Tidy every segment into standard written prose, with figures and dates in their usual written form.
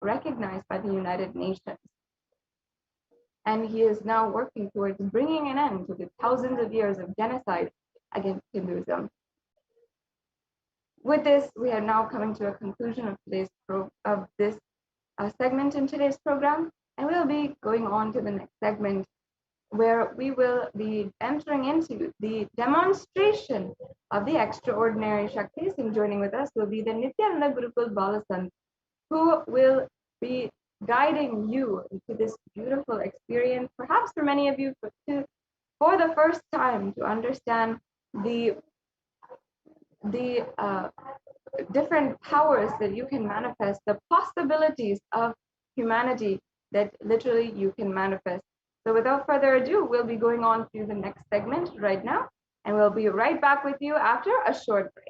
recognized by the United Nations. And he is now working towards bringing an end to the thousands of years of genocide against Hinduism. With this, we are now coming to a conclusion of this segment in today's program, and we'll be going on to the next segment, where we will be entering into the demonstration of the extraordinary Shaktis. And joining with us will be the Nithyananda Gurukul Balasant, who will be guiding you into this beautiful experience, perhaps for many of you, for the first time, to understand the different powers that you can manifest, the possibilities of humanity that literally you can manifest. So without further ado, we'll be going on to the next segment right now, and we'll be right back with you after a short break.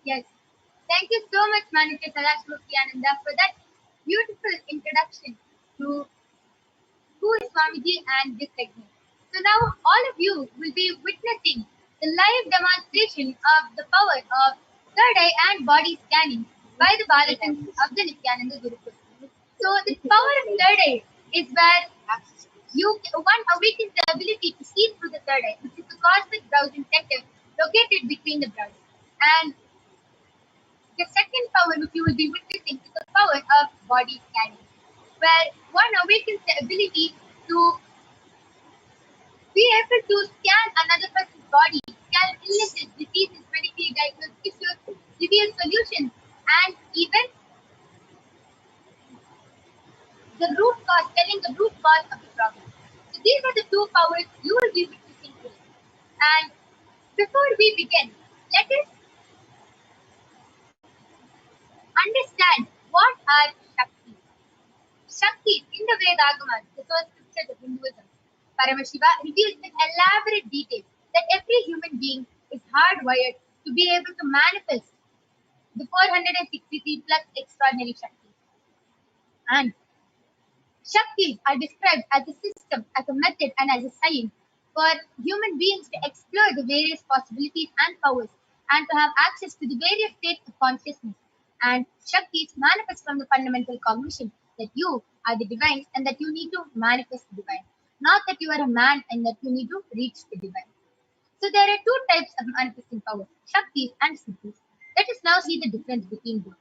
Yes. Thank you so much, Manika Parashakti Ananda, for that beautiful introduction to who is Swamiji and this segment. So now all of you will be witnessing the live demonstration of the power of third eye and body scanning by the Balasans of the Nithyananda Gurukul. So the power of third eye is where one awakens the ability to see through the third eye, which is the cosmic browsing center located between the brows. And the second power which you will be witnessing is the power of body scanning, where one awakens the ability to be able to scan another person's body, scan illnesses, diseases, medically diagnosed issues, reveal solutions, and even telling the root cause of the problem. So these are the two powers you will be witnessing today. And before we begin, let us understand what are Shaktis. Shaktis in the Vedagamas, the first scriptures of Hinduism, Paramashiva reveals in elaborate detail that every human being is hardwired to be able to manifest the 463 plus extraordinary Shaktis. And Shaktis are described as a system, as a method, and as a science for human beings to explore the various possibilities and powers and to have access to the various states of consciousness. And Shaktis manifest from the fundamental cognition that you are the divine and that you need to manifest the divine, not that you are a man and that you need to reach the divine. So there are two types of manifesting power, Shaktis and Siddhis. Let us now see the difference between both.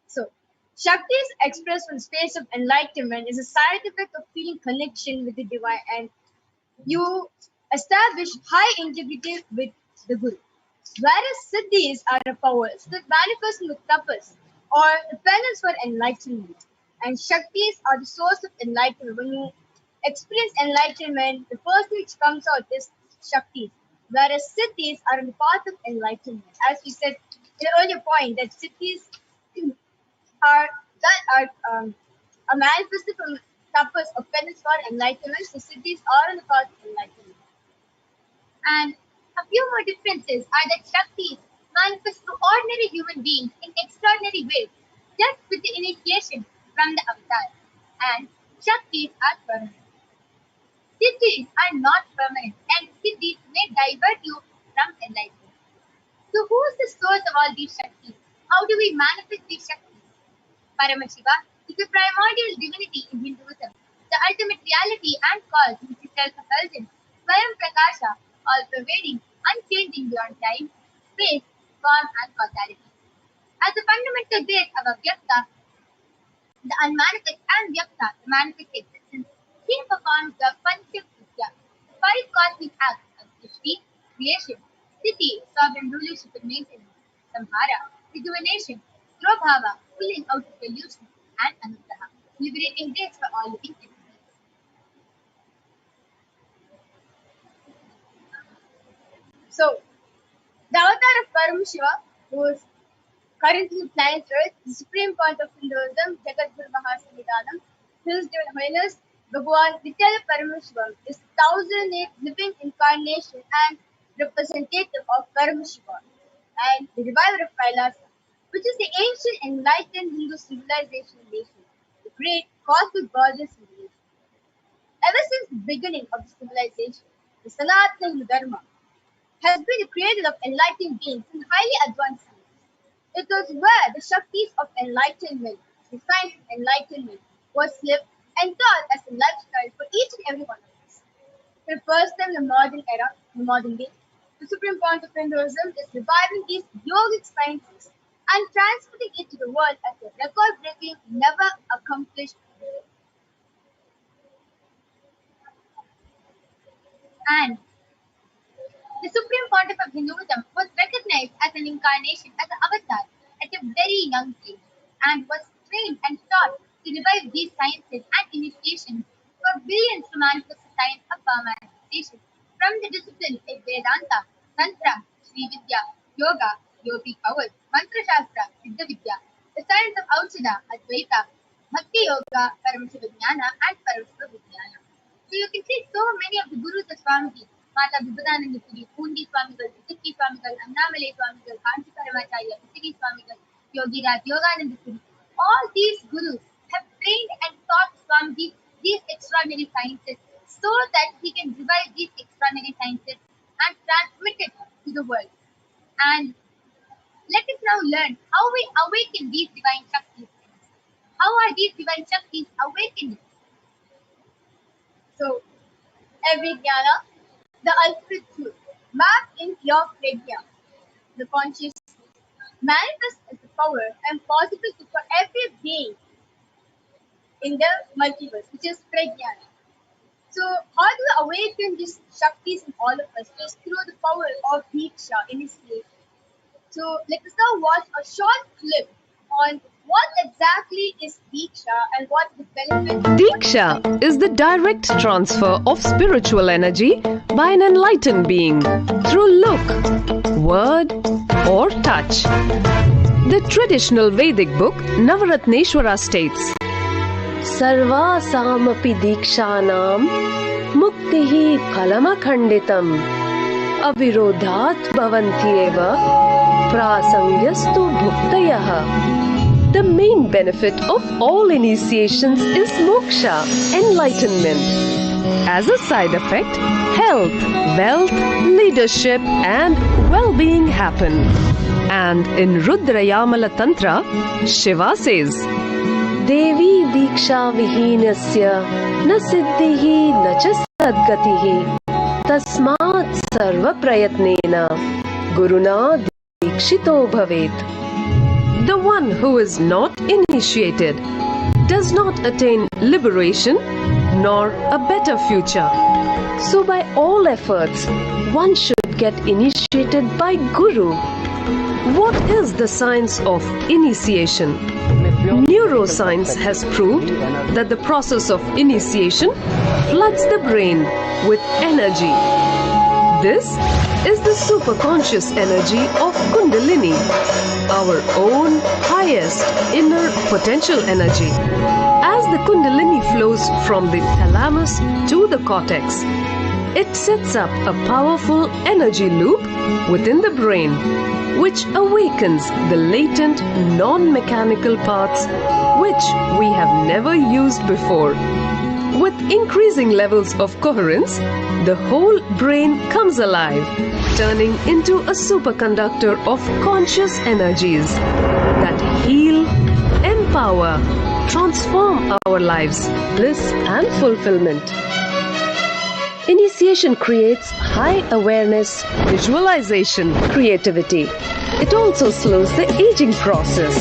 So, Shakti's expressed from space of enlightenment is a side effect of feeling connection with the divine, and you establish high integrity with the Guru. Whereas Siddhis are the powers that manifest with tapas or the penance for enlightenment. And Shaktis are the source of enlightenment. When you experience enlightenment, the first which comes out is Shaktis. Whereas Siddhis are the path of enlightenment. As we said in the earlier point, that Siddhis are manifested from tapas of penance for enlightenment. So Siddhis are on the path of enlightenment. And a few more differences are that Shaktis manifest through ordinary human beings in extraordinary ways, just with the initiation from the avatar. And Shaktis are permanent. Siddhis are not permanent, and Siddhis may divert you from enlightenment. So, who is the source of all these Shaktis? How do we manifest these Shaktis? Paramashiva is the primordial divinity in Hinduism, the ultimate reality and cause which is self-effulgent, Swayam Prakasha, all-pervading, unchanging beyond time, space, form and causality. As the fundamental base of Avyakta, the unmanifest, and Vyakta, the manifest existence, he performs the Panchakritya, the five cosmic acts of Srishti, creation, Sthiti, sovereign rulership and maintenance, Samhara, rejuvenation, Drobhava, pulling out of illusion, and Anugraha, liberating grace for all living entities. So, the avatar of Paramashiva, who is currently planet Earth, the supreme point of Hinduism, Jagadguru Mahasamidhanam, His Divine Highness Bhagwan Nithyananda Paramashivam is the 1008th living incarnation and representative of Paramashivoham and the reviver of Kailasa, which is the ancient enlightened Hindu civilization nation, the great cosmic goddess civilization. Ever since the beginning of the civilization, the Sanatana Hindu Dharma has been the creator of enlightened beings and highly advanced science. It was where the Shaktis of enlightenment, the science of enlightenment, was lived and taught as a lifestyle for each and every one of us. For the first time in the modern era, the modern day, the supreme point of Hinduism is reviving these yogic sciences and transmitting it to the world as a record-breaking, never accomplished goal. And the Supreme Pontiff of Hinduism was recognized as an incarnation, as an avatar, at a very young age, and was trained and taught to revive these sciences and initiations for billions to manifest the science of power manifestation from the disciplines like Vedanta, Tantra, Sri Vidya, Yoga, Yogic powers, Mantra Shastra, Siddha Vidya, the science of Aushadha, Advaita, Bhakti Yoga, Paramashivoham, and Paramashivoham. So you can see so many of the gurus of Swamiji, Mata Vibhudananda Puri, Pundi Swamigal, Visiki Swamigal, Annamale Swamigal, Kanchi Paramacharya, Visiki Swamigal, Yogi Raj Yogananda Puri. All these gurus have trained and taught Swamiji these extraordinary sciences so that he can revive these extraordinary sciences and transmit it to the world. And let us now learn how we awaken these divine Shaktis. How are these divine Shaktis awakened? So, every jnana, the ultimate truth, mapped in your prajna, the consciousness, manifests as the power and possibility for every being in the multiverse, which is prajna. So, how do we awaken these Shaktis in all of us? Is through the power of Diksha initiation. So, let us now watch a short clip on what exactly is Diksha and what the benefits. Diksha is the direct transfer of spiritual energy by an enlightened being through look, word, or touch. The traditional Vedic book Navaratneshwara states, Sarvasamapi Dikshanam Muktihi Phalamakhanditam Avirodhat Bhavantyeva Prasangyastu Bhuktayah. The main benefit of all initiations is moksha, enlightenment. As a side effect, health, wealth, leadership, and well-being happen. And in Rudrayamala Tantra, Shiva says, Devi Diksha Vihinasya Na Siddhihi Na Cha Sadgatihi Tasmat Sarva Prayatnena Guruna Dikshito Bhavet. The one who is not initiated does not attain liberation nor a better future. So by all efforts, one should get initiated by Guru. What is the science of initiation? Neuroscience has proved that the process of initiation floods the brain with energy. This is the superconscious energy of Kundalini, our own highest inner potential energy. As the Kundalini flows from the thalamus to the cortex, it sets up a powerful energy loop within the brain, which awakens the latent non-mechanical parts which we have never used before. With increasing levels of coherence, the whole brain comes alive, turning into a superconductor of conscious energies that heal, empower, transform our lives, bliss and fulfillment. Initiation creates high awareness, visualization, creativity. It also slows the aging process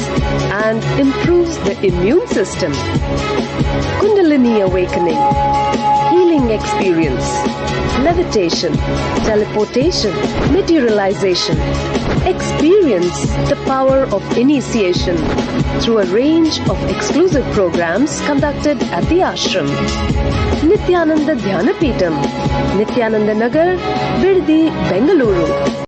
and improves the immune system. Kundalini awakening, healing experience, levitation, teleportation, materialization. Experience the power of initiation through a range of exclusive programs conducted at the ashram. Nithyananda Dhyanapitham, Nithyananda Nagar, Birdi, Bengaluru.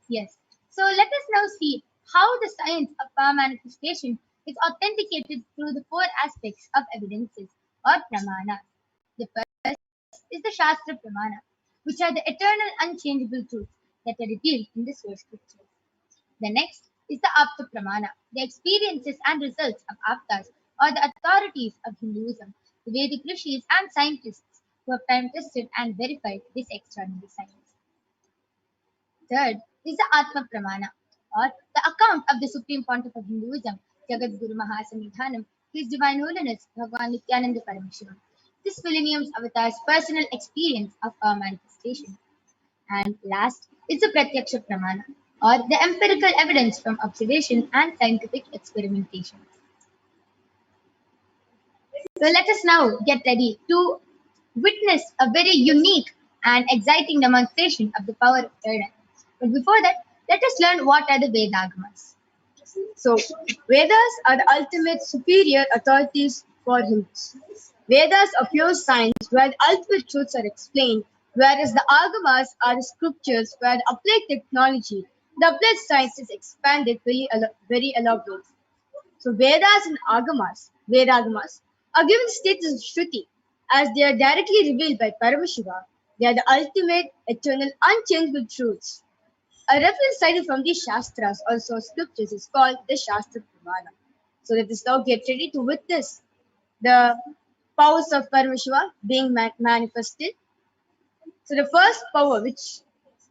Yes. So let us now see how the science of power manifestation is authenticated through the four aspects of evidences or pramana. The first is the Shastra Pramana, which are the eternal unchangeable truths that are revealed in the source scriptures. The next is the Apta Pramana, the experiences and results of Aptas or the authorities of Hinduism, the Vedic rishis and scientists who have time tested and verified this extraordinary science. Third is the Atma Pramana, or the account of the Supreme Pontiff of Hinduism, Jagat Guru Mahasamidhanam, His Divine Holiness Bhagwan Nithyananda Paramashivam. This millennium's avatar's personal experience of our manifestation. And last is the Pratyaksha Pramana, or the empirical evidence from observation and scientific experimentation. So let us now get ready to witness a very unique and exciting demonstration of the power of third eye. But before that, let us learn what are the Vedagamas. So, Vedas are the ultimate superior authorities for Hindus. Vedas are pure science where the ultimate truths are explained, whereas the Agamas are the scriptures where the applied technology, the applied science is expanded very elaborate. So, Vedas and Vedagamas, are given status of Shruti as they are directly revealed by Paramashiva. They are the ultimate, eternal, unchangeable truths. A reference cited from the Shastras, also scriptures, is called the Shastra Pramana. So let us now get ready to witness the powers of Paramashiva being manifested. So the first power which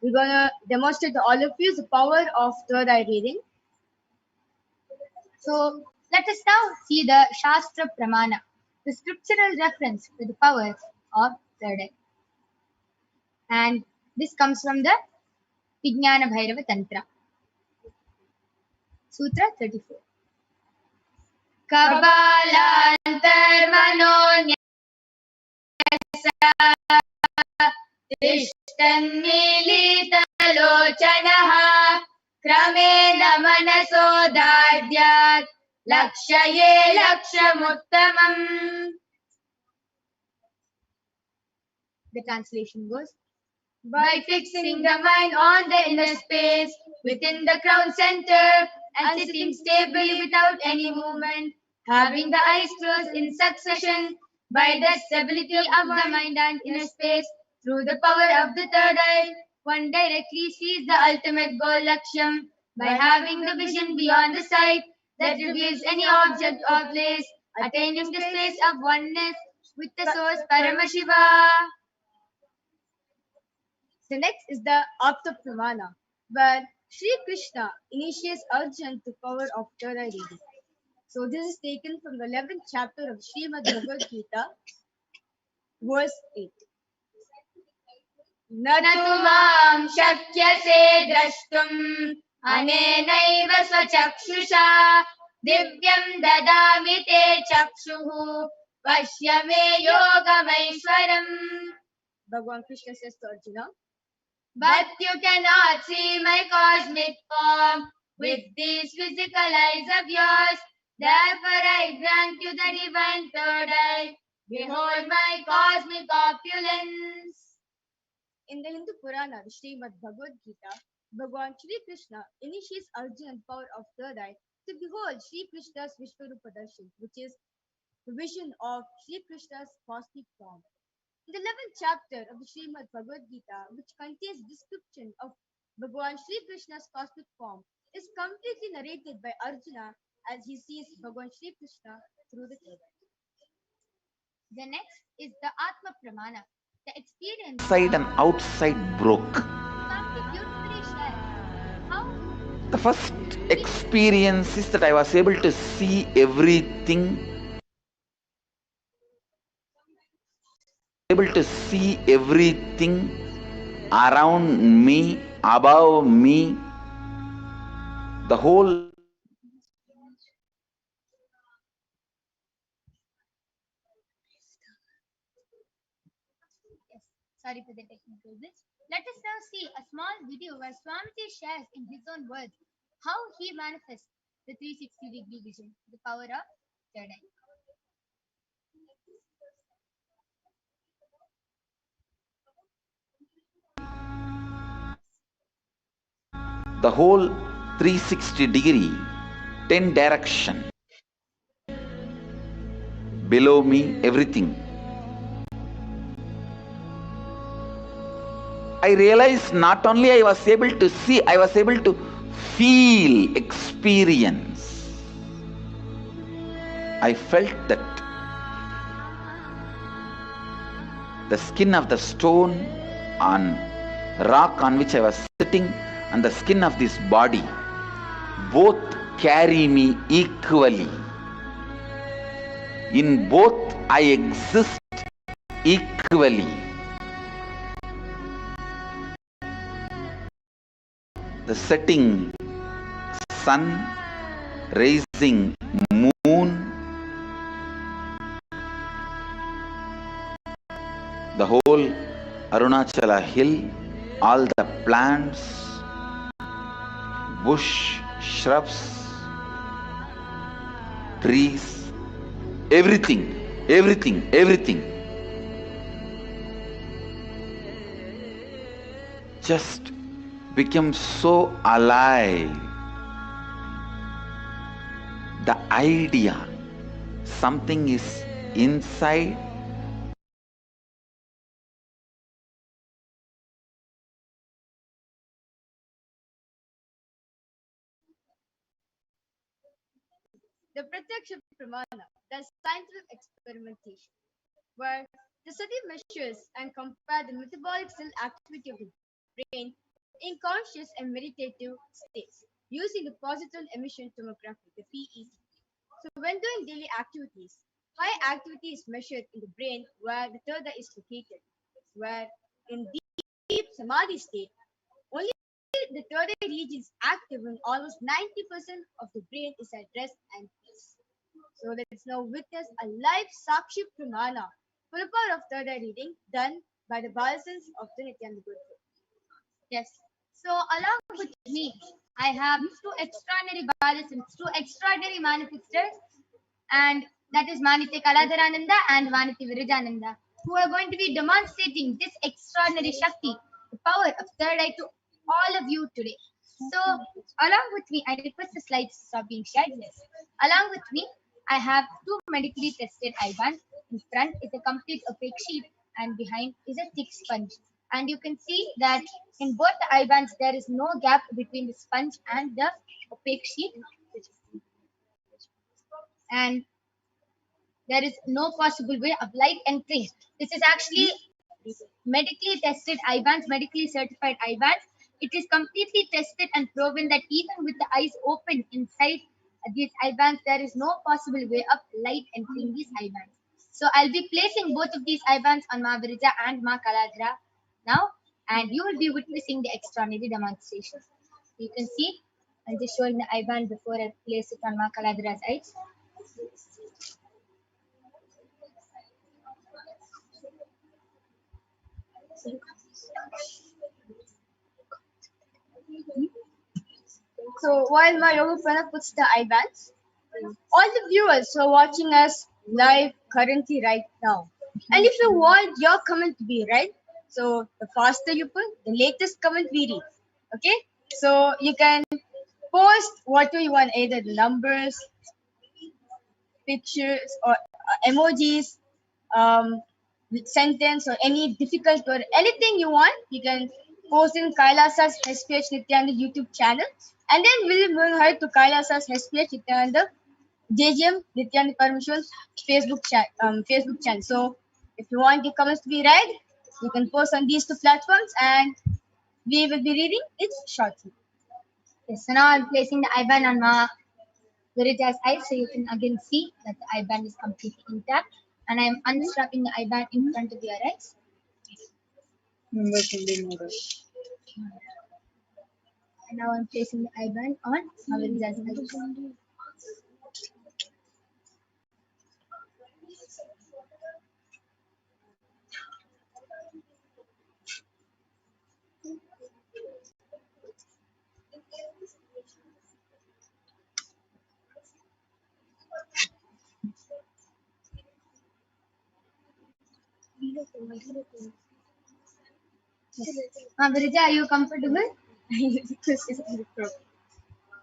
we're gonna demonstrate to all of you is the power of third eye reading. So let us now see the Shastra Pramana, the scriptural reference to the powers of third eye. And this comes from the Vijnana Bhairava Tantra. Sutra 34. Kabalantarmano तिष्ठन्मीलितलोचनः क्रमेण मनसोदार्द्यात् लक्ष्ये लक्ष्यमुत्तमम्. The translation goes, by fixing the mind on the inner space within the crown center and sitting stably without any movement, having the eyes closed in succession, by the stability of the mind and inner space, through the power of the third eye, one directly sees the ultimate goal Lakshyam by having the vision beyond the sight that reveals any object or place, attaining the space of oneness with the source Paramashiva. The next is the Apta Pramana, where Sri Krishna initiates Arjuna to power of third eye reading. So this is taken from the 11th chapter of Srimad Bhagavad Gita, verse 8. न तु मां शक्यसे द्रष्टुम् अनेनैव स्वचक्षुषा दिव्यं ददामि ते चक्षुः पश्य मे योगमैश्वरम्. Bhagavan Krishna says to Arjuna, but you cannot see my cosmic form with these physical eyes of yours. Therefore I grant you the divine third eye. Behold my cosmic opulence. in the Hindu Purana, the Srimad Bhagavad Gita, Bhagavan Shri Krishna initiates Arjuna's power of third eye to behold Shri Krishna's Vishwarupa Darshan, which is the vision of Shri Krishna's cosmic form. In the 11th chapter of the Srimad Bhagavad Gita, which contains description of Bhagavan Shri Krishna's cosmic form, is completely narrated by Arjuna as he sees Bhagavan Shri Krishna through the third eye. The next is the Atma Pramana, the experience inside and outside broke. Swami beautifully shared how The first experience is that I was able to see everything, around me, above me, the whole. Yes, sorry for the technical glitch. Let us now see a small video where Swamiji shares in his own words how he manifests the 360-degree vision, the power of third eye. the whole 360-degree, 10 direction. Below me, everything. I realized not only I was able to see, I was able to feel, experience. I felt that the skin of the stone on rock on which I was sitting and the skin of this body both carry me equally. In both I exist equally. The setting sun, rising moon, the whole Arunachala hill, all the plants, bush, shrubs, trees, everything, everything, everything just became so alive. The idea, something is inside, The Pratyaksha Pramana, the scientific experimentation, where the study measures and compare the metabolic cell activity of the brain in conscious and meditative states using the positron emission tomography, the PET. So when doing daily activities, high activity is measured in the brain where the third eye is located, where in deep samadhi state, only the third eye region is active when almost 90% of the brain is at rest and peace. So let's now witness a live Sakshi Pramana, full power of third eye reading done by the Balasans of the Nithyananda Guru. Yes. So along with me, I have two extraordinary Balasans, two extraordinary manifestors, and that is Maniti Kaladharananda and Maniti Virajananda, who are going to be demonstrating this extraordinary Shakti, the power of third eye to all of you today. So, along with me, I request the slides to stop being shared. Yes. Along with me, I have two medically tested eye bands. In front is a complete opaque sheet, and behind is a thick sponge. And you can see that in both the eye bands, there is no gap between the sponge and the opaque sheet. And there is no possible way of light entering. This is actually medically tested IBANs, medically certified IBANs. It is completely tested and proven that even with the eyes open inside these IBANs, there is no possible way of light entering these IBANs. So I'll be placing both of these IBANs on Ma Virija and Ma Kaladra now, and you will be witnessing the extraordinary demonstration. You can see I'm just showing the IBAN before I place it on Ma Kaladra's eyes. So while my yoga prana puts the eye bands, all the viewers who are watching us live currently right now, and if you want your comment to be read, so the faster you put, the latest comment we read. Okay, so you can post whatever you want, either the numbers, pictures, or emojis, sentence, or any difficult word, anything you want, you can post in Kailasa's HDH Nithyananda YouTube channel, and then we'll move ahead to Kailasa's HDH Nithyananda JGM Nithyananda Paramashivam Facebook channel. So if you want your comments to be read, you can post on these two platforms, and we will be reading it shortly. Yes, so now I'm placing the IBAN on Ma Virija's eyes, so you can again see that the IBAN is completely intact, and I'm unstrapping the IBAN in front of your eyes. And now I'm placing the IBAN on Ma Virija's eyes. Ma Virija, are you comfortable?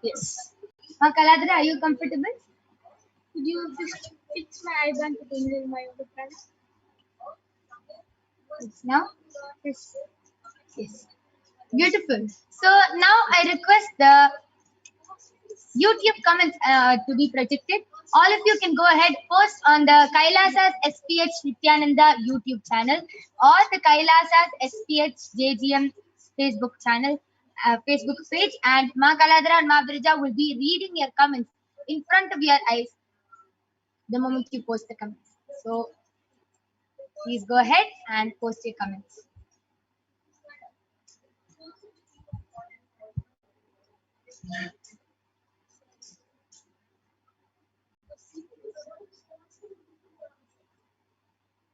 Yes. Kaladra, are you comfortable? Could you just fix my eyeband to the my other friends? Now? Yes. Yes. Beautiful. So now I request the YouTube comments to be projected. All of you can go ahead, post on the Kailasa's HDH Nithyananda YouTube channel or the Kailasa's HDH JGM Facebook channel, Facebook page, and Ma Kaladra and Ma Virja will be reading your comments in front of your eyes the moment you post the comments. So please go ahead and post your comments.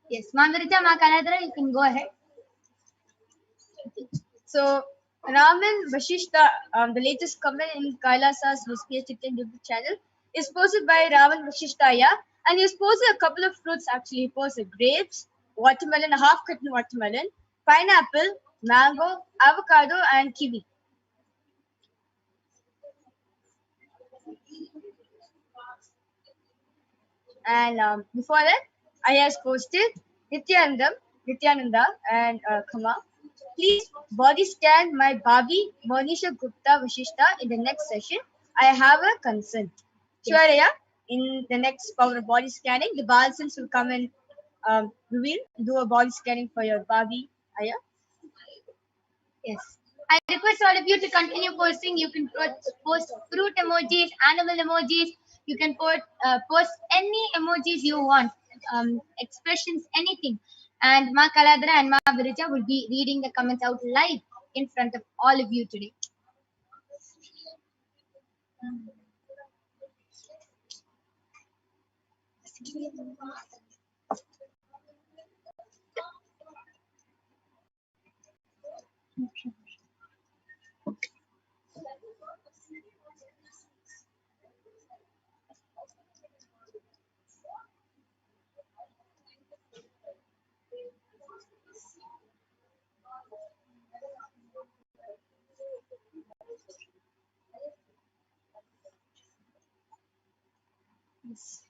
Yes, Ma Virja, Ma Kaladra, you can go ahead. So Raman Vashishta, the latest comment in Kailasa's YouTube channel, is posted by Raman Vashishtaya, and he's posted a couple of fruits actually. He posted grapes, watermelon, a half cut watermelon, pineapple, mango, avocado, and kiwi. And before that, I has posted Nithyananda, and Kama. Please body scan my Bobby Monisha Gupta Vashishta in the next session. I have a consent. Sure, Aya. In the next power of body scanning, the Balsams will come and we will do a body scanning for your Bobby, Aya. Yes. I request all of you to continue posting. You can post fruit emojis, animal emojis. You can post any emojis you want, expressions, anything. And Ma Kaladra and Ma Virija will be reading the comments out live in front of all of you today.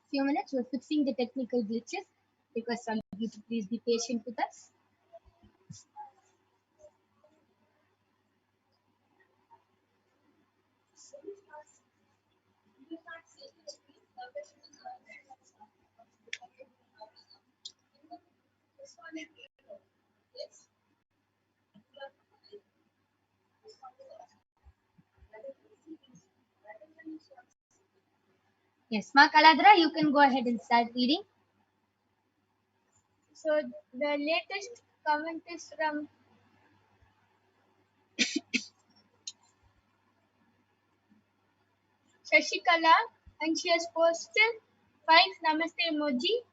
Few minutes, we're fixing the technical glitches. Request all of you to please be patient with us. Yes, Ma Kaladra, you can go ahead and start reading. So the latest comment is from Shashikala, and she has posted 5 namaste emoji.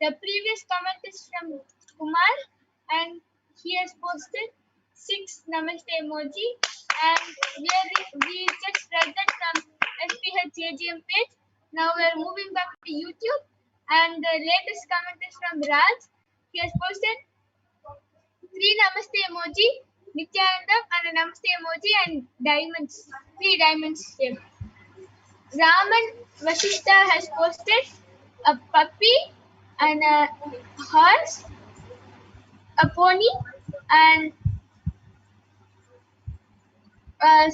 The previous comment is from Kumar, and he has posted 6 namaste emoji. And we just read that from SPH JGM page. Now we are moving back to YouTube, and the latest comment is from Raj. He has posted 3 namaste emoji, Nityanandam, and a namaste emoji, and diamonds, 3 diamonds here. Raman Vashishta has posted a puppy and a horse, a pony, and a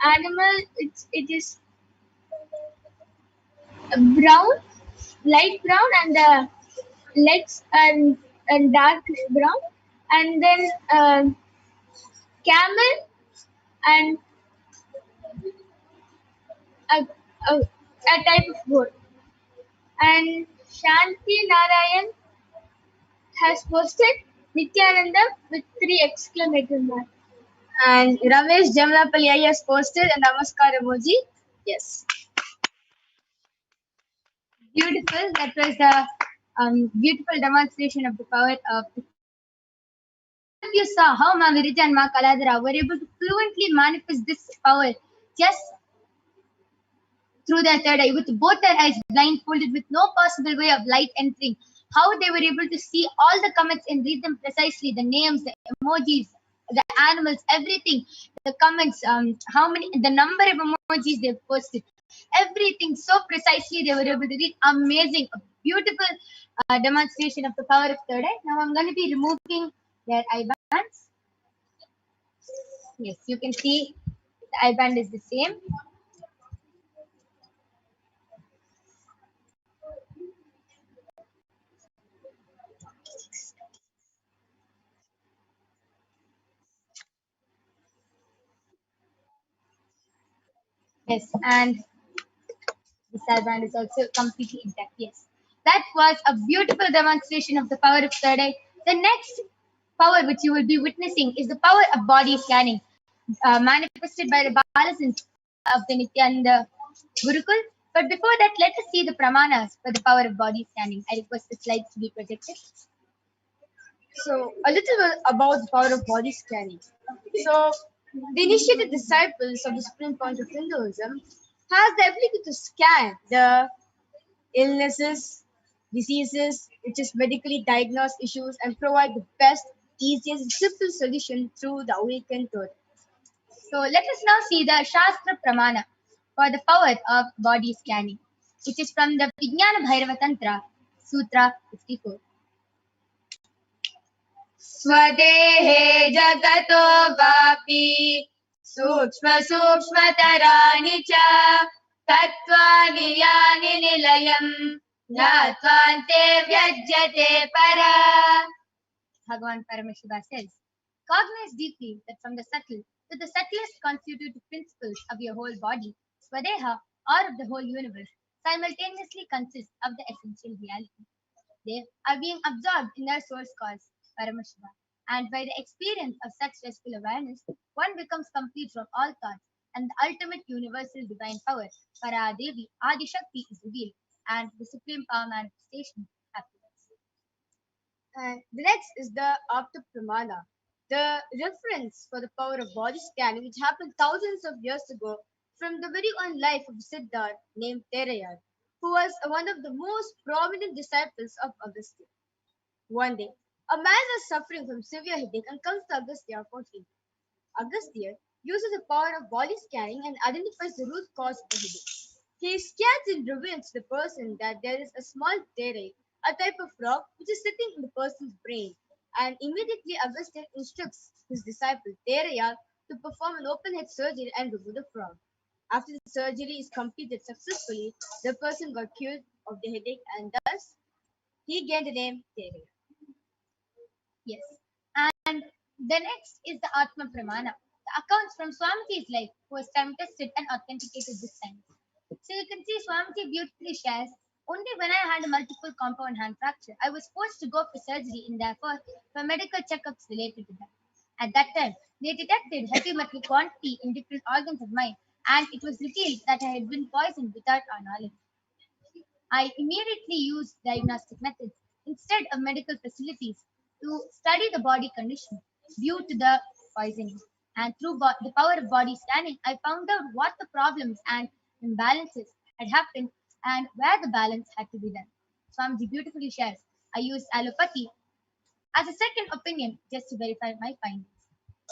animal. It is brown, light brown, and the legs and dark brown, and then camel and a, a type of goat. And Shanti Narayan has posted Nityanandam with 3 exclamation marks. And Ramesh Jamlapalli has posted a namaskar emoji. Yes. Beautiful. That was a beautiful demonstration of the power of the. All of you saw how Ma Virija and Ma Kaladra were able to fluently manifest this power just through their third eye, with both their eyes blindfolded, with no possible way of light entering. How they were able to see all the comments and read them precisely, the names, the emojis, the animals, everything. the comments, the number of emojis they've posted, everything so precisely they were able to read. Amazing, a beautiful demonstration of the power of third eye. Now I'm going to be removing their eye bands. Yes, you can see the eye band is the same. Yes, and the eye band is also completely intact. Yes, that was a beautiful demonstration of the power of third eye. The next power which you will be witnessing is the power of body scanning, manifested by the Balasins of the Nithyananda Gurukul. But before that, let us see the pramanas for the power of body scanning. I request the slides to be projected. So, a little bit about the power of body scanning. So, the initiated disciples of the supreme point of Hinduism has the ability to scan the illnesses, diseases, which is medically diagnosed issues, and provide the best, easiest, and simple solution through the awakened thought. So let us now see the Shastra Pramana for the power of body scanning, which is from the Vijnana Bhairava Tantra, Sutra 54. स्वदेहे जगतो वापि सूक्ष्म सूक्ष्मतराणि च तत्त्वानि यानि निलयम् ज्ञात्वान्ते व्यज्यते परा. Bhagavan Paramashiva says, cognize deeply that from the subtle to the subtlest constitutive principles of your whole body, Swadeha, or of the whole universe, simultaneously consist of the essential reality. They are being absorbed in their source cause, Paramashiva, and by the experience of such restful awareness, one becomes complete from all thoughts, and the ultimate universal divine power, Paradevi, Adi Shakti, is revealed, and the supreme power manifestation happens. And the next is the Apta Pramana, the reference for the power of body scanning, which happened thousands of years ago from the very own life of Siddharth named Terayar, who was one of the most prominent disciples of Agastya. One day, a man was suffering from severe headache and comes to Agastya for treatment. Agastya uses the power of body scanning and identifies the root cause of the headache. He scans and reveals to the person that there is a small tere, a type of rock which is sitting in the person's brain, and immediately Agastya instructs his disciple Terayal to perform an open head surgery and remove the frog. After the surgery is completed successfully, the person got cured of the headache and thus he gained the name Terayal. Yes. And the next is the Atma Pramana, the accounts from Swamiji's life, who was time tested and authenticated this time. So you can see Swamiji beautifully shares, only when I had a multiple compound hand fracture, I was forced to go for surgery and therefore for medical checkups related to that. At that time, they detected heavy metal quantity in different organs of mine, and it was revealed that I had been poisoned without our knowledge. I immediately used diagnostic methods instead of medical facilities to study the body condition due to the poisoning. And through the power of body scanning, I found out what the problems and imbalances had happened and where the balance had to be done. Swamiji beautifully shares, I used allopathy as a second opinion just to verify my findings.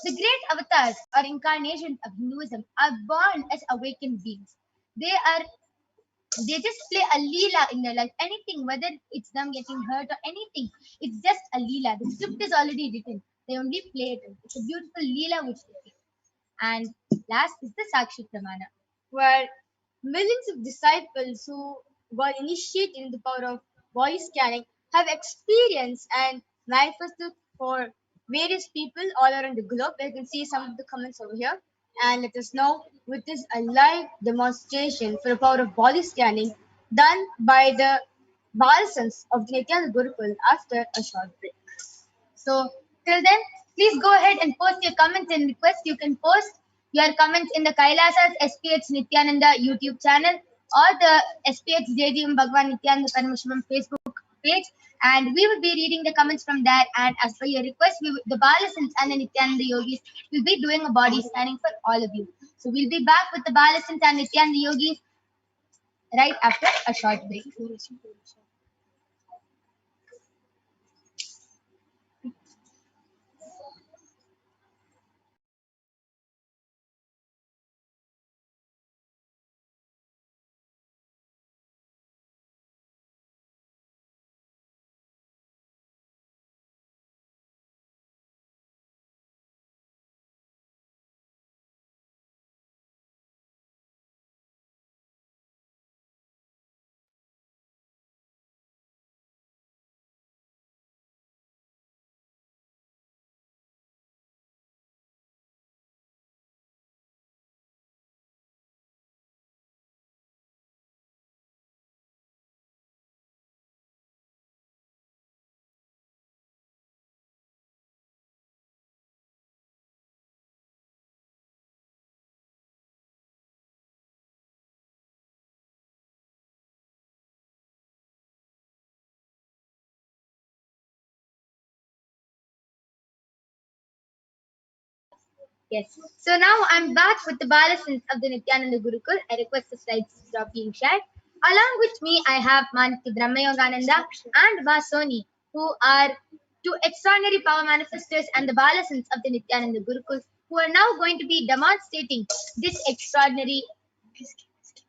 The great avatars or incarnations of Hinduism are born as awakened beings. They are they just play a leela in their life. Anything, whether it's them getting hurt or anything, it's just a leela. The script is already written. They only play it. It's a beautiful leela which they play. And last is the Sakshi Pramana. Where millions of disciples who got initiated in the power of body scanning have experienced and manifested for various people all around the globe. You can see some of the comments over here. And let us know with this a live demonstration for the power of body scanning done by the Balsans of the Nithyananda Gurukul after a short break. So till then, please go ahead and post your comments and requests. You can post your comments in the Kailasa's SPH Nithyananda YouTube channel or the SPH JGM Bhagwan Nithyananda Paramashivam Facebook page, and we will be reading the comments from there. And as per your request, the Balasins and the Nithyananda Yogis will be doing a body scanning for all of you. So we'll be back with the Balasins and Nithyananda Yogis right after a short break. Yes. So now I'm back with the Balasins of the Nithyananda Gurukul. I request the slides to stop being shared. Along with me, I have Manti Brahmayogananda and Vasoni, who are two extraordinary power manifestors and the Balasins of the Nithyananda Gurukul, who are now going to be demonstrating this extraordinary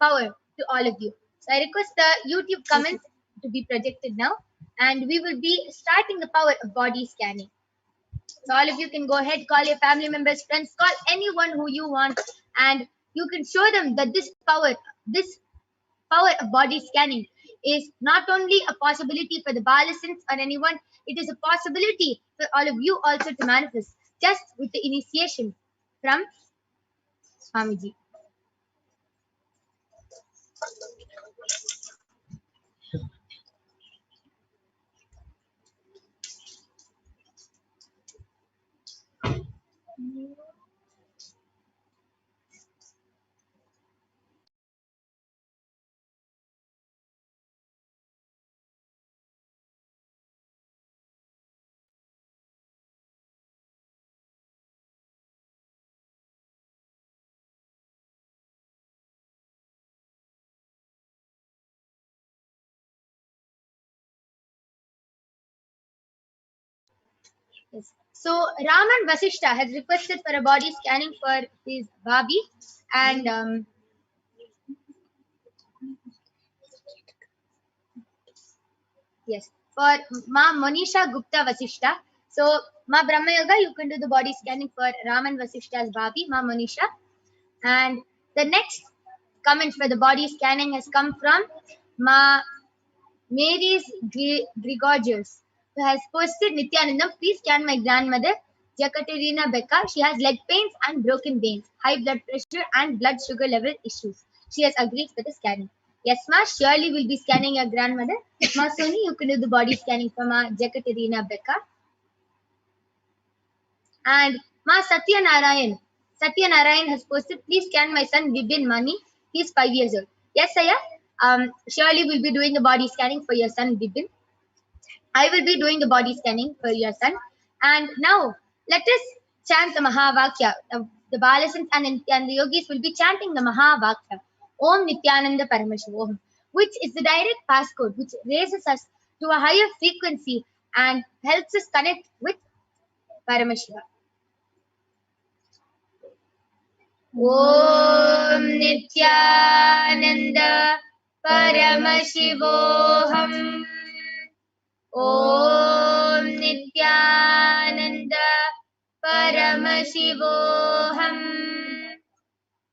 power to all of you. So I request the YouTube comments to be projected now, and we will be starting the power of body scanning. So all of you can go ahead, call your family members, friends, call anyone who you want, and you can show them that this power of body scanning is not only a possibility for the Balasins or anyone, it is a possibility for all of you also to manifest just with the initiation from Swamiji. Yes. So Raman Vasishta has requested for a body scanning for his Bhabi, and yes, for Ma Monisha Gupta Vasishta. So Ma Brahma Yoga, you can do the body scanning for Raman Vasishta's Bhabi, Ma Monisha. And the next comment for the body scanning has come from Ma Mary's Grigorgios, who has posted Nithyanandam, please scan my grandmother, Jakaterina Becca. She has leg pains and broken veins, high blood pressure and blood sugar level issues. She has agreed for the scanning. Yes, ma, surely we'll be scanning your grandmother. Ma Soni, you can do the body scanning for Ma Jakaterina Becca. And Ma Satya Narayan. Satya Narayan has posted, please scan my son Vibin Mani. He's 5 years old. Yes, Saya. Surely we'll be doing the body scanning for your son Vibin. I will be doing the body scanning for your son. And now let us chant the Mahavakya. The Balasins and the yogis will be chanting the Mahavakya. Om Nithyananda Paramashivoham, which is the direct passcode which raises us to a higher frequency and helps us connect with Paramashiva. Om Nithyananda Paramashivoham. Om Nithyananda Paramashivoham.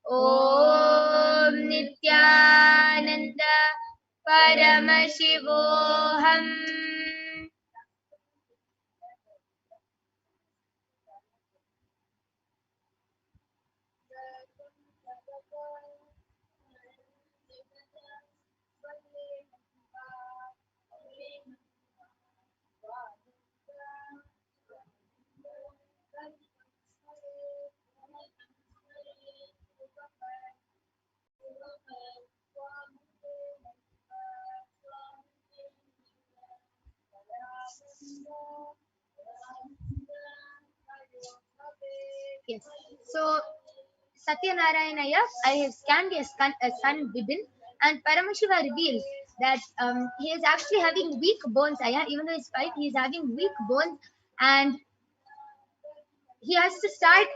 Om Nithyananda Paramashivoham. Yes. So Satyanarayana, I have scanned a son Vibin, and Paramashiva reveals that he is actually having weak bones. Even though he's 5, he is having weak bones, and he has to start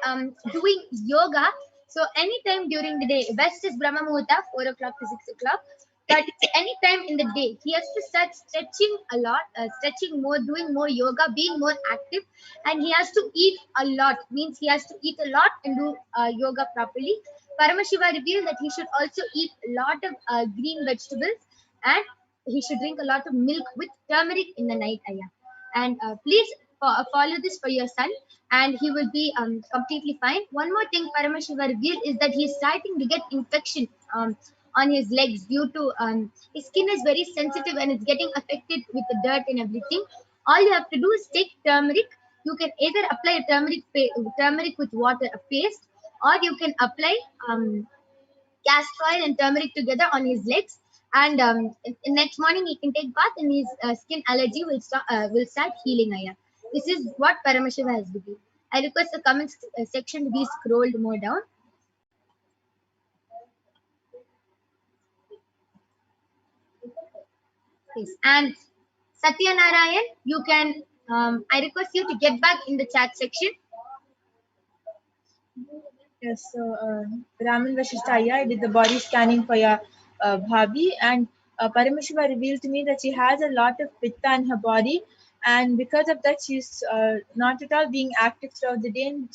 doing yoga. So anytime during the day, best is Brahma Muhurta, 4 o'clock to 6 o'clock. But anytime in the day, he has to start stretching a lot, stretching more, doing more yoga, being more active, and he has to eat a lot. Means he has to eat a lot and do yoga properly. Paramashiva revealed that he should also eat a lot of green vegetables, and he should drink a lot of milk with turmeric in the night. And please follow this for your son, and he will be completely fine. One more thing Paramashiva revealed is that he is starting to get infection on his legs due to his skin is very sensitive and it's getting affected with the dirt and everything. All you have to do is take turmeric. You can either apply a turmeric with water, a paste, or you can apply castor oil and turmeric together on his legs. And next morning he can take bath, and his skin allergy will start healing. This is what Paramashiva has revealed. I request the comments section to be scrolled more down. Yes. And Satya Narayan, you can, I request you to get back in the chat section. Yes, so Raman Vasishtaya, I did the body scanning for your Bhabi, and Paramashiva revealed to me that she has a lot of pitta in her body, and because of that, she's not at all being active throughout the day, and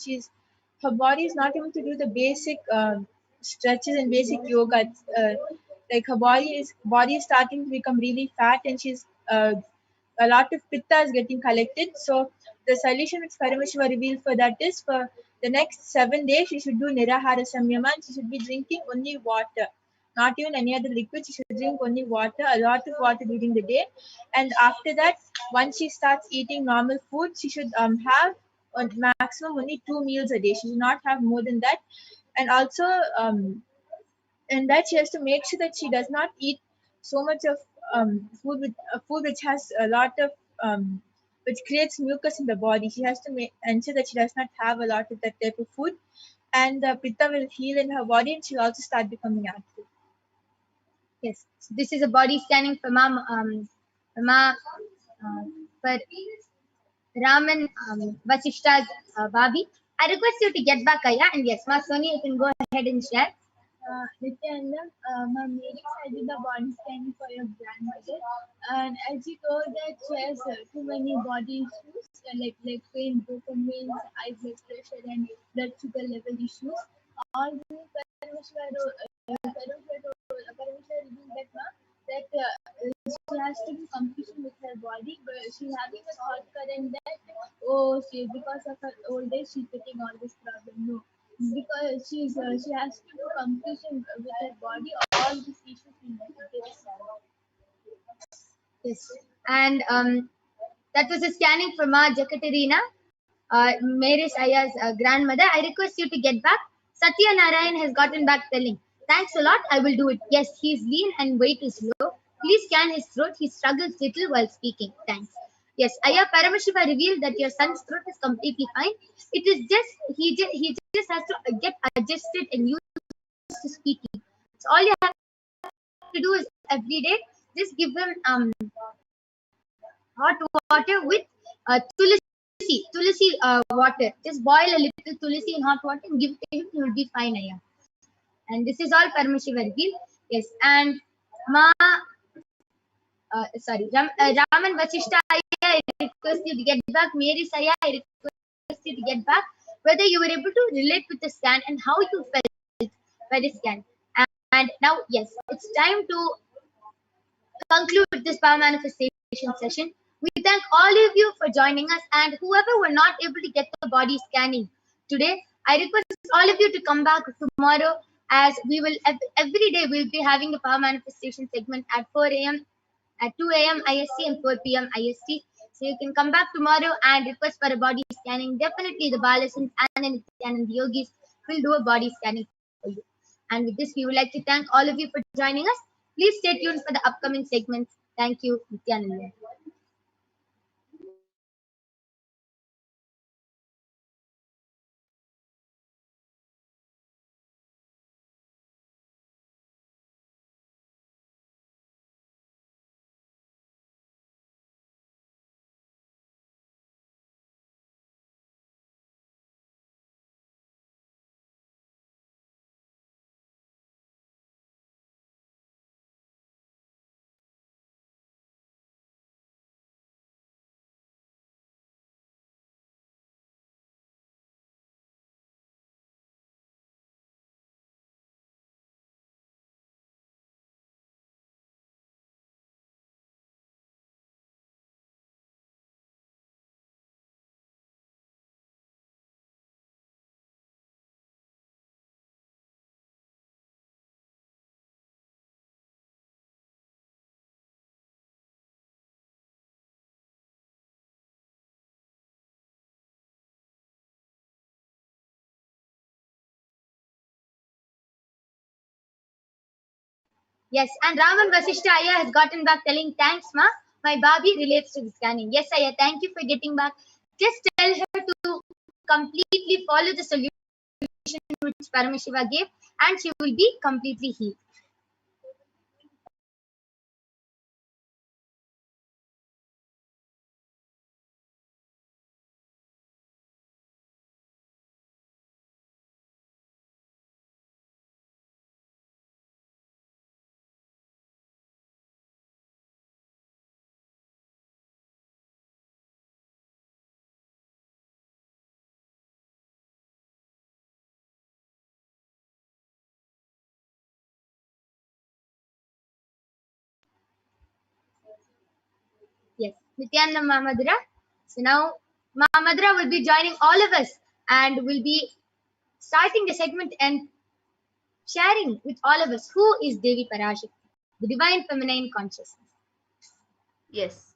her body is not able to do the basic stretches and basic yoga. Like her body is starting to become really fat, and she's a lot of pitta is getting collected. So the solution which Paramashiva revealed for that is for the next 7 days she should do Nirahara Samyama, and she should be drinking only water, not even any other liquid. She should drink only water, a lot of water during the day. And after that, once she starts eating normal food, she should have on maximum only 2 meals a day. She should not have more than that. And also, and that she has to make sure that she does not eat so much of food which has a lot of which creates mucus in the body. She has to ensure that she does not have a lot of that type of food, and the pitta will heal in her body, and she'll also start becoming active. Yes, so this is a body scanning for for Raman Vasishta's Bhabi. I request you to get back, Aya, and yes, Ma Sonia, you can go ahead and share. Nithyananda, my ladies, I did the body scanning for your grandmother, and as you told that she has too many body issues, like pain, broken veins, high blood pressure, and blood sugar level issues. All the Parameshwar revealed that she has to be completion with her body, but she's having a thought current that because of her old age she's getting all this problem. No, because she has to do completion with her body. All these issues will get solved. Yes, and that was a scanning from Ma Jakaterina, Mary's Aya's grandmother. I request you to get back. Satya Narayan has gotten back telling, thanks a lot, I will do it. Yes, he's lean and way too slow. Please scan his throat. He struggles little while speaking. Thanks. Yes, Aya Paramashiva revealed that your son's throat is completely fine. It is just, he just has to get adjusted and used to speaking. So all you have to do is every day, just give him hot water with tulsi water. Just boil a little tulsi in hot water and give it to him. He will be fine, Aya. And this is all Paramashiva revealed. Yes, and Raman Vasishta, I request you to get back. Mary Saya, I request you to get back. Whether you were able to relate with the scan and how you felt by the scan. And now, yes, it's time to conclude this power manifestation session. We thank all of you for joining us, and whoever were not able to get the body scanning today, I request all of you to come back tomorrow, as we will every day we'll be having the power manifestation segment at 4 a.m. at 2 a.m. IST and 4 p.m. IST. So you can come back tomorrow and request for a body scanning. Definitely the Balasans and the Nithyananda Yogis will do a body scanning for you. And with this, we would like to thank all of you for joining us. Please stay tuned for the upcoming segments. Thank you, Nithyananda. Yes, and Raman Vasishta Aya has gotten back telling, thanks, Ma. My Babi relates to the scanning. Yes, Aya, thank you for getting back. Just tell her to completely follow the solution which Paramashiva gave, and she will be completely healed. Yes, Nithyananda Mahamadra. So now Mahamadra will be joining all of us and will be starting the segment and sharing with all of us who is Devi Parashakti, the divine feminine consciousness. Yes.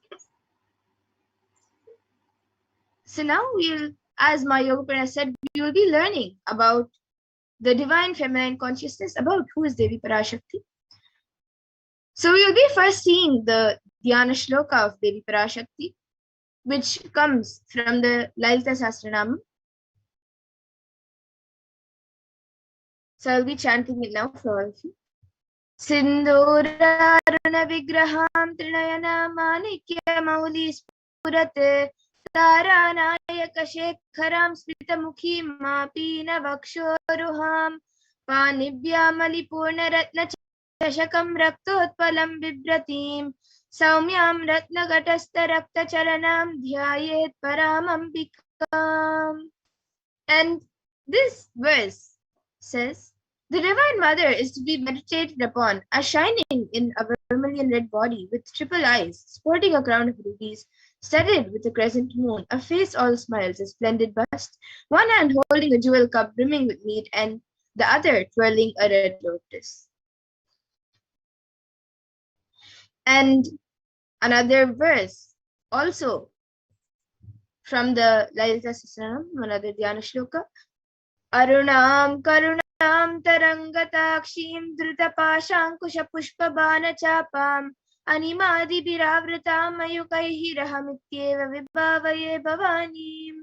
So now as my Yogaprana said, we will be learning about the divine feminine consciousness, about who is Devi Parashakti. So we will be first seeing the Dhyana Shloka of Devi Parashakti, which comes from the Lalita Sahasranamam. So I'll be chanting it now for all of you. Sindhuraruna vigraham trinayana manikya mauli spurate taranayaka shekharam smritamukhi mapina vakshoruham panibhyamali purna ratna chashakam raktotpalam vibratim saumyam ratna gatasta rakta charanam dhyayet paramambikam. And this verse says, the Divine Mother is to be meditated upon as shining in a vermilion red body with triple eyes, sporting a crown of rubies, studded with a crescent moon, a face all smiles, a splendid bust, one hand holding a jewel cup brimming with mead, and the other twirling a red lotus. And another verse, also from the Lalita Sahasranam, another Dhyana Shloka, Arunam Karunam Tarangatakshim Dhrutapashankushapushpabanachapam Animadibhiravratam Mayukaihi Rahamityeva Vibhavaye Bhavanim.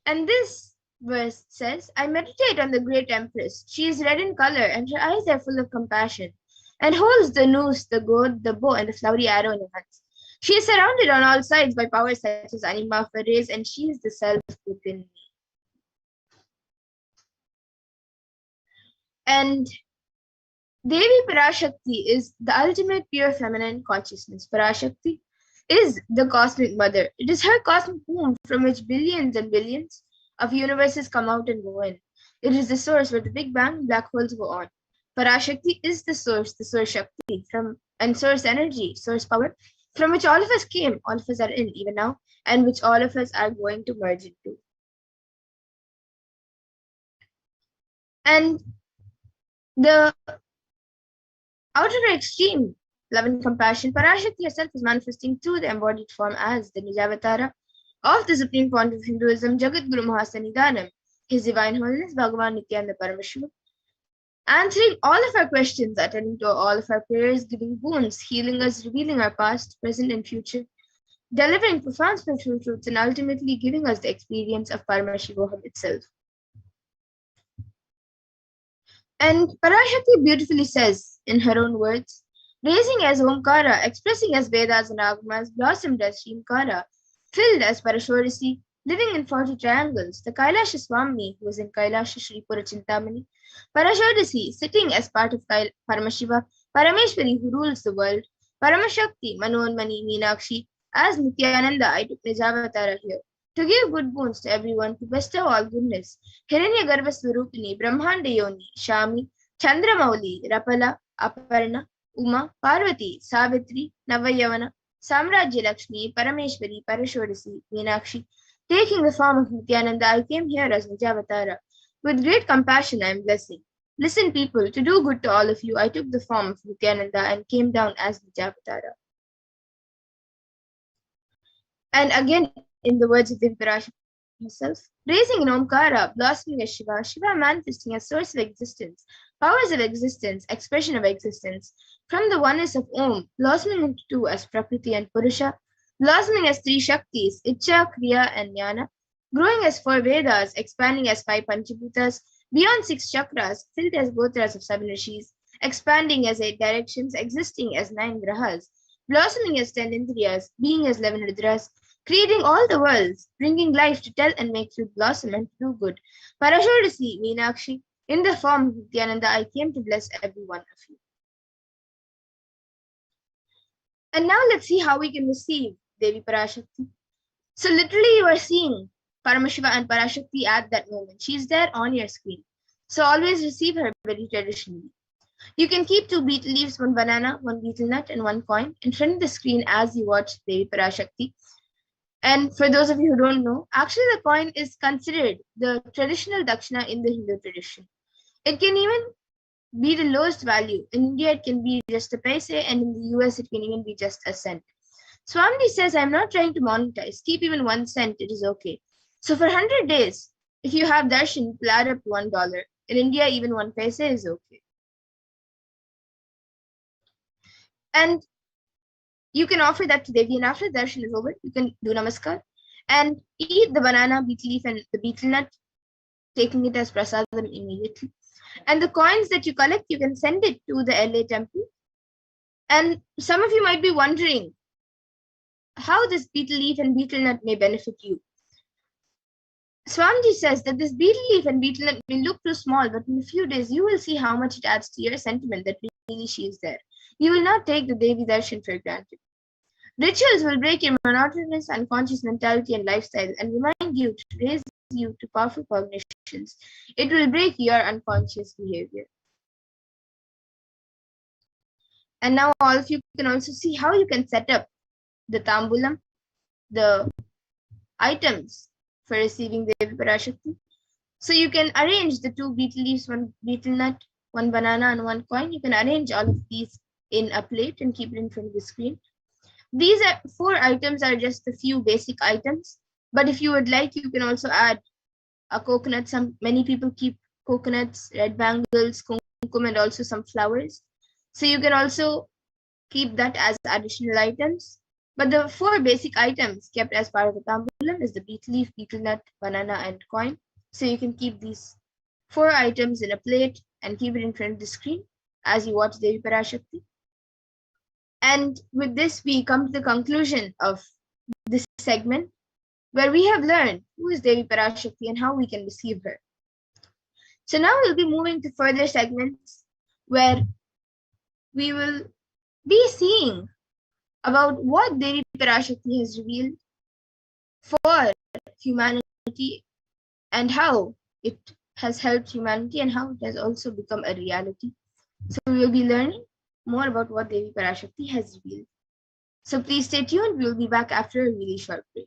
And this verse says, I meditate on the great empress. She is red in color and her eyes are full of compassion, and holds the noose, the goad, the bow, and the flowery arrow in her hands. She is surrounded on all sides by powers such as Anima Ferres, and she is the self within me. And Devi Parashakti is the ultimate pure feminine consciousness. Parashakti is the cosmic mother. It is her cosmic womb from which billions and billions of universes come out and go in. It is the source where the Big Bang black holes go on. Parashakti is the source Shakti and source energy, source power, from which all of us came, all of us are in even now, and which all of us are going to merge into. And the outer extreme, love and compassion, Parashakti herself is manifesting through the embodied form as the Nijavatara of the Supreme Point of Hinduism, Jagat Guru Mahasanidanam, His Divine Holiness Bhagavan Nithyananda Paramashivam, answering all of our questions, attending to all of our prayers, giving boons, healing us, revealing our past, present, and future, delivering profound spiritual truths, and ultimately giving us the experience of Paramashivoham itself. And Parashakti beautifully says, in her own words, raising as Omkara, expressing as Vedas and Agamas, blossomed as Shrimkara, filled as Parashorasi, living in 40 triangles, the Kailasa Swami, who is in Kailasa Shri Pura Chintamani, Parashodasi, sitting as part of Paramashiva, Parameshwari, who rules the world, Paramashakti, Manonmani, Meenakshi, as Nithyananda, I took Nijavatara here, to give good boons to everyone, to bestow all goodness. Hiranya Garbha Swarupini, Brahmanda Yoni, Shami, Chandramauli, Rapala, Aparna, Uma, Parvati, Savitri, Navayavana, Samrajya Lakshmi, Parameshwari, Parashodasi, Meenakshi. Taking the form of Nithyananda, I came here as Nijavatara. With great compassion I am blessing. Listen, people, to do good to all of you, I took the form of Nithyananda and came down as Nijavatara. And again, in the words of Devi Parashakti herself, raising in Omkara, blossoming as Shiva, Shiva manifesting as source of existence, powers of existence, expression of existence, from the oneness of Om, blossoming into two as Prakriti and Purusha, blossoming as three Shaktis, Icha, Kriya, and Jnana, growing as 4 Vedas, expanding as 5 Panchabhutas, beyond 6 chakras, filled as gotras of 7 rishis, expanding as 8 directions, existing as 9 grahas, blossoming as 10 indriyas, being as 11 rudras, creating all the worlds, bringing life to tell and make fruit blossom and do good. Parashakti Meenakshi, in the form of Nithyananda, I came to bless every one of you. And now let's see how we can receive Devi Parashakti. So literally you are seeing Paramashiva and Parashakti at that moment. She's there on your screen. So always receive her very traditionally. You can keep 2 betel leaves, 1 banana, 1 betel nut, and 1 coin in front of the screen as you watch Devi Parashakti. And for those of you who don't know, actually the coin is considered the traditional dakshina in the Hindu tradition. It can even be the lowest value. In India, it can be just a paise, and in the US, it can even be just a cent. Swamiji says, I'm not trying to monetize. Keep even 1 cent, it is okay. So for 100 days, if you have darshan, it'll add up to $1. In India, even 1 paise is okay. And you can offer that to Devi, and after darshan is over, you can do namaskar and eat the banana, betel leaf, and the betel nut, taking it as prasadam immediately. And the coins that you collect, you can send it to the LA temple. And some of you might be wondering how this betel leaf and betel nut may benefit you. Swamiji says that this betel leaf and betel nut may look too small, but in a few days you will see how much it adds to your sentiment that really she is there. You will not take the Devi Darshan for granted. Rituals will break your monotonous, unconscious mentality and lifestyle and remind you to raise you to powerful cognitions. It will break your unconscious behavior. And now all of you can also see how you can set up the tambulam, the items for receiving Devi Parashakti. So you can arrange the 2 betel leaves, 1 betel nut, 1 banana, and 1 coin. You can arrange all of these in a plate and keep it in front of the screen. These 4 items are just a few basic items, but if you would like, you can also add a coconut. Many people keep coconuts, red bangles, kumkum, and also some flowers. So you can also keep that as additional items. But the 4 basic items kept as part of the tambulam is the betel leaf, betel nut, banana, and coin. So you can keep these 4 items in a plate and keep it in front of the screen as you watch Devi Parashakti. And with this, we come to the conclusion of this segment, where we have learned who is Devi Parashakti and how we can receive her. So now we'll be moving to further segments where we will be seeing about what Devi Parashakti has revealed for humanity and how it has helped humanity and how it has also become a reality. So we will be learning more about what Devi Parashakti has revealed. So please stay tuned. We'll be back after a really short break.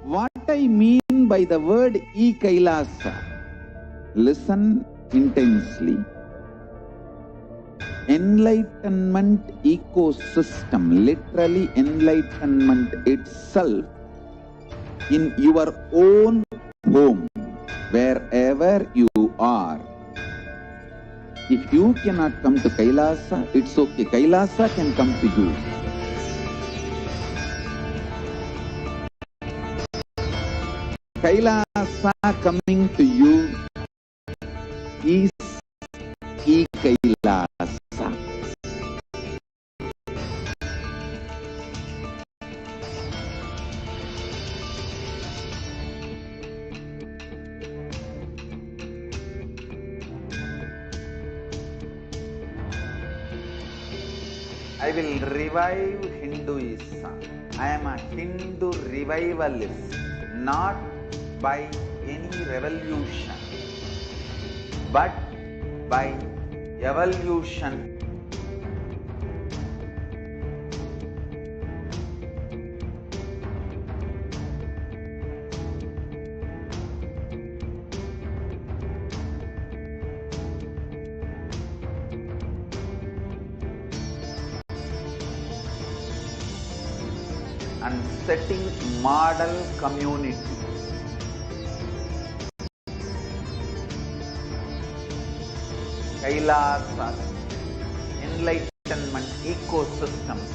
What I mean by the word Kailasa, listen intensely. Enlightenment ecosystem, literally enlightenment itself, in your own home, wherever you are. If you cannot come to Kailasa, it's okay. Kailasa can come to you. Kailasa coming to you is Kailasa. I will revive Hinduism. I am a Hindu revivalist, not by any revolution, but by evolution. And setting model community. Kailasa, enlightenment ecosystems,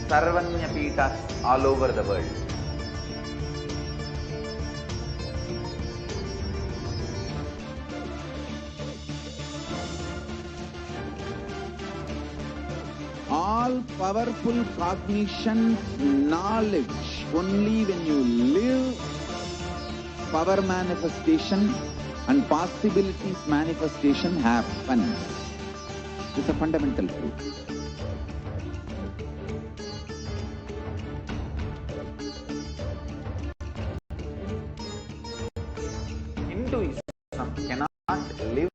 Sarvanya Peethas all over the world. All powerful cognition, knowledge, only when you live power manifestation and possibilities manifestation happen. It's a fundamental truth. Hinduism cannot live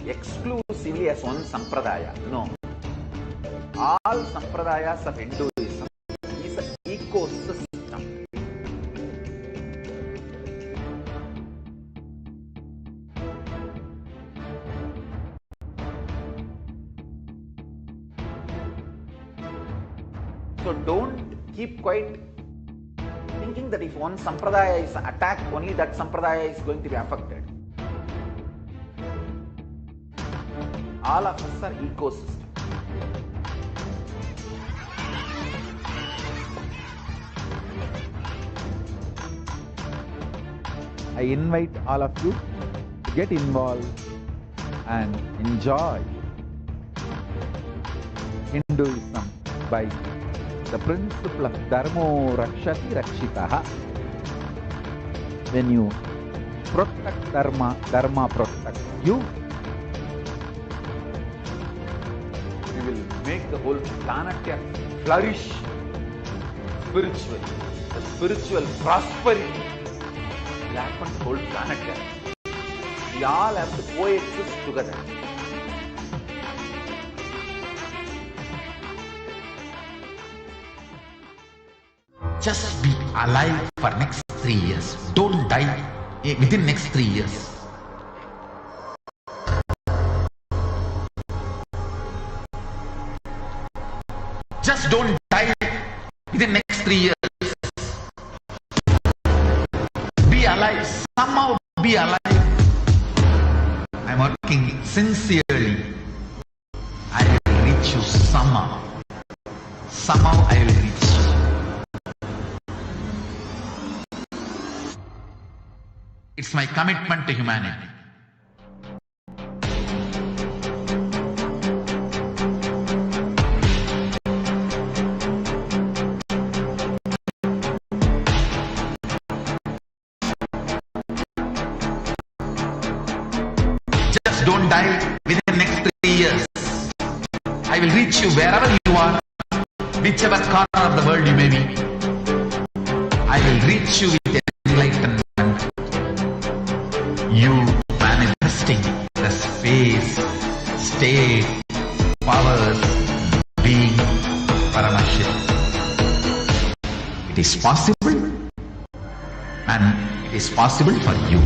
exclusively as one sampradaya. No. All sampradayas of Hinduism is an ecosystem. So don't keep quiet thinking that if one sampradaya is attacked, only that sampradaya is going to be affected. All of us are ecosystem. I invite all of you to get involved and enjoy Hinduism by the principle of Dharmo Rakshati Rakshitaha. When you protect Dharma, Dharma protects you. You will make the whole planet flourish spiritually. The spiritual prosperity will happen to the whole planet. We all have to coexist together. Just be alive for next 3 years. Don't die within next 3 years. Just don't die within next 3 years. Be alive. Somehow be alive. I'm working sincerely. I will reach you somehow. Somehow I will reach you. It's my commitment to humanity. Just don't die within the next 3 years. I will reach you wherever you are, whichever corner of the world you may be. I will reach you with enlightenment. You manifesting the space, state, powers, being Paramashivoham. It is possible, and it is possible for you.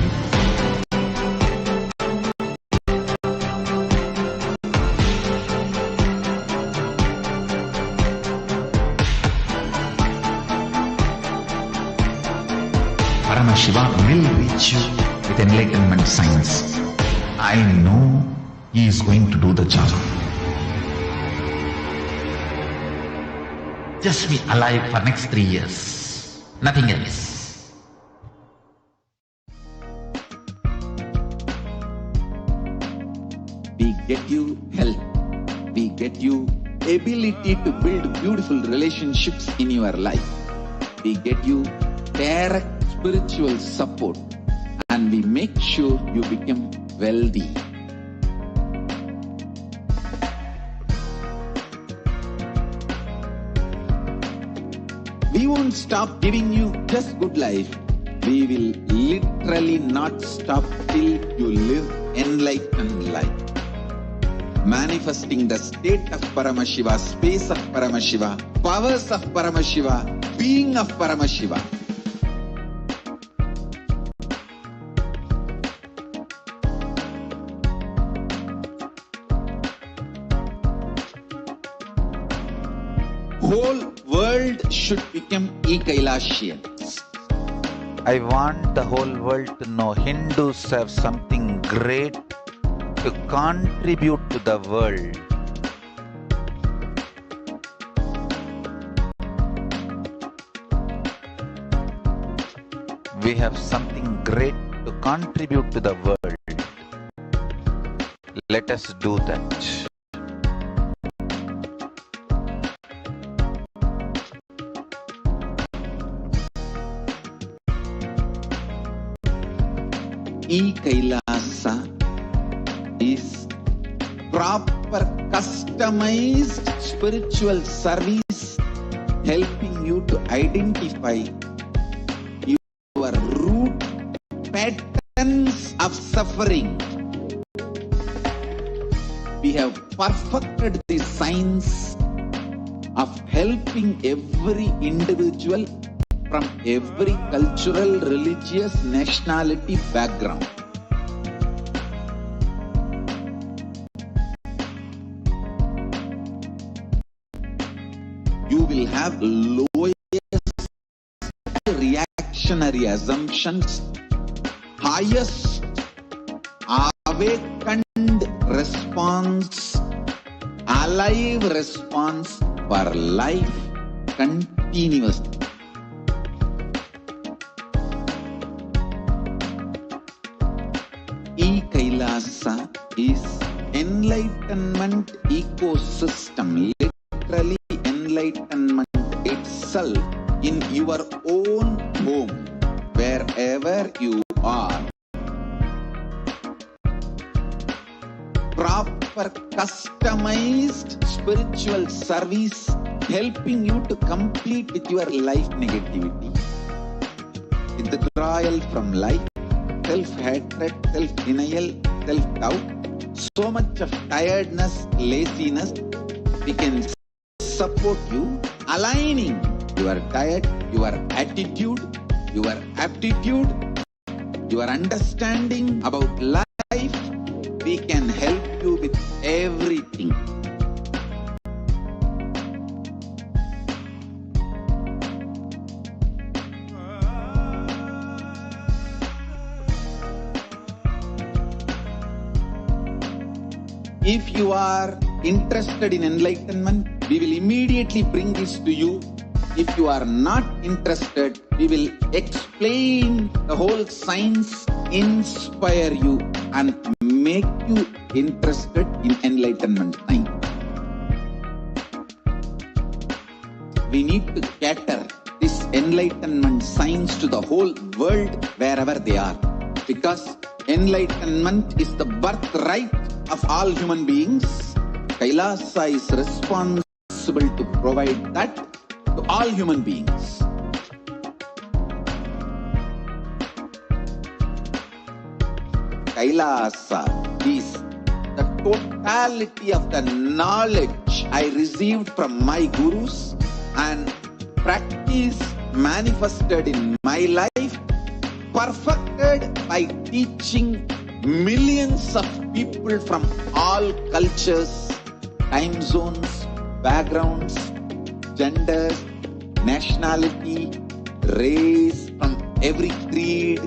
Paramashivoham will reach you with enlightenment science. I know he is going to do the job. Just be alive for next 3 years. Nothing else. We get you health. We get you ability to build beautiful relationships in your life. We get you direct spiritual support, and we make sure you become wealthy. We won't stop giving you just good life. We will literally not stop till you live enlightened life. Manifesting the state of Paramashiva, space of Paramashiva, powers of Paramashiva, being of Paramashiva. Whole world should become Kailasians. I want the whole world to know Hindus have something great to contribute to the world. We have something great to contribute to the world. Let us do that. Kailasa is proper customized spiritual service helping you to identify your root patterns of suffering. We have perfected the science of helping every individual from every cultural, religious, nationality background. You will have lowest reactionary assumptions, highest awakened response, alive response for life continuously. Kailasa is enlightenment ecosystem, literally enlightenment itself in your own home, wherever you are. Proper customized spiritual service helping you to complete with your life negativity, withdrawal from life, self-hatred, self-denial, self-doubt, so much of tiredness, laziness. We can support you, aligning your diet, your attitude, your aptitude, your understanding about life. We can help you with everything. If you are interested in enlightenment, we will immediately bring this to you. If you are not interested, we will explain the whole science, inspire you and make you interested in enlightenment time. We need to cater this enlightenment science to the whole world wherever they are, because enlightenment is the birthright of all human beings. Kailasa is responsible to provide that to all human beings. Kailasa is the totality of the knowledge I received from my gurus and practice manifested in my life, perfected by teaching millions of people from all cultures, time zones, backgrounds, genders, nationality, race, from every creed.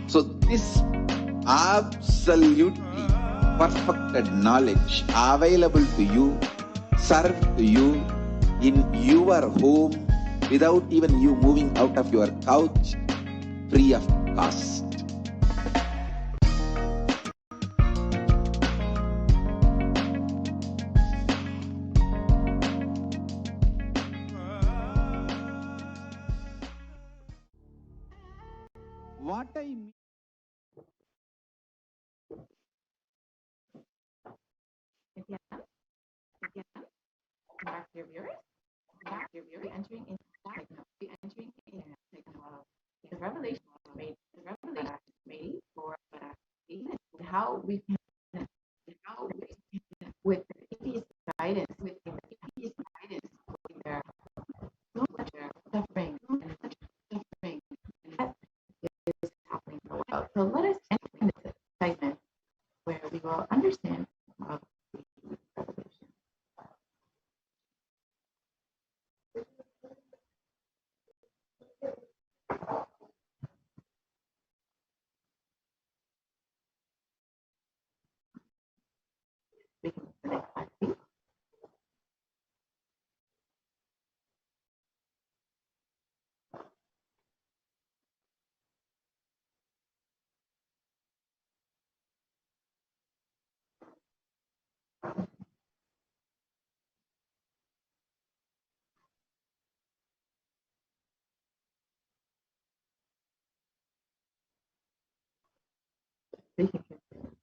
So this absolutely perfected knowledge available to you, served to you in your home without even you moving out of your couch, free of cost. What I mean. dear viewers, entering into the revelation made for how we can with AP's guidance, their suffering that is happening in the world. So let us enter into this segment where we will understand of the revelation. We can the next slide, please. We can continue.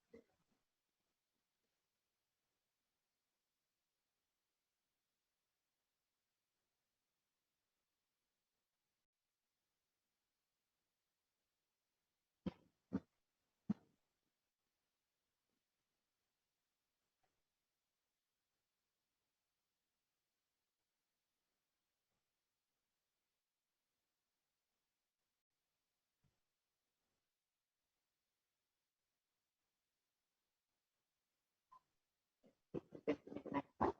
The next slide.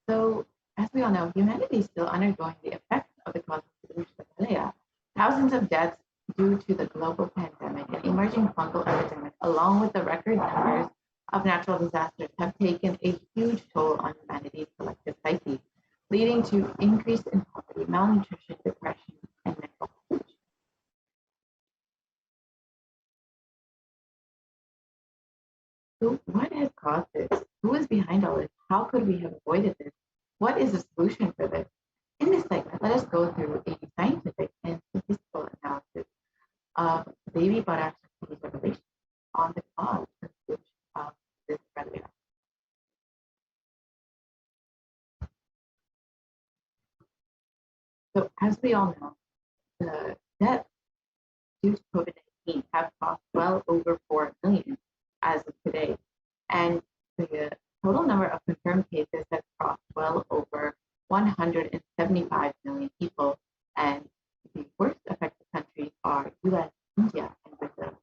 So, as we all know, humanity is still undergoing the effects of the cosmic revolution of Kailasa. Thousands of deaths due to the global pandemic and emerging fungal epidemic, along with the record numbers of natural disasters, have taken a huge toll on humanity's collective psyche, leading to increase in poverty, malnutrition, depression, and mental health. So what has caused this? Who is behind all this? How could we have avoided this? What is the solution for this? In this segment, let us go through a scientific and statistical analysis of Devi Parashakti's revelation on the cause of this revelation. So as we all know, the deaths due to COVID-19 have cost well over 4 million as of today. And the total number of confirmed cases has crossed well over 175 million people. And the worst affected countries are US, India, and Brazil.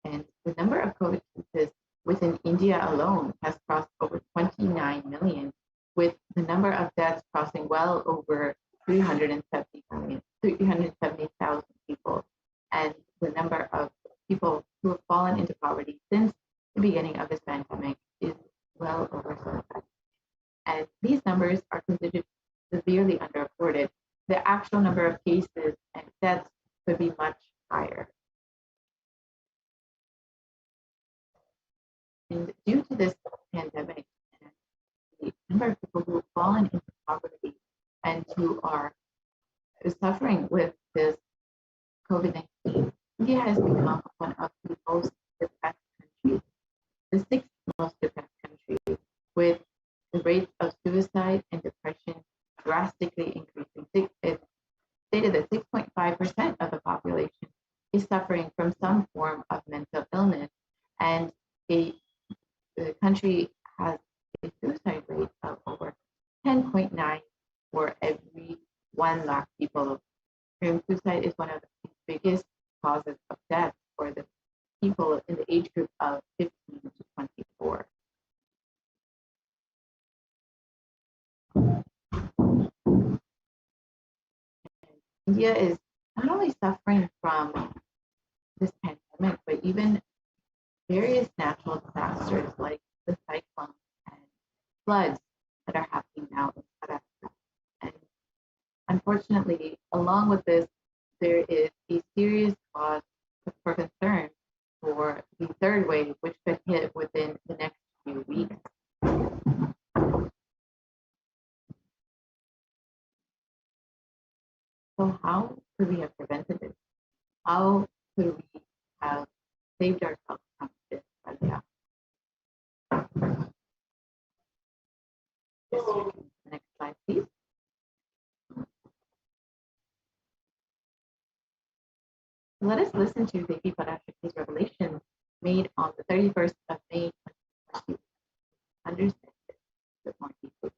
And the number of COVID cases within India alone has crossed over 29 million, with the number of deaths crossing well over 370,000 people. And the number of people who have fallen into poverty since the beginning of this pandemic is well over 75. And these numbers are considered severely underreported. The actual number of cases and deaths could be much higher. And due to this pandemic, and the number of people who have fallen into poverty and who are suffering with this COVID-19, India has become one of the most depressed countries, the sixth most depressed country, with the rates of suicide and depression drastically increasing. It's stated that 6.5% of the population is suffering from some form of mental illness, and the country has a suicide rate of over 10.9 for every 1 lakh people. And suicide is one of the biggest causes of death for the people in the age group of 15 to 24. India is not only suffering from this pandemic, but even various natural disasters like the cyclones and floods that are happening now in Parashakti. And unfortunately, along with this, there is a serious cause for concern for the third wave, which could hit within the next few weeks. So how could we have prevented this? How could we have saved ourselves from this. Next slide, please. Let us listen to Devi Parashakti's revelation made on the 31st of May 2020. Understand it a bit more deeply.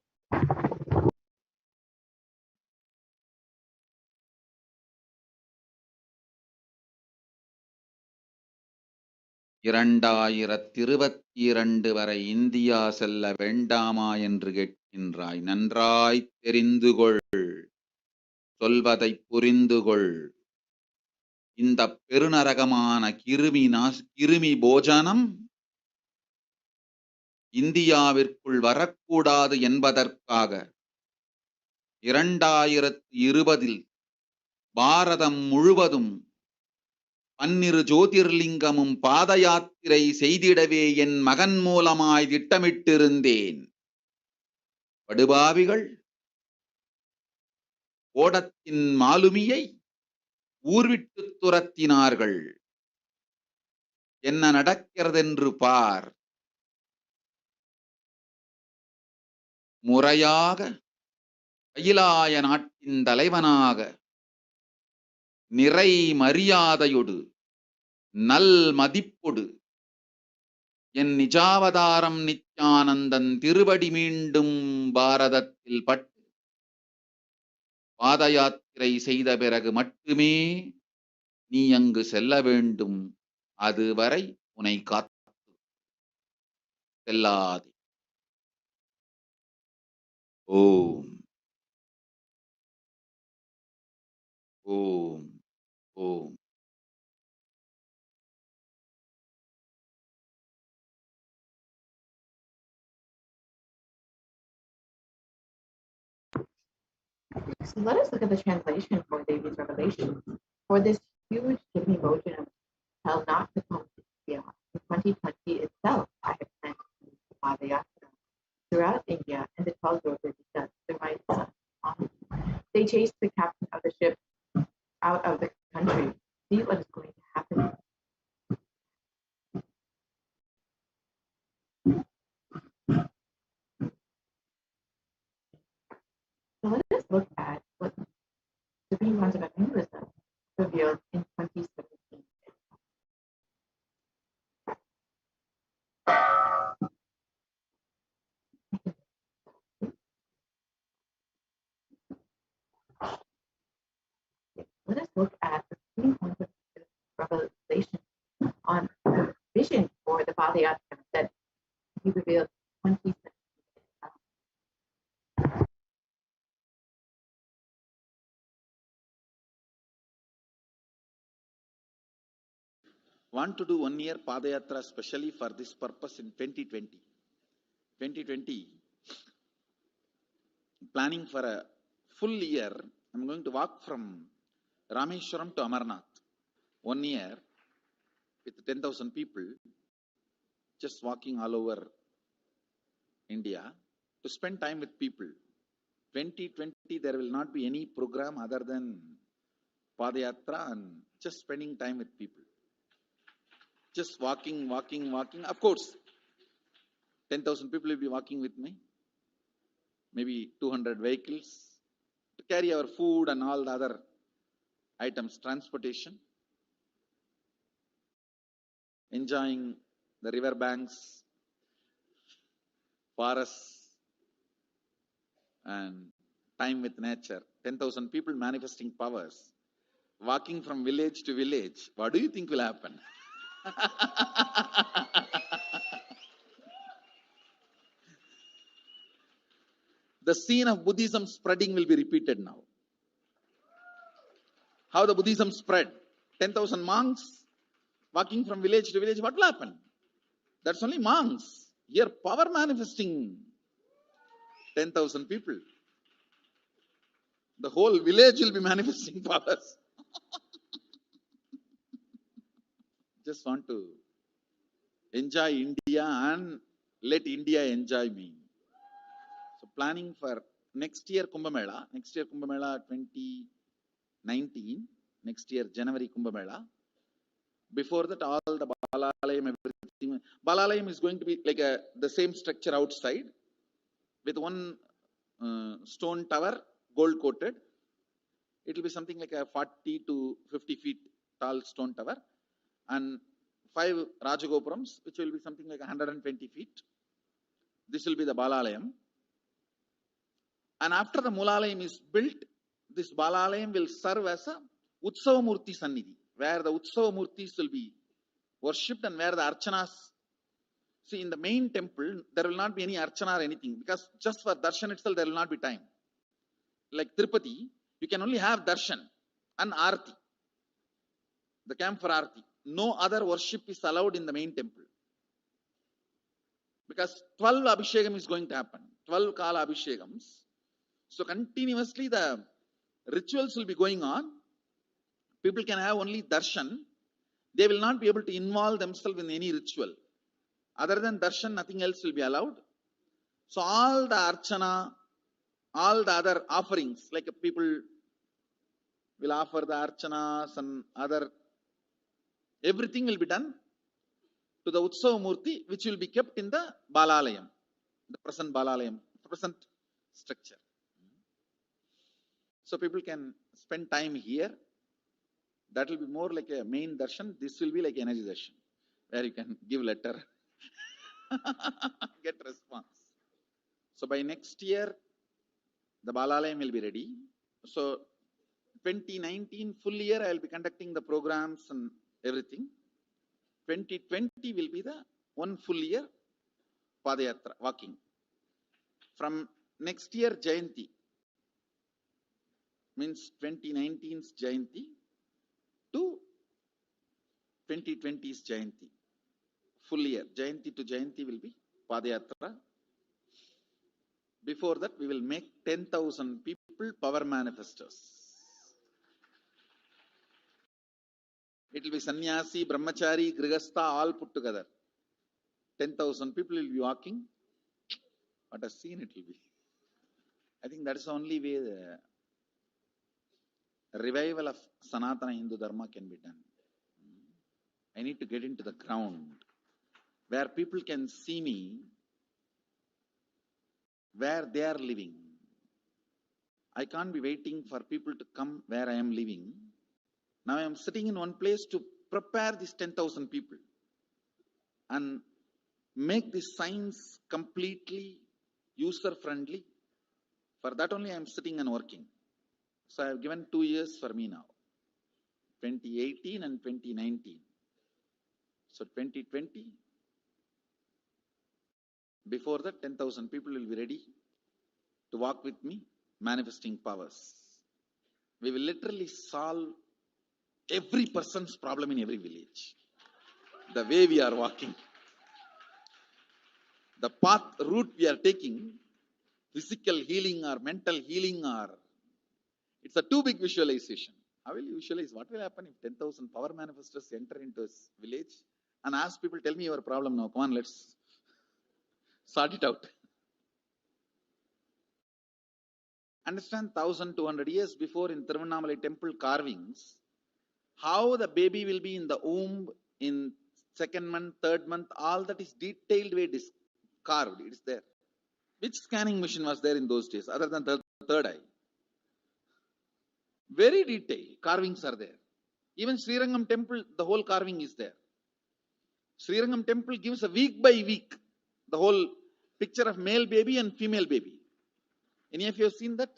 இரண்டாயிரத்திருபத்திரண்டு வரை India செல்ல வேண்டாமா என்று கேட்கின்றாய். நன்றாய் தெரிந்து கொள், சொல்வதை புரிந்து கொள். இந்த பெருநரகமான கிருமி போஜனம் இந்தியாவிற்குள் வரக்கூடாது என்பதற்காக 2020 பாரதம் முழுவதும் 12 ஜோதிர்லிங்கமும் பாத யாத்திரை செய்திடவே என் மகன் மூலமாய் திட்டமிட்டிருந்தேன். படுபாவிகள் ஓடத்தின் மாலுமியை ஊர்விட்டு துரத்தினார்கள். என்ன நடக்கிறதென்று பார். முறையாக கைலாய நாட்டின் தலைவனாக நிறை மரியாதையொடு நல் மதிப்பொடு என் நிஜாவதாரம் நித்யானந்தன் திருவடி மீண்டும் பாரதத்தில் பட்டு பாத யாத்திரை செய்த பிறகு மட்டுமே நீ அங்கு செல்ல வேண்டும். அதுவரை உன்னை காத்து செல்லாதே. ஓம் ஓம் ஓம். So let us look at the translation for Devi's revelation. For this huge kidney bojan held not to come to India. In 2020 itself, I have sent to Padayatra throughout India and the 12 Jyotirlingas, the right son. They chased the captain of the ship out of the country. See what is going to happen. So let us look at what Supreme Concept of Hinduism revealed in 2017. Let us look at the Supreme Concept of revelation on the vision for the Padayatra that he revealed in 2017. Want to do 1 year Padayatra specially for this purpose in 2020. 2020, planning for a full year. I'm going to walk from Rameshwaram to Amarnath. 1 year with 10,000 people, just walking all over India to spend time with people. 2020, there will not be any program other than Padayatra and just spending time with people. Just walking. Of course, 10,000 people will be walking with me. Maybe 200 vehicles to carry our food and all the other items, transportation. Enjoying the river banks, forests, and time with nature. 10,000 people manifesting powers, walking from village to village. What do you think will happen? The scene of Buddhism spreading will be repeated now. How the Buddhism spread. 10,000 monks walking from village to village. What will happen? That's only monks. Here, power manifesting 10,000 people. The whole village will be manifesting powers. Just want to enjoy India and let India enjoy me. So planning for next year Kumbh Mela 2019, next year January Kumbh Mela. Before that, all the Balalayam, everything. Balalayam is going to be like the same structure outside with one stone tower, gold coated. It will be something like a 40 to 50 feet tall stone tower, and 5 Rajagopurams, which will be something like 120 feet. This will be the Balalayam. And after the Mulalayam is built, this Balalayam will serve as a Utsavamurti Sannidhi, where the Utsavamurtis will be worshipped and where the Archanas. See, in the main temple, there will not be any Archana or anything, because just for Darshan itself, there will not be time. Like Tirupati, you can only have Darshan and Arati, the camp for Arati. No other worship is allowed in the main temple. Because 12 Abhishekam is going to happen, 12 Kala Abhishekams. So continuously the rituals will be going on. People can have only darshan. They will not be able to involve themselves in any ritual. Other than darshan, nothing else will be allowed. So all the archana, all the other offerings, like people will offer the archanas and other, everything will be done to the Utsava Murti, which will be kept in the Balalayam, the present Balalayam, present structure. So people can spend time here. That will be more like a main darshan. This will be like energy darshan, where you can give letter, get response. So by next year, the Balalayam will be ready. So 2019 full year, I will be conducting the programs and everything. 2020 will be the one full year Padayatra, walking. From next year, Jayanti, means 2019's Jayanti to 2020's Jayanti. Full year, Jayanti to Jayanti will be Padayatra. Before that, we will make 10,000 people power manifestors. It will be sannyasi, brahmachari, grihastha, all put together. 10,000 people will be walking. What a scene it will be. I think that is the only way the revival of Sanatana Hindu Dharma can be done. I need to get into the ground where people can see me, where they are living. I can't be waiting for people to come where I am living. Now I am sitting in one place to prepare these 10,000 people and make this science completely user-friendly. For that only I am sitting and working. So I have given 2 years for me now, 2018 and 2019. So 2020, before that 10,000 people will be ready to walk with me, manifesting powers. We will literally solve every person's problem in every village. The way we are walking, the path, route we are taking, physical healing or mental healing, or it's a too big visualization. How will you visualize? What will happen if 10,000 power manifestors enter into a village and ask people, tell me your problem now, come on, let's sort it out. Understand 1,200 years before in Tiruvannamalai temple carvings, how the baby will be in the womb in 2nd month, 3rd month, all that is detailed way carved, it is there. Which scanning machine was there in those days other than the third eye? Very detailed carvings are there. Even Srirangam temple, the whole carving is there. Srirangam temple gives a week by week the whole picture of male baby and female baby. Any of you have seen that?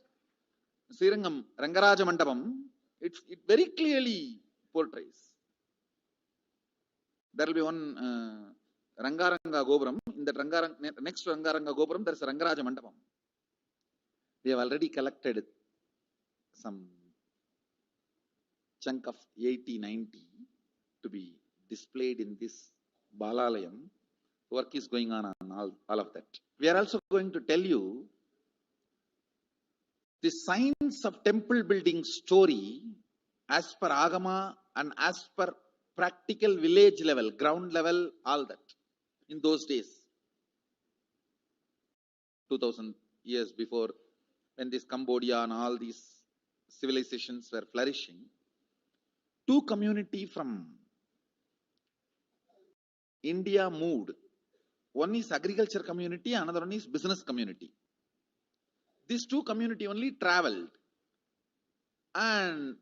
Srirangam Rangaraja Mandapam, it very clearly portrays. There will be one Rangaranga Gopuram. In that next to Rangaranga Gopuram, there is a Rangaraja Mandapam. We have already collected some chunk of 80-90 to be displayed in this Balalayam. Work is going on all of that. We are also going to tell you the science of temple building story as per Agama and as per practical village level, ground level, all that. In those days, 2000 years before, when this Cambodia and all these civilizations were flourishing, two community from India moved. One is agriculture community, another one is business community. These two community only traveled and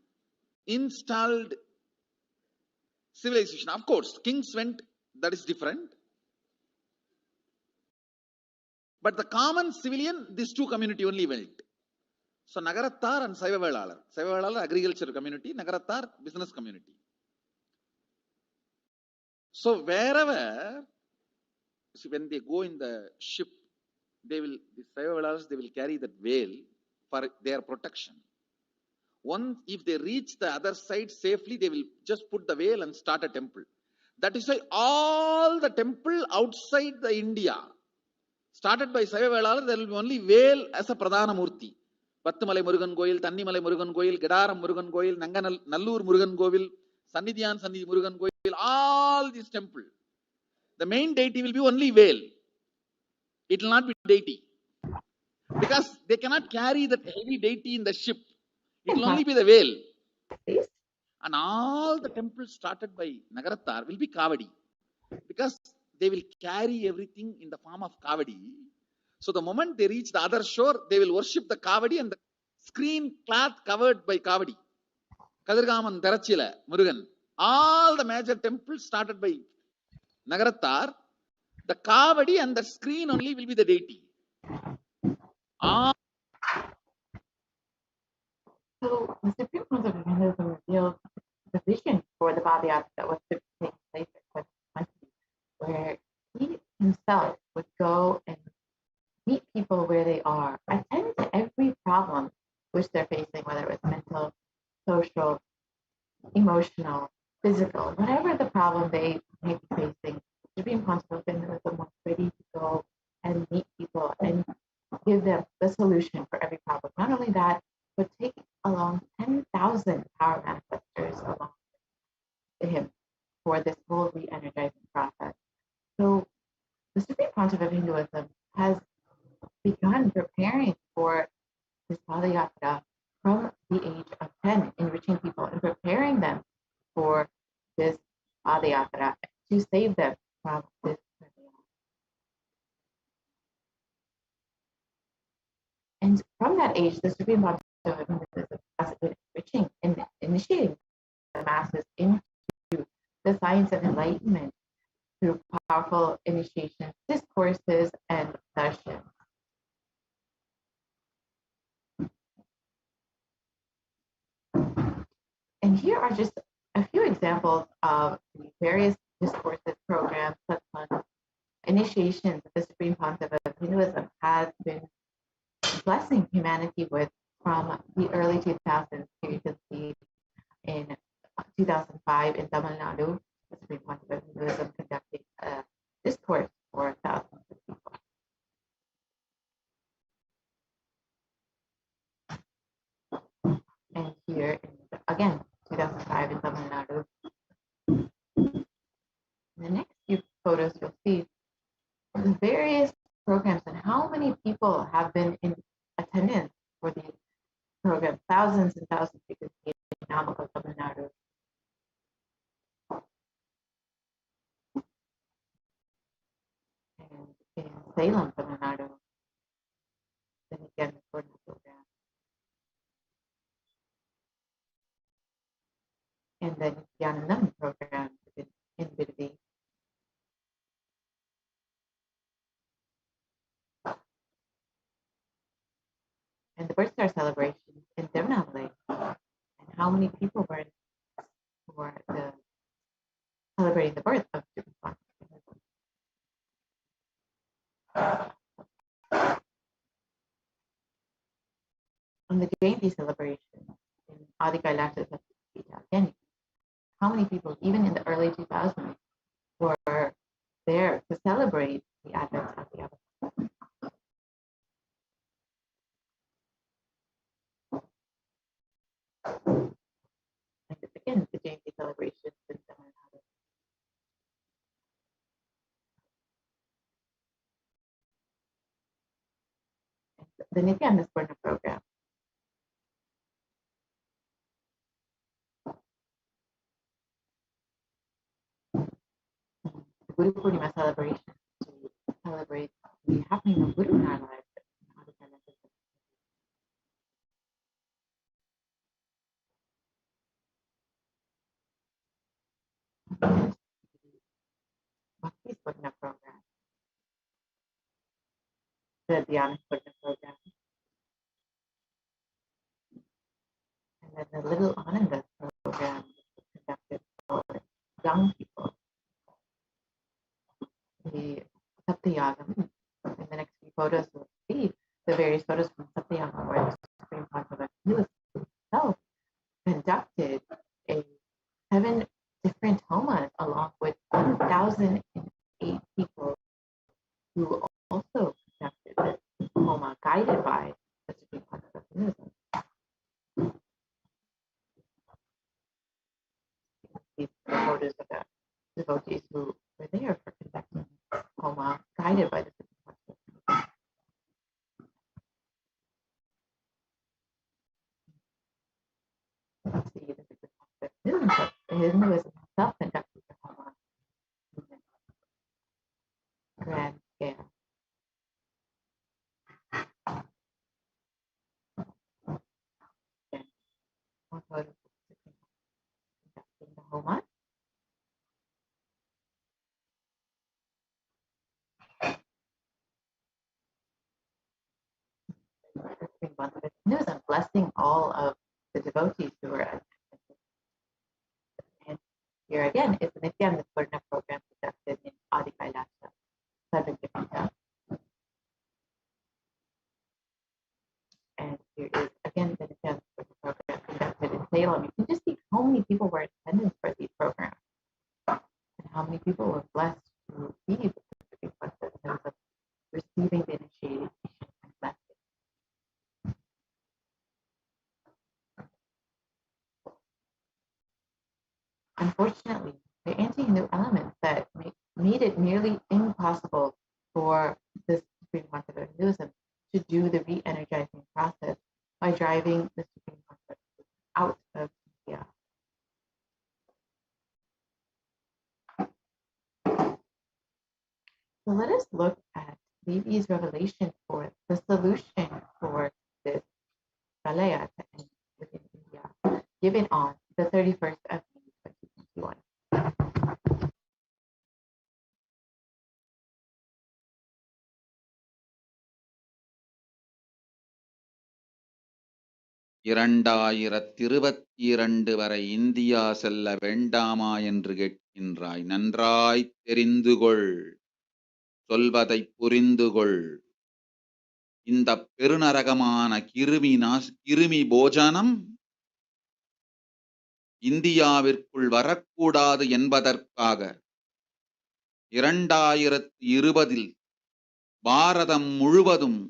installed civilization. Of course, kings went, that is different. But the common civilian, these two community only went. So Nagarattar and Saivavelalar. Saivavelalar agriculture community, Nagarattar business community. So wherever, when they go in the ship, the Saivavelars, they will carry that veil for their protection. Once, if they reach the other side safely, they will just put the veil and start a temple. That is why all the temple outside the India, started by Saivavelars, there will be only veil as a Pradhana Murti. Pattumalai Murugan Goil, Tannimalai Murugan Goil, Gedaram Murugan Goil, Nallur Murugan Govil, Sannidhyan Sannidhi Murugan Goil, all these temples. The main deity will be only veil. It will not be deity. Because they cannot carry that heavy deity in the ship. It will only be the veil. And all the temples started by Nagarattar will be Kavadi. Because they will carry everything in the form of Kavadi. So the moment they reach the other shore, they will worship the Kavadi and the screen cloth covered by Kavadi. Kadirgaman, Terachila, Murugan. All the major temples started by Nagarattar. The Kavadi and the screen only will be the deity. So the Supreme Council of Hinduism revealed the vision for the Bhavyat that was to take place at 2020, where he himself would go and meet people where they are, attend to every problem which they're facing, whether it was mental, social, emotional, physical, whatever the problem they may be facing. The Supreme Council of Hinduism was ready to go and meet people and give them the solution for every problem. Not only that, but take along 10,000 power manifestors along with him for this whole re-energizing process. So the Supreme Council of Hinduism has begun preparing for this Padayatra from the age of 10, enriching people and preparing them for this Padayatra to save them from this. And from that age, the Supreme Council of Hinduism has been enriching and initiating the masses into the science of enlightenment through powerful initiation discourses and darshan. And here are just a few examples of the various discourses, programs, initiations that the Supreme Council of Hinduism has been blessing humanity with from the early 2000s. Here you can see in 2005 in Tamil Nadu, the Supreme Council of Hinduism conducting a discourse for thousands of people. And here, again, 2005 in Tamil Nadu. In the next few photos, you'll see the various programs and how many people have been in attendance for these programs. Thousands and thousands, you can see in Namakkal, Tamil Nadu. And in Salem, Tamil Nadu, the Nithyananda Paramashivam program. And the Nithyananda program in Bidvi. And the birth star celebration in Devnavale, and how many people were celebrating the birth of Supreme. On the Jayanti celebration in Adi Kailasa, again, how many people, even in the early 2000s, were there to celebrate the advent of the Avatar? And again, the Jayanti celebration in Tamil Nadu. The Nithyananda program. Guru Purnima celebration to celebrate the happening of Guru in our lives. Bhakti Purna program, the Dhyana Purna program, and then the Little Ananda program conducted for young people. The Satyagam, in the next few photos, we'll see the various photos from Satyagam where the Supreme Controversial himself conducted 7 different homas along with 1,008 people who also conducted this homa guided by the Supreme Controversial. These are the photos of the devotees who were there for conducting homa guided by the Supreme Controversial. Let's see the Supreme Controversial. Hinduism itself conducted the homa grand scale. One photo of the Supreme conducting the homa. Hinduism blessing all of the devotees who were attending. And here again is the Nithyananda Paramashivam program conducted in Adi Kailasa, Sarvajapita. And here is again the Nithyananda Paramashivam program conducted in Salem. You can just see how many people were attending for these programs and how many people were blessed to receive the process of receiving the initiation and blessing. Unfortunately, the anti-Hindu elements that made it nearly impossible for this Supreme Concept of Hinduism to do the re-energizing process by driving the Supreme Concept out of India. So let us look at Devi's revelation for the solution for this Pralaya to end within India, given on the 31st of May 2021. இரண்டாயிரத்திருபத்திரண்டு வரை India செல்ல வேண்டாமா என்று கேட்கின்றாய். நன்றாய் தெரிந்து கொள், சொல்வதை புரிந்து கொள். இந்த பெருநரகமான கிருமி போஜனம் இந்தியாவிற்குள் வரக்கூடாது என்பதற்காக 2020 பாரதம் முழுவதும்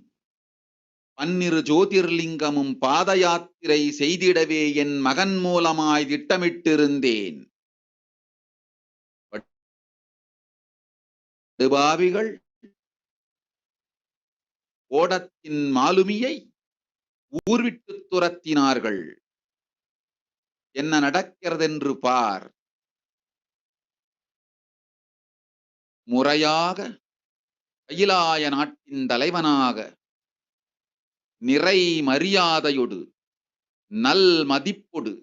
12 ஜோதிர்லிங்கமும் பாத யாத்திரை செய்திடவே என் மகன் மூலமாய் திட்டமிட்டிருந்தேன். படுபாவிகள் ஓடத்தின் மாலுமியை ஊர்விட்டு துரத்தினார்கள். என்ன நடக்கிறதென்று பார். முறையாக கைலாய நாட்டின் தலைவனாக நிறை மரியாதையொடு நல் மதிப்பொடு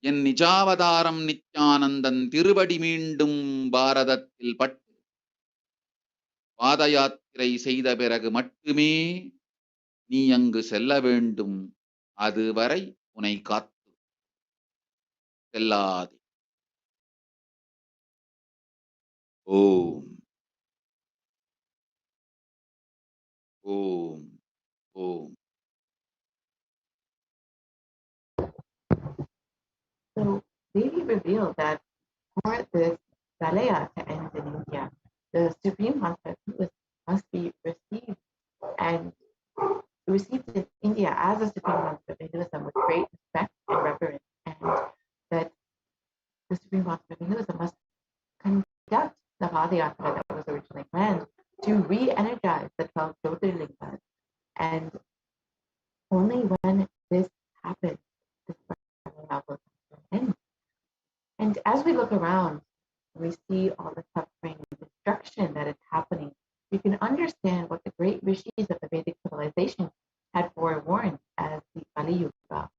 என் நிஜாவதாரம் நித்யானந்தன் திருவடி மீண்டும் பாரதத்தில் பட்டு பாத யாத்திரை செய்த பிறகு மட்டுமே நீ அங்கு செல்ல வேண்டும். அதுவரை உன்னை காத்து செல்லாதே. ஓம் ஓம் ஓம். So Devi revealed that for this Pralaya to end in India, the supreme concept must be received in India as a supreme concept of Hinduism with great respect and reverence, and that the supreme concept of Hinduism must conduct the Padayatra that was originally planned to re-energize the 12 Jyotirlingas. And only when this happens, this Pralaya will come to an end. And as we look around, we see all the tough destruction that is happening, you can understand what the great rishis of the Vedic civilization had forewarned as the Kali Yuga.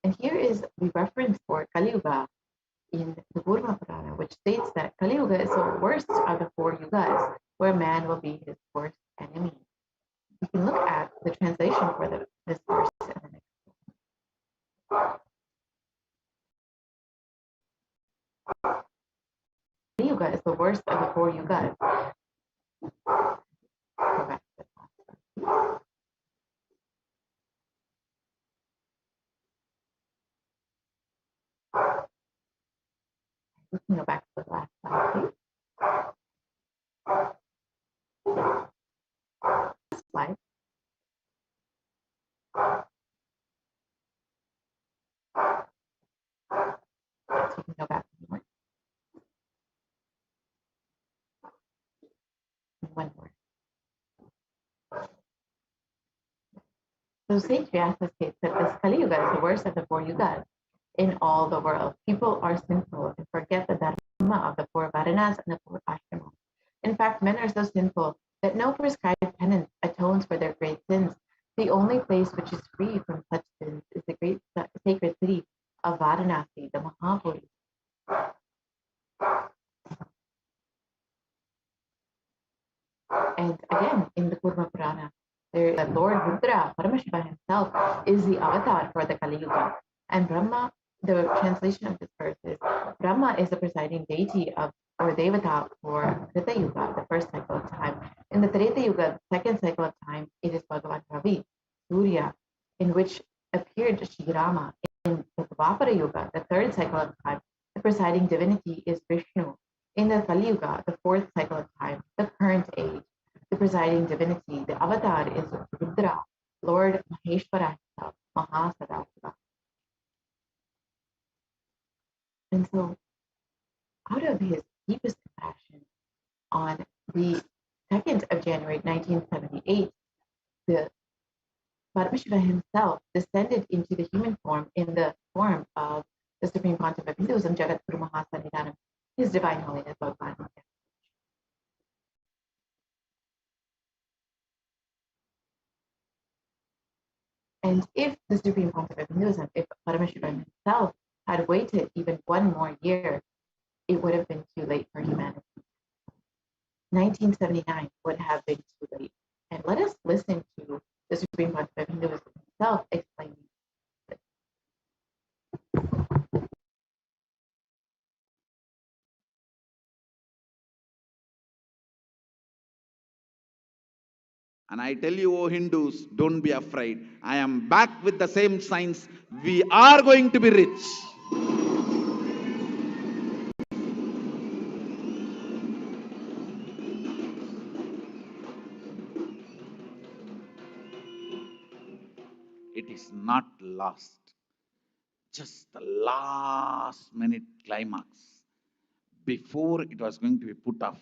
And here is the reference for Kali Yuga in the Kurma Purana, which states that Kali Yuga is the worst of the 4 yugas, where man will be his worst enemy. You can look at the translation for this verse in the next. Kali Yuga is the worst of the 4 yugas. Go back to the last one. We can go back to the last slide, please. Slide. So we can go back one more. One more. So Saint Vyasa states that this Kali Yuga is the worst of the 4 yugas in all the world. People are sinful and forget the dharma of the 4 varanas and the 4 ashramas. In fact, men are so sinful that no prescribed penance atones for their great sins. The only place which is free from such sins is the great sacred city of Varanasi, the Mahapuri. And again, in the Kurma Purana, the Lord Rudra, Paramashiva himself, is the avatar for the Kali Yuga. And Brahma, the translation of this verse is, Brahma is the presiding deity of, or Devata for Treta Yuga, the first cycle of time. In the Treta Yuga, the second cycle of time, it is Bhagavan Ravi, Surya, in which appeared Shri Rama. In the Dvapara Yuga, the third cycle of time, the presiding divinity is Vishnu. In the Kali Yuga, the fourth cycle of time, the current age, the presiding divinity, the avatar is Rudra, Lord Maheshwara himself, Mahasadasiva. And so, out of his deepest compassion, on the 2nd of January 1978, the Paramashiva himself descended into the human form in the form of the Supreme Pontiff of Hinduism, Jagat Guru Mahasannidhanam, His Divine Holiness Bhagavan. And if the Supreme Pontiff of Hinduism, if Paramashiva himself had waited even one more year, it would have been too late for humanity. 1979 would have been too late. And let us listen to the Supreme Pontiff of Hinduism himself explaining this. And I tell you, O Hindus, don't be afraid. I am back with the same science. We are going to be rich. It is not lost. Just the last minute climax before it was going to be put off.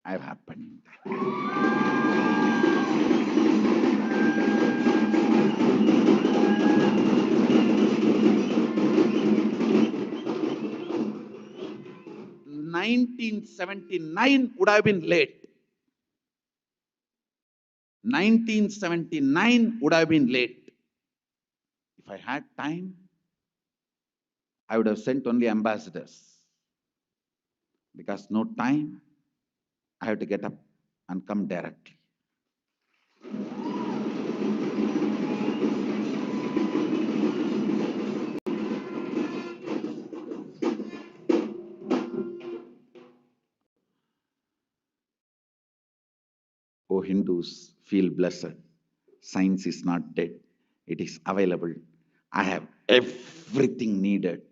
I have happened. In 1979 would have been late. 1979 would have been late. If I had time, I would have sent only ambassadors. Because no time, I have to get up and come directly. O Hindus, feel blessed. Science is not dead. It is available. I have everything needed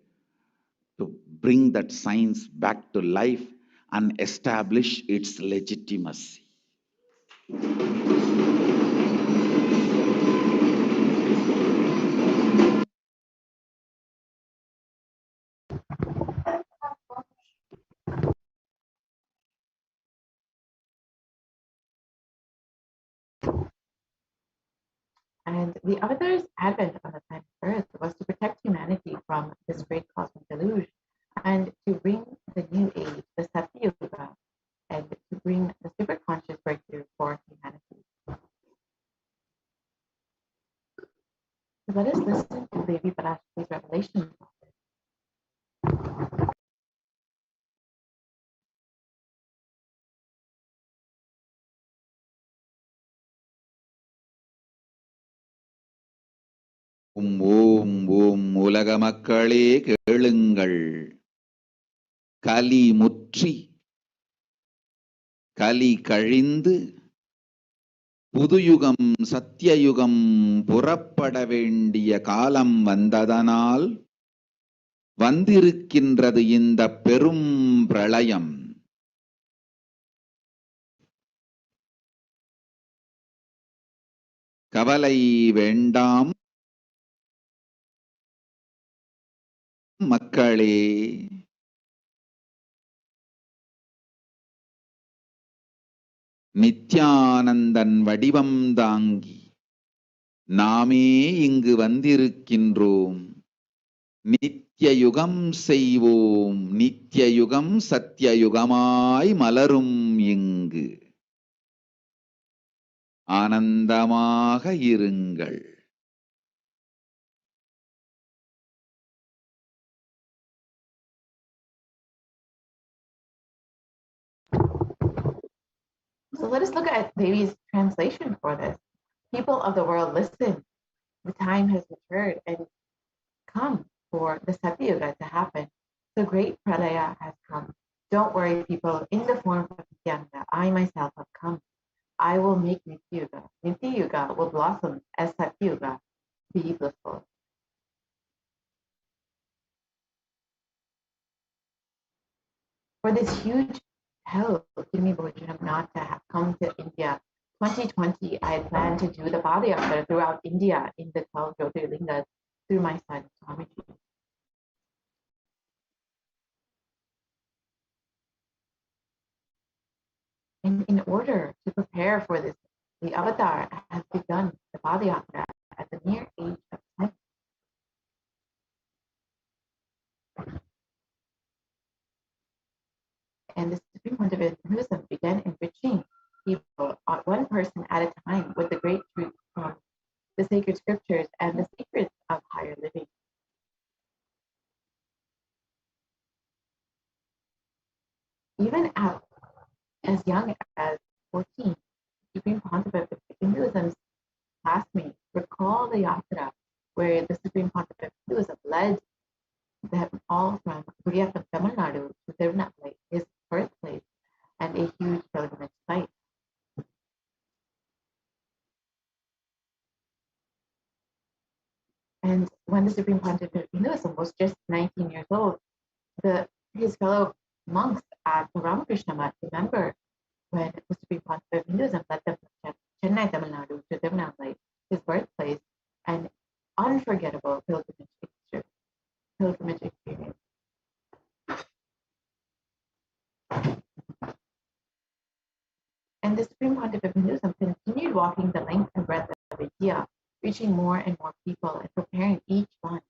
to bring that science back to life and establish its legitimacy. And the Avatar's advent on the planet Earth was to protect humanity from this great cosmic deluge and to bring the new age, the Satya Yuga, and to bring the superconscious breakthrough for humanity. So let us listen to Devi Parashakti's revelation. ஓம் ஓம் உலக மக்களே கேளுங்கள். கலி முற்றி கலி கழிந்து புதுயுகம் சத்தியயுகம் புறப்பட வேண்டிய காலம் வந்ததனால் வந்திருக்கின்றது இந்த பெரும் பிரளயம். கவலை வேண்டாம் மக்களே. நித்யானந்தன் வடிவம் தாங்கி நாமே இங்கு வந்திருக்கின்றோம். நித்யயுகம் செய்வோம், நித்யயுகம் சத்தியயுகமாய் மலரும் இங்கு. ஆனந்தமாக இருங்கள். So let us look at Devi's translation for this. People of the world, listen. The time has matured and come for the Satya Yuga to happen. The great Pralaya has come. Don't worry, people. In the form of Nithyananda, I myself have come. I will make Nithya Yuga. Nithya Yuga will blossom as Satya Yuga. Be blissful. For this huge help, Kimi Bhojanam not to have come to India. 2020, I had planned to do the BioWar throughout India in the 12 Jyotirlingas through my son, Swamiji. And in order to prepare for this, the Avatar has begun the BioWar at the mere age of 10. And the Supreme Pontiff of Hinduism began enriching people, one person at a time, with the great truths from the sacred scriptures and the secrets of higher living. Even as young as 14, Supreme Pontiff of Hinduism's classmates recall the yatra where the Supreme Pontiff of Hinduism led them all from Guriyatam, Tamil Nadu to Tirunelveli, his birthplace, and a huge pilgrimage site. And when the Supreme Pontiff of Hinduism was just 19 years old, his fellow monks at the Ramakrishna Mutt remember when the Supreme Pontiff of Hinduism led them from Chennai, Tamil Nadu to Tirunelveli, his birthplace, an unforgettable pilgrimage experience. And the Supreme Pontiff of Hinduism continued walking the length and breadth of India, reaching more and more people and preparing each one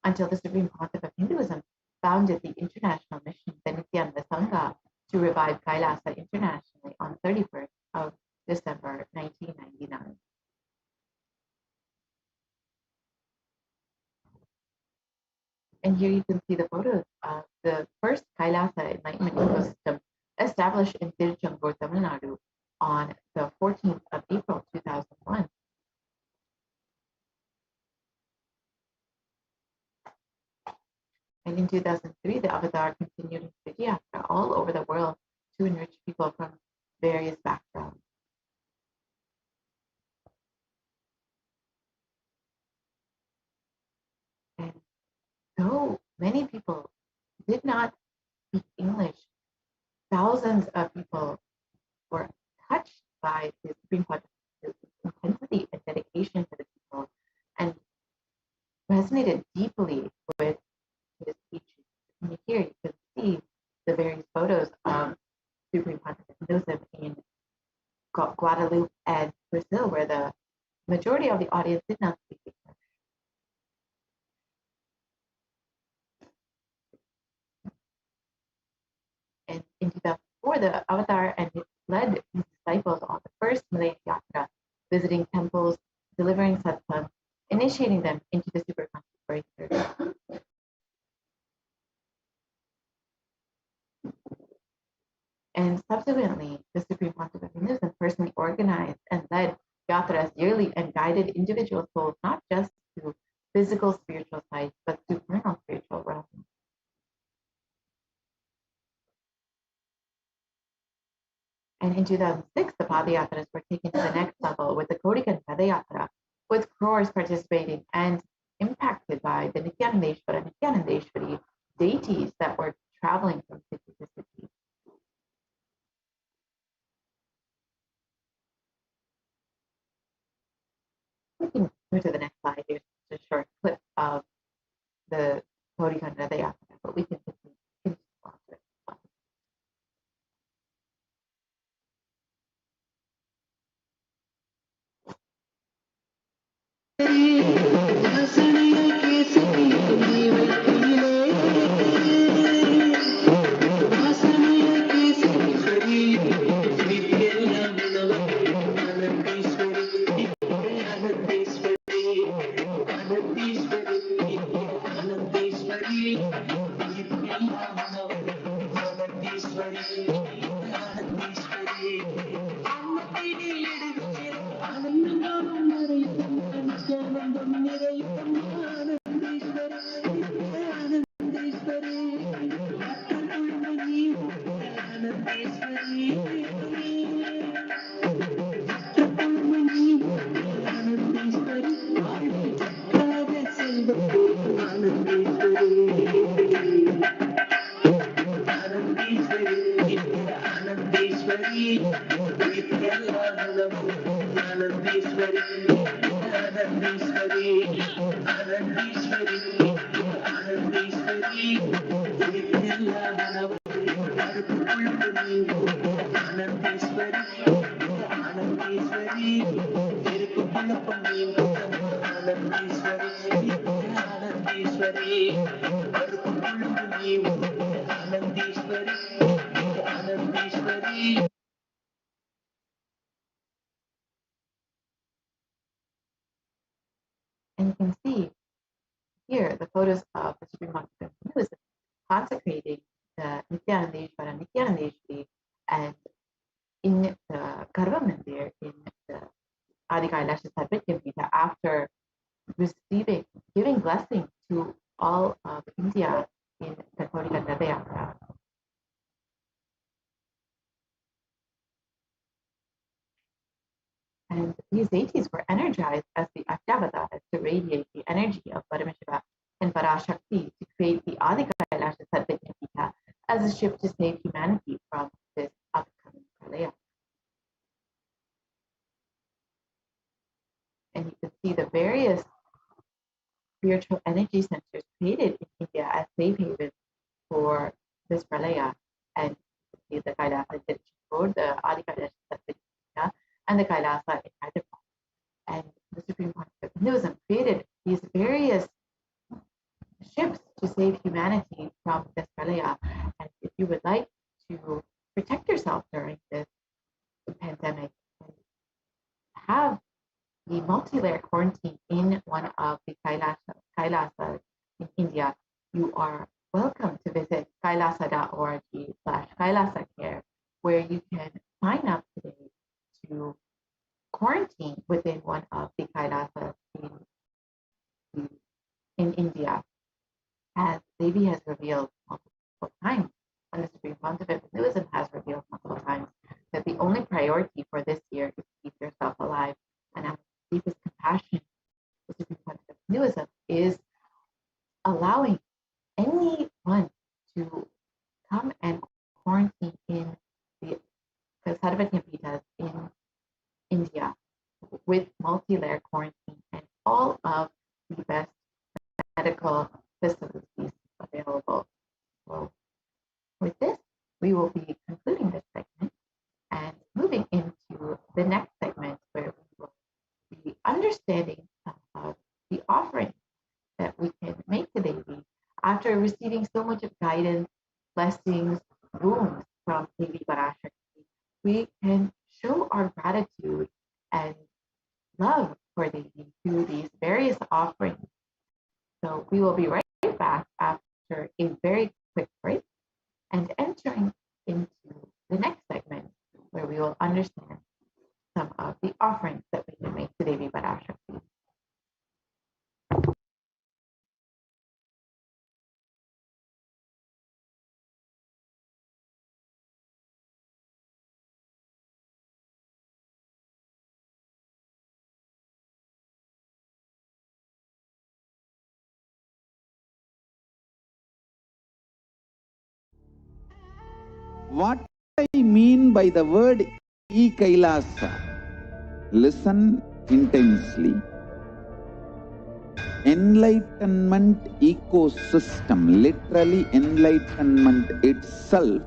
until the Supreme Pontiff of Hinduism founded the international mission, the Nithyananda Sangha, to revive Kailasa internationally on 31st of December 1999. And here you can see the photos of the first Kailasa enlightenment ecosystem established in Tiruchendur, Tamil Nadu on the 14th of April 2001. And in 2003, the Avatar continued his Vidiyatra all over the world to enrich people from various backgrounds. And though many people did not speak English, thousands of people were touched by the Supreme Pontiff's intensity and dedication to the people and resonated deeply with his teaching. And here you can see the various photos of Supreme Pontiff Hinduism in Guadeloupe and Brazil, where the majority of the audience did not speak English. And in 2004, the Avatar and he led his disciples on the first Malay Yatra, visiting temples, delivering satsang, initiating them into the superconscious breakthrough. And subsequently, the Supreme Council of Hinduism personally organized and led yatras yearly and guided individual souls not just to physical spiritual sites, but supernal spiritual realms. And in 2006, the Padayatras were taken to the next level with the Kodikan Padayatra, with crores participating and impacted by the Nithyanandeshwara and Nithyanandeshwari deities that were traveling from city to city. We can move to the next slide. Here's a short clip of the Kodikan Padayatra, but we can continue on to it. And you can see here the photos of the Supreme Master of Hinduism consecrating the Nithyanandeshwara, Nithyanandeshwari, and in the Garva Mandir in the Adi Kailasa Sarvajyapita after giving blessing to all of India in the Kodikan Padayatra. And these deities were energized as the Ashtavataras to radiate the energy of Paramashiva and Parashakti to create the Adi Kailasa Sarvajyapita as a ship to save humanity from this upcoming pralaya. And you can see the various spiritual energy centers created in India as safe havens for this pralaya. And you can see the Kailasa in Chittor, the Adi Kailasa Sarvajyapita, and the Kailasa in Hyderabad. And the Supreme Court of Hinduism created these various ships to save humanity from this pralaya. And if you would like to protect yourself during this pandemic and have the multi-layer quarantine in one of the Kailasas in India, you are welcome to visit kailasa.org/Kailasa where you can sign up today to quarantine within one of the Kailasas in India, as Devi has revealed multiple times, and the Supreme Council of Hinduism has revealed multiple times, that the only priority for this year is to keep yourself alive. And out of deepest compassion, the Supreme Council of Hinduism is allowing anyone to come and quarantine in the Sarvajyapitas in India with multi-layer quarantine and all of the best medical facilities available. So with this, we will be concluding this segment and moving into the next segment where we will be understanding of the offering that we can make to Devi after receiving so much of guidance, blessings, wounds from Devi Parashakti, we can show our gratitude and love for Devi through these various offerings. So we will be right back after a very quick break and entering into the next segment where we will understand some of the offerings that we can make to Devi Parashakti. What I mean by the word Kailasa, listen intensely. Enlightenment ecosystem, literally enlightenment itself,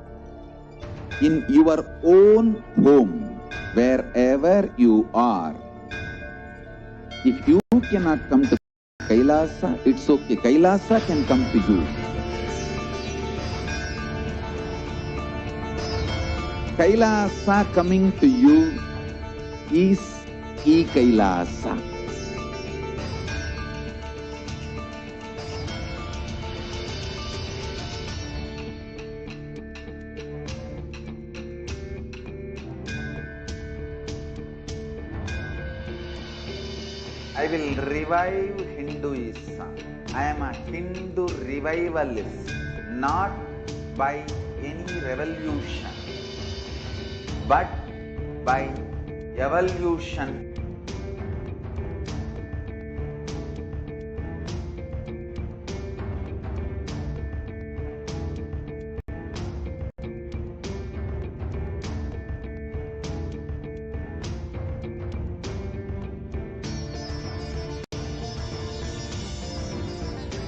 in your own home, wherever you are. If you cannot come to Kailasa, it's okay. Kailasa can come to you. Kailasa coming to you is Kailasa. I will revive Hinduism. I am a Hindu revivalist, not by any revolution, but by evolution.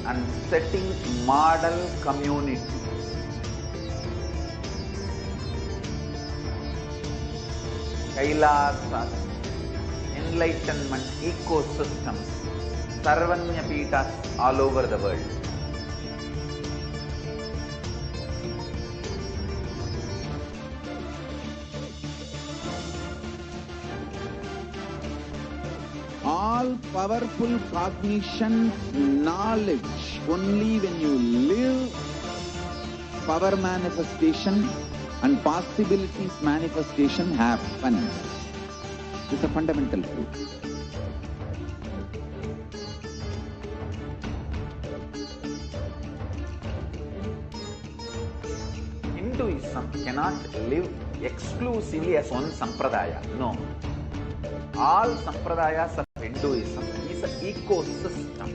And setting model community. Kailasa, enlightenment ecosystems, Sarvanya Peethas all over the world. All powerful cognition, knowledge, only when you live, power manifestation and possibilities manifestation happen. It's a fundamental truth. Hinduism cannot live exclusively as one sampradaya. No. All sampradayas of Hinduism is an ecosystem.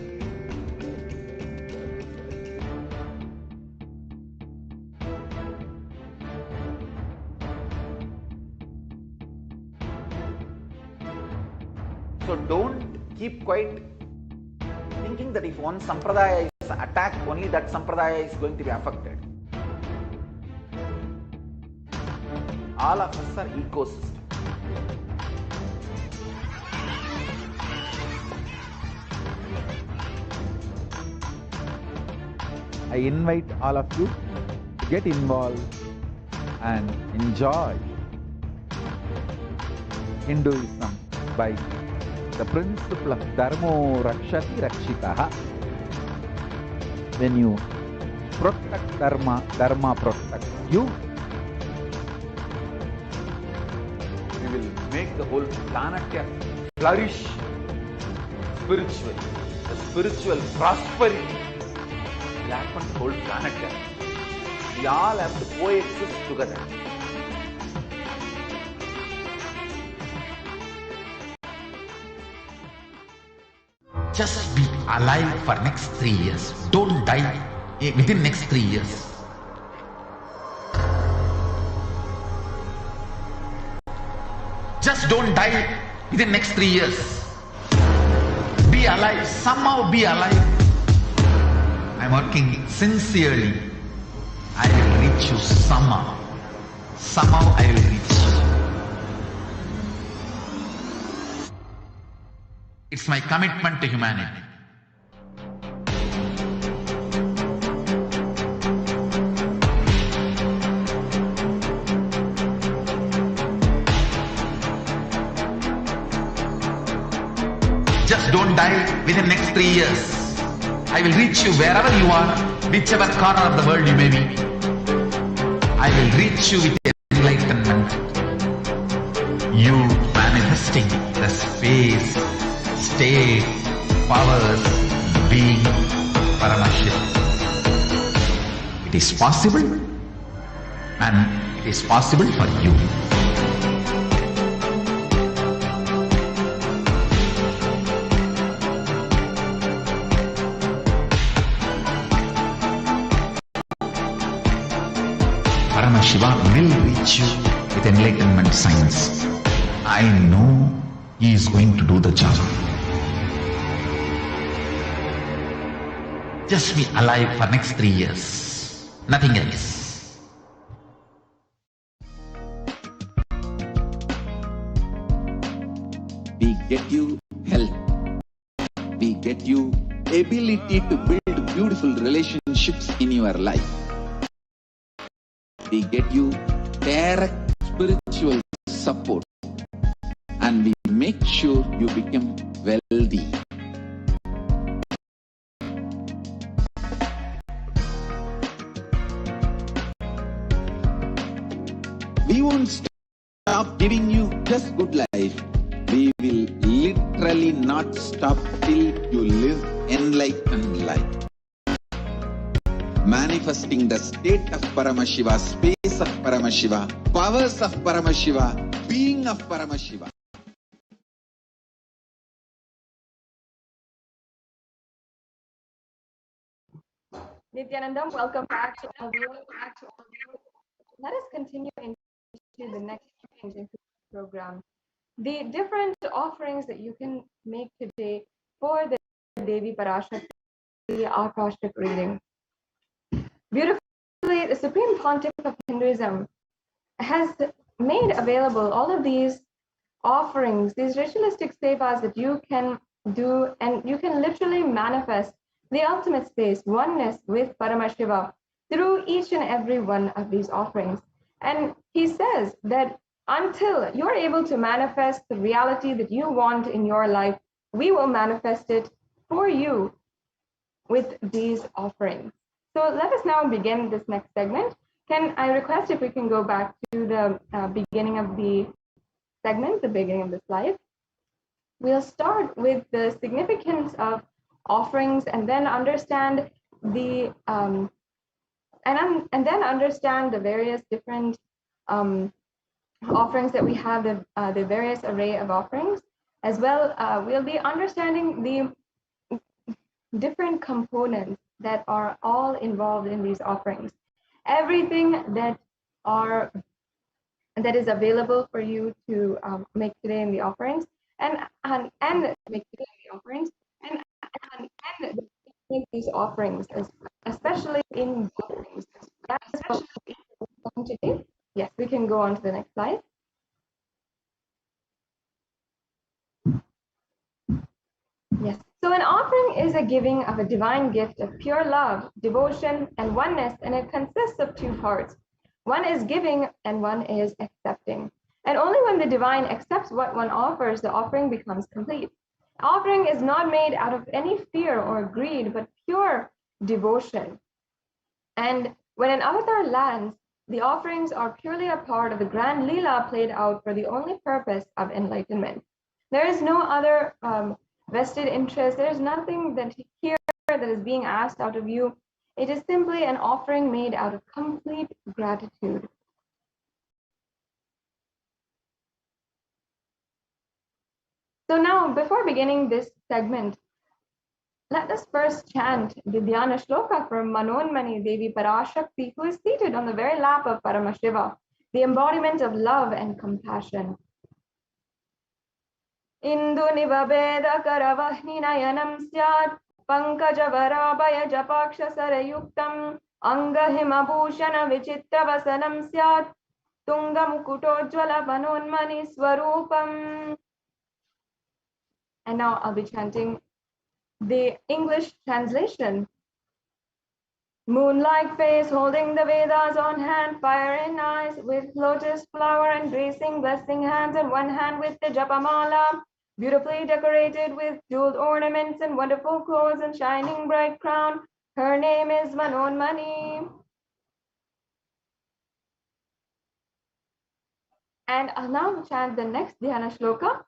So don't keep quiet thinking that if one sampradaya is attacked, only that sampradaya is going to be affected. All of us are ecosystem. I invite all of you to get involved and enjoy Hinduism by the principle of Dharmo Rakshati Rakshitaha. When you protect Dharma, Dharma protects you. We will make the whole planet flourish spiritually, the spiritual prosperity. Happen the whole planet. We all have to coexist together. Just be alive for next 3 years. Don't die within next 3 years. Just don't die within next 3 years. Be alive. Somehow be alive. I'm working sincerely. I will reach you somehow. Somehow I will reach you. It's my commitment to humanity. Just don't die within the next 3 years. I will reach you wherever you are, whichever corner of the world you may be. I will reach you with enlightenment. You manifesting the space, state, powers, being, Paramashivoham. It is possible, and it is possible for you. Paramashiva will reach you with enlightenment science. I know he is going to do the job. Just be alive for next 3 years. Nothing else. We get you health. We get you ability to build beautiful relationships in your life. We get you direct spiritual support, and we make sure you become wealthy. We won't stop giving you just good life. We will literally not stop till you live enlightened life. Manifesting the state of Paramashiva, space of Paramashiva, powers of Paramashiva, being of Paramashiva. Nithyanandam, welcome back to all of you. Let us continue into the next stage into the program. The different offerings that you can make today for the Devi Parashakti Akashic reading. Beautifully, the Supreme Pontiff of Hinduism has made available all of these offerings, these ritualistic sevas that you can do, and you can literally manifest the ultimate space, oneness with Paramashiva through each and every one of these offerings. And he says that until you're able to manifest the reality that you want in your life, we will manifest it for you with these offerings. So let us now begin this next segment. Can I request if we can go back to the beginning of the segment, the beginning of the slide? We'll start with the significance of offerings, and then understand the and then understand the various different offerings that we have, the various array of offerings. As well, we'll be understanding the different components that are all involved in these offerings. Everything that is available for you to make today in the offerings, and make today in the offerings, and make these offerings, especially in offerings. That's what we're going to do. Yes, we can go on to the next slide. Yes. So an offering is a giving of a divine gift of pure love, devotion, and oneness, and it consists of two parts. One is giving and one is accepting. And only when the divine accepts what one offers, the offering becomes complete. Offering is not made out of any fear or greed, but pure devotion. And when an avatar lands, the offerings are purely a part of the grand lila played out for the only purpose of enlightenment. There is no other vested interest. There is nothing that here that is being asked out of you. It is simply an offering made out of complete gratitude. So now, before beginning this segment, let us first chant the Dhyana Shloka from Manonmani Devi Parashakti, who is seated on the very lap of Paramashiva, the embodiment of love and compassion. Indu nivabeda karavahni nayanam syat pankaja varabaya japaksha sarayuktam anga himabhushana vichitta vasanam syat tunga mukutojjvala manonmani swarupam. And now I'll be chanting the English translation. Moon-like face, holding the Vedas on hand, fire in eyes, with lotus flower and gracing, blessing hands, and one hand with the Japamala, beautifully decorated with jeweled ornaments and wonderful clothes and shining bright crown. Her name is Manonmani. And I'll now chant the next Dhyana Shloka.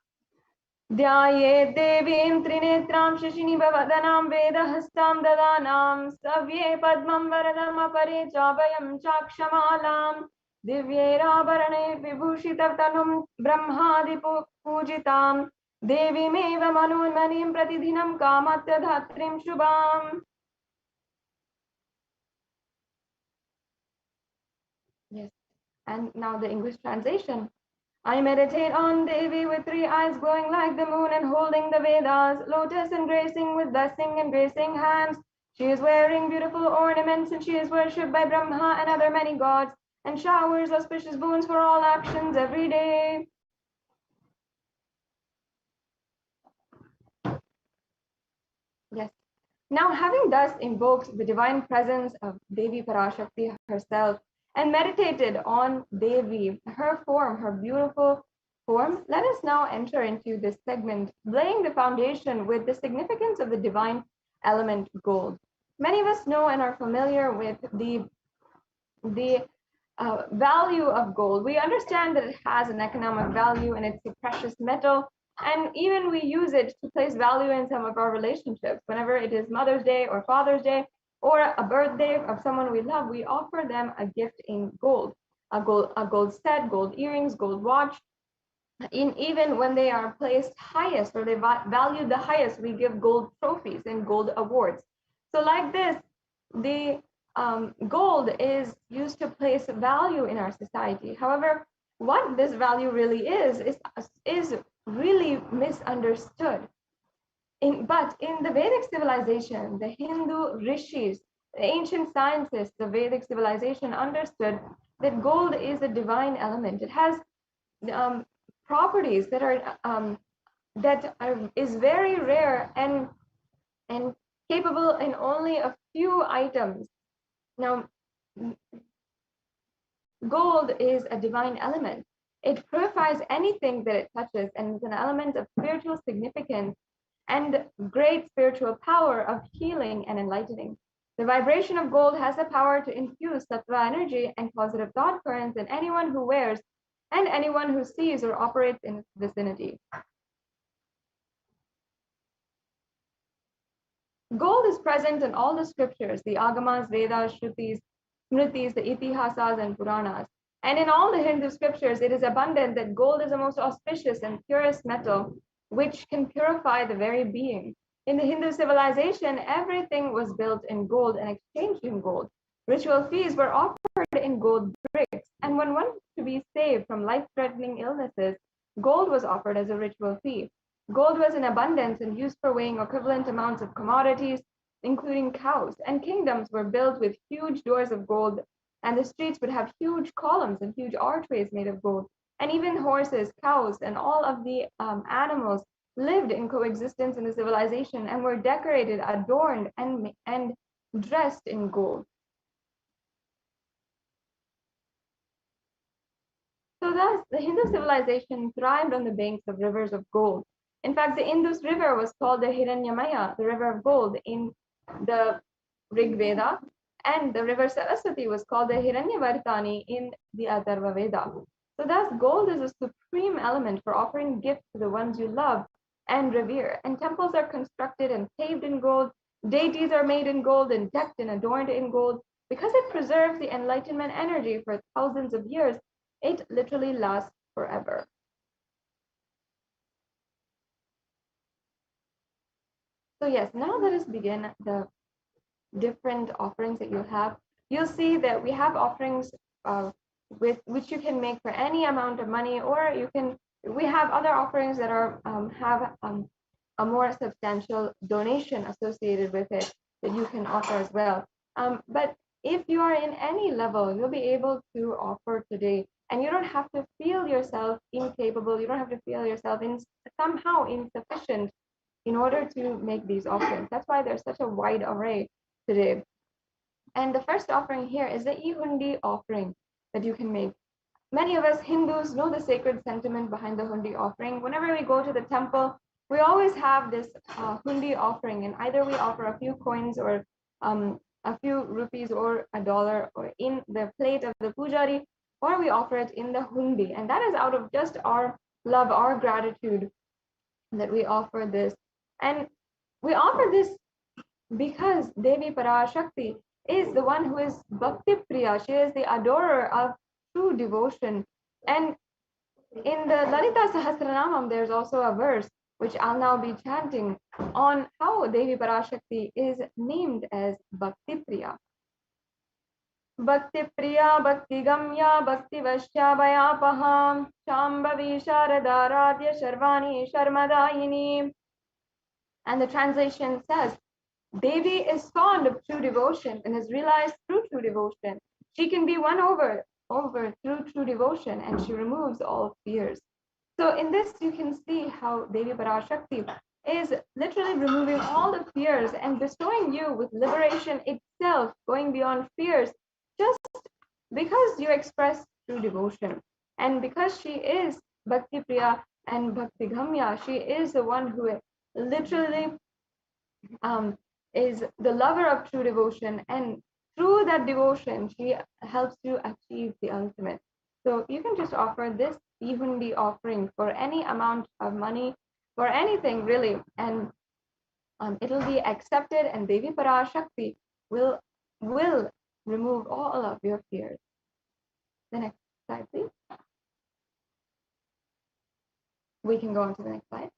ध्याये देवीं त्रिनेत्रां शशिनिभवदनां वेदहस्तां ददानां सव्ये पद्मं वरदमपरे चाभयं चाक्षमालां दिव्यैराभरणैर्विभूषिततनुं ब्रह्मादिपूजितां देवीमेव मनोन्मनीं प्रतिदिनं कामत्रधात्रीं शुभाम्. Yes, and now the English translation. I meditate on Devi with three eyes glowing like the moon and holding the Vedas, lotus and gracing with blessing and gracing hands. She is wearing beautiful ornaments and she is worshipped by Brahma and other many gods and showers auspicious boons for all actions every day. Yes. Now, having thus invoked the divine presence of Devi Parashakti herself and meditated on Devi, her form, her beautiful form, let us now enter into this segment, laying the foundation with the significance of the divine element gold. Many of us know and are familiar with the value of gold. We understand that it has an economic value and it's a precious metal. And even we use it to place value in some of our relationships. Whenever it is Mother's Day or Father's Day or a birthday of someone we love, we offer them a gift in gold, a gold set, gold earrings, gold watch. Even when they are placed highest or they value the highest, we give gold trophies and gold awards. So like this, the gold is used to place value in our society. However, what this value really is really misunderstood. But in the Vedic civilization, the Hindu rishis, the ancient scientists of Vedic civilization understood that gold is a divine element. It has properties is very rare and capable in only a few items. Now, gold is a divine element. It purifies anything that it touches and is an element of spiritual significance and great spiritual power of healing and enlightening. The vibration of gold has the power to infuse sattva energy and positive thought currents in anyone who wears and anyone who sees or operates in its vicinity. Gold is present in all the scriptures, the Agamas, Vedas, Shrutis, Smritis, the Itihasas, and Puranas. And in all the Hindu scriptures, it is abundant that gold is the most auspicious and purest metal, which can purify the very being. In the Hindu civilization, everything was built in gold and exchanged in gold. Ritual feasts were offered in gold bricks, and when one wanted to be saved from life-threatening illnesses, gold was offered as a ritual fee. Gold was in abundance and used for weighing equivalent amounts of commodities, including cows, and kingdoms were built with huge doors of gold, and the streets would have huge columns and huge archways made of gold. And even horses, cows, and all of the animals lived in coexistence in the civilization and were decorated, adorned, and dressed in gold. So thus, the Hindu civilization thrived on the banks of rivers of gold. In fact, the Indus River was called the Hiranyamaya, the river of gold, in the Rig Veda, and the river Saraswati was called the Hiranyavartani in the Atharva Veda. So thus, gold is a supreme element for offering gifts to the ones you love and revere. And temples are constructed and paved in gold. Deities are made in gold and decked and adorned in gold. Because it preserves the enlightenment energy for thousands of years, it literally lasts forever. So yes, now let us begin the different offerings that you'll have. You'll see that we have offerings with which you can make for any amount of money, or we have other offerings that have a more substantial donation associated with it that you can offer as well. But if you are in any level, you'll be able to offer today, and you don't have to feel yourself incapable. You don't have to feel yourself somehow insufficient in order to make these offerings. That's why there's such a wide array today. And the first offering here is the e-hundi offering that you can make. Many of us Hindus know the sacred sentiment behind the hundi offering. Whenever we go to the temple, we always have this hundi offering, and either we offer a few coins or a few rupees or $1 or in the plate of the pujari, or we offer it in the hundi. And that is out of just our love, our gratitude that we offer this. And we offer this because Devi Parashakti is the one who is Bhakti Priya. She is the adorer of true devotion. And in the Lalita Sahasranamam, there's also a verse which I'll now be chanting on how Devi Parashakti is named as Bhakti Priya. Bhakti Priya, Bhakti Gamya, Bhakti Vashya Vayapaham, Shambhavi Sharadaradya Sharvani Sharmadayini. And the translation says, Devi is fond of true devotion and has realized through true devotion. She can be won over through true devotion, and she removes all fears. So in this, you can see how Devi Parashakti is literally removing all the fears and bestowing you with liberation itself, going beyond fears, just because you express true devotion. And because she is Bhakti Priya and Bhakti Gamya, she is the one who literally is the lover of true devotion, and through that devotion she helps you achieve the ultimate. So you can just offer this e-hundi offering for any amount of money, for anything really, and it'll be accepted, and Devi Parashakti will remove all of your fears. The next slide, please. We can go on to the next slide.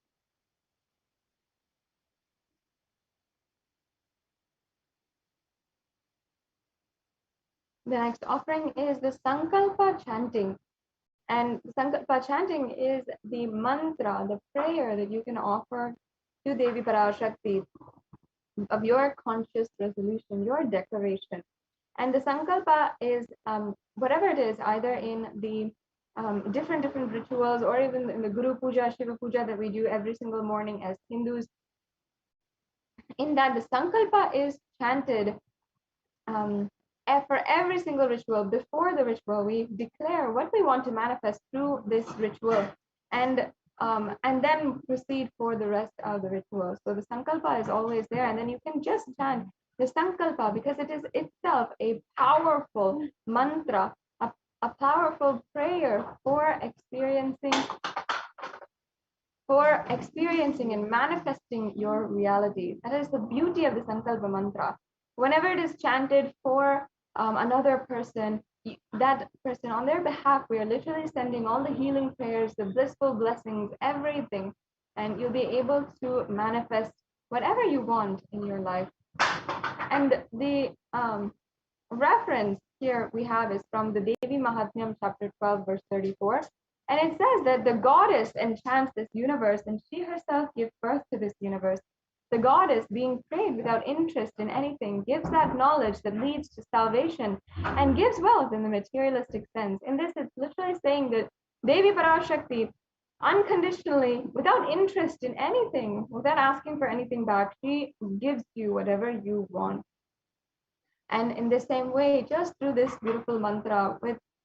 The next offering is the Sankalpa chanting. And Sankalpa chanting is the mantra, the prayer that you can offer to Devi Parashakti of your conscious resolution, your declaration. And the Sankalpa is whatever it is, either in the different rituals or even in the Guru Puja, Shiva Puja that we do every single morning as Hindus. In that, the Sankalpa is chanted for every single ritual. Before the ritual, we declare what we want to manifest through this ritual, and then proceed for the rest of the ritual. So the Sankalpa is always there, and then you can just chant the Sankalpa because it is itself a powerful mantra, a powerful prayer for experiencing and manifesting your reality. That is the beauty of the Sankalpa mantra. Whenever it is chanted for another person, that person on their behalf, we are literally sending all the healing prayers, the blissful blessings, everything, and you'll be able to manifest whatever you want in your life. And the reference here we have is from the Devi Mahatmyam chapter 12 verse 34, and it says that the goddess enchants this universe and she herself gives birth to this universe. The goddess, being prayed without interest in anything, gives that knowledge that leads to salvation and gives wealth in the materialistic sense. In this, it's literally saying that Devi Parashakti, unconditionally, without interest in anything, without asking for anything back, she gives you whatever you want. And in the same way, just through this beautiful mantra,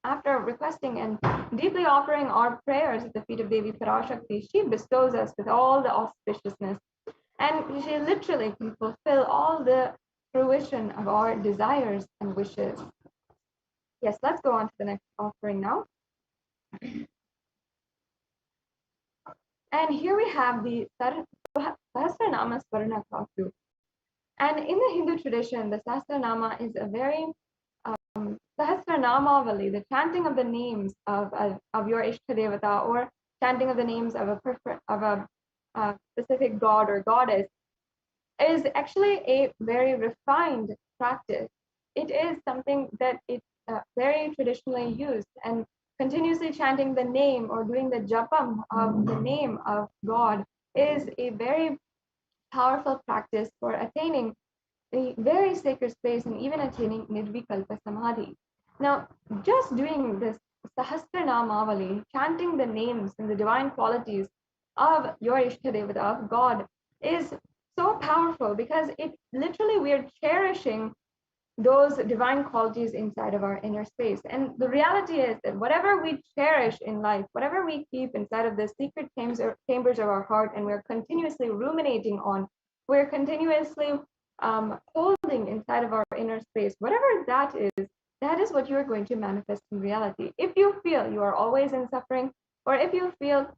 after requesting and deeply offering our prayers at the feet of Devi Parashakti, she bestows us with all the auspiciousness. And she literally can fulfill all the fruition of our desires and wishes. Yes, let's go on to the next offering now. And here we have the Sahasranama Swarna Kasu. And in the Hindu tradition, the Sahasranama is a very Sahasranamavali, the chanting of the names of your Ishtadevata, or chanting of the names of a specific god or goddess, is actually a very refined practice. It is something that is very traditionally used, and continuously chanting the name or doing the japam of the name of God is a very powerful practice for attaining a very sacred space and even attaining Nirvikalpa Samadhi. Now, just doing this Sahasranamavali, chanting the names and the divine qualities of your Ishtadevata, of God, is so powerful because it literally, we're cherishing those divine qualities inside of our inner space. And the reality is that whatever we cherish in life, whatever we keep inside of the secret chambers of our heart, and we're continuously ruminating on, we're continuously holding inside of our inner space, whatever that is what you're going to manifest in reality. If you feel you are always in suffering, or if you feel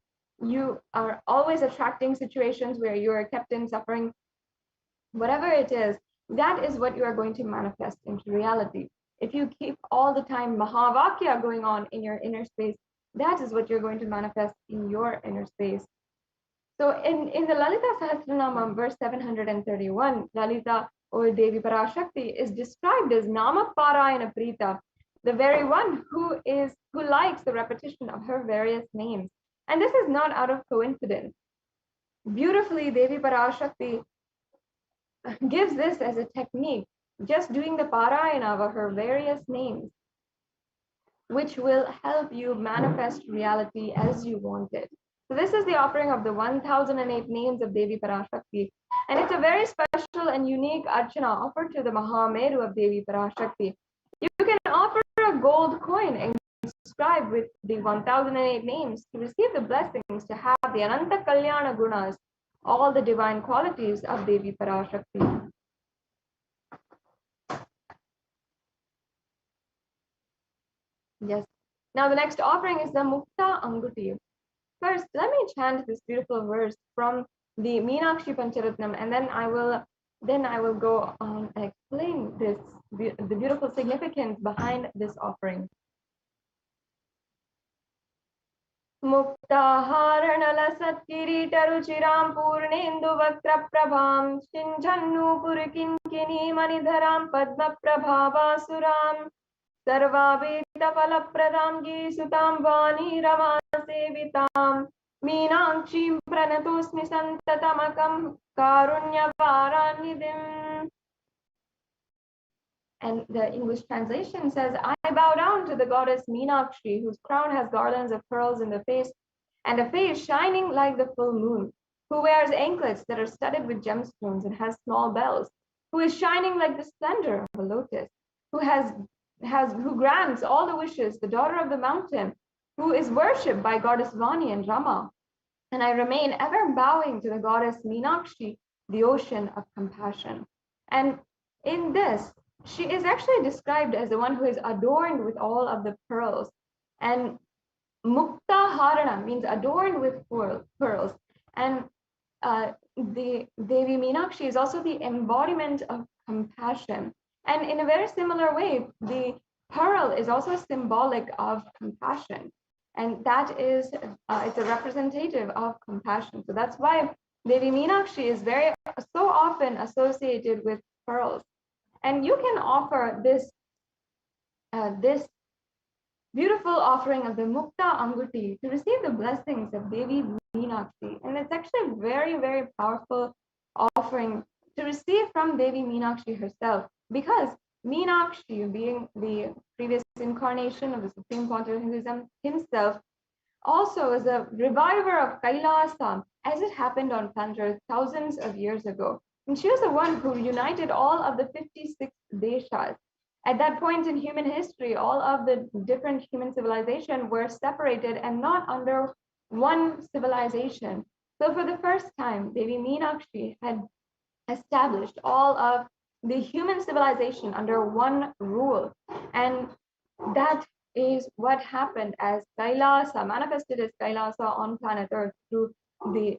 you are always attracting situations where you are kept in suffering, whatever it is, that is what you are going to manifest into reality. If you keep all the time Mahavakya going on in your inner space, that is what you're going to manifest in your inner space. So in the Lalita Sahasranamam, verse 731, Lalita or Devi Parashakti is described as Nama Parayana Prita, the very one who likes the repetition of her various names. And this is not out of coincidence. Beautifully, Devi Parashakti gives this as a technique, just doing the parayana of her various names, which will help you manifest reality as you want it. So this is the offering of the 1008 names of Devi Parashakti, and it's a very special and unique archana offered to the Mahameru of Devi Parashakti. You can offer a gold coin inscribed with the 1008 names to receive the blessings, to have the Ananta Kalyana Gunas, all the divine qualities of Devi Parashakti. Yes. Now the next offering is the Mukta Anguti. First, let me chant this beautiful verse from the Meenakshi Pancharatnam, and then I will go on and explain the beautiful significance behind this offering. मुक्ताहारणलसत्किरीटरुचिरां पूर्णेन्दुवक्त्रप्रभां सिञ्झन्नूपुरकिङ्किनीमणिधरां पद्मप्रभावासुरां सर्वावेदफलप्रदां गीसुतां वाणीरमासेवितां मीनाक्षीं प्रणतोऽस्मि सन्ततमकं कारुण्यवारान्निधिम्. And the English translation says, I bow down to the goddess Meenakshi, whose crown has garlands of pearls in the face, and a face shining like the full moon, who wears anklets that are studded with gemstones and has small bells, who is shining like the splendor of a lotus, who grants all the wishes, the daughter of the mountain, who is worshipped by goddess Vani and Rama. And I remain ever bowing to the goddess Meenakshi, the ocean of compassion. And in this, she is actually described as the one who is adorned with all of the pearls. And Mukta Harana means adorned with pearls. And the Devi Meenakshi is also the embodiment of compassion. And in a very similar way, the pearl is also symbolic of compassion. And that is, it's a representative of compassion. So that's why Devi Meenakshi is so often associated with pearls. And you can offer this beautiful offering of the Mukta Anguti to receive the blessings of Devi Meenakshi. And it's actually a very, very powerful offering to receive from Devi Meenakshi herself, because Meenakshi, being the previous incarnation of the Supreme Pontiff of Hinduism himself, also is a reviver of Kailasa, as it happened on planet Earth thousands of years ago. And she was the one who united all of the 56 deshas. At that point in human history, all of the different human civilizations were separated and not under one civilization. So for the first time, Devi Meenakshi had established all of the human civilization under one rule. And that is what happened as Kailasa, manifested as Kailasa on planet Earth through the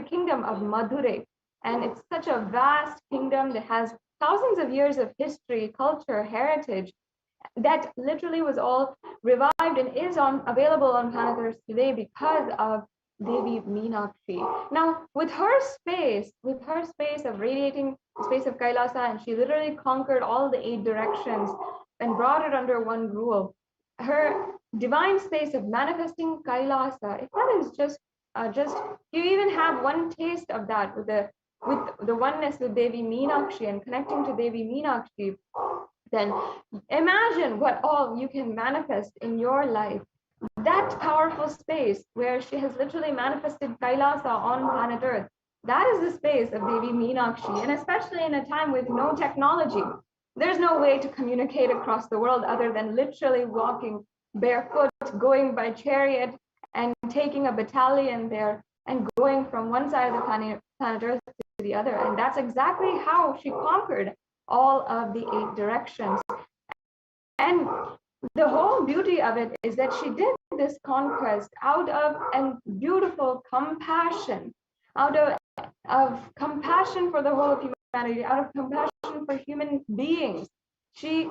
kingdom of Madurai. And it's such a vast kingdom that has thousands of years of history, culture, heritage, that literally was all revived and is available on planet Earth today because of Devi Meenakshi. Now, with her space of radiating the space of Kailasa, and she literally conquered all the 8 directions and brought it under one rule. Her divine space of manifesting Kailasa, if that is just you even have one taste of that with the oneness with Devi Meenakshi and connecting to Devi Meenakshi, then imagine what all you can manifest in your life that powerful space where she has literally manifested Kailasa on planet Earth. That is the space of Devi Meenakshi, and especially in a time with no technology. There's no way to communicate across the world other than literally walking barefoot, going by chariot, and taking a battalion there and going from one side of the planet Earth to the other. And that's exactly how she conquered all of the 8 directions. And the whole beauty of it is that she did this conquest out of a beautiful compassion, out of compassion for the whole of humanity, out of compassion for human beings. She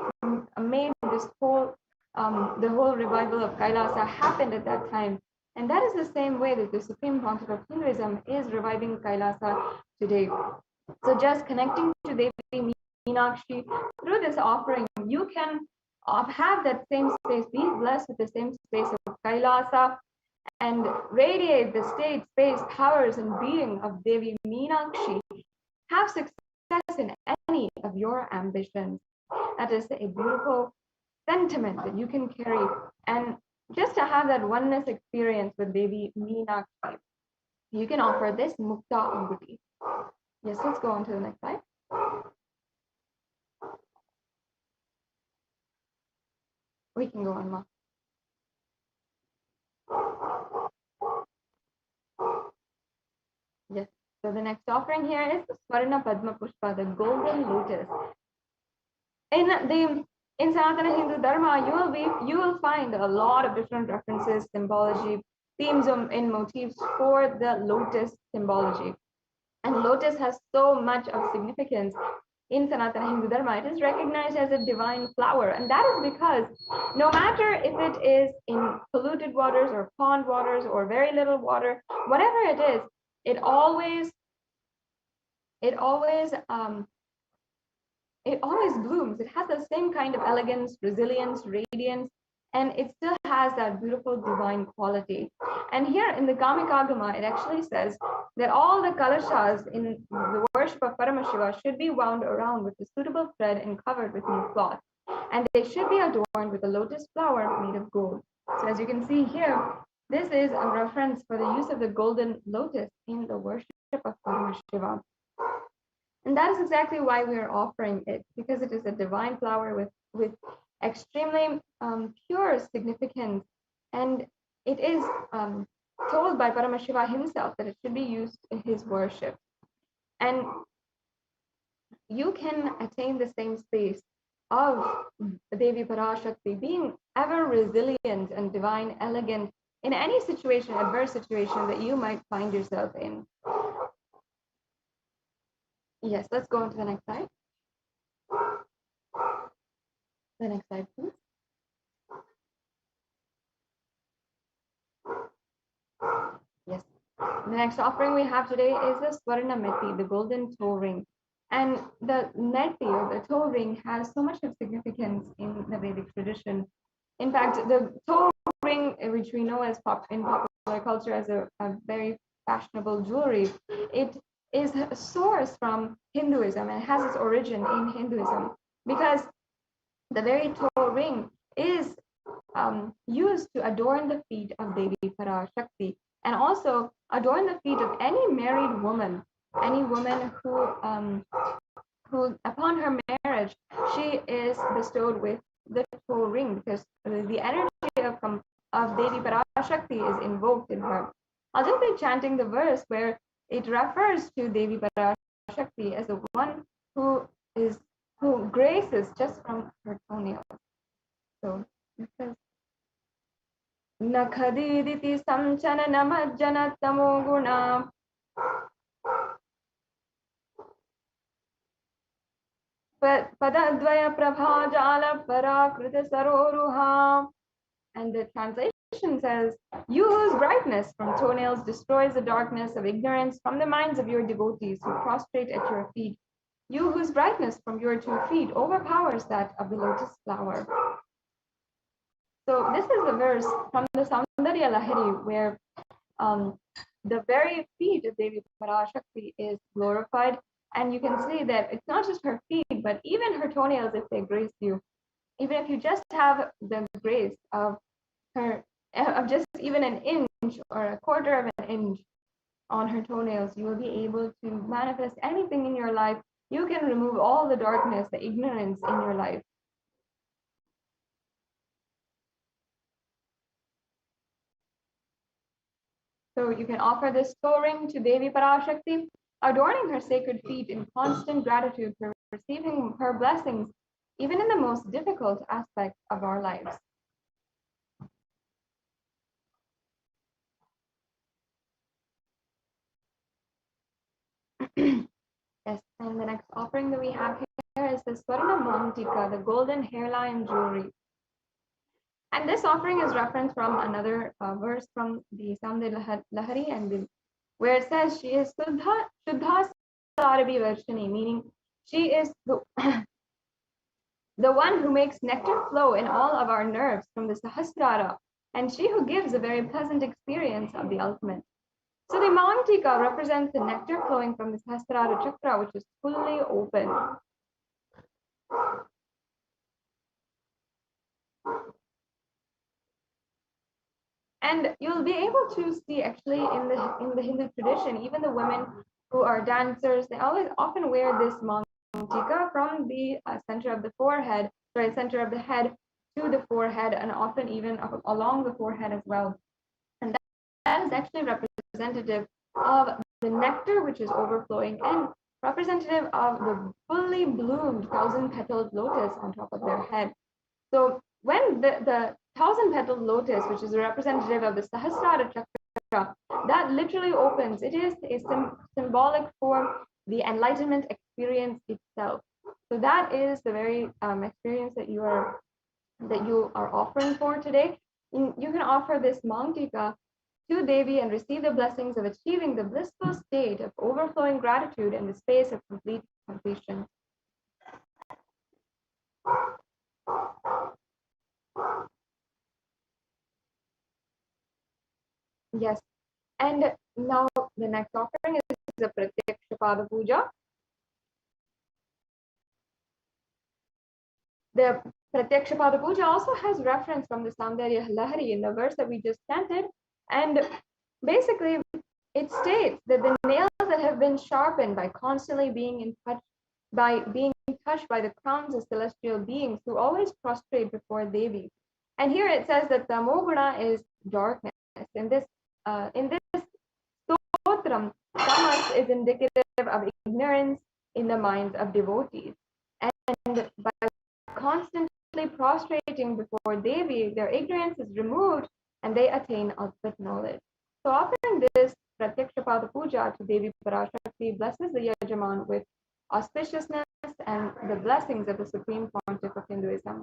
made this whole, the whole revival of Kailasa happened at that time. And that is the same way that the Supreme Pontiff of Hinduism is reviving Kailasa today. So just connecting to Devi Meenakshi through this offering, you can have that same space, be blessed with the same space of Kailasa, and radiate the state, space, powers, and being of Devi Meenakshi. Have success in any of your ambitions. That is a beautiful sentiment that you can carry. And just to have that oneness experience with Devi Meenakshi, you can offer this Mukta Anguti. Yes, let's go on to the next slide. We can go on, Ma. Yes, so the next offering here is the Swarna Padma Pushpa, the golden lotus. In Sanatana Hindu Dharma, you will find a lot of different references, symbology, themes and motifs for the lotus symbology. And lotus has so much of significance in Sanatana Hindu Dharma. It is recognized as a divine flower, and that is because no matter if it is in polluted waters or pond waters or very little water, whatever it is, it always blooms. It has the same kind of elegance, resilience, radiance, and it still has that beautiful divine quality. And here in the Kamikagama, it actually says that all the kalashas in the worship of Paramashiva should be wound around with a suitable thread and covered with new cloth. And they should be adorned with a lotus flower made of gold. So as you can see here, this is a reference for the use of the golden lotus in the worship of Paramashiva. And that is exactly why we are offering it, because it is a divine flower with extremely pure significance. And it is told by Paramashiva himself that it should be used in his worship. And you can attain the same space of Devi Parashakti, being ever resilient and divine, elegant in any situation, adverse situation that you might find yourself in. Yes, let's go on to the next slide. The next slide, please. Yes. The next offering we have today is the Swarna Meti, the golden toe ring. And the Meti, or the toe ring, has so much of significance in the Vedic tradition. In fact, the toe ring, which we know as in popular culture as a very fashionable jewelry, it is a source from Hinduism and has its origin in Hinduism, because the very toe ring is used to adorn the feet of Devi Parashakti, and also adorn the feet of any married woman, any woman who upon her marriage, she is bestowed with the toe ring, because the energy of Devi Parashakti is invoked in her. I'll just be chanting the verse where it refers to Devi Parashakti as the one who graces just from her toenails. So it says, Nakhadiditi samchana namajjana tamo guna padadvaya prabhajala parakrita saroruha. And the translation says, you whose brightness from toenails destroys the darkness of ignorance from the minds of your devotees who prostrate at your feet. You whose brightness from your 2 feet overpowers that of the lotus flower. So this is a verse from the Saundarya Lahiri where the very feet of Devi Parashakti is glorified. And you can see that it's not just her feet, but even her toenails, if they grace you. Even if you just have the grace of her of just even an inch or a quarter of an inch on her toenails, you will be able to manifest anything in your life. You can remove all the darkness, the ignorance in your life. So you can offer this toe ring to Devi Parashakti, adorning her sacred feet in constant gratitude for receiving her blessings, even in the most difficult aspects of our lives. Yes, and the next offering that we have here is the Swarna Mantika, the golden hairline jewelry. And this offering is referenced from another verse from the Sounded Lahari, and where it says she is Shuddha Sarabi Varshini, meaning she is the, the one who makes nectar flow in all of our nerves from the Sahasrara, and she who gives a very pleasant experience of the ultimate. So the Mantika represents the nectar flowing from the Sahasrara chakra, which is fully open. And you'll be able to see actually in the Hindu tradition, even the women who are dancers, they often wear this mantika from the center of the forehead, center of the head to the forehead, and often even along the forehead as well. And that is actually representative of the nectar which is overflowing and representative of the fully bloomed 1,000-petaled lotus on top of their head. So when the 1,000-petaled lotus, which is a representative of the Sahasrara chakra, that literally opens, it is a symbolic for the enlightenment experience itself. So that is the very experience that you are offering for today. You can offer this mantika to Devi and receive the blessings of achieving the blissful state of overflowing gratitude in the space of complete completion. Yes, and now the next offering is the Pratyaksha Pada Puja. The Pratyaksha Pada Puja also has reference from the Saundarya Lahari in the verse that we just chanted, and basically it states that the nails that have been sharpened by constantly being touched by the crowns of celestial beings who always prostrate before Devi. And here it says that Tamoguna is darkness. In this stotram, tamas is indicative of ignorance in the minds of devotees. And by constantly prostrating before Devi, their ignorance is removed and they attain ultimate knowledge. So offering this Pratyaksha Pada Puja to Devi Parashakti blesses the Yajaman with auspiciousness and the blessings of the Supreme Pontiff of Hinduism.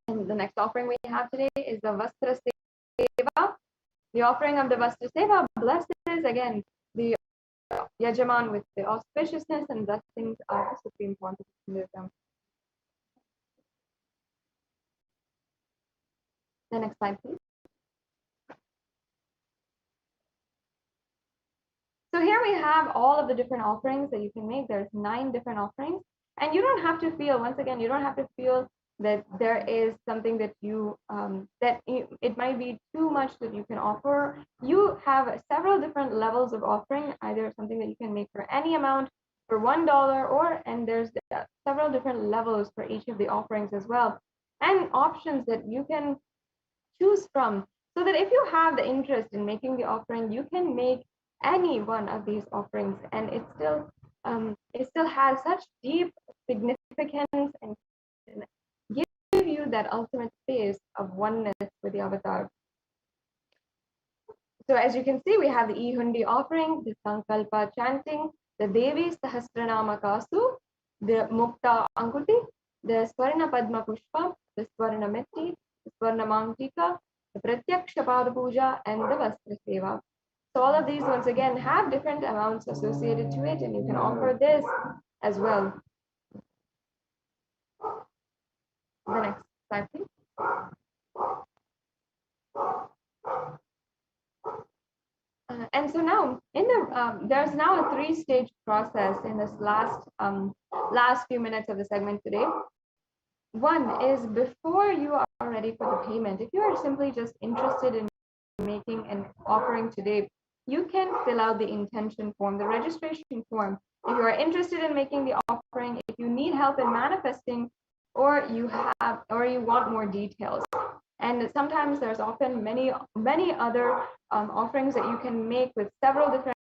And the next offering we have today is the Vastra Seva. The offering of the Vastra Seva blesses again the Yajaman with the auspiciousness and blessings of the Supreme Pontiff of Hinduism. The next slide, please. So here we have all of the different offerings that you can make. There's 9 different offerings, and you don't have to feel, once again, you don't have to feel that there is something that you it might be too much that you can offer. You have several different levels of offering, either something that you can make for any amount for $1, and there's several different levels for each of the offerings as well, and options that you can choose from, so that if you have the interest in making the offering, you can make any one of these offerings, and it still has such deep significance and give you that ultimate space of oneness with the avatar. So as you can see, we have the E-Hundi offering, the Sankalpa chanting, the Devi Sahasranama Kasu, the Mukta Ankuti, the Swarna Padma Pushpa, the Swarna Metti, the Swarna Mantika, the Pratyaksha Pada Puja, and the Vastra Seva. So all of these, once again, have different amounts associated to it, and you can offer this as well. The next slide, please. And so now, in the there's now a three-stage process in this last few minutes of the segment today. One is before you are ready for the payment. If you are simply just interested in making an offering today, you can fill out the intention form, the registration form. If you are interested in making the offering, if you need help in manifesting, or you want more details. And sometimes there's often many other offerings that you can make with several different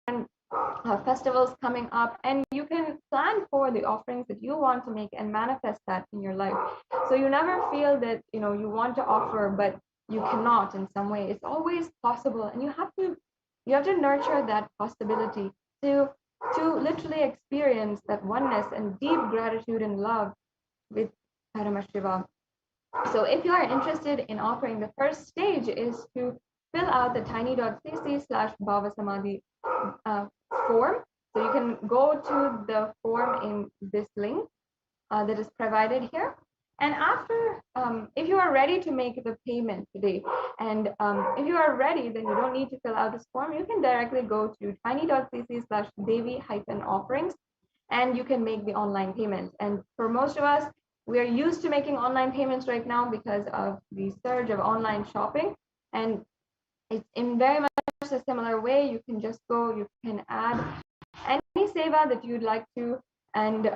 festivals coming up, and you can plan for the offerings that you want to make and manifest that in your life. So you never feel that you want to offer but you cannot in some way. It's always possible, and you have to nurture that possibility to literally experience that oneness and deep gratitude and love with Paramashiva. So if you are interested in offering, the first stage is to fill out the tiny.cc/bhavasamadhi form. So you can go to the form in this link that is provided here. And after, if you are ready to make the payment today, and if you are ready, then you don't need to fill out this form. You can directly go to tiny.cc/devi-offerings, and you can make the online payment. And for most of us, we are used to making online payments right now because of the surge of online shopping. And it's in very much a similar way. You can just go, you can add any seva that you'd like to, and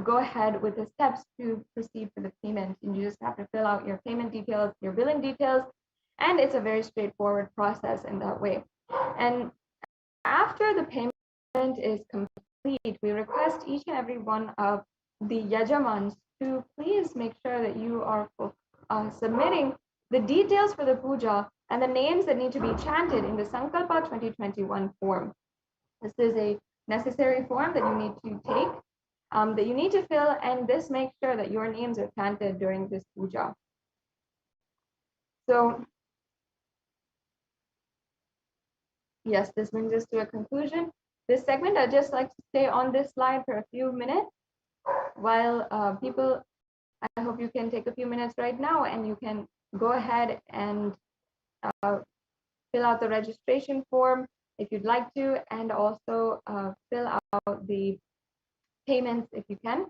go ahead with the steps to proceed for the payment. And you just have to fill out your payment details, your billing details, and it's a very straightforward process in that way. And after the payment is complete, we request each and every one of the yajamans to please make sure that you are submitting the details for the puja and the names that need to be chanted in the Sankalpa 2021 form. This is a necessary form that you need to take, that you need to fill, and this makes sure that your names are chanted during this puja. So yes, this brings us to a conclusion. This segment, I'd just like to stay on this slide for a few minutes while people, I hope you can take a few minutes right now and you can go ahead and fill out the registration form if you'd like to, and also fill out the payments if you can.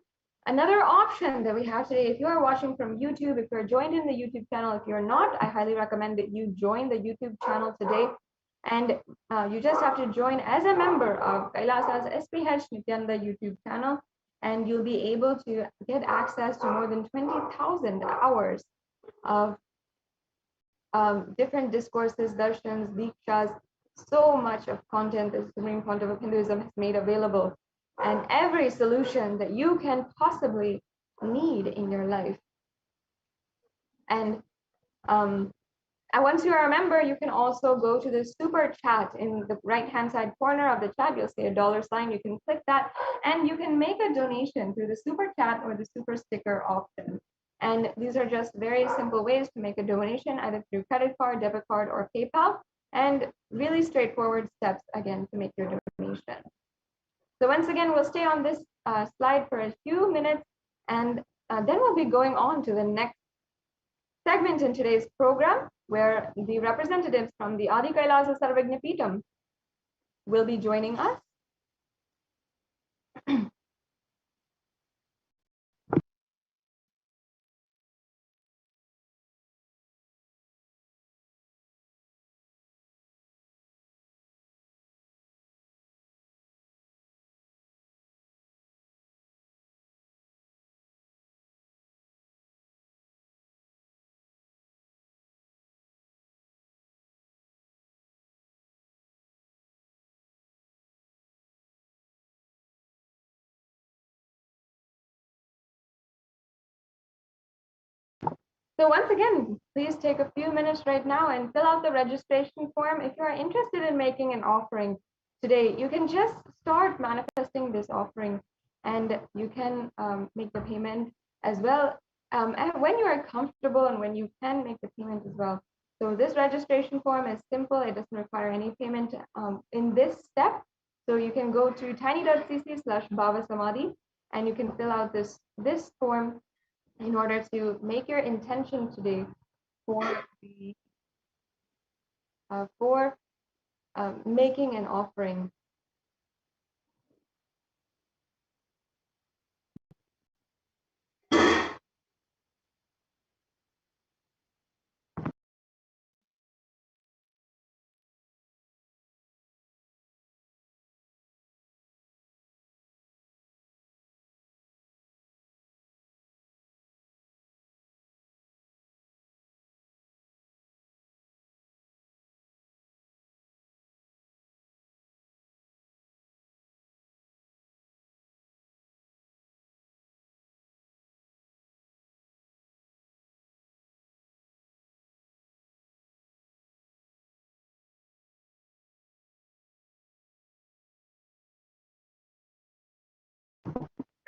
Another option that we have today, if you are watching from YouTube, if you're joined in the YouTube channel, if you're not, I highly recommend that you join the YouTube channel today. And you just have to join as a member of Kailasa's HDH Nithyananda YouTube channel, and you'll be able to get access to more than 20,000 hours of different discourses, darshans, dikshas, so much of content that the Supreme Pontiff of Hinduism has made available, and every solution that you can possibly need in your life. And once you are a member, you can also go to the super chat in the right-hand side corner of the chat. You'll see a $sign. You can click that, and you can make a donation through the super chat or the super sticker option. And these are just very simple ways to make a donation, either through credit card, debit card, or PayPal, and really straightforward steps, again, to make your donation. So once again, we'll stay on this slide for a few minutes, and then we'll be going on to the next segment in today's program, where the representatives from the Adi Kailasa Sarvagna Peetham will be joining us. So once again, please take a few minutes right now and fill out the registration form. If you are interested in making an offering today, you can just start manifesting this offering, and you can make the payment as well and when you are comfortable and when you can make the payment as well. So this registration form is simple. It doesn't require any payment in this step. So you can go to tiny.cc/bhavasamadhi, and you can fill out this form in order to make your intention today for the making an offering.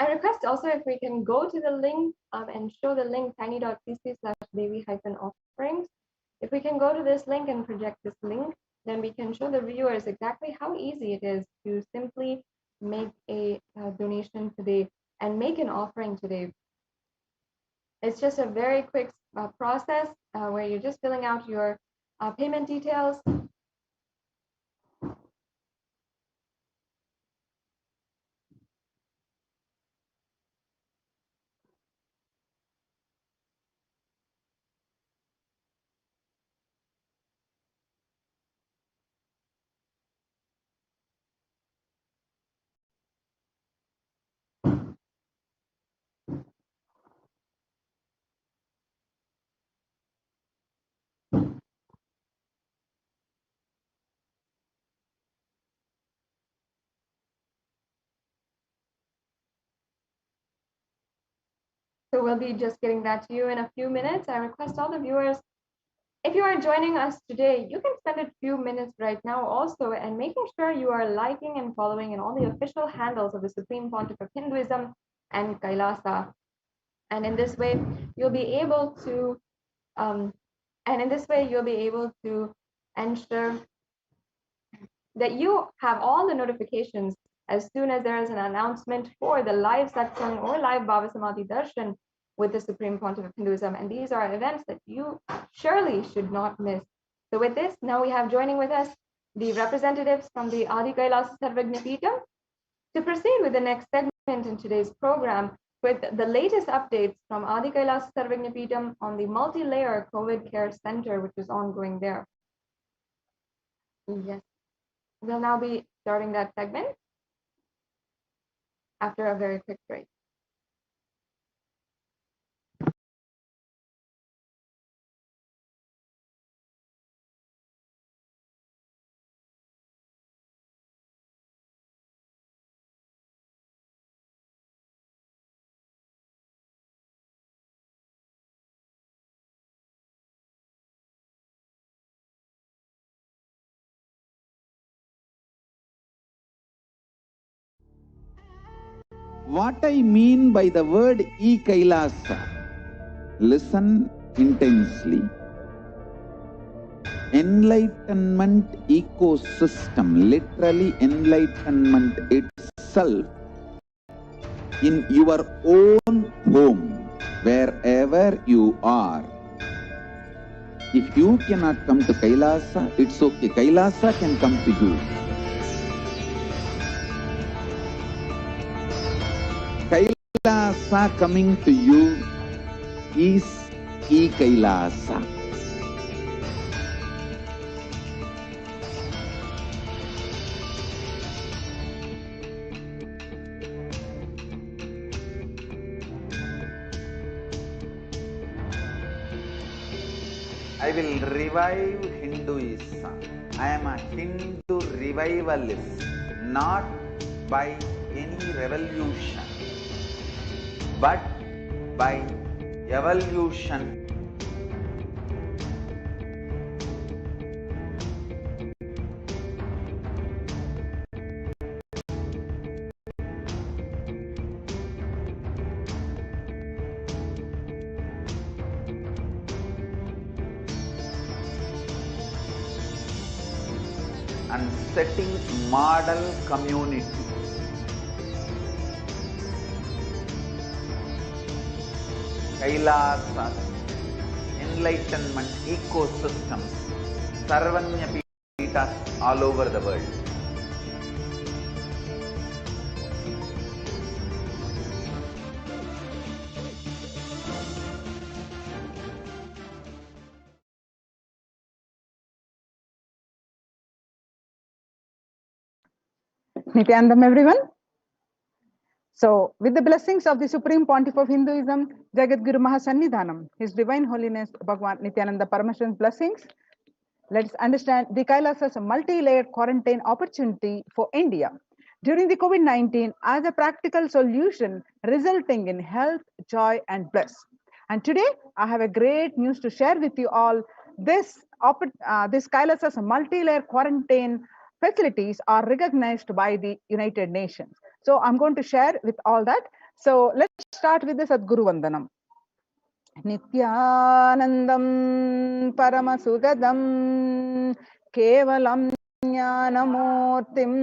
I request also if we can go to the link and show the link tiny.cc/devi-offerings. If we can go to this link and project this link, then we can show the viewers exactly how easy it is to simply make a donation today and make an offering today. It's just a very quick process where you're just filling out your payment details. So we'll be just getting that to you in a few minutes. I request all the viewers, if you are joining us today, you can spend a few minutes right now also and making sure you are liking and following in all the official handles of the Supreme Pontiff of Hinduism and Kailasa. And in this way, you'll be able to ensure that you have all the notifications as soon as there is an announcement for the live satsang or live Bhava Samadhi Darshan with the Supreme Pontiff of Hinduism. And these are events that you surely should not miss. So with this, now we have joining with us the representatives from the Adi Kailasa Sarvagna Peetham to proceed with the next segment in today's program with the latest updates from Adi Kailasa Sarvagna Peetham on the multi-layer COVID care center, which is ongoing there. Yes. We'll now be starting that segment after a very quick break. What I mean by the word Kailasa, listen intensely. Enlightenment ecosystem, literally enlightenment itself, in your own home, wherever you are. If you cannot come to Kailasa, it's okay. Kailasa can come to you. Kailasa coming to you is Kailasa. I will revive Hinduism. I am a Hindu revivalist, not by any revolution, but by evolution. And setting model community. Kailasa, enlightenment ecosystems, Sarvanya visit us all over the world. Nityanandam, everyone. So, with the blessings of the Supreme Pontiff of Hinduism, Jagat Guru Mahasannidhanam, His Divine Holiness Bhagwan Nithyananda Paramashivan's blessings, let's understand the Kailasa's multi-layered quarantine opportunity for India during the COVID-19 as a practical solution resulting in health, joy, and bliss. And today, I have a great news to share with you all. This Kailasa's multi-layer quarantine facilities are recognized by the United Nations. So I'm going to share with all that. So let's start with the Sadguru Vandanam. Nithyanandam Paramasugadam Kevalam Jnanamurtim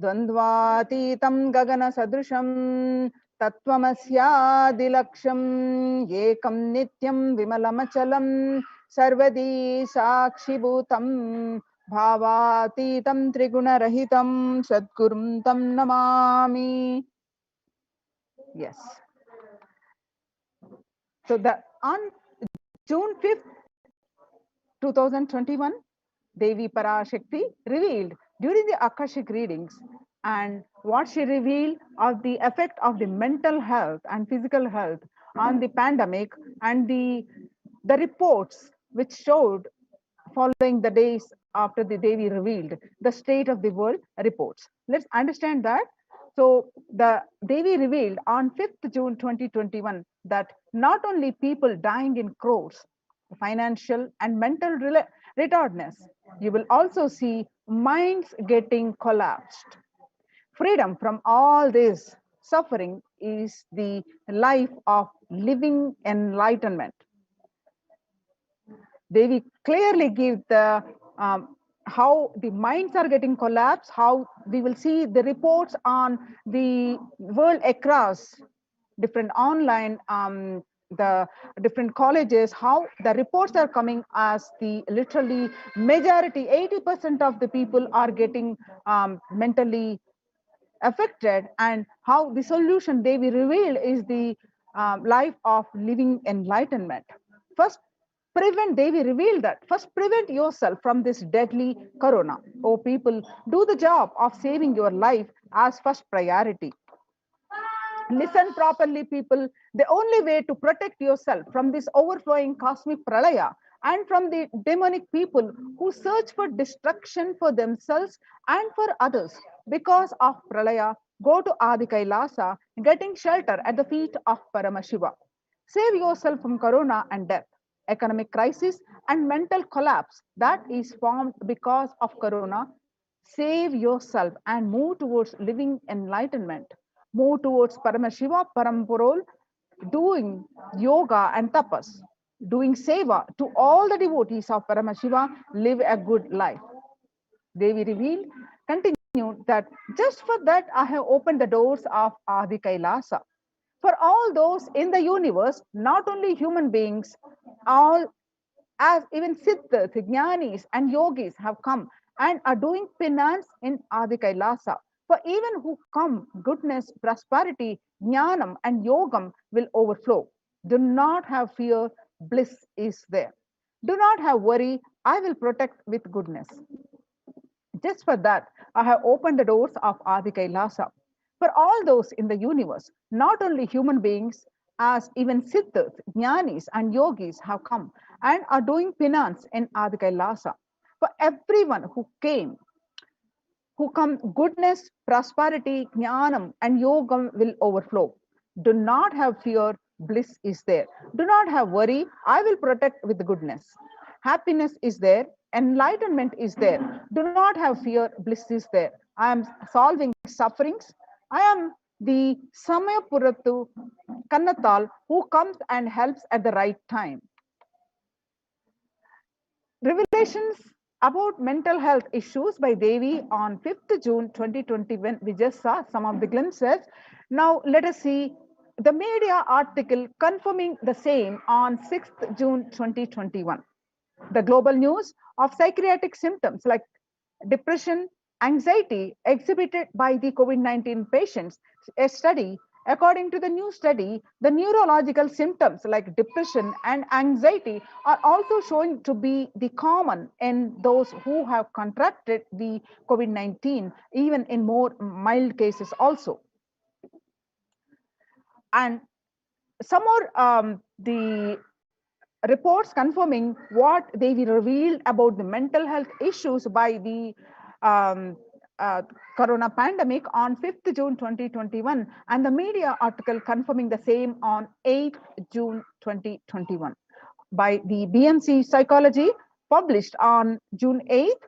Dvandvatitam Gagana Sadrusham Tattvamasya Ekam Nityam Vimalamachalam Sarvadi Sakshibhutam Bhavatitam Trigunarahitam Sadgurum Tam Namami. Yes. So on June 5th, 2021, Devi Parashakti revealed during the Akashic readings, and what she revealed of the effect of the mental health and physical health on the pandemic, and the reports which showed following the days after the Devi revealed the state of the world reports. Let's understand that. So the Devi revealed on 5th June 2021 that not only people dying in crores, financial and mental retardedness, you will also see minds getting collapsed. Freedom from all this suffering is the life of living enlightenment. They clearly give the how the minds are getting collapsed, how we will see the reports on the world across different online, the different colleges, how the reports are coming as the literally majority, 80% of the people are getting mentally affected, and how the solution they will reveal is the life of living enlightenment. First, they will reveal that first prevent yourself from this deadly corona. Oh people, do the job of saving your life as first priority. Listen properly, people. The only way to protect yourself from this overflowing cosmic pralaya and from the demonic people who search for destruction for themselves and for others because of pralaya, go to Adi Kailasa, getting shelter at the feet of Paramashiva. Save yourself from corona and death, economic crisis, and mental collapse that is formed because of corona. Save yourself and move towards living enlightenment. Move towards Paramashiva Paramporol, doing yoga and tapas, doing seva to all the devotees of Paramashiva, live a good life. Devi revealed, continued that just for that I have opened the doors of Adi Kailasa. For all those in the universe, not only human beings, all as even Siddhas, Jnanis, and Yogis have come and are doing penance in Adi Kailasa. For even who come, goodness, prosperity, Jnanam, and Yogam will overflow. Do not have fear, bliss is there. Do not have worry, I will protect with goodness. Just for that, I have opened the doors of Adi Kailasa. For all those in the universe, not only human beings, as even Siddhas, Jnanis, and Yogis have come and are doing penance in Adi Kailasa. For everyone who come, goodness, prosperity, Jnanam, and Yogam will overflow. Do not have fear, bliss is there. Do not have worry, I will protect with goodness. Happiness is there, enlightenment is there. Do not have fear, bliss is there. I am solving sufferings. I am the Samayapuratu Kannatal who comes and helps at the right time. Revelations about mental health issues by Devi on 5th June 2021. We just saw some of the glimpses. Now let us see the media article confirming the same on 6th June 2021. The global news of psychiatric symptoms like depression, anxiety exhibited by the COVID-19 patients. A study, according to the new study, the neurological symptoms like depression and anxiety are also showing to be the common in those who have contracted the COVID-19, even in more mild cases also. And some more the reports confirming what they revealed about the mental health issues by the um, uh, corona pandemic on 5th June 2021, and the media article confirming the same on 8th June 2021 by the BMC Psychology, published on June 8th.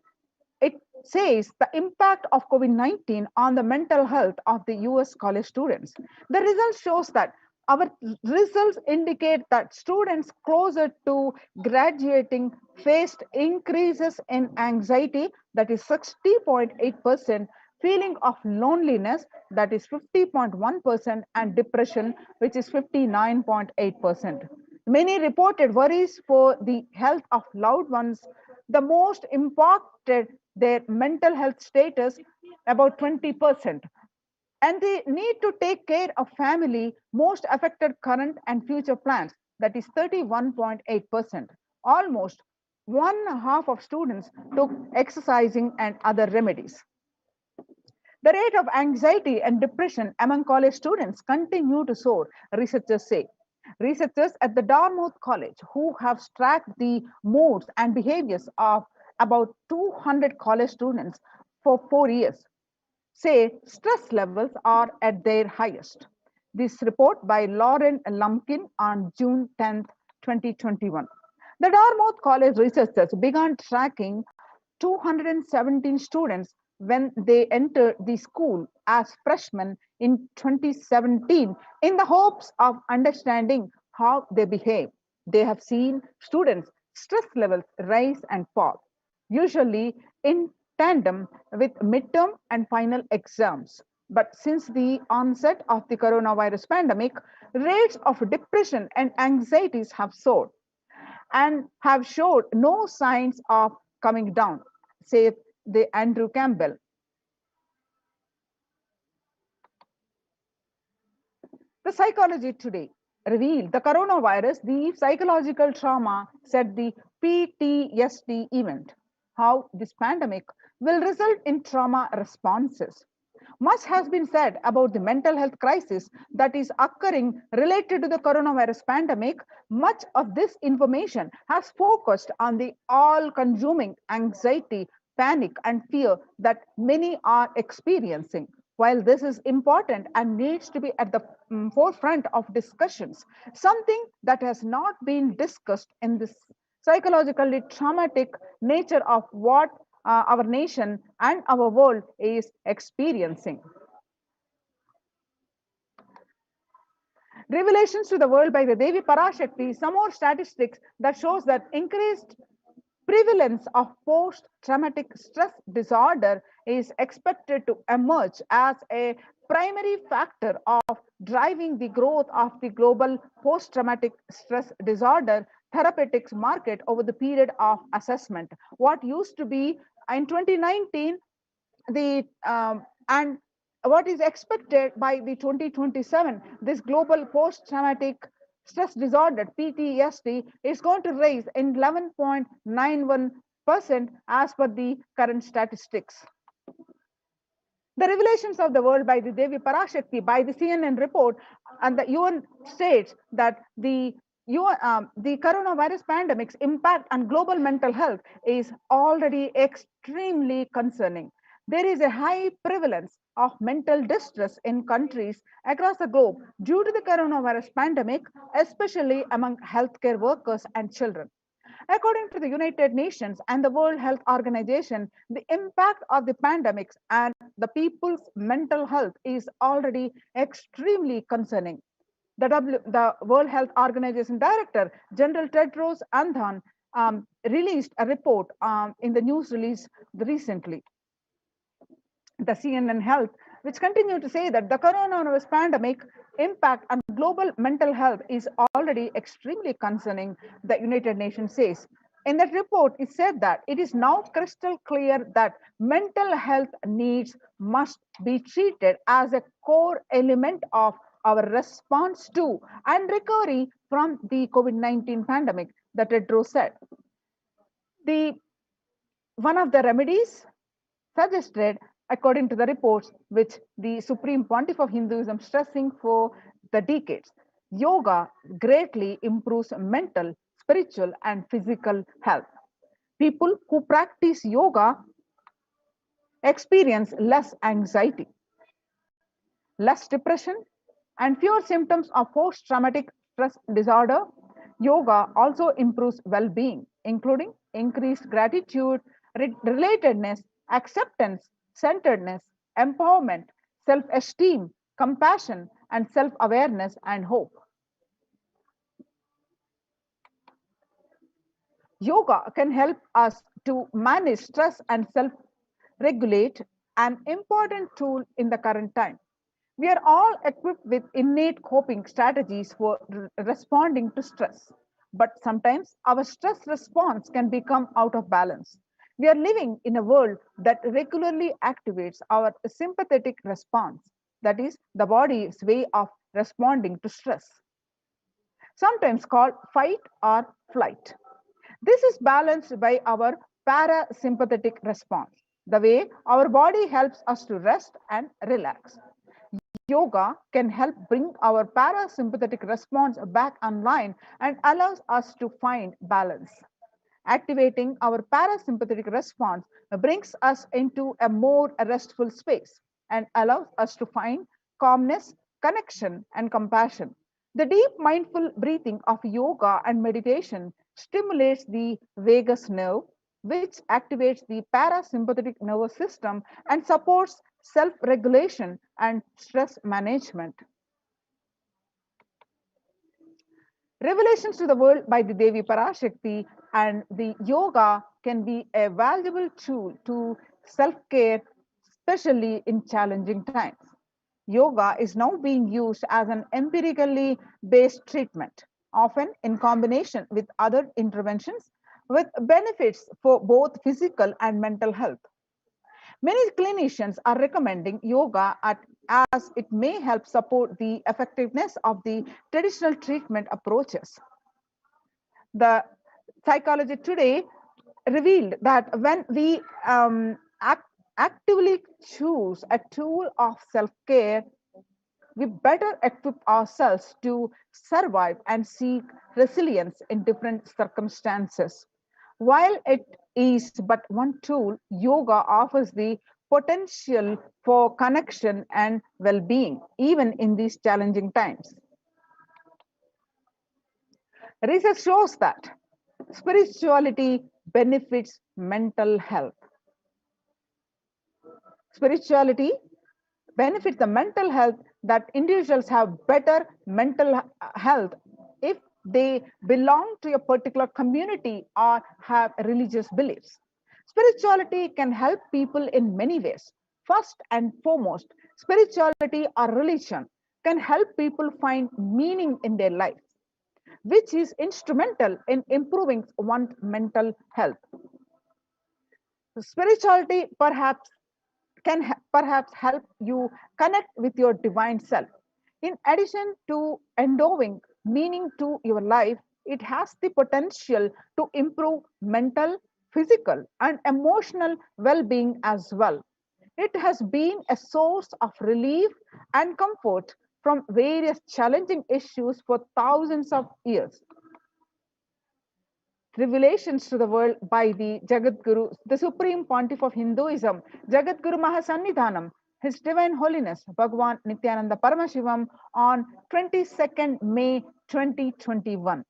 It says the impact of COVID-19 on the mental health of the US college students. The result shows that our results indicate that students closer to graduating faced increases in anxiety, that is 60.8%, feeling of loneliness, that is 50.1%, and depression, which is 59.8%. Many reported worries for the health of loved ones. The most impacted their mental health status, about 20%, and they need to take care of family most affected current and future plans, that is 31.8%. Almost one half of students took exercising and other remedies. The rate of anxiety and depression among college students continue to soar, researchers say. Researchers at the Dartmouth College, who have tracked the moods and behaviors of about 200 college students for 4 years, say stress levels are at their highest. This report by Lauren Lumpkin on June 10, 2021. The Dartmouth College researchers began tracking 217 students when they entered the school as freshmen in 2017 in the hopes of understanding how they behave. They have seen students' stress levels rise and fall, usually in tandem with midterm and final exams. But since the onset of the coronavirus pandemic, rates of depression and anxieties have soared and have showed no signs of coming down, said the Andrew Campbell. The Psychology Today revealed the coronavirus, the psychological trauma, said the PTSD event, how this pandemic will result in trauma responses. Much has been said about the mental health crisis that is occurring related to the coronavirus pandemic. Much of this information has focused on the all-consuming anxiety, panic, and fear that many are experiencing. While this is important and needs to be at the forefront of discussions, something that has not been discussed in this psychologically traumatic nature of what our nation and our world is experiencing. Revelations to the world by the Devi Parashakti, some more statistics that shows that increased prevalence of post-traumatic stress disorder is expected to emerge as a primary factor of driving the growth of the global post-traumatic stress disorder therapeutics market over the period of assessment. What used to be in 2019, the and what is expected by the 2027, this global post-traumatic stress disorder PTSD is going to rise in 11.91% as per the current statistics. The Revelations of the World by the Devi Parashakti by the CNN report, and the UN states that the coronavirus pandemic's impact on global mental health is already extremely concerning. There is a high prevalence of mental distress in countries across the globe due to the coronavirus pandemic, especially among healthcare workers and children. According to the United Nations and the World Health Organization, the impact of the pandemics and the people's mental health is already extremely concerning. The World Health Organization Director, General Tedros Adhanom, released a report in the news release recently. The CNN Health, which continue to say that the coronavirus pandemic impact on global mental health is already extremely concerning, the United Nations says. In that report, it said that it is now crystal clear that mental health needs must be treated as a core element of our response to and recovery from the COVID-19 pandemic, that Tedros said. The one of the remedies suggested, according to the reports which the Supreme Pontiff of Hinduism stressing for the decades, yoga greatly improves mental, spiritual, and physical health. People who practice yoga experience less anxiety, less depression, and fewer symptoms of post traumatic stress disorder. Yoga also improves well being, including increased gratitude, relatedness, acceptance, centeredness, empowerment, self esteem, compassion, and self awareness and hope. Yoga can help us to manage stress and self regulate, an important tool in the current time. We are all equipped with innate coping strategies for responding to stress, but sometimes our stress response can become out of balance. We are living in a world that regularly activates our sympathetic response, that is, the body's way of responding to stress, sometimes called fight or flight. This is balanced by our parasympathetic response, the way our body helps us to rest and relax. Yoga can help bring our parasympathetic response back online and allows us to find balance. Activating our parasympathetic response brings us into a more restful space and allows us to find calmness, connection, and compassion. The deep mindful breathing of yoga and meditation stimulates the vagus nerve, which activates the parasympathetic nervous system and supports self regulation and stress management. Revelations to the world by the Devi Parashakti and the yoga can be a valuable tool to self care, especially in challenging times. Yoga is now being used as an empirically based treatment, often in combination with other interventions, with benefits for both physical and mental health. Many clinicians are recommending yoga as it may help support the effectiveness of the traditional treatment approaches. The Psychology Today revealed that when we actively choose a tool of self care, we better equip ourselves to survive and seek resilience in different circumstances. While it is but one tool, yoga offers the potential for connection and well being, even in these challenging times. Research shows that spirituality benefits mental health. Spirituality benefits the mental health, that individuals have better mental health if they belong to a particular community or have religious beliefs. Spirituality can help people in many ways. First and foremost, spirituality or religion can help people find meaning in their life, which is instrumental in improving one's mental health. Spirituality can perhaps help you connect with your divine self. In addition to endowing meaning to your life, it has the potential to improve mental, physical, and emotional well being as well. It has been a source of relief and comfort from various challenging issues for thousands of years. Revelations to the world by the Jagadguru, the Supreme Pontiff of Hinduism, Jagadguru Mahasannidhanam, His Divine Holiness Bhagwan Nithyananda Paramashivam on 22nd May 2021.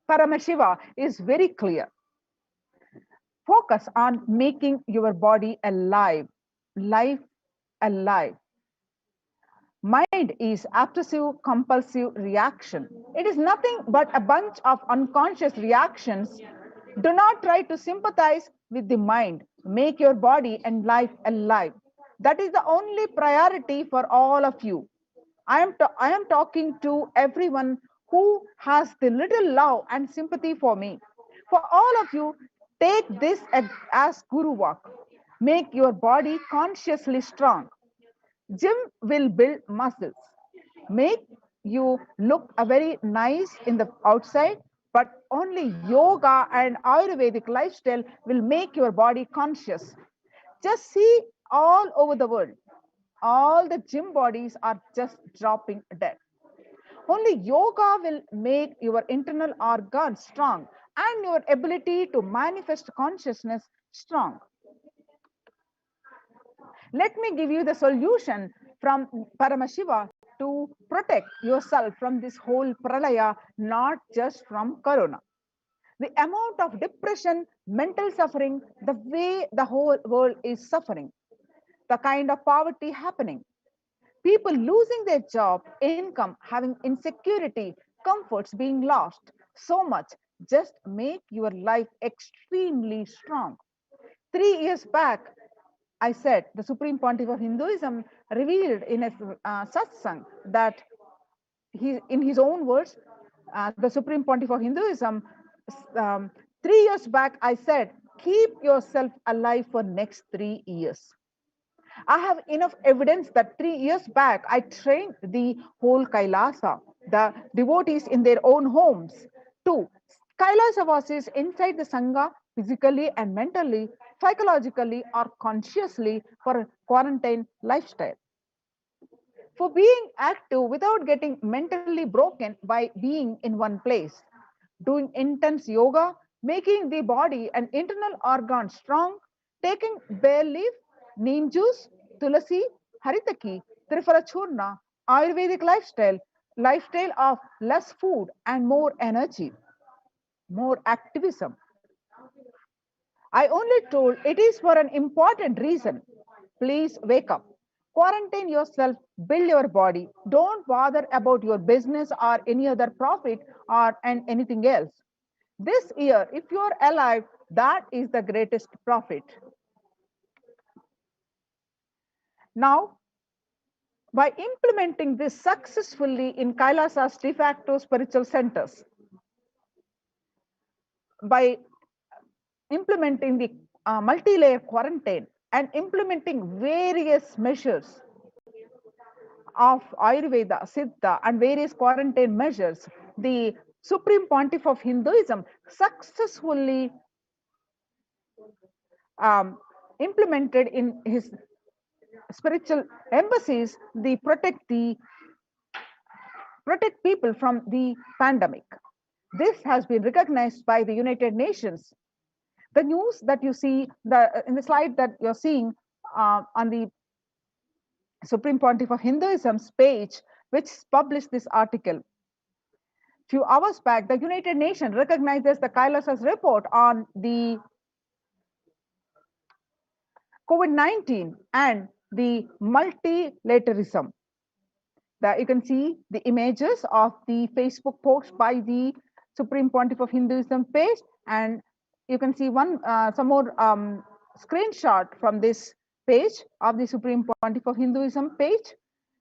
Paramashiva is very clear. Focus on making your body alive, life alive. Mind is obsessive compulsive reaction. It is nothing but a bunch of unconscious reactions. Do not try to sympathize with the mind. Make your body and life alive. That is the only priority for all of you. I am talking to everyone who has the little love and sympathy for me. For all of you, take this as Guru Walk. Make your body consciously strong. Gym will build muscles, make you look very nice in the outside, but only yoga and Ayurvedic lifestyle will make your body conscious. Just see all over the world, all the gym bodies are just dropping dead. Only yoga will make your internal organs strong and your ability to manifest consciousness strong. Let me give you the solution from Paramashiva to protect yourself from this whole pralaya, not just from corona. The amount of depression, mental suffering, the way the whole world is suffering, the kind of poverty happening, people losing their job, income, having insecurity, comforts being lost, so much just make your life extremely strong. 3 years back, I said the Supreme Pontiff of Hinduism revealed in a satsang that in his own words, the Supreme Pontiff of Hinduism, um, 3 years back, I said, keep yourself alive for next 3 years. I have enough evidence that 3 years back, I trained the whole Kailasa, the devotees in their own homes, to Kailasa vasis inside the Sangha, physically and mentally, psychologically or consciously for quarantine lifestyle. For being active without getting mentally broken by being in one place, doing intense yoga, making the body and internal organs strong, taking bay leaf, neem juice, tulasi, haritaki, trifala churna, Ayurvedic lifestyle of less food and more energy, more activism. I only told it is for an important reason. Please wake up. Quarantine yourself, build your body. Don't bother about your business or any other profit or and anything else. This year, if you are alive, that is the greatest profit. Now, by implementing this successfully in Kailasa's de facto spiritual centers, by implementing the multi-layer quarantine and implementing various measures of Ayurveda, Siddha, and various quarantine measures, the Supreme Pontiff of Hinduism successfully implemented in his spiritual embassies the protect people from the pandemic. This has been recognized by the United Nations. The news that you see in the slide that you're seeing on the Supreme Pontiff of Hinduism's page, which published this article. Few hours back, the United Nations recognizes the Kailasa's report on the COVID-19 and the multilateralism. You can see the images of the Facebook post by the Supreme Pontiff of Hinduism page, and you can see some more screenshot from this page of the Supreme Pontiff of Hinduism page.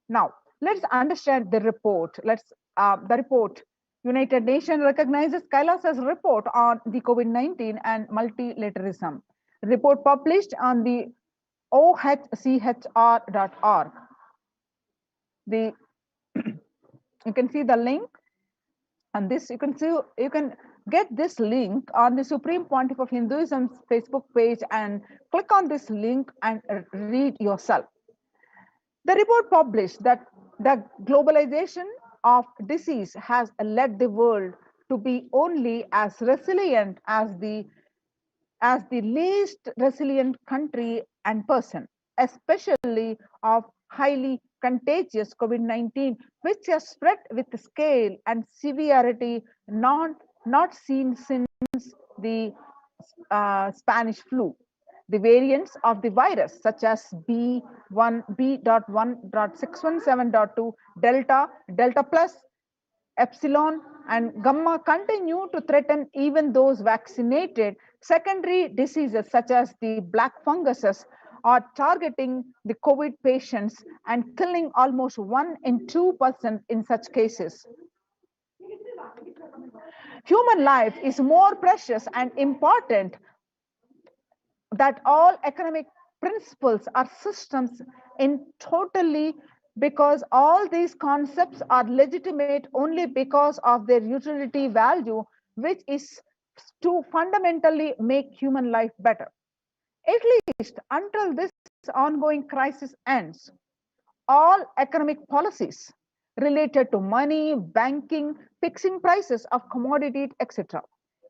Now, let's understand the report. The report. United Nations recognizes Kailasa's report on the COVID-19 and multilateralism. Report published on the ohchr.org. You can see the link, and this you can get this link on the Supreme Pontiff of Hinduism's Facebook page and click on this link and read yourself. The report published that the globalization of disease has led the world to be only as resilient as the least resilient country and person, especially of highly contagious COVID-19, which has spread with scale and severity not seen since the Spanish flu. The variants of the virus, such as B1, B.1.617.2, Delta, Delta plus, Epsilon, and Gamma, continue to threaten even those vaccinated. Secondary diseases such as the black funguses are targeting the COVID patients and killing almost 1 in 2% in such cases. Human life is more precious and important that all economic principles are systems in totally, because all these concepts are legitimate only because of their utility value, which is to fundamentally make human life better. At least until this ongoing crisis ends, all economic policies related to money, banking, fixing prices of commodities, etc.,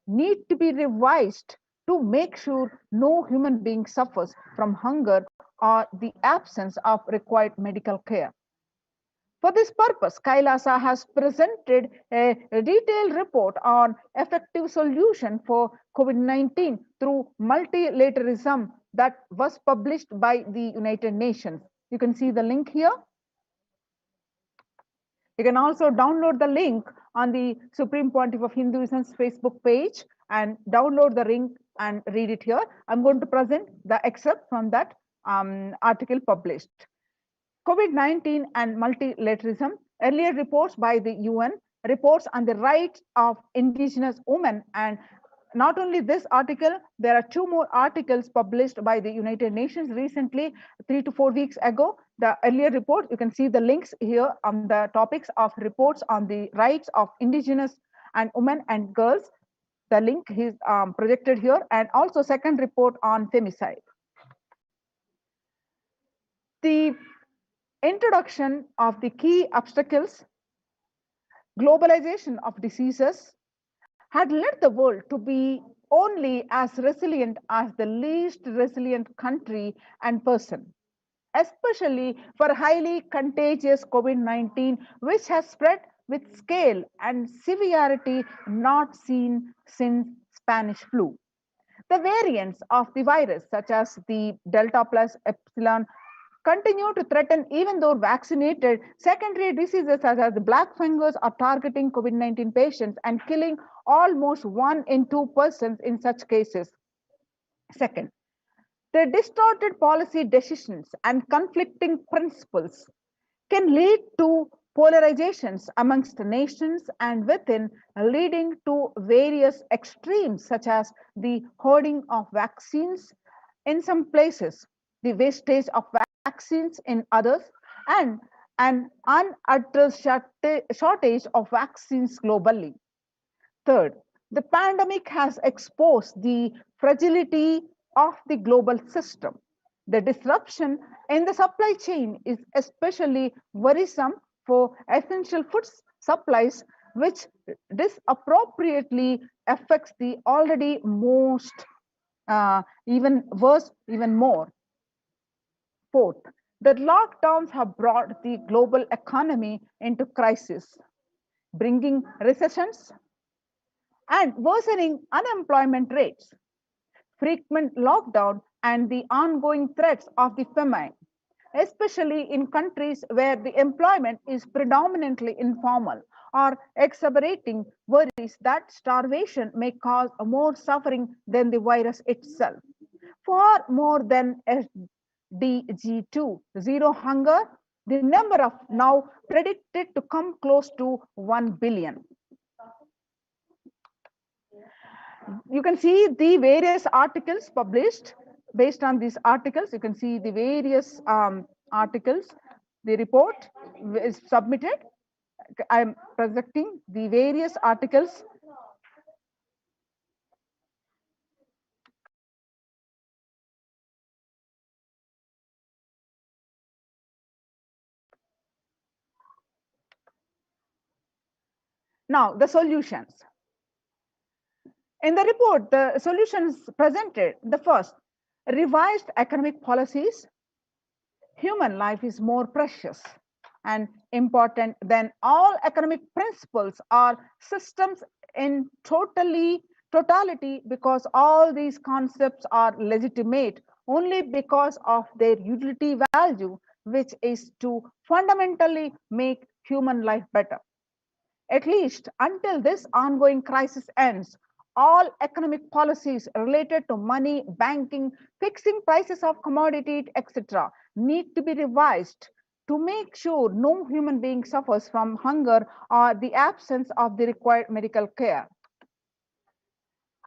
need to be revised to make sure no human being suffers from hunger or the absence of required medical care. For this purpose, Kailasa has presented a detailed report on effective solution for COVID-19 through multilateralism that was published by the United Nations. You can see the link here. You can also download the link on the Supreme Pontiff of Hinduism's Facebook page and download the link and read it here. I'm going to present the excerpt from that article published. COVID-19 and multilateralism, earlier reports by the UN, reports on the rights of indigenous women. And not only this article, there are two more articles published by the United Nations recently, 3 to 4 weeks ago. The earlier report, you can see the links here on the topics of reports on the rights of indigenous and women and girls. The link is projected here, and also second report on femicide. The introduction of the key obstacles, globalization of diseases, had led the world to be only as resilient as the least resilient country and person, especially for highly contagious COVID-19, which has spread with scale and severity not seen since Spanish flu. The variants of the virus, such as the Delta plus Epsilon, continue to threaten even though vaccinated. Secondary diseases such as the black fungus are targeting COVID-19 patients and killing almost 1 in 2 persons in such cases. Second, the distorted policy decisions and conflicting principles can lead to polarizations amongst nations and within, leading to various extremes such as the hoarding of vaccines in some places, the wastage of vaccines in others, and an unaddressed shortage of vaccines globally. Third, the pandemic has exposed the fragility of the global system. The disruption in the supply chain is especially worrisome for essential food supplies, which disappropriately affects the already most even worse, even more. Fourth, the lockdowns have brought the global economy into crisis, bringing recessions and worsening unemployment rates. Frequent lockdown and the ongoing threats of the famine, especially in countries where the employment is predominantly informal, are exacerbating worries that starvation may cause more suffering than the virus itself. Far more than SDG2, zero hunger, the number of now predicted to come close to 1 billion. You can see the various articles published. Based on these articles, you can see the various articles. The report is submitted. I'm projecting the various articles. Now, the solutions. In the report, the solutions presented: the first, revised economic policies. Human life is more precious and important than all economic principles or systems in totality, because all these concepts are legitimate only because of their utility value, which is to fundamentally make human life better. At least until this ongoing crisis ends, all economic policies related to money, banking, fixing prices of commodities, etc., need to be revised to make sure no human being suffers from hunger or the absence of the required medical care.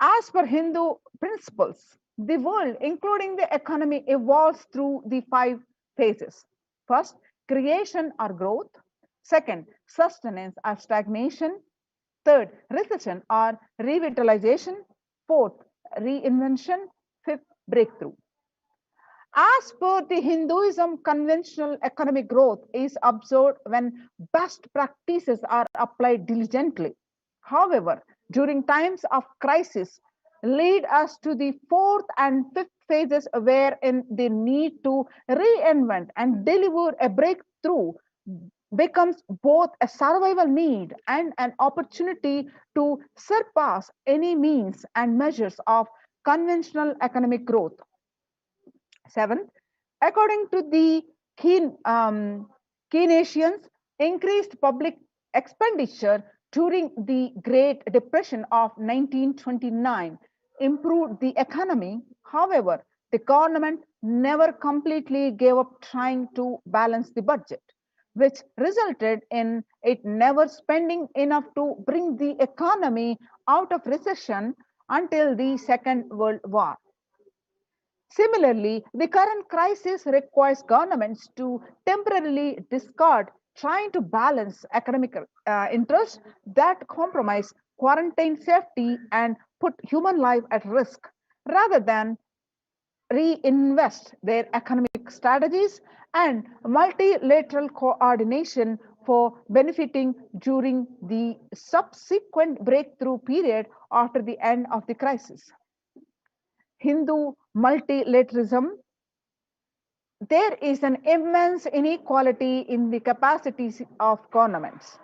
As per Hindu principles, the world, including the economy, evolves through the 5 phases. First, creation or growth. Second, sustenance or stagnation. Third, recession or revitalization. Fourth, reinvention. Fifth, breakthrough. As per the Hinduism, conventional economic growth is observed when best practices are applied diligently. However, during times of crisis, lead us to the 4th and 5th phases wherein the need to reinvent and deliver a breakthrough becomes both a survival need and an opportunity to surpass any means and measures of conventional economic growth. Seventh, according to the Keynesians, increased public expenditure during the Great Depression of 1929 improved the economy. However, the government never completely gave up trying to balance the budget, which resulted in it never spending enough to bring the economy out of recession until the Second World War. Similarly, the current crisis requires governments to temporarily discard trying to balance economic interests that compromise quarantine safety and put human life at risk, rather than reinvest their economic strategies and multilateral coordination for benefiting during the subsequent breakthrough period after the end of the crisis. Hindu multilateralism, there is an immense inequality in the capacities of governments,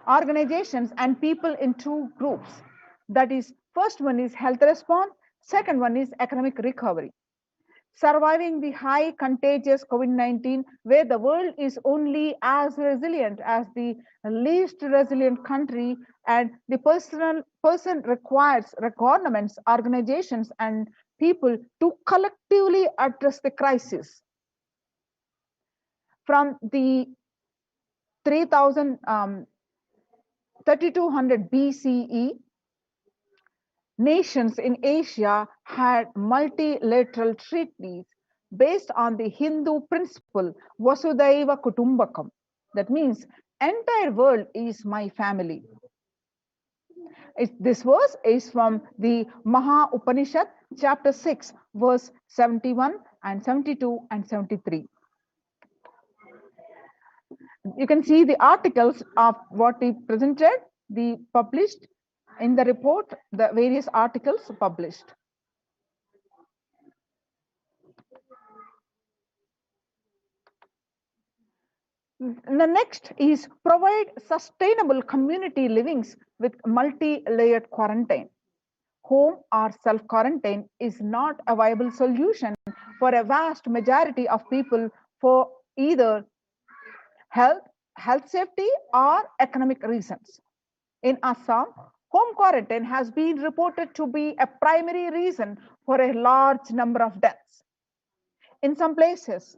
organizations, and people in 2 groups. That is, first one is health response, second one is economic recovery. Surviving the high contagious COVID-19, where the world is only as resilient as the least resilient country, and the person requires governments, organizations, and people to collectively address the crisis. From the 3200 BCE, nations in Asia had multilateral treaties based on the Hindu principle Vasudhaiva Kutumbakam. That means entire world is my family. This verse is from the Maha Upanishad, chapter 6, verse 71 and 72 and 73. You can see the articles of what we presented, the published in the report, the various articles published. The next is provide sustainable community livings with multi-layered quarantine. Home or self-quarantine is not a viable solution for a vast majority of people for either health safety or economic reasons. In Assam, home quarantine has been reported to be a primary reason for a large number of deaths. In some places,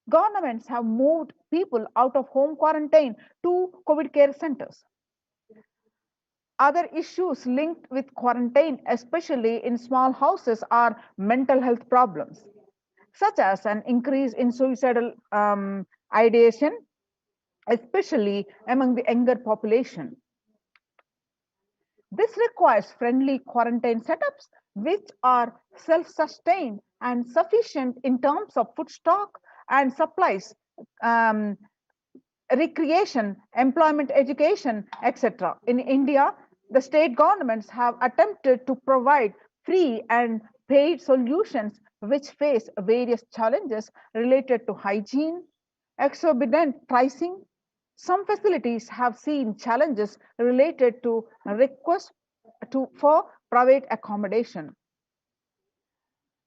governments have moved people out of home quarantine to COVID care centers. Other issues linked with quarantine, especially in small houses, are mental health problems, such as an increase in suicidal ideation, especially among the younger population. This requires friendly quarantine setups which are self-sustained and sufficient in terms of food stock and supplies, recreation, employment, education, etc. In India, the state governments have attempted to provide free and paid solutions which face various challenges related to hygiene, exorbitant pricing. Some facilities have seen challenges related to requests for private accommodation.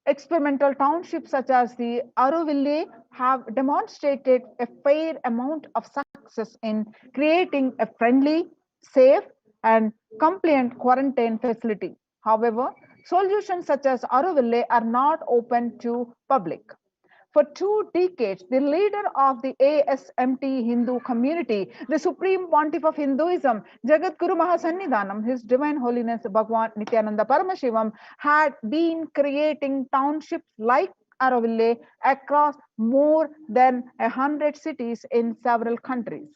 Experimental townships such as the Auroville have demonstrated a fair amount of success in creating a friendly, safe, and compliant quarantine facility. However, solutions such as Auroville are not open to public. For 2 decades, the leader of the ASMT Hindu community, the Supreme Pontiff of Hinduism, Jagadguru Mahasannidhanam, His Divine Holiness Bhagwan Nithyananda Paramashivam, had been creating townships like Araville across more than 100 cities in several countries.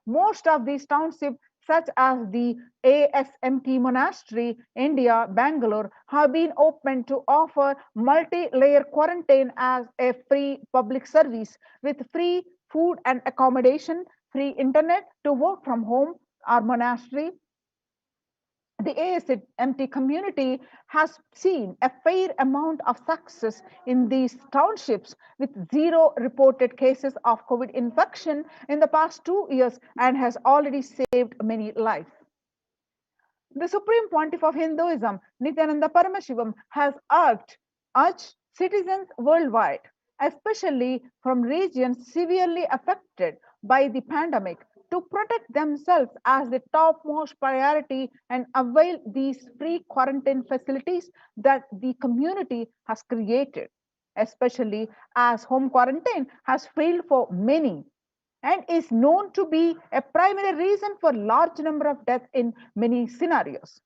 Most of these townships, such as the ASMT Monastery, India, Bangalore, have been opened to offer multi-layer quarantine as a free public service with free food and accommodation, free internet to work from home or monastery. The ASMT community has seen a fair amount of success in these townships with 0 reported cases of COVID infection in the past 2 years and has already saved many lives. The Supreme Pontiff of Hinduism, Nithyananda Paramashivam, has urged citizens worldwide, especially from regions severely affected by the pandemic, to protect themselves as the topmost priority and avail these free quarantine facilities that the community has created, especially as home quarantine has failed for many and is known to be a primary reason for large number of deaths in many scenarios.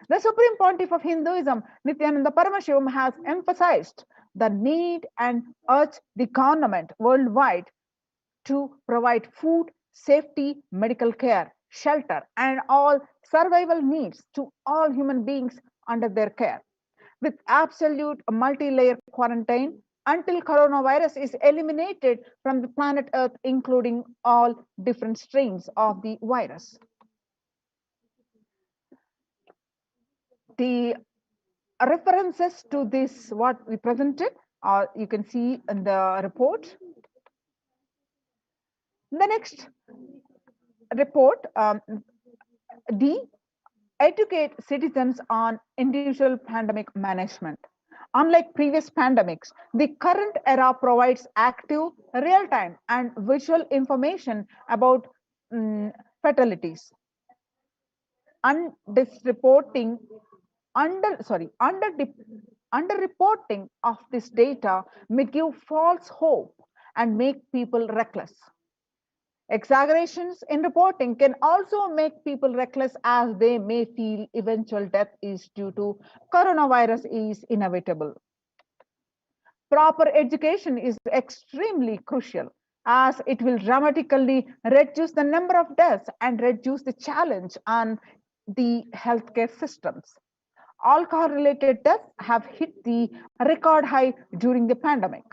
The Supreme Pontiff of Hinduism, Nithyananda Paramashivam, has emphasized the need and urged the government worldwide to provide food, safety, medical care, shelter, and all survival needs to all human beings under their care, with absolute multi-layer quarantine until coronavirus is eliminated from the planet Earth, including all different strains of the virus. The references to this, what we presented, you can see in the report. The next report, D, educate citizens on individual pandemic management. Unlike previous pandemics, the current era provides active, real-time, and visual information about fatalities. Underreporting of this data may give false hope and make people reckless. Exaggerations in reporting can also make people reckless as they may feel eventual death is due to coronavirus is inevitable. Proper education is extremely crucial as it will dramatically reduce the number of deaths and reduce the challenge on the healthcare systems. Alcohol-related deaths have hit the record high during the pandemic,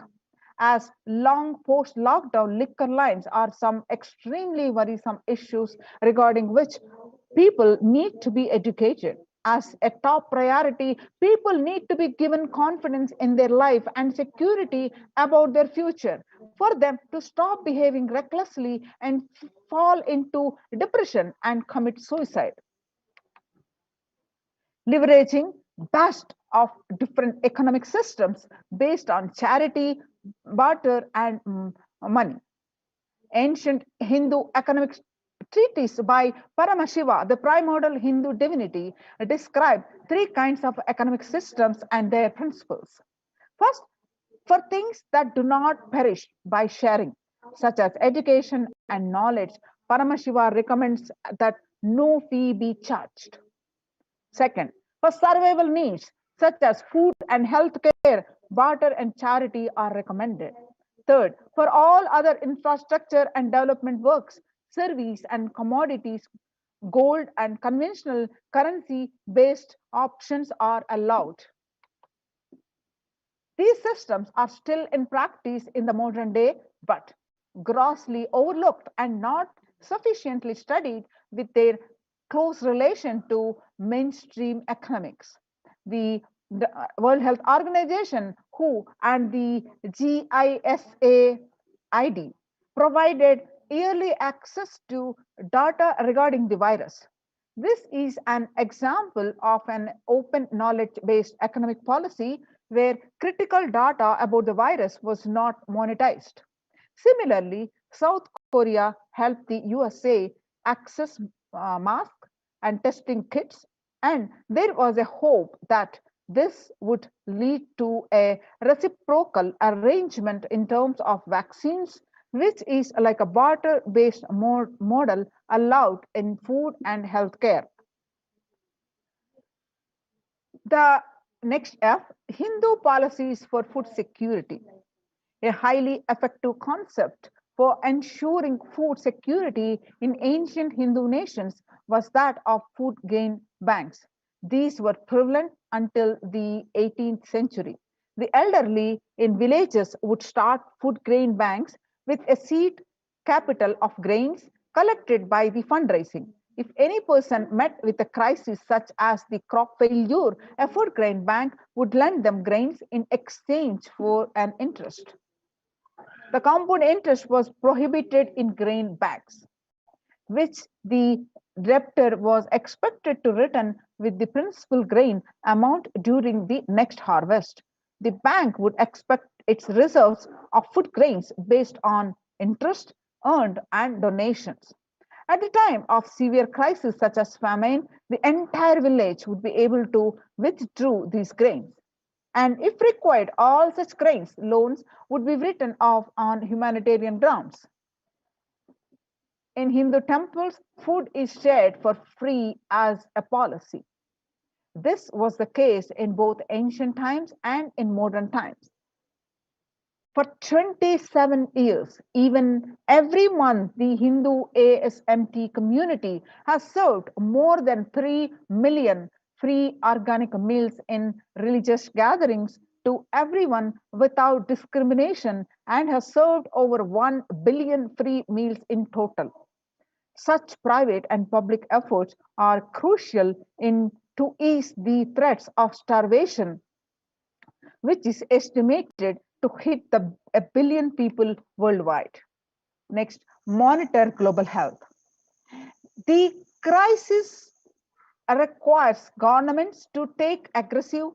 as long post-lockdown liquor lines are some extremely worrisome issues regarding which people need to be educated. As a top priority, people need to be given confidence in their life and security about their future for them to stop behaving recklessly and fall into depression and commit suicide. Leveraging best of different economic systems based on charity, barter, and money. Ancient Hindu economic treatise by Paramashiva, the primordial Hindu divinity, describe 3 kinds of economic systems and their principles. First, for things that do not perish by sharing, such as education and knowledge, Paramashiva recommends that no fee be charged. Second, for survival needs such as food and health care, barter and charity are recommended. Third, for all other infrastructure and development works, service and commodities, gold and conventional currency-based options are allowed. These systems are still in practice in the modern day, but grossly overlooked and not sufficiently studied with their close relation to mainstream economics. The World Health Organization, WHO, and the GISAID provided yearly access to data regarding the virus. This is an example of an open knowledge-based economic policy where critical data about the virus was not monetized. Similarly, South Korea helped the USA access masks and testing kits, and there was a hope that This would lead to a reciprocal arrangement in terms of vaccines, which is like a barter-based model allowed in food and healthcare. The next F, Hindu policies for food security. A highly effective concept for ensuring food security in ancient Hindu nations was that of food grain banks. These were prevalent until the 18th century. The elderly in villages would start food grain banks with a seed capital of grains collected by the fundraising. If any person met with a crisis such as the crop failure, a food grain bank would lend them grains in exchange for an interest. The compound interest was prohibited in grain banks, which the debtor was expected to return with the principal grain amount during the next harvest. The bank would expect its reserves of food grains based on interest earned and donations. At the time of severe crisis such as famine, the entire village would be able to withdraw these grains. And if required, all such grains loans would be written off on humanitarian grounds. In Hindu temples, food is shared for free as a policy. This was the case in both ancient times and in modern times. For 27 years, even every month, the Hindu ASMT community has served more than 3 million free organic meals in religious gatherings to everyone without discrimination and has served over 1 billion free meals in total. Such private and public efforts are crucial to ease the threats of starvation, which is estimated to hit a billion people worldwide. Next, monitor global health. The crisis requires governments to take aggressive,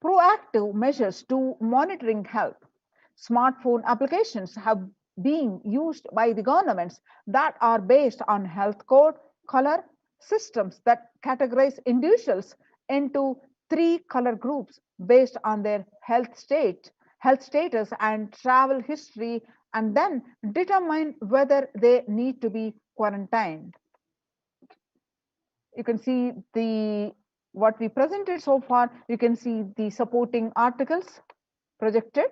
proactive measures to monitoring health. Smartphone applications have been used by the governments that are based on health code, color systems that categorize individuals into 3 color groups based on their health status and travel history, and then determine whether they need to be quarantined. You can see what we presented so far. You can see the supporting articles projected.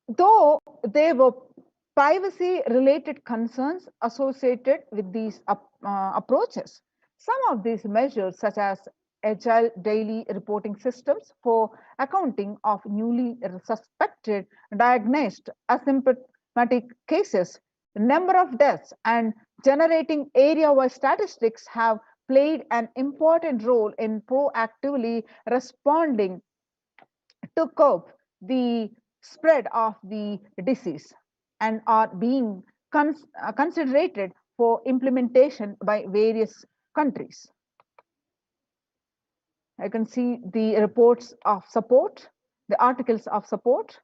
Though there were privacy related concerns associated with these approaches, some of these measures, such as agile daily reporting systems for accounting of newly suspected, diagnosed asymptomatic cases, number of deaths, and generating area-wide statistics have played an important role in proactively responding to curb the spread of the disease and are being considered for implementation by various countries. I can see the reports of support, the articles of support.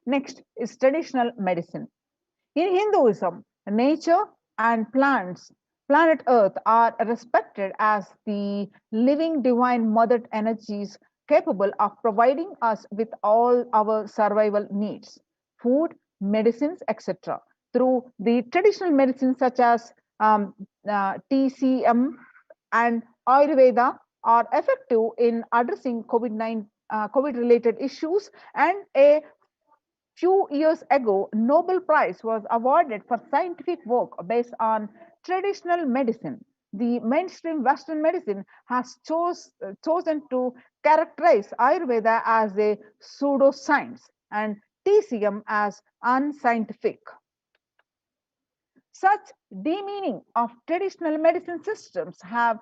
Next is traditional medicine. In Hinduism, nature and planet Earth are respected as the living divine mother energies capable of providing us with all our survival needs, food, medicines, etc. Through the traditional medicines such as TCM and Ayurveda are effective in addressing COVID-related issues, and a few years ago, Nobel Prize was awarded for scientific work based on traditional medicine. The mainstream Western medicine has chosen to characterize Ayurveda as a pseudoscience and TCM as unscientific. Such demeaning of traditional medicine systems have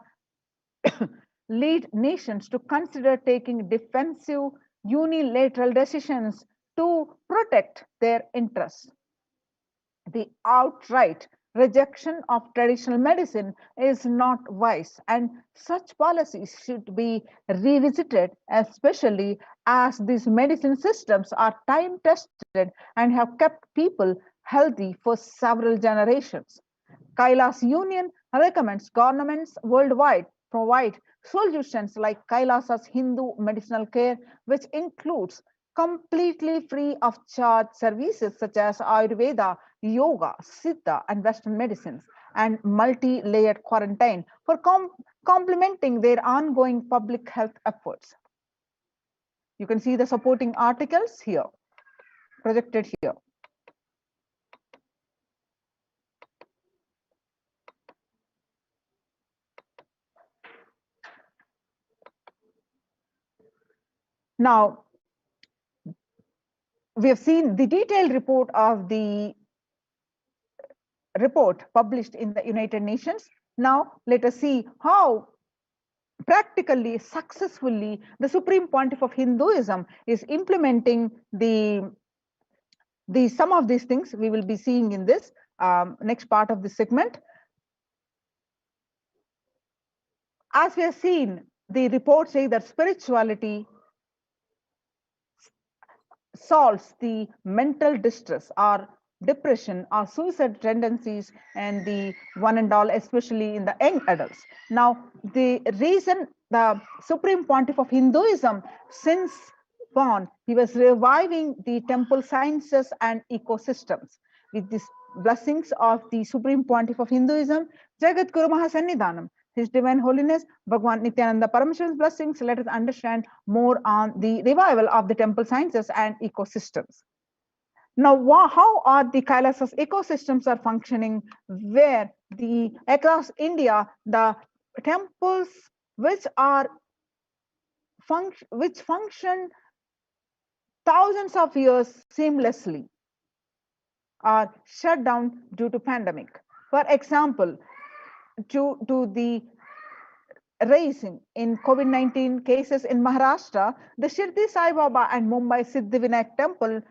led nations to consider taking defensive unilateral decisions to protect their interests. The outright rejection of traditional medicine is not wise, and such policies should be revisited, especially as these medicine systems are time tested and have kept people healthy for several generations. Kailas Union recommends governments worldwide provide solutions like Kailasa's Hindu medicinal care, which includes completely free of charge services such as Ayurveda, yoga, Siddha, and Western medicines, and multi-layered quarantine for complementing their ongoing public health efforts. You can see the supporting articles here, projected here. Now, we have seen the detailed report of the report published in the United Nations. Now, let us see how practically, successfully, the Supreme Pontiff of Hinduism is implementing some of these things we will be seeing in this next part of the segment. As we have seen, the report says that spirituality solves the mental distress or depression or suicide tendencies and the one and all, especially in the young adults. Now, the reason the Supreme Pontiff of Hinduism, since born, he was reviving the temple sciences and ecosystems. With these blessings of the Supreme Pontiff of Hinduism, Jagat Guru Mahasannidhanam, His Divine Holiness, Bhagwan Nithyananda Paramashivan's blessings, let us understand more on the revival of the temple sciences and ecosystems. Now, how are the Kailasa's ecosystems are functioning, where across India, the temples which function thousands of years seamlessly are shut down due to pandemic. For example, due to the rising in COVID-19 cases in Maharashtra, the Shirdi Sai Baba and Mumbai Siddhivinayak temple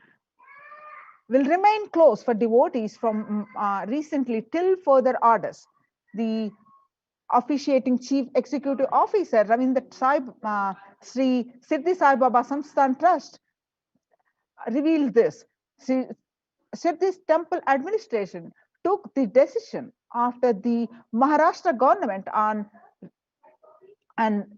will remain closed for devotees from recently till further orders. The officiating Chief Executive Officer Ravindra Sri Siddhi Sai Baba Samsthan Trust revealed this. Siddhi's temple administration took the decision after the Maharashtra government on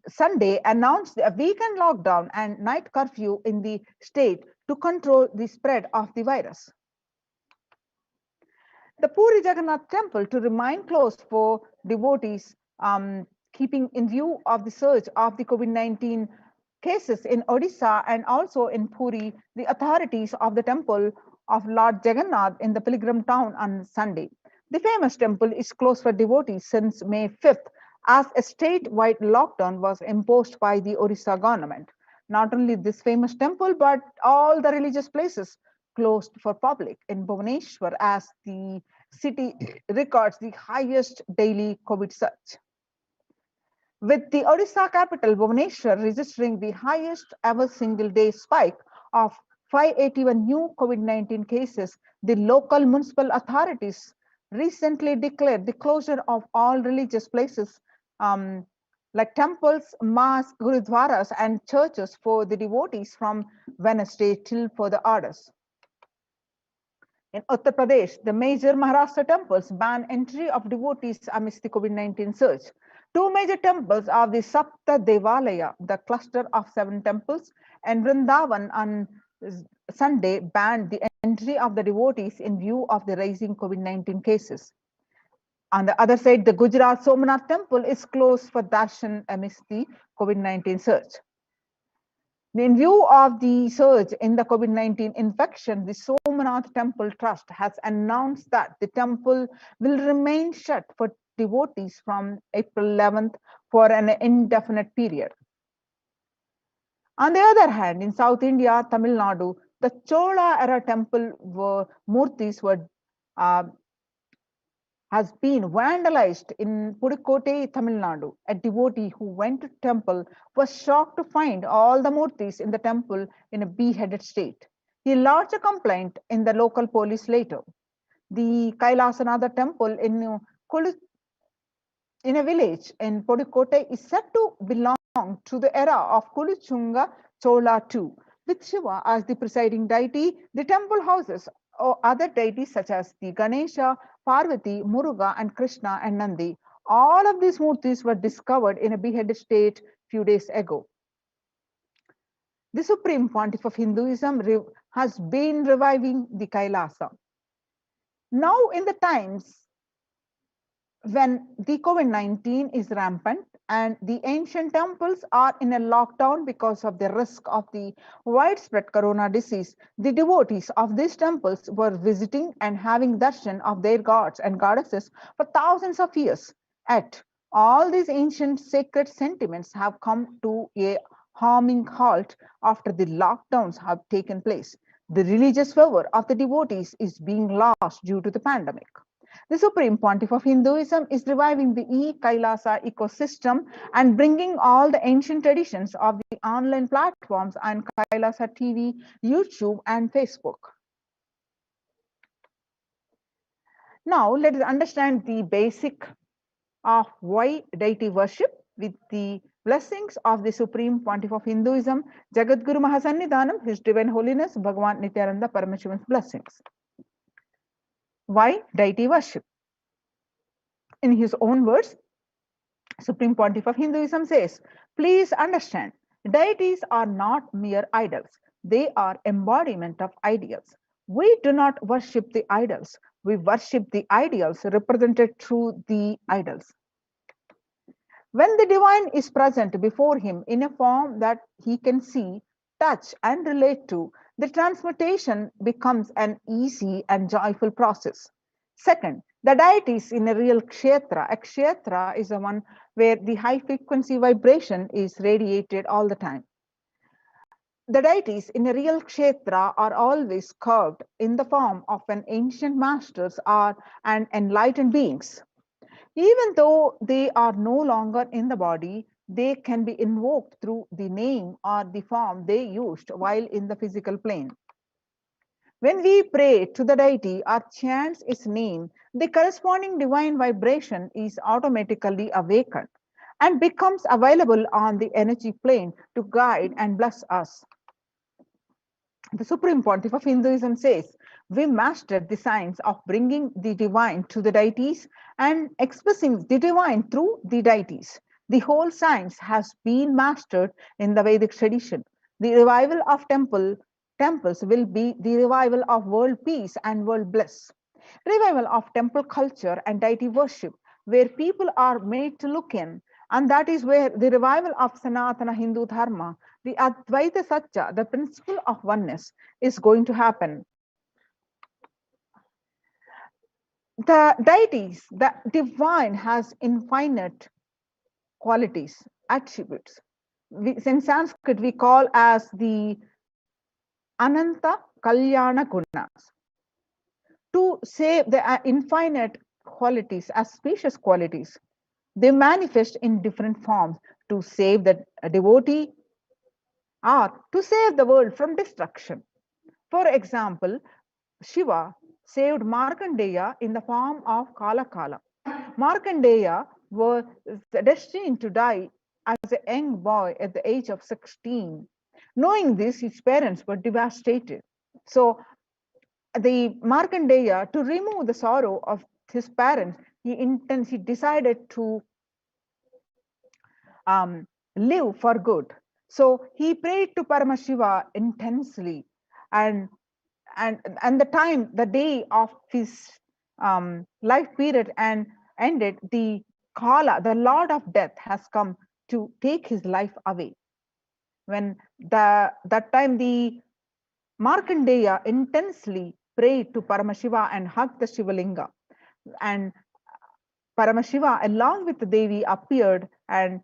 Sunday announced a weekend lockdown and night curfew in the state to control the spread of the virus. The Puri Jagannath temple to remain closed for devotees, keeping in view of the surge of the COVID-19 cases in Odisha and also in Puri, the authorities of the temple of Lord Jagannath in the pilgrim town on Sunday. The famous temple is closed for devotees since May 5th, as a statewide lockdown was imposed by the Odisha government. Not only this famous temple, but all the religious places closed for public in Bhubaneswar, as the city records the highest daily COVID surge. With the Odisha capital Bhubaneswar registering the highest ever single day spike of 581 new COVID-19 cases, the local municipal authorities recently declared the closure of all religious places like temples, mosques, gurudwaras, and churches for the devotees from Wednesday till further orders. In Uttar Pradesh, the major Maharashtra temples ban entry of devotees amidst the COVID-19 surge. Two major temples of the Sapta Devalaya, the cluster of 7 temples, and Vrindavan on Sunday banned the entry of the devotees in view of the rising COVID-19 cases. On the other side, the Gujarat Somnath temple is closed for darshan amidst the COVID-19 surge. In view of the surge in the COVID-19 infection, the Somnath Temple Trust has announced that the temple will remain shut for devotees from April 11th for an indefinite period. On the other hand, in South India, Tamil Nadu, the Chola era temple murtis has been vandalized in Pudukkottai, Tamil Nadu. A devotee who went to temple was shocked to find all the murtis in the temple in a beheaded state. He lodged a complaint in the local police later. The Kailasanatha temple in a village in Pudukkottai is said to belong to the era of Kuluchunga Chola II. With Shiva as the presiding deity, the temple houses or other deities such as the Ganesha, Parvati, Muruga, and Krishna and Nandi. All of these murtis were discovered in a beheaded state few days ago. The Supreme Pontiff of Hinduism has been reviving the Kailasa. Now, in the times when the COVID-19 is rampant and the ancient temples are in a lockdown because of the risk of the widespread corona disease, the devotees of these temples were visiting and having darshan of their gods and goddesses for thousands of years. Yet, all these ancient sacred sentiments have come to a harming halt after the lockdowns have taken place. The religious fervor of the devotees is being lost due to the pandemic. The Supreme Pontiff of Hinduism is reviving the Kailasa ecosystem and bringing all the ancient traditions of the online platforms and Kailasa TV, YouTube, and Facebook. Now, let us understand the basic of why deity worship with the blessings of the Supreme Pontiff of Hinduism, Jagadguru Mahasannidhanam, His Divine Holiness, Bhagavan Nithyananda Paramashivan's blessings. Why deity worship? In his own words, Supreme Pontiff of Hinduism says, please understand, deities are not mere idols. They are embodiment of ideals. We do not worship the idols. We worship the ideals represented through the idols. When the divine is present before him in a form that he can see, touch, and relate to, the transmutation becomes an easy and joyful process. Second, the deities in a real kshetra. A kshetra is the one where the high frequency vibration is radiated all the time. The deities in a real kshetra are always curved in the form of an ancient masters or an enlightened beings. Even though they are no longer in the body, they can be invoked through the name or the form they used while in the physical plane. When we pray to the deity or chant its name, the corresponding divine vibration is automatically awakened and becomes available on the energy plane to guide and bless us. The Supreme Pontiff of Hinduism says, we mastered the science of bringing the divine to the deities and expressing the divine through the deities. The whole science has been mastered in the Vedic tradition. The revival of temples will be the revival of world peace and world bliss. Revival of temple culture and deity worship, where people are made to look in, and that is where the revival of Sanatana Hindu Dharma, the Advaita Satya, the principle of oneness, is going to happen. The deities, the divine has infinite qualities, attributes. In Sanskrit, we call as the Ananta Kalyana Gunas. To say the infinite qualities, auspicious qualities, they manifest in different forms to save the devotee or to save the world from destruction. For example, Shiva saved Markandeya in the form of Kala. Markandeya was destined to die as a young boy at the age of 16. Knowing this, his parents were devastated. So the Markandeya, to remove the sorrow of his parents, he decided to live for good. So he prayed to Paramashiva intensely, and the day of his life period and ended, the Kala, the Lord of Death, has come to take his life away. When that time the Markandeya intensely prayed to Paramashiva and hugged the Shivalinga, and Paramashiva along with the Devi appeared and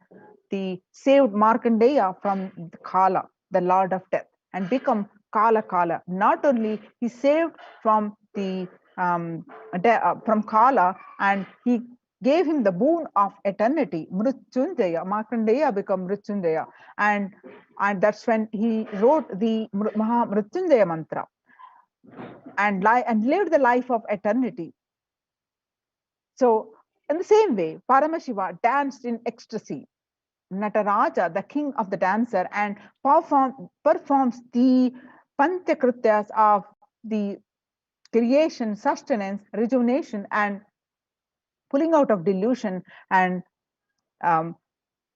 the saved Markandeya from Kala, the Lord of Death, and become Kala. Not only he saved from the from Kala, and he gave him the boon of eternity, Mrityunjaya. Markandeya became Mrityunjaya, and that's when he wrote the Maha Mrityunjaya mantra and lived the life of eternity. So in the same way, Paramashiva danced in ecstasy Nataraja, the king of the dancer, and performs the Panchakrityas of the creation, sustenance, rejuvenation, and pulling out of delusion, and um,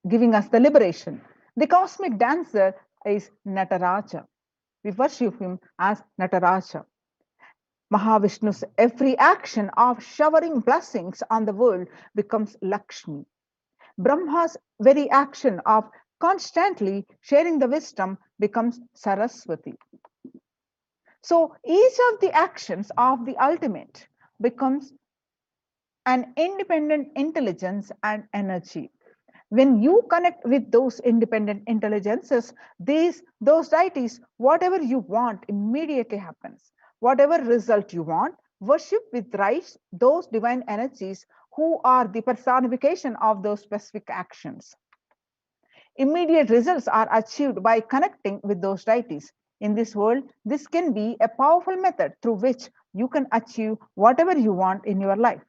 giving us the liberation. The cosmic dancer is Nataraja. We worship him as Nataraja. Mahavishnu's every action of showering blessings on the world becomes Lakshmi. Brahma's very action of constantly sharing the wisdom becomes Saraswati. So each of the actions of the ultimate becomes an independent intelligence and energy. When you connect with those independent intelligences, those deities, whatever you want immediately happens. Whatever result you want, worship with rights those divine energies who are the personification of those specific actions. Immediate results are achieved by connecting with those deities. In this world, this can be a powerful method through which you can achieve whatever you want in your life.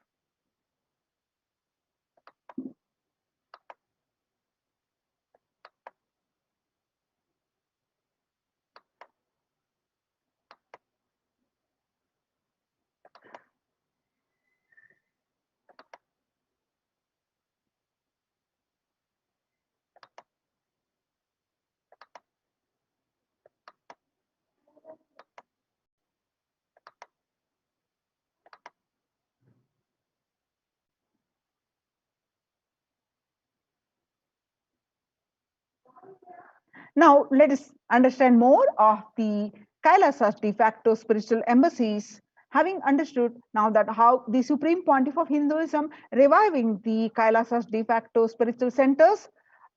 Now, let us understand more of the Kailasa's de facto spiritual embassies, having understood now that how the supreme pontiff of Hinduism reviving the Kailasa's de facto spiritual centers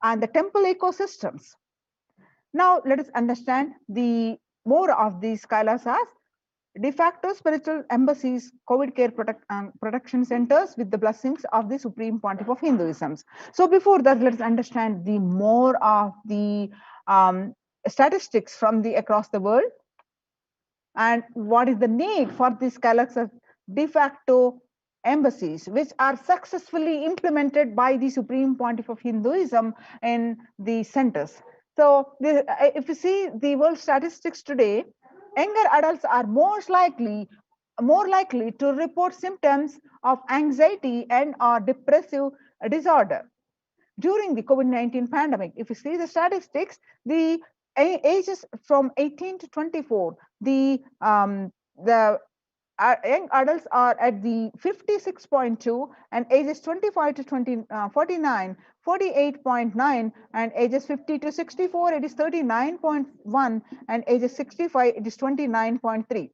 and the temple ecosystems. Now, let us understand the more of these Kailasas de facto spiritual embassies, COVID care protection centers with the blessings of the supreme pontiff of Hinduism. So before that, let's understand the more of the statistics from the across the world and what is the need for these Kailasa de facto embassies, which are successfully implemented by the supreme pontiff of Hinduism in the centers. So if you see the world statistics today, younger adults are more likely to report symptoms of anxiety and or depressive disorder during the COVID-19 pandemic. If you see the statistics, the ages from 18 to 24, the young adults are at the 56.2, and ages 25 to 49, 48.9, and ages 50 to 64, it is 39.1, and ages 65, it is 29.3.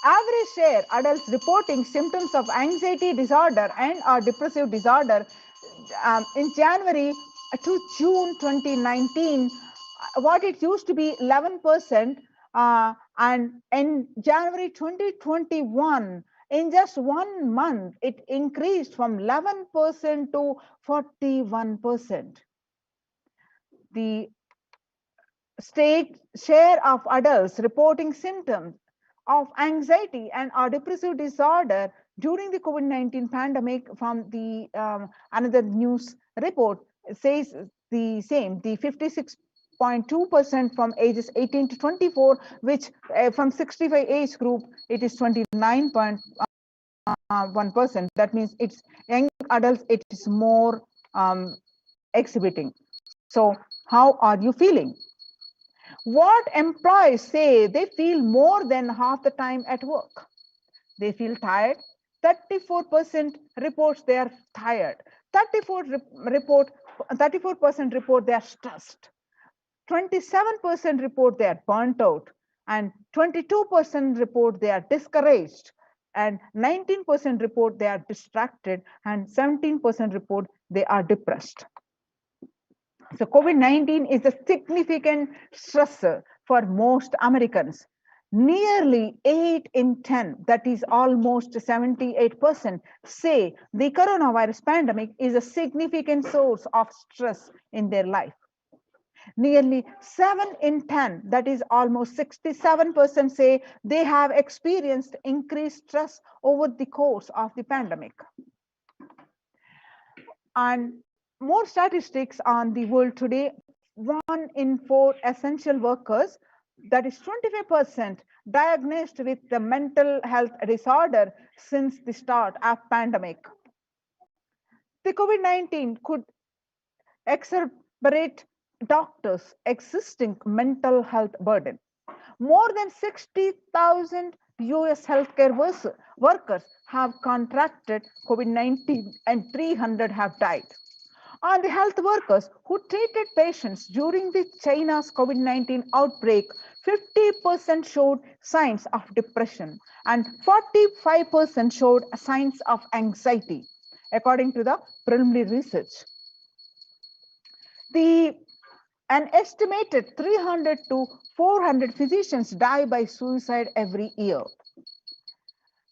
Average share adults reporting symptoms of anxiety disorder and or depressive disorder in January to June 2019, what it used to be 11%, and in January 2021, in just 1 month, it increased from 11% to 41%. The state share of adults reporting symptoms of anxiety and or depressive disorder during the COVID-19 pandemic from the another news report says the same, the 56.2% from ages 18 to 24, which from 65 age group, it is 29.1%. That means it's young adults, it is more exhibiting. So how are you feeling? What employees say they feel more than half the time at work? They feel tired. 34% reports they are tired. 34% report they are stressed. 27% report they are burnt out, and 22% report they are discouraged, and 19% report they are distracted, and 17% report they are depressed. So COVID-19 is a significant stressor for most Americans. Nearly 8 in 10, that is almost 78%, say the coronavirus pandemic is a significant source of stress in their life. Nearly 7 in 10, that is almost 67%, say they have experienced increased stress over the course of the pandemic. And more statistics on the world today: 1 in 4 essential workers, that is 25%, diagnosed with the mental health disorder since the start of pandemic. The COVID-19 could exacerbate doctors' existing mental health burden. More than 60,000 US healthcare workers have contracted COVID-19 and 300 have died. On the health workers who treated patients during the China's COVID-19 outbreak, 50% showed signs of depression and 45% showed signs of anxiety, according to the preliminary research. An estimated 300 to 400 physicians die by suicide every year.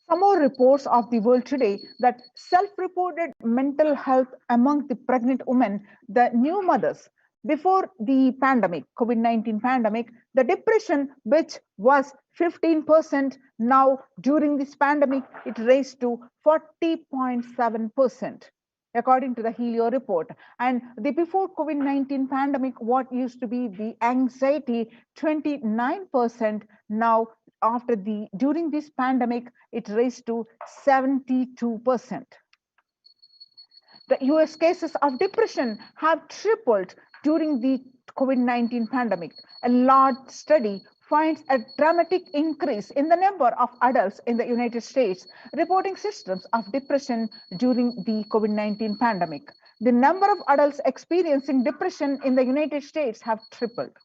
Some more reports of the world today that self-reported mental health among the pregnant women, the new mothers, before the pandemic, COVID-19 pandemic, the depression, which was 15%, now during this pandemic, it raised to 40.7%. According to the Helio report. And the before COVID-19 pandemic, what used to be the anxiety, 29%, now during this pandemic, it raised to 72%. The US cases of depression have tripled during the COVID-19 pandemic. A large study finds a dramatic increase in the number of adults in the United States reporting symptoms of depression during the COVID-19 pandemic. The number of adults experiencing depression in the United States have tripled.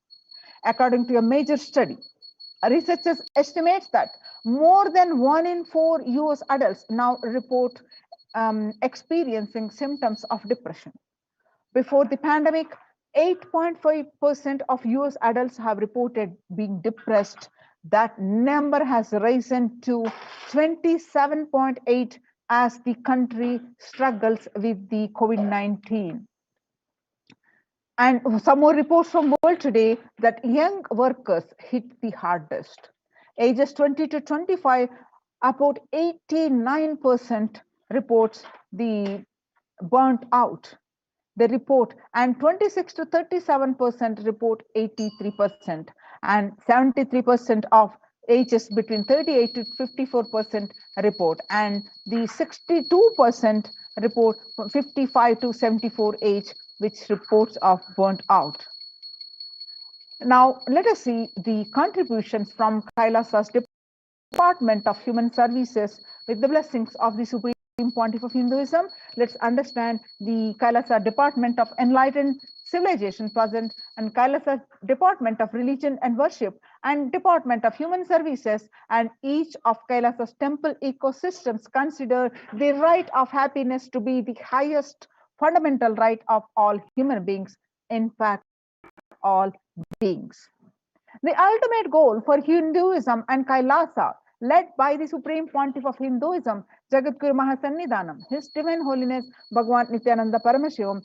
According to a major study, researchers estimate that more than 1 in 4 US adults now report experiencing symptoms of depression. Before the pandemic, 8.5% of US adults have reported being depressed. That number has risen to 27.8 as the country struggles with the COVID-19. And some more reports from world today that young workers hit the hardest. Ages 20 to 25, about 89% reports the burnt out. They report, and 26 to 37% report 83%, and 73% of ages between 38 to 54% report, and the 62% report from 55 to 74 age, which reports of burnt out. Now, let us see the contributions from Kailasa's Department of Human Services with the blessings of the Supreme Pontiff of Hinduism. Let's understand the Kailasa Department of Enlightened Civilization present, and Kailasa Department of Religion and Worship, and Department of Human Services, and each of Kailasa's temple ecosystems consider the right of happiness to be the highest fundamental right of all human beings, in fact, all beings. The ultimate goal for Hinduism and Kailasa, led by the Supreme Pontiff of Hinduism, Jagadguru Mahasannidhanam, His Divine Holiness Bhagwan Nithyananda Paramashivam,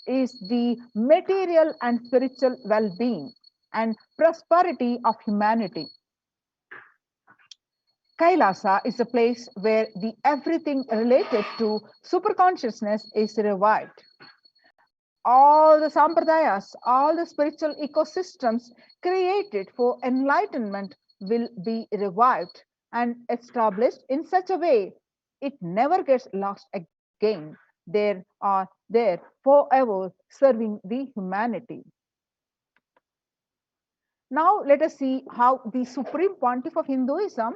is the material and spiritual well-being and prosperity of humanity. Kailasa is a place where the everything related to superconsciousness is revived. All the sampradayas, all the spiritual ecosystems created for enlightenment will be revived and established in such a way it never gets lost again. They are there forever serving the humanity. Now let us see how the Supreme Pontiff of Hinduism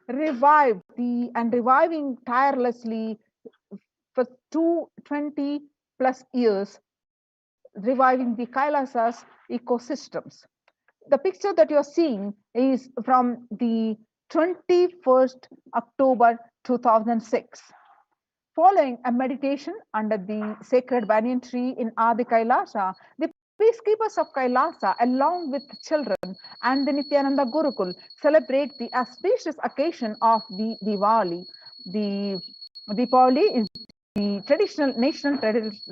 revived reviving tirelessly for 220 plus years, reviving the Kailasa's ecosystems. The picture that you're seeing is from the 21st October 2006. Following a meditation under the sacred banyan tree in Adi Kailasa, the peacekeepers of Kailasa, along with children and the Nithyananda Gurukul, celebrate the auspicious occasion of the Diwali. The Diwali is the traditional national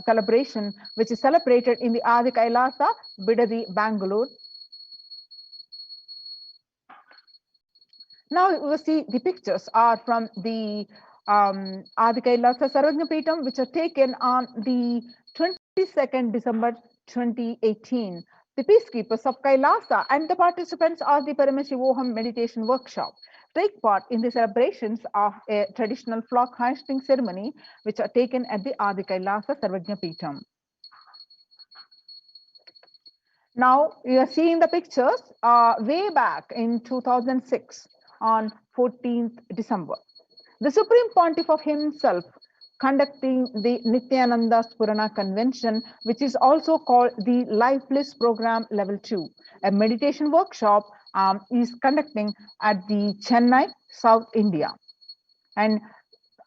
celebration which is celebrated in the Adi Kailasa, Bidadi, Bangalore. Now you will see the pictures are from the Adi Kailasa Sarvajna Peetham, which are taken on the 22nd December 2018. The peacekeepers of Kailasa and the participants of the Paramashivoham meditation workshop take part in the celebrations of a traditional flock hoisting ceremony, which are taken at the Adi Kailasa Sarvajna Peetham. Now you are seeing the pictures way back in 2006 on 14th December. The Supreme Pontiff himself conducting the Nithyananda Purana Convention, which is also called the Life Bliss Program Level 2, a meditation workshop is conducting at the Chennai, South India. And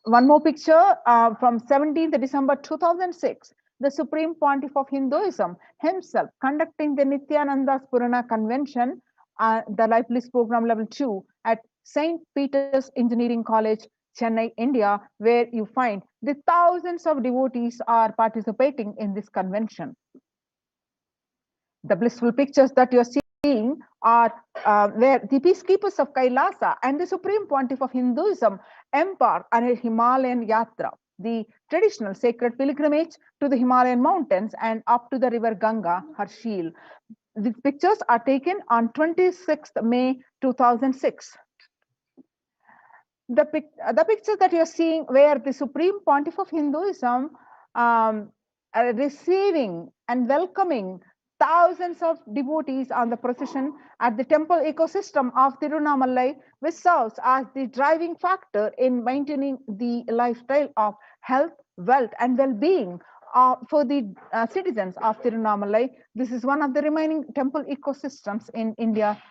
one more picture from 17th December 2006, the Supreme Pontiff of Hinduism himself conducting the Nithyananda Purana Convention, the Life Bliss Program Level 2 at St. Peter's Engineering College, Chennai, India, where you find the thousands of devotees are participating in this convention. The blissful pictures that you're seeing are where the peacekeepers of Kailasa and the Supreme Pontiff of Hinduism embark on a Himalayan Yatra, the traditional sacred pilgrimage to the Himalayan mountains and up to the river Ganga, her shield. These pictures are taken on 26th May 2006. The picture that you're seeing where the Supreme Pontiff of Hinduism receiving and welcoming thousands of devotees on the procession at the temple ecosystem of Tirunamalai, which serves as the driving factor in maintaining the lifestyle of health, wealth, and well-being for the citizens of Tirunamalai. This is one of the remaining temple ecosystems in India.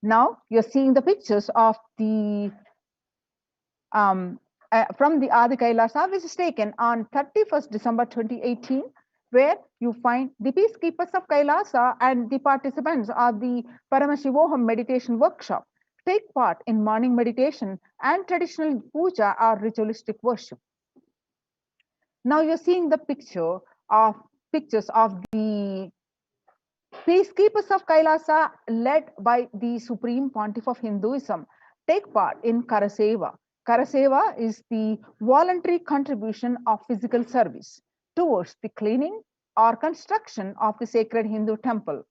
Now you're seeing the pictures of the from the Adi Kailasa, which is taken on 31st December 2018, where you find the peacekeepers of Kailasa and the participants of the Paramashivoham meditation workshop take part in morning meditation and traditional puja or ritualistic worship. Now you're seeing the pictures of the peacekeepers of Kailasa led by the Supreme Pontiff of Hinduism take part in Karaseva. Karaseva is the voluntary contribution of physical service towards the cleaning or construction of the sacred Hindu temple.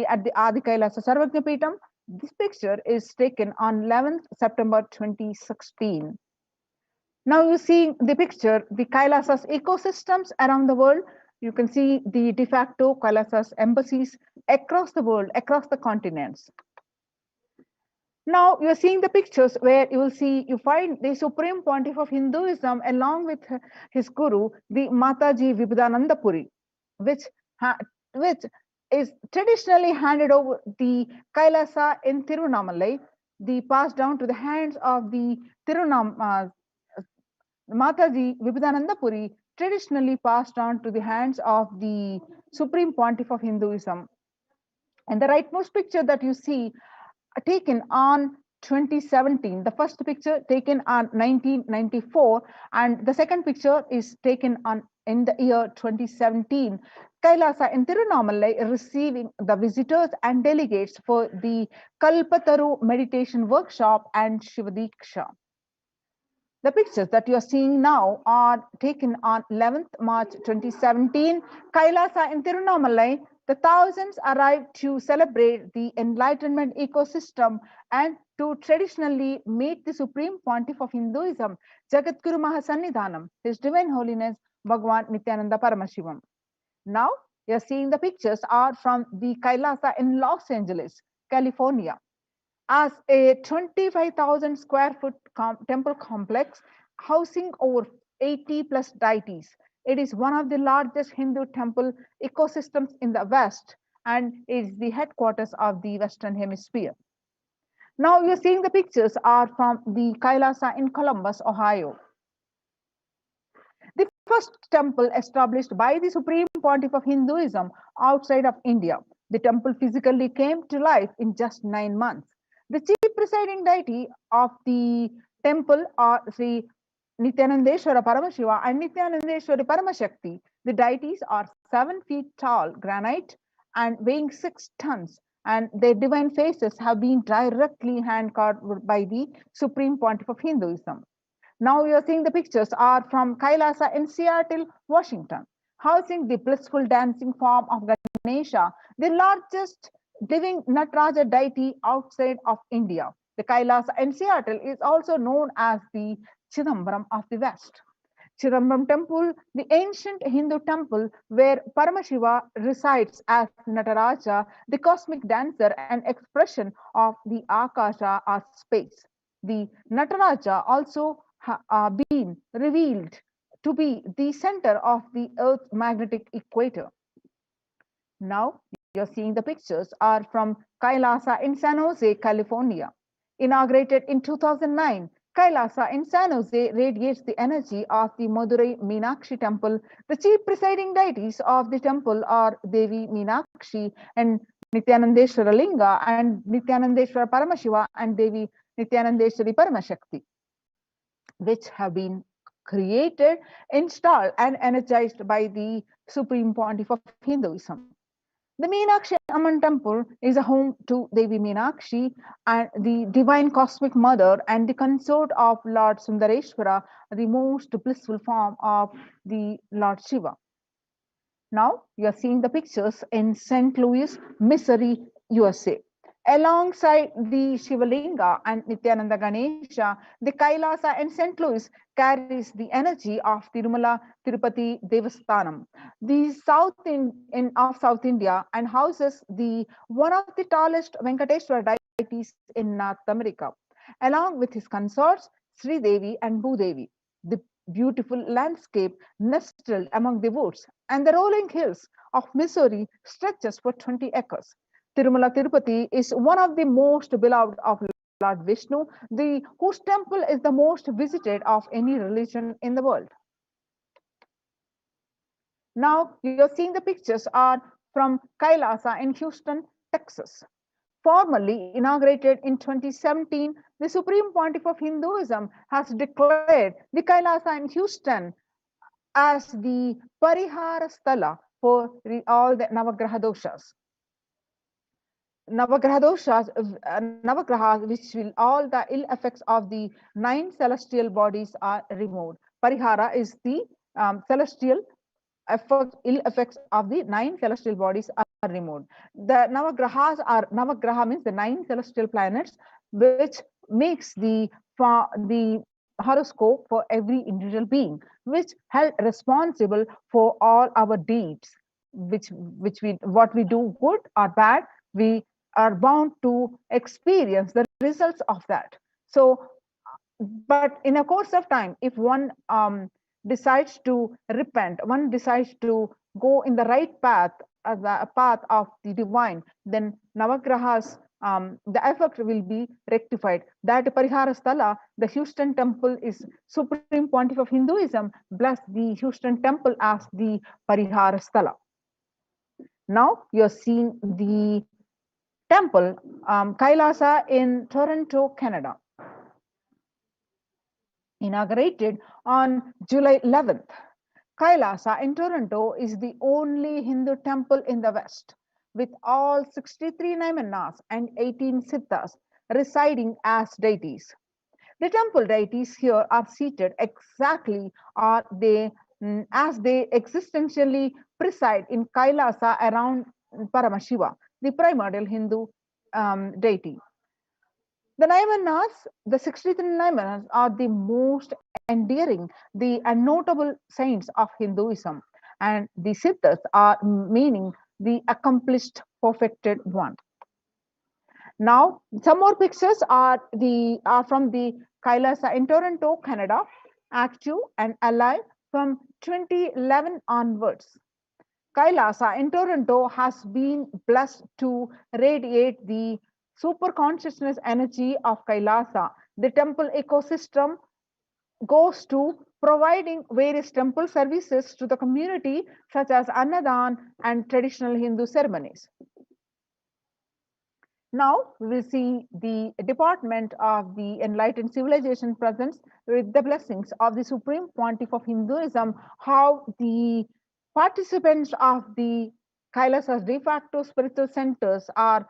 At the Adi Kailasa Sarvajna Peetham, this picture is taken on 11th September 2016. Now you see the picture, the Kailasa's ecosystems around the world. You can see the de facto Kailasa's embassies across the world, across the continents. Now you're seeing the pictures where you find the Supreme Pontiff of Hinduism along with his guru, the Mataji Vibhudananda Puri, which is traditionally handed over the Kailasa in Tirunamalai, the passed down to the hands of the Mataji Vibhudananda Puri, traditionally passed on to the hands of the Supreme Pontiff of Hinduism. And the rightmost picture that you see taken on 2017, the first picture taken on 1994, and the second picture is taken on in the year 2017. Kailasa in Tirunamalai receiving the visitors and delegates for the Kalpataru meditation workshop and Shivadiksha. The pictures that you are seeing now are taken on 11th March 2017. Kailasa in Tirunamalai, the thousands arrived to celebrate the enlightenment ecosystem and to traditionally meet the Supreme Pontiff of Hinduism, Jagadguru Mahasannidhanam, His Divine Holiness Bhagwan Nithyananda Paramashivam. Now you are seeing the pictures are from the Kailasa in Los Angeles, California. As a 25,000 square foot temple complex housing over 80 plus deities. It is one of the largest Hindu temple ecosystems in the West and is the headquarters of the Western Hemisphere. Now you're seeing the pictures are from the Kailasa in Columbus, Ohio. The first temple established by the Supreme Pontiff of Hinduism outside of India. The temple physically came to life in just 9 months. The chief presiding deity of the temple are Sri Nithyanandeshwara Paramashiva and Nithyanandeshwari Paramashakti. The deities are 7 feet tall granite and weighing 6 tons, and their divine faces have been directly hand carved by the Supreme Pontiff of Hinduism. Now you're seeing the pictures are from Kailasa in Seattle, Washington, housing the blissful dancing form of Ganesha, the largest living Nataraja deity outside of India. The Kailasa in Seattle is also known as the Chidambaram of the West. Chidambaram temple, the ancient Hindu temple where Paramashiva resides as Nataraja, the cosmic dancer and expression of the Akasha or space. The Nataraja also been revealed to be the center of the Earth's magnetic equator. Now you're seeing the pictures are from Kailasa in San Jose, California. Inaugurated in 2009, Kailasa in San Jose radiates the energy of the Madurai Meenakshi temple. The chief presiding deities of the temple are Devi Meenakshi and Nithyanandeshwara Linga and Nithyanandeshwara Paramashiva and Devi Nithyanandeshwari Paramashakti, which have been created, installed, and energized by the Supreme Pontiff of Hinduism. The Meenakshi Amman temple is a home to Devi Meenakshi and the divine cosmic mother and the consort of Lord Sundareshwara, the most blissful form of the Lord Shiva. Now you are seeing the pictures in St. Louis, Missouri, USA. Alongside the Shivalinga and Nityananda Ganesha, the Kailasa in St. Louis carries the energy of Tirumala Tirupati Devasthanam, the of South India, and houses the one of the tallest Venkateshwara deities in North America, along with his consorts Sri Devi and Bhudevi. The beautiful landscape nestled among the woods and the rolling hills of Missouri stretches for 20 acres. Tirumala Tirupati is one of the most beloved of Lord Vishnu, whose temple is the most visited of any religion in the world. Now you're seeing the pictures are from Kailasa in Houston, Texas. Formally inaugurated in 2017, the Supreme Pontiff of Hinduism has declared the Kailasa in Houston as the Parihara Sthala for all the Navagraha doshas. Navagrahas, which will all the ill effects of the 9 celestial bodies are removed. Parihara is the celestial ill effects of the 9 celestial bodies are removed. The Navagraha means the 9 celestial planets, which makes the horoscope for every individual being, which held responsible for all our deeds, what we do good or bad, we are bound to experience the results of that. So, but in a course of time, if one decides to repent, one decides to go in the right path, the path of the divine, then Navagrahas, the effect will be rectified. That Parihara Sthala, the Houston temple is Supreme Pontiff of Hinduism, bless the Houston temple as the Parihara Sthala. Now you're seeing the temple, Kailasa in Toronto, Canada. Inaugurated on July 11th. Kailasa in Toronto is the only Hindu temple in the West, with all 63 Naimanas and 18 Siddhas residing as deities. The temple deities here are seated exactly as they existentially preside in Kailasa around Paramashiva, the primordial Hindu deity. The Naimanas, the 63 Naimanas, are the most endearing, the notable saints of Hinduism, and the Siddhas are meaning the accomplished, perfected one. Now, some more pictures are from the Kailasa in Toronto, Canada, active and alive from 2011 onwards. Kailasa in Toronto has been blessed to radiate the super consciousness energy of Kailasa. The temple ecosystem goes to providing various temple services to the community, such as Annadan and traditional Hindu ceremonies. Now we will see the Department of the Enlightened Civilization presents, with the blessings of the Supreme Pontiff of Hinduism, how the participants of the Kailasa's de facto spiritual centers are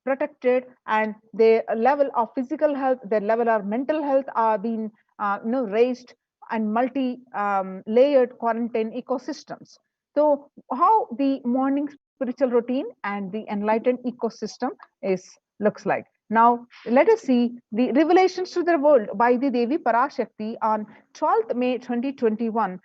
protected, and their level of physical health, their level of mental health are being raised and multi-layered quarantine ecosystems. So how the morning spiritual routine and the enlightened ecosystem looks like. Now, let us see the revelations to the world by the Devi Parashakti on 12th May 2021.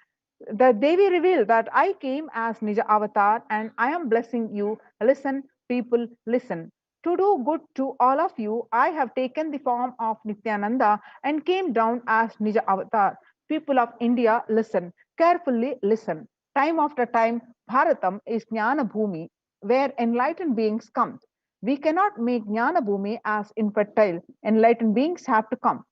The Devi revealed that I came as Nija Avatar and I am blessing you. Listen, people, listen. To do good to all of you, I have taken the form of Nithyananda and came down as Nija Avatar. People of India, listen. Carefully listen. Time after time, Bharatam is Jnana Bhumi, where enlightened beings come. We cannot make Jnana Bhumi as infertile. Enlightened beings have to come.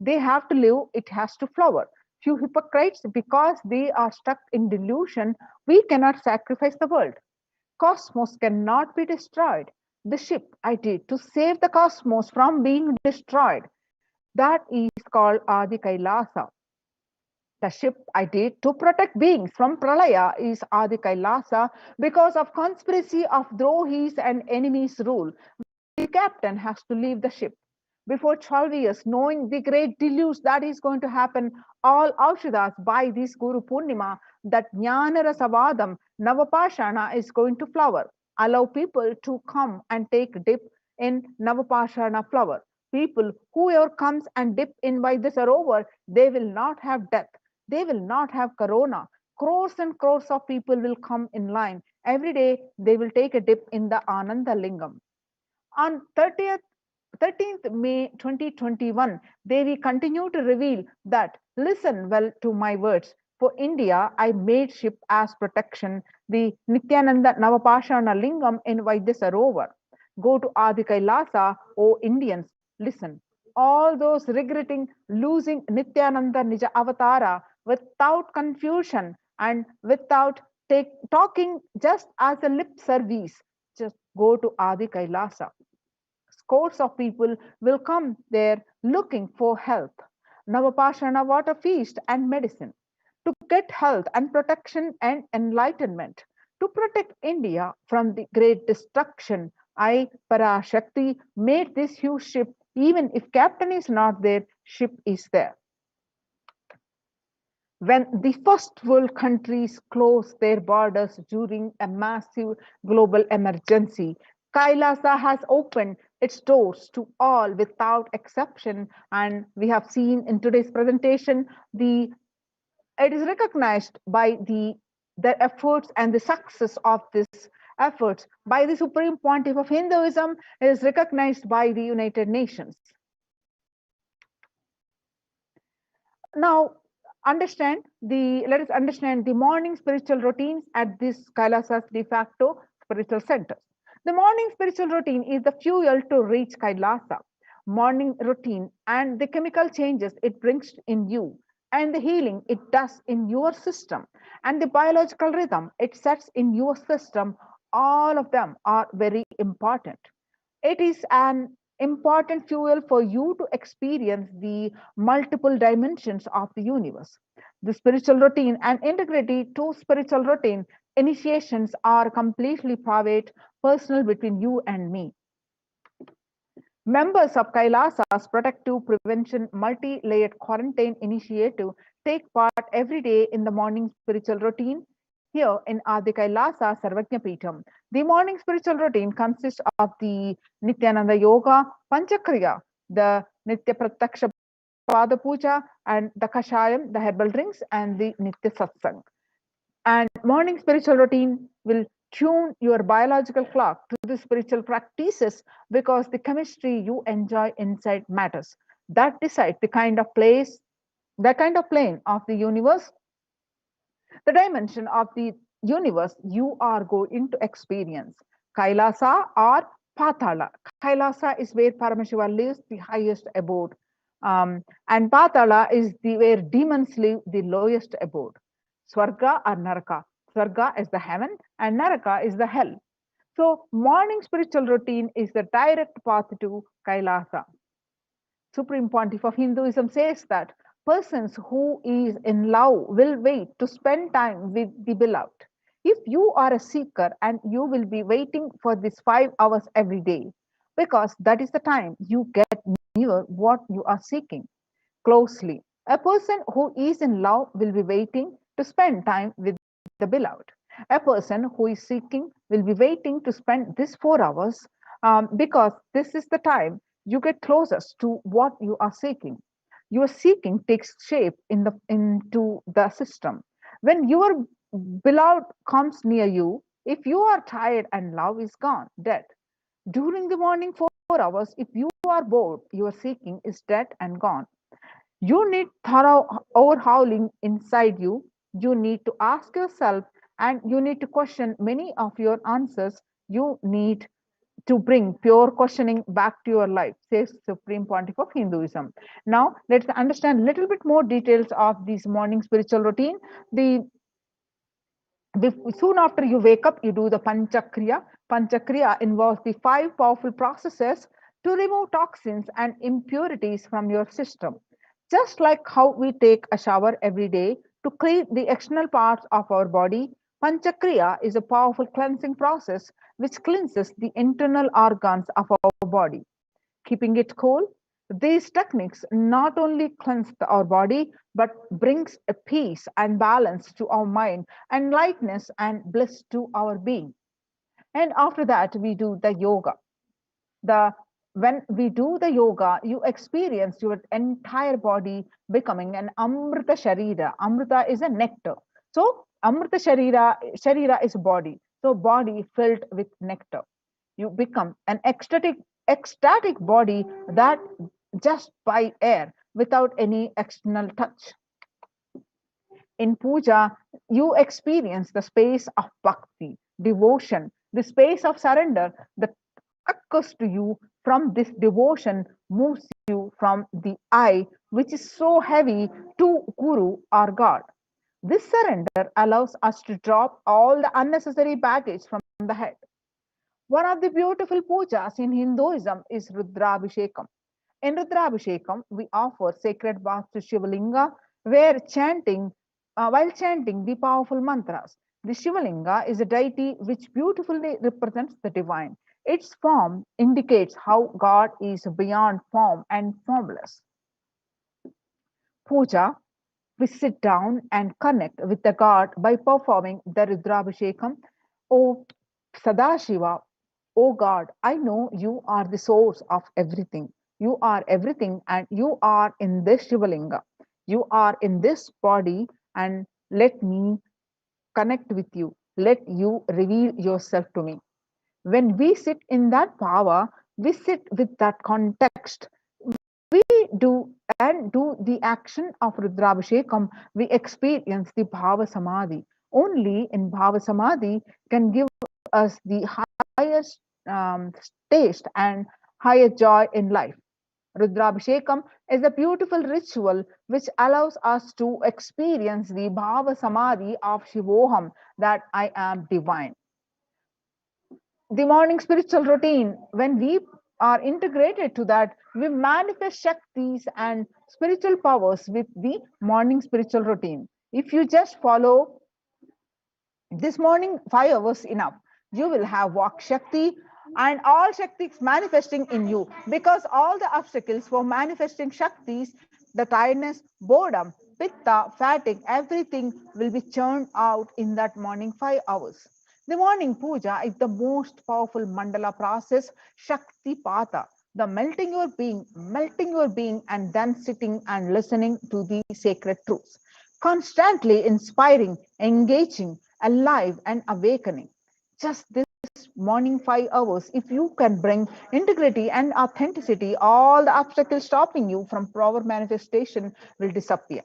They have to live, it has to flower. Few hypocrites, because they are stuck in delusion, we cannot sacrifice the world. Cosmos cannot be destroyed. The ship I did to save the cosmos from being destroyed, that is called Adi Kailasa. The ship I did to protect beings from Pralaya is Adi Kailasa. Because of conspiracy of Drohis and enemies rule, the captain has to leave the ship. Before 12 years, knowing the great deluge that is going to happen, all Aushadas by this Guru Purnima, that Jnana Rasavadam, Navapashana is going to flower. Allow people to come and take dip in Navapashana flower. People, whoever comes and dip in by this Sarovar, they will not have death. They will not have corona. Crores and crores of people will come in line. Every day, they will take a dip in the Ananda Lingam. On 13th May 2021, Devi continued to reveal that, listen well to my words. For India, I made ship as protection, the Nithyananda Navapashana Lingam in Vaidyasarovar. Go to Adi Kailasa, O Indians, listen. All those regretting losing Nithyananda Nija Avatara without confusion and without talking just as a lip service, just go to Adi Kailasa. Scores of people will come there looking for health, Navapashana water feast and medicine, to get health and protection and enlightenment, to protect India from the great destruction. I, Parashakti, made this huge ship. Even if captain is not there, ship is there. When the first world countries closed their borders during a massive global emergency, Kailasa has opened its doors to all without exception. And we have seen in today's presentation, it is recognized by the efforts and the success of this efforts by the Supreme Pontiff of Hinduism. It is recognized by the United Nations. Now, let us understand the morning spiritual routines at this Kailasa's de facto spiritual centers. The morning spiritual routine is the fuel to reach Kailasa. Morning routine and the chemical changes it brings in you, and the healing it does in your system, and the biological rhythm it sets in your system, all of them are very important. It is an important fuel for you to experience the multiple dimensions of the universe. The spiritual routine and integrity to spiritual routine initiations are completely private, personal between you and me. Members of Kailasa's Protective Prevention Multi-Layered Quarantine Initiative take part every day in the morning spiritual routine here in Adi Kailasa Sarvajna Peetham. The morning spiritual routine consists of the Nityananda Yoga, Panchakriya, the Nitya Prataksha Pada Puja, and the Kashayam, the herbal drinks, and the Nitya Satsang. And morning spiritual routine will tune your biological clock to the spiritual practices, because the chemistry you enjoy inside matters. That decides the kind of place, the kind of plane of the universe, the dimension of the universe you are going to experience. Kailasa or Patala. Kailasa is where Paramashiva lives, the highest abode. And Patala is where demons live, the lowest abode. Swarga or Naraka. Swarga is the heaven and Naraka is the hell. So morning spiritual routine is the direct path to Kailasa. Supreme Pontiff of Hinduism says that persons who is in love will wait to spend time with the beloved. If you are a seeker, and you will be waiting for these 5 hours every day, because that is the time you get near what you are seeking closely. A person who is in love will be waiting to spend time with the beloved. A person who is seeking will be waiting to spend this 4 hours because this is the time you get closest to what you are seeking. Your seeking takes shape into the system. When your beloved comes near you, if you are tired and love is gone, dead. During the morning 4 hours, if you are bored, your seeking is dead and gone. You need thorough overhauling inside you. You need to ask yourself and you need to question many of your answers. You need to bring pure questioning back to your life, says Supreme Pontiff of Hinduism. Now, let's understand a little bit more details of this morning spiritual routine. Soon after you wake up, you do the Panchakriya. Panchakriya involves the 5 powerful processes to remove toxins and impurities from your system. Just like how we take a shower every day to clean the external parts of our body, Panchakriya is a powerful cleansing process which cleanses the internal organs of our body, keeping it cool. These techniques not only cleanse our body but brings a peace and balance to our mind and lightness and bliss to our being. And after that, we do the yoga. The When we do the yoga, you experience your entire body becoming an Amrita Sharira. Amrita is a nectar. So Amrita Sharira is body. So body filled with nectar. You become an ecstatic body that just by air without any external touch. In puja, you experience the space of bhakti, devotion, the space of surrender that occurs to you from this devotion moves you from the I, which is so heavy, to Guru or God. This surrender allows us to drop all the unnecessary baggage from the head. One of the beautiful pujas in Hinduism is Rudrabhishekam. In Rudrabhishekam, we offer sacred baths to Shivalinga while chanting the powerful mantras. The Shivalinga is a deity which beautifully represents the divine. Its form indicates how God is beyond form and formless. Puja, we sit down and connect with the God by performing the Rudrabhishekam. O Sadashiva, O God, I know you are the source of everything. You are everything and you are in this Shivalinga. You are in this body and let me connect with you. Let you reveal yourself to me. When we sit in that power, we sit with that context. We do and do the action of Rudrabhishekam, we experience the Bhava Samadhi. Only in Bhava Samadhi can give us the highest taste and higher joy in life. Rudrabhishekam is a beautiful ritual which allows us to experience the Bhava Samadhi of Shivoham, that I am divine. The morning spiritual routine, when we are integrated to that, we manifest Shaktis and spiritual powers with the morning spiritual routine. If you just follow this morning 5 hours enough, you will have Vak Shakti and all Shaktis manifesting in you, because all the obstacles for manifesting Shaktis, the tiredness, boredom, pitta, fatigue, everything will be churned out in that morning 5 hours. The morning puja is the most powerful mandala process, Shakti Pata, the melting your being, and then sitting and listening to the sacred truths. Constantly inspiring, engaging, alive, and awakening. Just this morning 5 hours, if you can bring integrity and authenticity, all the obstacles stopping you from proper manifestation will disappear.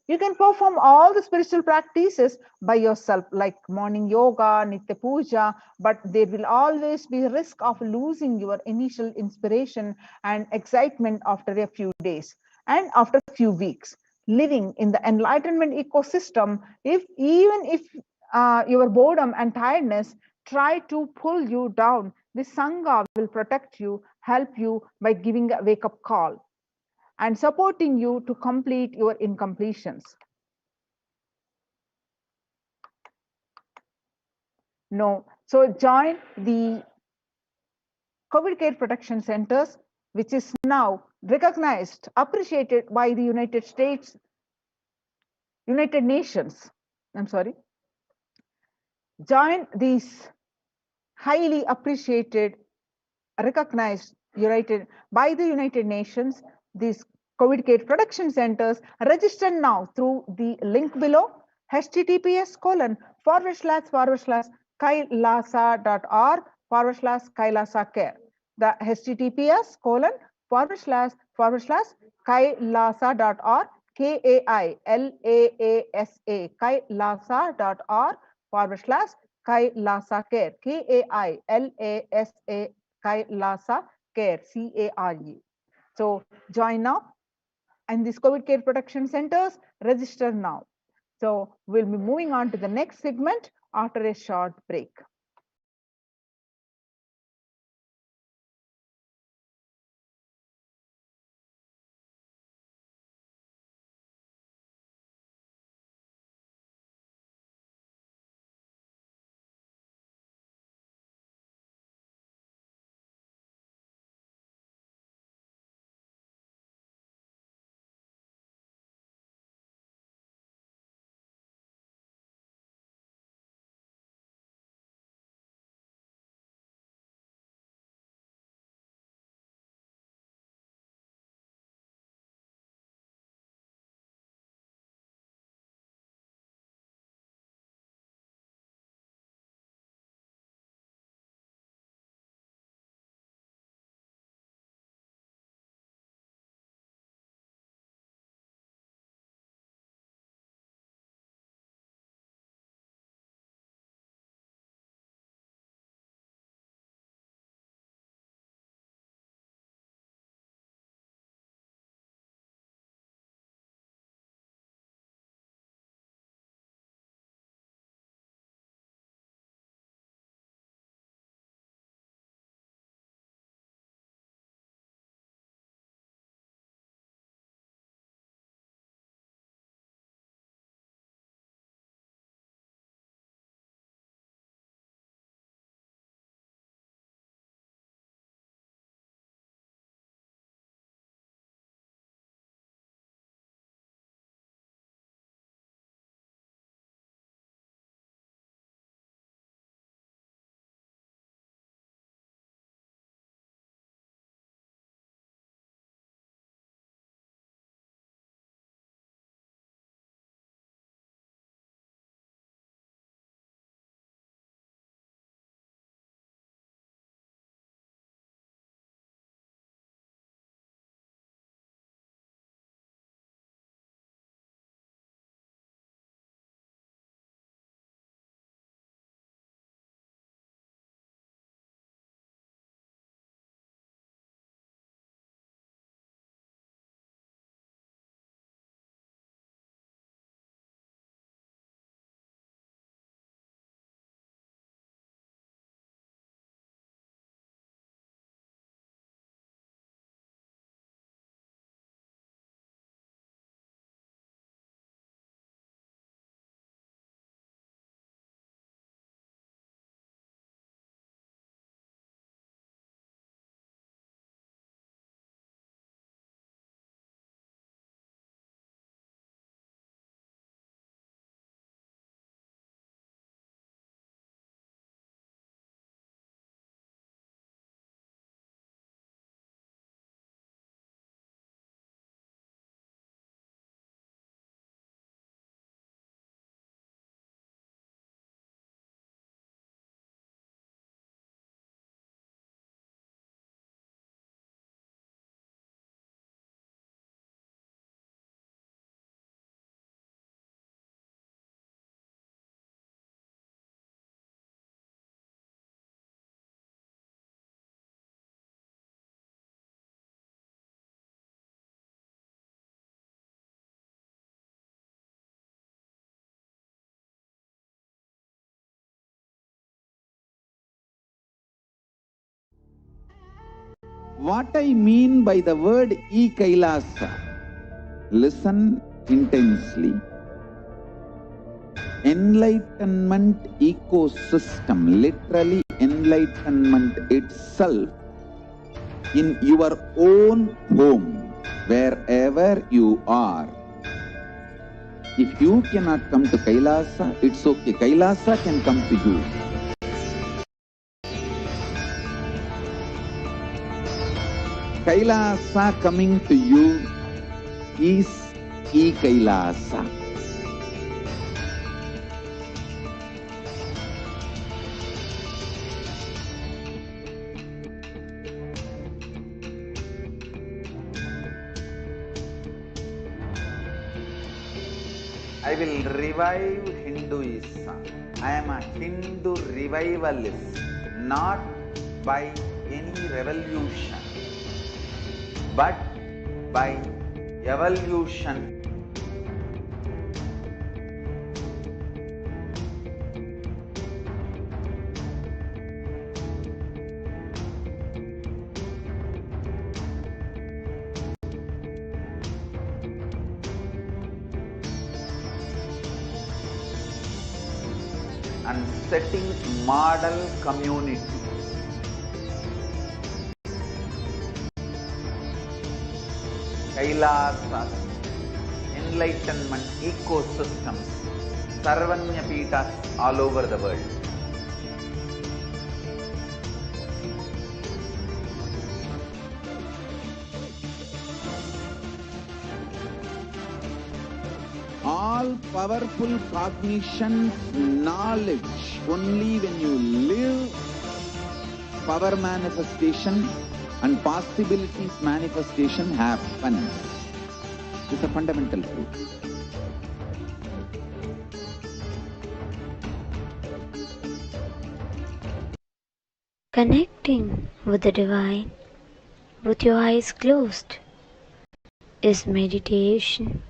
You can perform all the spiritual practices by yourself, like morning yoga, nitya puja, but there will always be a risk of losing your initial inspiration and excitement after a few days and after a few weeks. Living in the enlightenment ecosystem, if your boredom and tiredness try to pull you down, the Sangha will protect you, help you by giving a wake up call and supporting you to complete your incompletions. No. So join the COVID care protection centers which is now recognized, appreciated by the United Nations. I'm sorry. Join these highly appreciated, recognized by the United Nations, these COVID care production centers. Register now through the link below, https://kailasa.org/Kailasa care. The https://kailasa.org, KAILAASA, kailasa.org/Kailasa care, KAILASA, Kailasa care, CARE. So join now, and these COVID care protection centers, register now. So we'll be moving on to the next segment after a short break. What I mean by the word Kailasa, listen intensely. Enlightenment ecosystem, literally enlightenment itself, in your own home, wherever you are. If you cannot come to Kailasa, it's okay. Kailasa can come to you. Kailasa coming to you is E-Kailasa. I will revive Hinduism. I am a Hindu revivalist, not by any revolution, but by evolution. And setting model community. Kailasa, enlightenment ecosystems, Sarvanya Pitas all over the world. All powerful cognition, knowledge, only when you live, power manifestation and possibilities manifestation happens. It's a fundamental truth. Connecting with the divine with your eyes closed is meditation.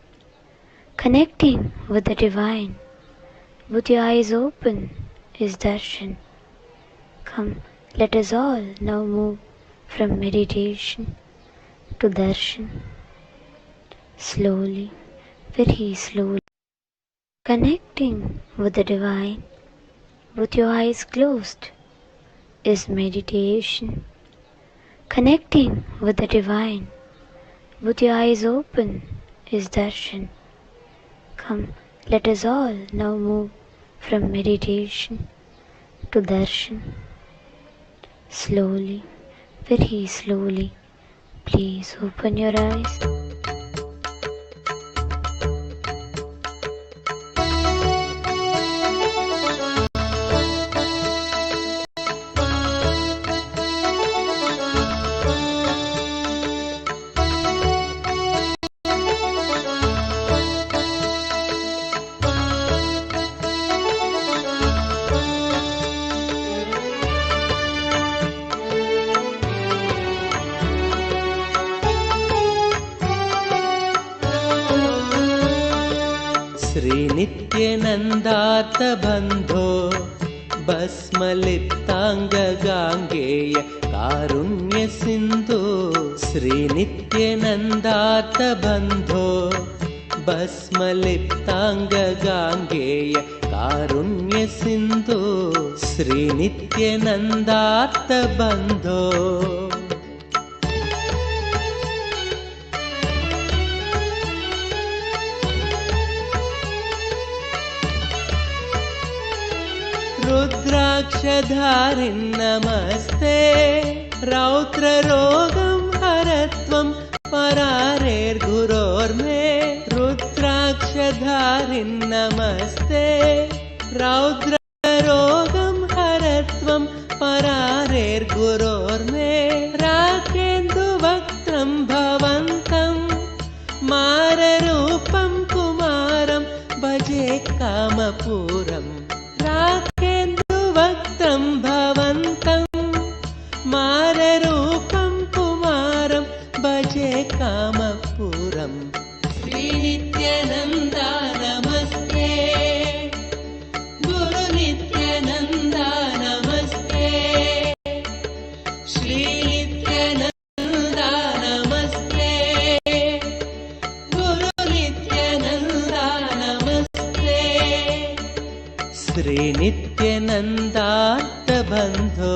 Connecting with the divine with your eyes open is darshan. Come, let us all now move from meditation to darshan. Slowly, very slowly. Connecting with the divine with your eyes closed is meditation. Connecting with the divine with your eyes open is darshan. Come, let us all now move from meditation to darshan. Slowly, very slowly, please open your eyes. श्रीनित्यनन्दात बन्धो भस्मलिप्ताङ्गगाङ्गेय कारुण्य सिन्धु श्रीनित्यनन्दात बन्धो भस्मलिप्ताङ्गगाङ्गेय कारुण्य सिन्धु श्रीनित्यनन्दात बन्धो रुद्राक्षधारिन् नमस्ते रौद्ररोगं हरत्वं परारेर्गुरोर्मे रुद्राक्षधारिन् नमस्ते रौद्ररोगं हरत्वं परारेर्गुरोर्मे राकेन्दुवक्त्रं भवन्तं माररूपं कुमारं भजे कामपूरम् राकेन्दुवक्त्रं भवन्तं माररूपं कुमारं भजे कामपूरम् श्रीनित्यानन्दा नमस्ते गुरुनित्यानन्दा नमस्ते श्रीनित्यानन्दा नमस्ते गुरुनित्यानन्दा नमस्ते श्रीनित्यानन्दार्थ बन्धो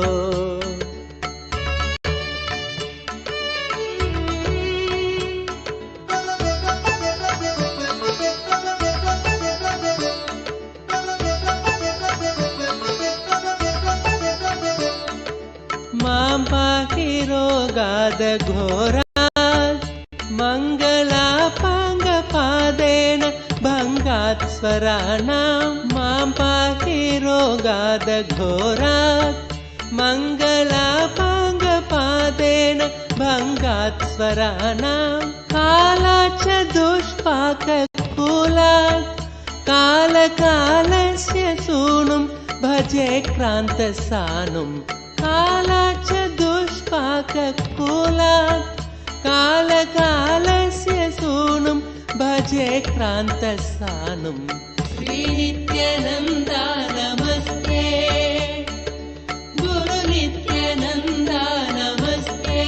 रोगादघोरात् मङ्गलापाङ्गपादेन भङ्गात् स्वराणां मां पाहि रोगादघोरात् मङ्गलापाङ्गपादेन भङ्गात् स्वराणां कालाच्च दुष्पाककुलात् कालकालस्य सूनुं भजे क्रान्तसानुं कालाच्च दुष्पाककुलात् कालकालस्य सूनुं भजे क्रान्तसानुं श्रीनित्यानन्दा नमस्ते गुरुनित्यानन्दा नमस्ते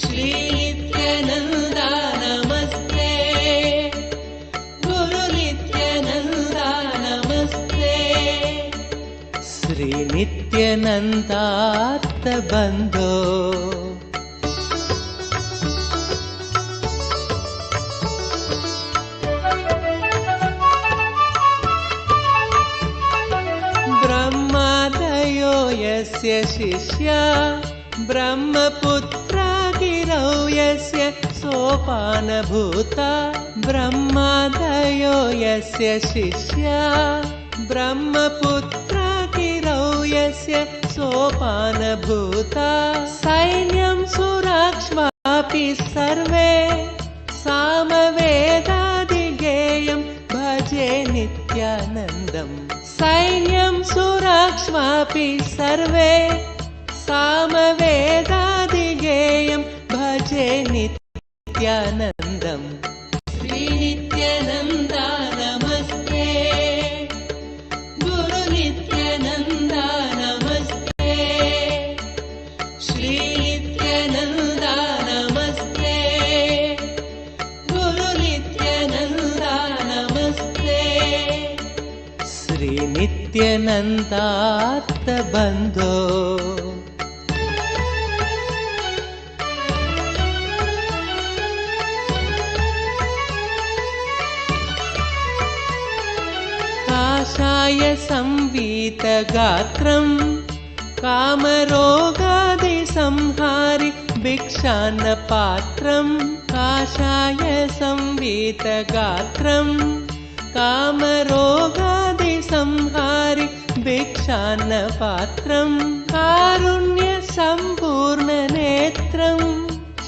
श्रीनित्यानन्दा नमस्ते गुरुनित्यानन्दा नमस्ते श्रीनित्यानन्दार्तबन्धो यस्य शिष्या ब्रह्मपुत्रा गिरौ यस्य सोपानभूता ब्रह्मादयो यस्य शिष्या ब्रह्मपुत्रा गिरौ यस्य सोपानभूता सैन्यं सुराक्ष्वापि सर्वे सामवेदादिगेयं भजे नित्यानन्दम् सैन्यं सुराक्ष्वापि सर्वे सामवेदादिगेयं भजे नित्यानन्दम् श्रीनित्यानन्दा नमस्ते गुरुनित्यानन्दा नमस्ते श्रीनित्यानन्दा नमस्ते गुरुनित्यानन्दा नमस्ते श्रीनित्यानन्दार्तबन्धो काषाय संवीतगात्रं कामरोगादिसंहारि भिक्षान्नपात्रं काषाय संवीतगात्रं कामरोगादिसंहारि भिक्षान्नपात्रं कारुण्यसम्पूर्णनेत्रं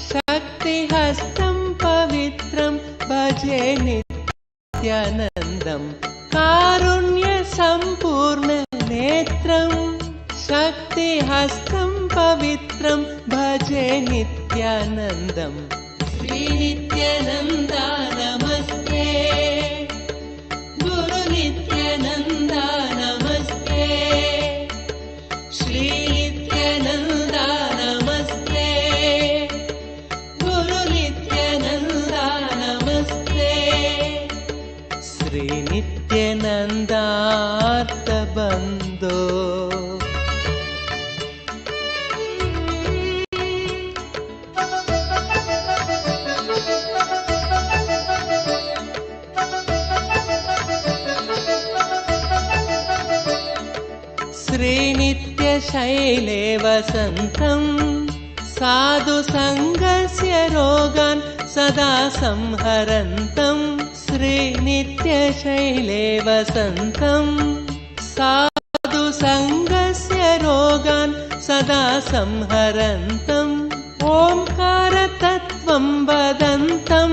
शक्तिहस्तं पवित्रं भजे नित्यानन्दम् कारुण्यसम्पूर्णनेत्रं शक्तिहस्तं पवित्रं भजे नित्यानन्दम् श्रीनित्यानन्दा नमस्ते गुरुनित्यानन्दा नमस्ते श्रीनित्यानन्दा नमस्ते गुरुनित्यानन्दा नमस्ते श्रीनित्यानन्दार्तबन्धो श्रीनित्यशैले वसन्तं साधुसङ्गस्य रोगान् सदा संहरन्तं श्रीनित्यशैले वसन्तं साधुसङ्गस्य रोगान् सदा संहरन्तम् ओङ्कारतत्त्वं वदन्तं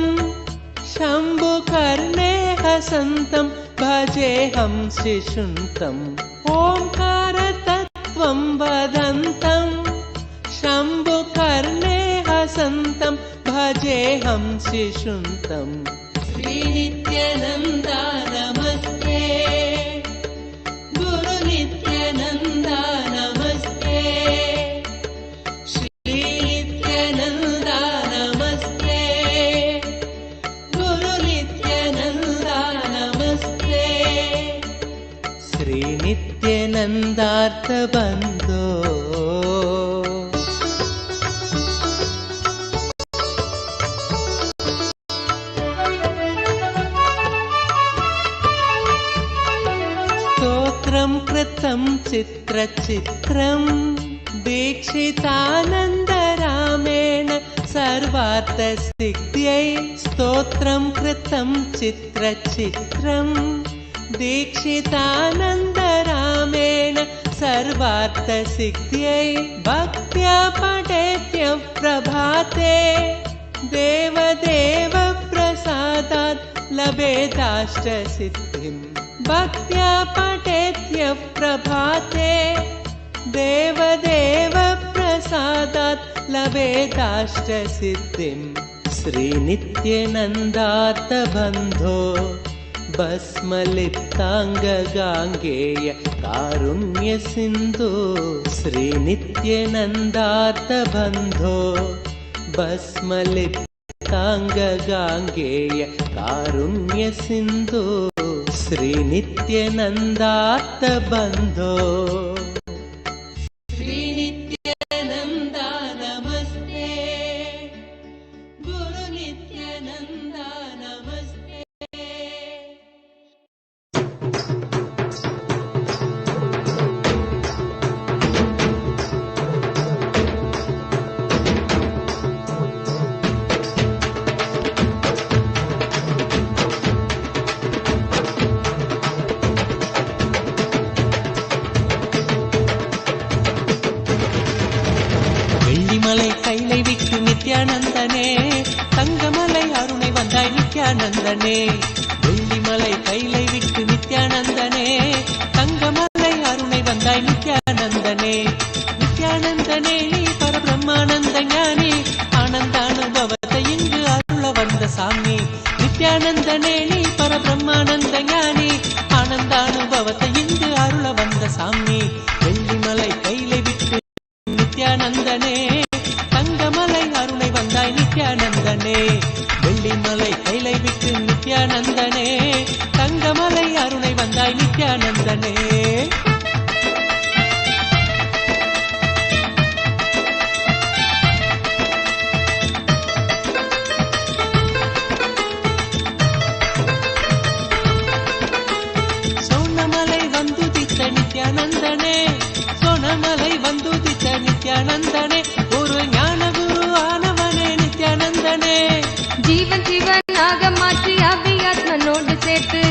शम्भुकर्णे हसन्तं भजेऽहं शिशुन्तम् ओङ्कारतत्त्वं वदन्तं शम्भुकर्णे हसन्तं भजेऽहं शिशुन्तम् श्रीनित्यानन्दा नमस्ते गुरुनित्यानन्दा नमस्ते श्रीनित्यानन्दा नमस्ते गुरुनित्यानन्दा नमस्ते श्रीनित्यानन्दार्तबन्धो कृतं चित्रचित्रं दीक्षितानन्दराज सर्वार्थसिद्ध्यै स्तोत्रं कृतं चित्रचित्रं दीक्षितानन्दरामेण सर्वार्थसिद्ध्यै भक्त्या पठेत्यः प्रभाते देवदेव प्रसादात् लभेदाष्टसिद्धिं भक्त्या पठेत्यः प्रभाते देवदेव प्रसादात् लभेदाष्टसिद्धिं श्रीनित्यनन्दार्थबन्धो भस्मलिप्ताङ्गगाङ्गेय कारुण्यसिन्धु श्रीनित्यनन्दार्थबन्धो भस्मलिप्ताङ्गगाङ्गेय कारुण्यसिन्धु श्रीनित्यनन्दार्थबन्धो श्रीनित्यानन्दा नमस्ते गुरुनित्यानन्दा नमस्ते வெள்ளிமலை கைலை விட்டு நித்யானந்தனே தங்கமலை அருணை வந்தாய் நித்யானந்தனே வெள்ளிமலை கைலை விட்டு நித்யானந்தனே தங்கமலை அருணை வந்தாய் நித்யானந்தனே நித்யானந்தனே நீ பரபிரம்மானந்த ஞானி ஆனந்தானுபவத்தை இங்கு அருள வந்த சாமி நித்யானந்தனே நீ பரபிரம்மானந்த ஞானி ஆனந்தானுபவத்தை இங்கு அருள வந்த சாமி வெள்ளிமலை கைலை விட்டு நித்யானந்தனே தங்கமலை அருணை வந்தாய் நித்யானந்தனே வெள்ளிமலை கைலை விட்டு நித்யானந்தனே தங்கமலை அருணை வந்தாய் நித்யானந்தனே சோனமலை வந்துதித்த நித்யானந்தனே சோனமலை வந்துதித்த நித்யானந்தனே ஒரு ஞான குரு ஆனவனே நித்யானந்தனே ஜீவன் சிவனாக மாற்றி அபியாத்மனோடு சேர்த்து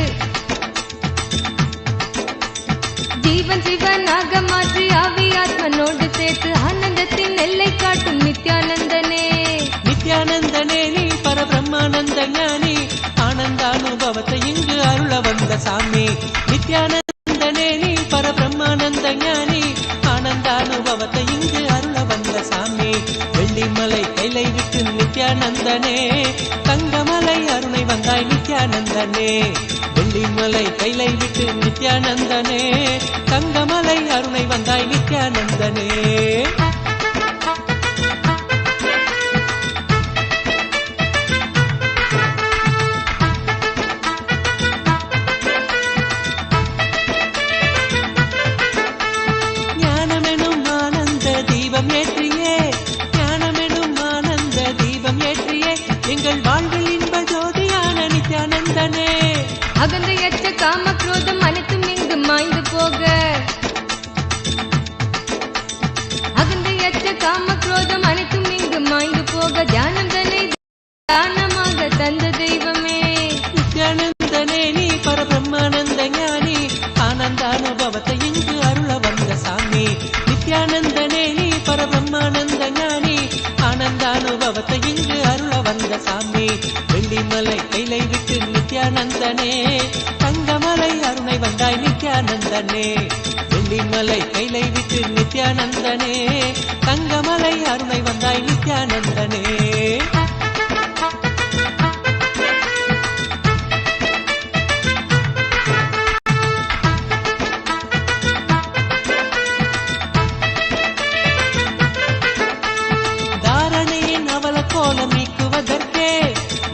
ஜீவன் சிவனாக மாற்றி அபியாத்மனோடு சேர்த்து ஆனந்தத்தின் எல்லை காட்டும் நித்யானந்தனே நித்யானந்தனே நீ பரபிரம்மானந்த ஞானி ஆனந்தானுபவத்தை இங்கு அருள வந்த சாமி நித்யானந்தனே நீ பரபிரம்மானந்த ஞானி ஆனந்தானுபவத்தை இங்கு அருள வந்த சாமி வெள்ளிமலை கைலை விட்டு நித்யானந்தனே தங்கமலை அருணை வந்தாய் நித்யானந்தனே வெள்ளிமலை கைலை விட்டு நித்யானந்தனே தங்கமலை அருணை வந்தாய் நித்யானந்தனே ஞானமெனும் ஆனந்த தீபம் ஏற்றியே ஞானமெனும் ஆனந்த தீபம் ஏற்றியே எங்கள் வாழ்வில் இன்ப ஜோதியான நித்யானந்தனே அகந்தையற்ற காம குரோதம் அனைத்தும் இங்கு மாய்ந்து போக அகந்தையற்ற காம குரோதம் அனைத்தும் இங்கு மாய்ந்து போக தியானந்தனை தானமாக தந்த தெய்வமே நித்யானந்தனே நீ பரபிரம்மானந்த ஞானி ஆனந்தானுபவத்தை இங்கு அருள வந்த சாமி நித்யானந்தனே நீ பரபிரம்மானந்த ஞானி ஆனந்தானுபவத்தை இங்கு அருள வந்த சாமி வெள்ளிமலை கைலை விட்டு நித்யானந்தனே தங்கமலை அருணை வந்தாய் நித்யானந்தனே வெள்ளிமலை கைலை விட்டு நித்யானந்தனே தங்கமலை அருணை வந்தாய் நித்யானந்தனே தாரணியின் அவல கோலம் நீக்குவதற்கே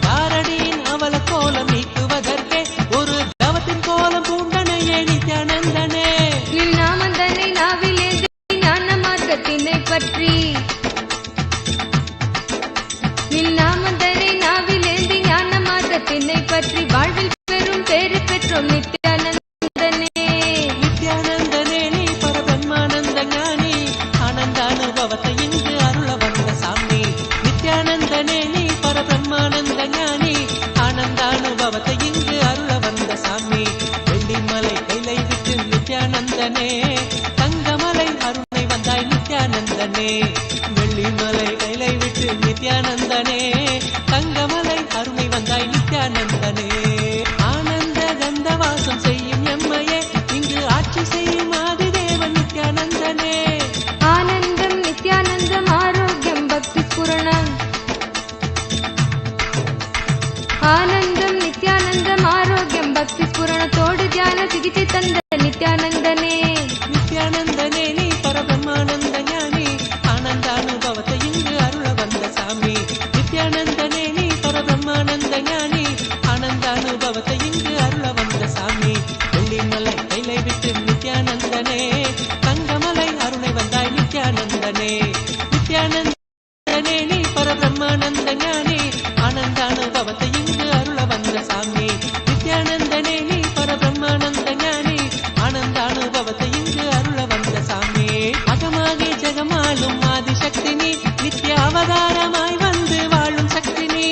தாரணியின் அவல கோலம் நீக்குவதற்கே ஒரு தவத்தின் கோலம் பூண்டனையே நித்யானந்தனே நாமந்தனை நாவிலேந்தி ஞான மார்க்கத்தினை பற்றி நாமந்தனை நாவிலேந்தி ஞான மார்க்கத்தினை பற்றி வாழ்வில் பெரும் பேறு பெற்றோம் நித்யானந்தனே நித்யானந்தனே நீ பரபிரம்மானந்த ஞானி ஆனந்தானுபவத்தை இங்கு அருள வந்த சாமி நித்யானந்தனே நித்யானந்தனே, தங்கமலை அருமை வந்தாய் நித்யானந்தனே. ஆனந்த கந்த வாசம் செய்யும் எம்மையே, இங்கு ஆட்சி செய்யும் ஆதிதேவன் நித்யானந்தனே. ஆனந்தம் நித்யானந்தம் ஆரோக்கியம் பக்தி ஸ்புரணம். ஆனந்தம் நித்யானந்தம் ஆரோக்கியம் பக்தி ஸ்புரணத்தோடு தியான சிகிச்சை தந்த நித்யானந்தனே. நித்யானந்தனே நீ பரபிரம்மானந்த ஞானி, ஆனந்தானுபவத்தை இங்கு அருள வந்த சாமி. நித்யானந்தனே நீ பரபிரம்மானந்த ஞானி, ஆனந்தானுபவத்தை இங்கு அருள வந்த சாமி. வெள்ளிமலை கைலை விட்டு நித்யானந்தனே, தங்கமலை அருணை வந்தாய் நித்யானந்தனே. நித்யானந்தனே நீ பரபிரம்மானந்த ஞானி, ஆனந்தானுபவத்தை இங்கு அருள வந்த சாமி. நித்யானந்தனே நீ பரபிரம்மானந்த ஞானி, ஆனந்தானுபவத்தை இங்கு அருள வந்த சாமி. அகமாகி ஜெகமாளும் ஆதிசக்தி நீ, நித்ய அவதாரமாய் வந்து வாழும் சக்தி நீ.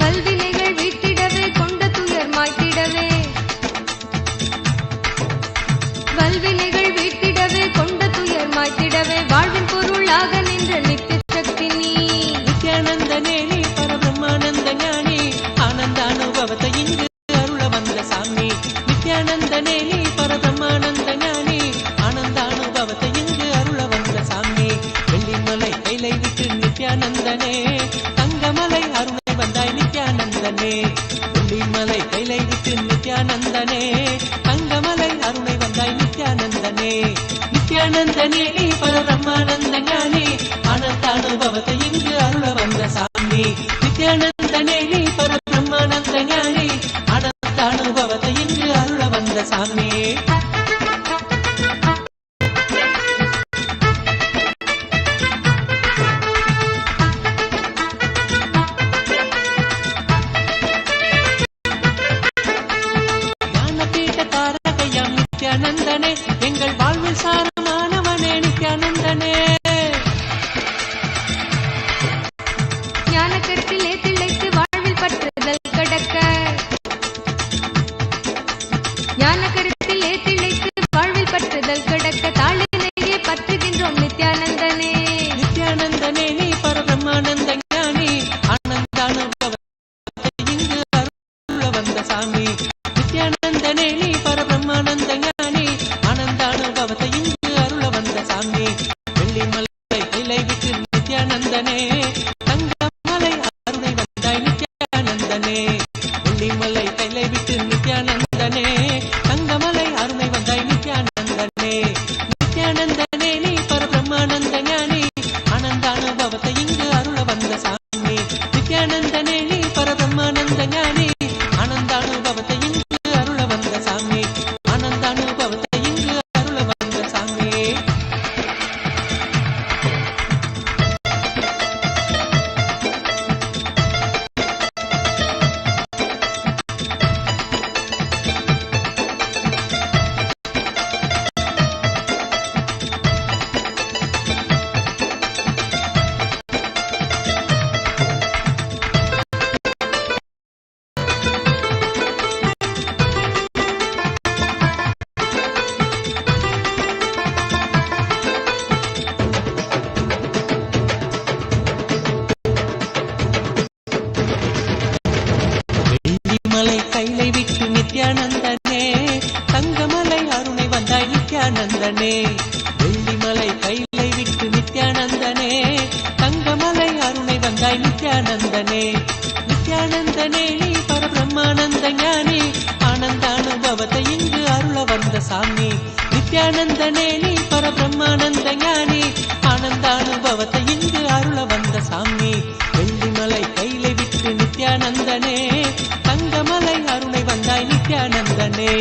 வல்வினைகள் வீட்டிடவே கொண்ட துயர் மாய்த்திடவே, வல்வினைகள் வீட்டிடவே கொண்ட துயர் மாய்த்திடவே, வாழ்வின் பொருளாக நின்ற நித்திய சக்தி நீ. நித்யானந்தனே நீ பரபிரம்மானந்த ஞானி, ஆனந்தானுபவத்தை இங்கு அருள வந்த சாமி. நித்யானந்தனே நீ பரபிரம்மானந்த ஞானி, ஆனந்தானுபவத்தை இங்கு அருள வந்த சாமி. வெள்ளிமலை கைலை விட்டு நித்யானந்தனே, தங்கமலை அருணை வந்தாய் நித்யானந்தனே. வெள்ளிமலை கைலை விட்டு நித்யானந்தனே, தங்கமலை அருணை வந்தாய் நித்யானந்தனே. நித்யானந்தனே நீ பரபிரம்மானந்த ஞானி, ஆனந்தானுபவத்தை இங்கு அருள வந்த சாமி. நித்யானந்தனே நீ பரபிரம்மானந்த ஞானி, ஆனந்தானுபவத்தை இங்கு அருள வந்த சாமி. ஞானபீட தாரகையாம் நித்யானந்தனே, எங்கள் வாழ்வில் சாரமானவனே நித்யானந்தனே. ஞானக்கருத்திலே திளைத்து வாழ்வில் பற்றுதல் கடக்க, ஞானக்கருத்திலே திளைத்து வாழ்வில் பற்றுதல் கடக்க, தாளினையே பற்றுகின்றோம் நித்யானந்தனே. நித்யானந்தனே நீ பரபிரம்மானந்த ஞானி, ஆனந்தானுபவத்தை இங்கு அருள வந்த சாமி. நித்யானந்தனே நீ பரபிரம்மானந்த ஞானி, ஆனந்தானுபவத்தை இங்கு அருள வந்த சாமி. வெள்ளிமலை கைலை விட்டு நித்யானந்தனே, தங்கமலை அருணை வந்தாய் நித்யானந்தனே. வெள்ளிமலை கைலை விட்டு நித்யானந்தனே, தங்கமலை அருணை வந்தாய் நித்யானந்தனே. நித்யானந்தனே நீ பரபிரம்மானந்த ஞானி, ஆனந்தானுபவத்தை இங்கு அருள வந்த சாமி. நித்யானந்தனே நீ பரபிரம்மானந்த ஞானி, ஆனந்தானுபவத்தை இங்கு அருள வந்த சாமி. ஆனந்தானுபவத்தை இங்கு அருள வந்த சாமி. வெள்ளிமலை கைலை விட்டு நித்யானந்தனே, தங்கமலை அருணை வந்தாய் நித்யானந்தனே. வெள்ளிமலை கைலை விட்டு நித்யானந்தனே, தங்கமலை அருணை வந்தாய் நித்யானந்தனே. நித்யானந்தனே நீ பரபிரம்மானந்த ஞானி, ஆனந்தானுபவத்தை இங்கு அருள வந்த சாமி. நித்யானந்தனே நீ பரபிரம்மானந்த ஞானி, ஆனந்தானுபவத்தை இங்கு அருள வந்த சாமி. வெள்ளிமலை கைலை விட்டு நித்யானந்தனே, தங்கமலை அருணை வந்தாய் நித்யானந்தனே.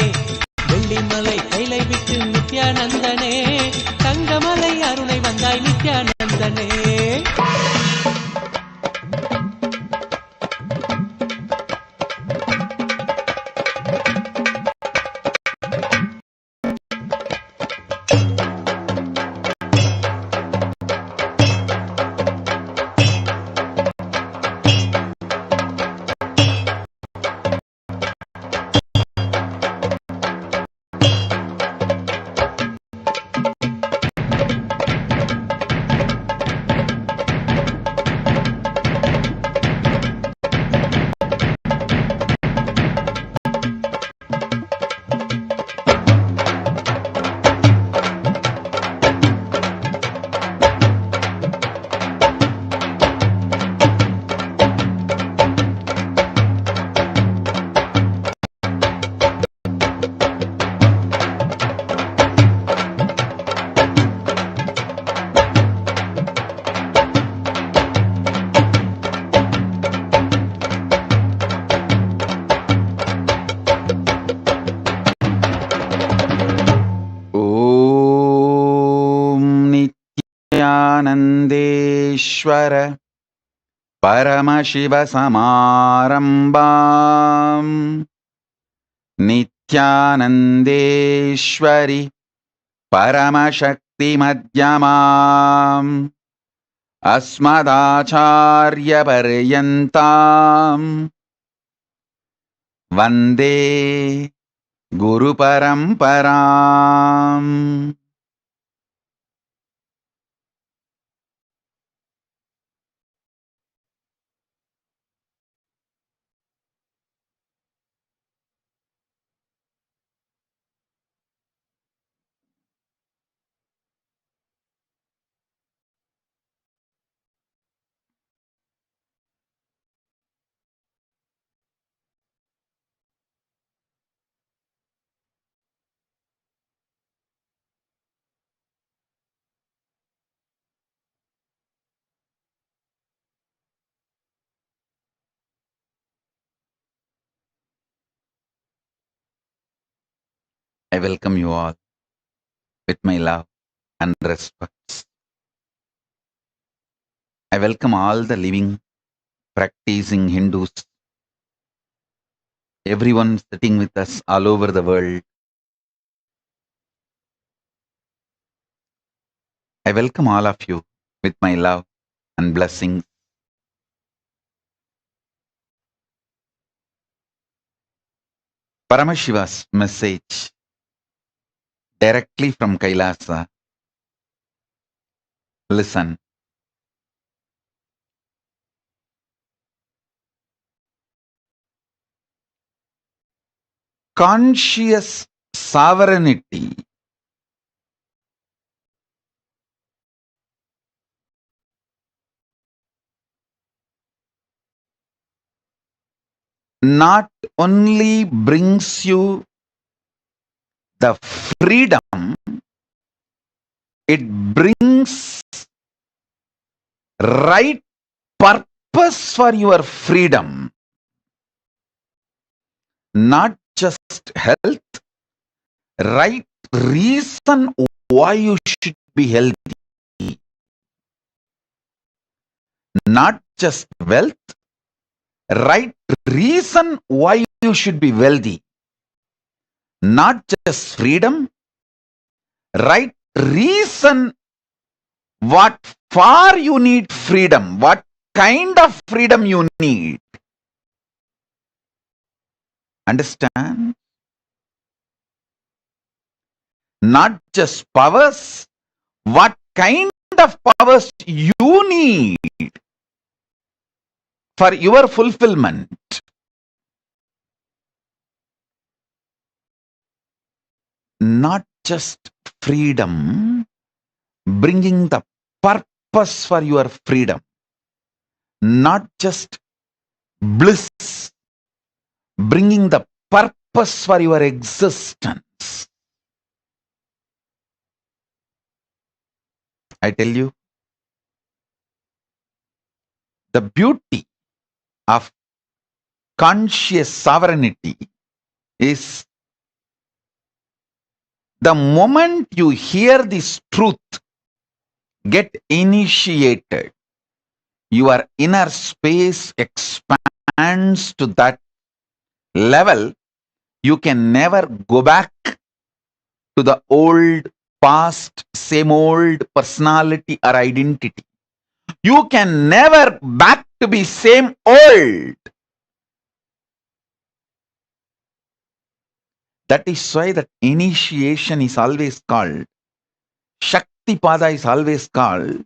வெள்ளிமலை கைலை விட்டு நித்யானந்தனே, தங்கமலை அருணை வந்தாய் நித்யானந்தனே. Paramashiva Nityanandeshwari Paramashakti Madhyamam Asmadacharya Paryantam Vande Guru Paramparam. I welcome you all with my love and respect. I welcome all the living, practicing Hindus, everyone sitting with us all over the world. I welcome all of you with my love and blessings. Paramashiva's message directly from Kailasa. Listen. Conscious sovereignty not only brings you the freedom, it brings right purpose for your freedom. Not just health, right reason why you should be healthy. Not just wealth, right reason why you should be wealthy. Not just freedom, right reason what for you need freedom, what kind of freedom you need. Understand? Not just powers, what kind of powers you need for your fulfillment. Not just freedom, bringing the purpose for your freedom. Not just bliss, bringing the purpose for your existence. I tell you, the beauty of conscious sovereignty is the moment you hear this truth, get initiated, your inner space expands to that level, you can never go back to the old past, same old personality or identity. You can never back to be same old. That is why that initiation is always called, Shakti Pada is always called,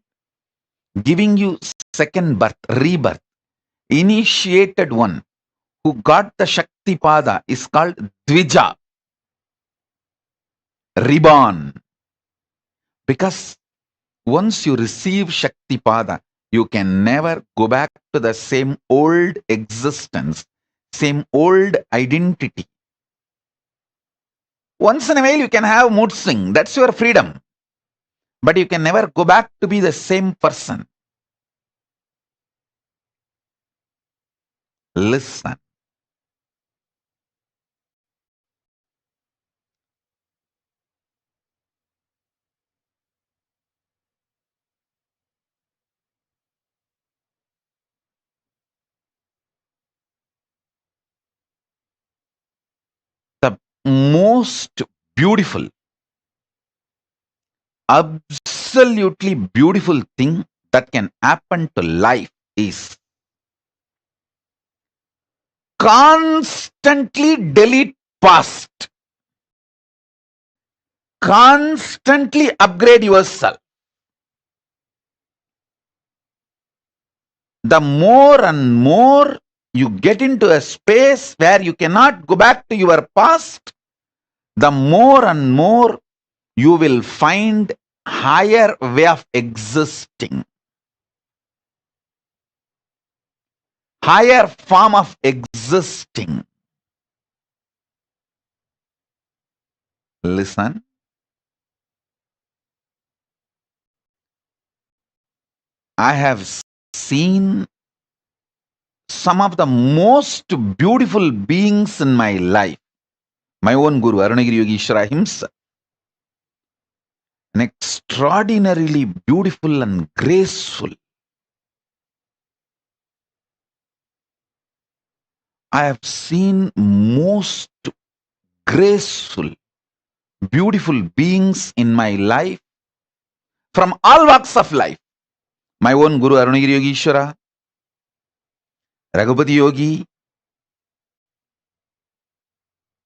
giving you second birth, rebirth. Initiated one who got the Shakti Pada is called Dvija, reborn. Because once you receive Shakti Pada, you can never go back to the same old existence, same old identity. Once in a while you can have mood swing, that's your freedom. But you can never go back to be the same person. Listen. most beautiful, absolutely beautiful thing that can happen to life is constantly delete past, constantly upgrade yourself. The more and more you get into a space where you cannot go back to your past, the more and more you will find higher way of existing, higher form of existing. Listen, I have seen some of the most beautiful beings in my life. My own Guru, Arunagiri Yogeshwara himself, an extraordinarily beautiful and graceful. I have seen most graceful, beautiful beings in my life from all walks of life. My own Guru Arunagiri Yogeshwara, Raghupati Yogi,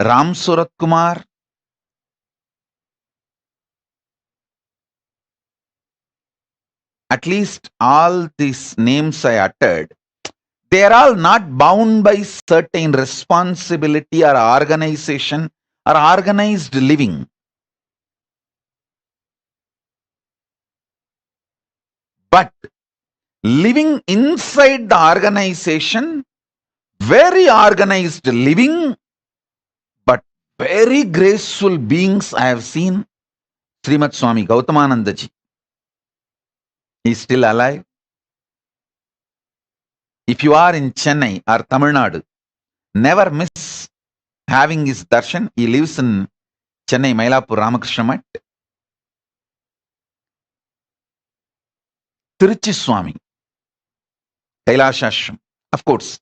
Ram Surat Kumar, at least all these names I uttered, they are all not bound by certain responsibility or organization or organized living. But living inside the organization, very organized living, but very graceful beings I have seen. Srimad Swami Gautamananda ji, he is still alive. If you are in Chennai or Tamil Nadu, never miss having his darshan. He lives in Chennai, Mailapur, Ramakrishna Mat. Tiruchi Swami, Kailasa Ashram. Of course,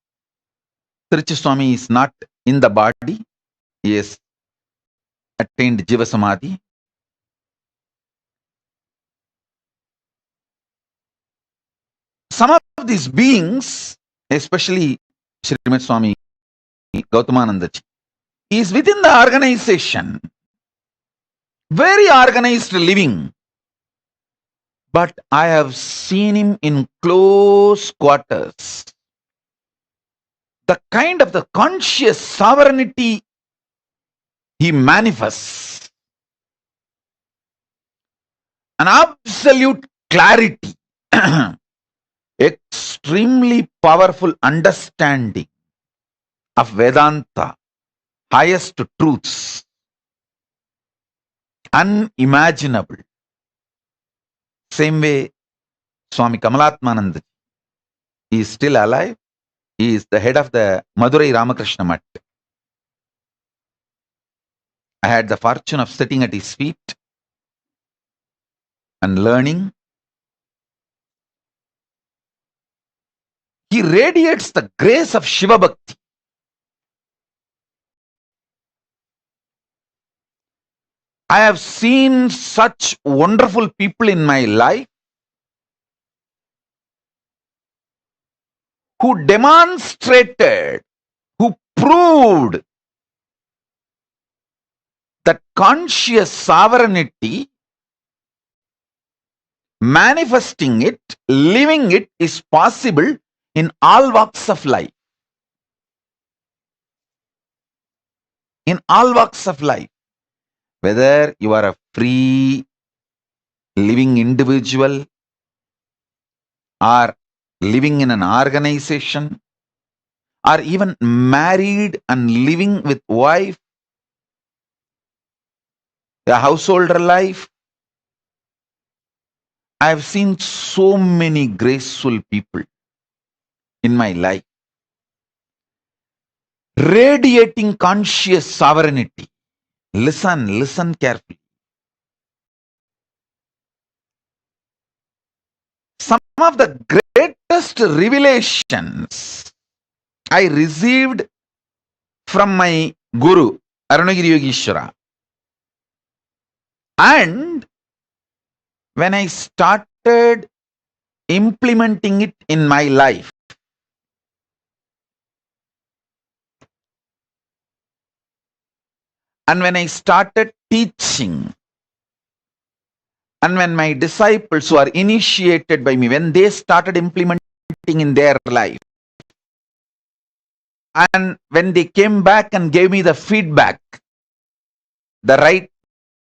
Tiruchi Swami is not in the body. He has attained Jiva Samadhi. Some of these beings, especially Srimad Swami Gautamananda ji, is within the organization. Very organized living. But I have seen him in close quarters. The kind of the conscious sovereignty he manifests, an absolute clarity, extremely powerful understanding of Vedanta, highest truths, unimaginable. Same way, Swami Kamalatmananda, he is still alive. He is the head of the Madurai Ramakrishna Mat. I had the fortune of sitting at his feet and learning. He radiates the grace of Shiva Bhakti. I have seen such wonderful people in my life who demonstrated, who proved that conscious sovereignty, manifesting it, living it is possible in all walks of life. In all walks of life. Whether you are a free living individual or living in an organization or even married and living with wife, a householder life, I have seen so many graceful people in my life radiating conscious sovereignty. Listen carefully. Some of the greatest revelations I received from my Guru, Arunagiri Yogeshwara. And when I started implementing it in my life, and when I started teaching, and when my disciples who are initiated by me, when they started implementing in their life, and when they came back and gave me the feedback, the right,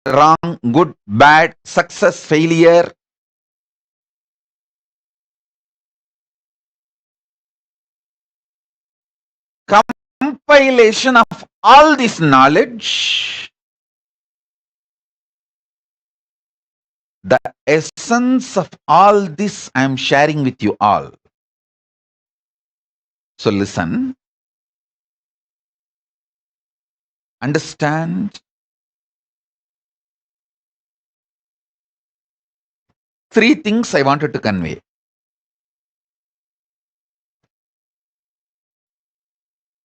wrong, good, bad, success, failure, compilation of all this knowledge, the essence of all this I am sharing with you all. So listen, understand. Three things I wanted to convey.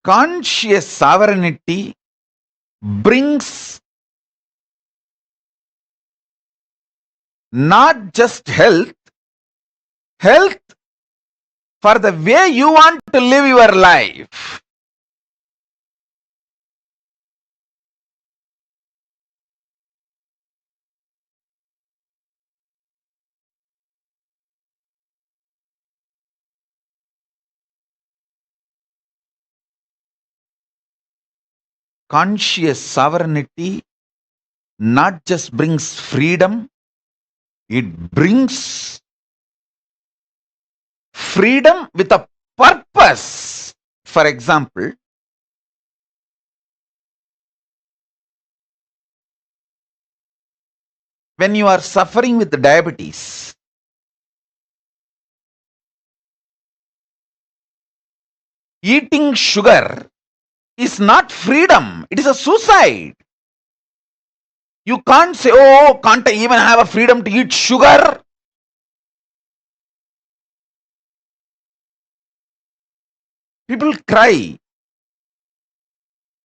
Conscious sovereignty brings not just health for the way you want to live your life. Conscious sovereignty not just brings freedom, it brings freedom with a purpose. For example, when you are suffering with diabetes, eating sugar is not freedom, it is a suicide. You can't say, oh, can't I even have a freedom to eat sugar? People cry,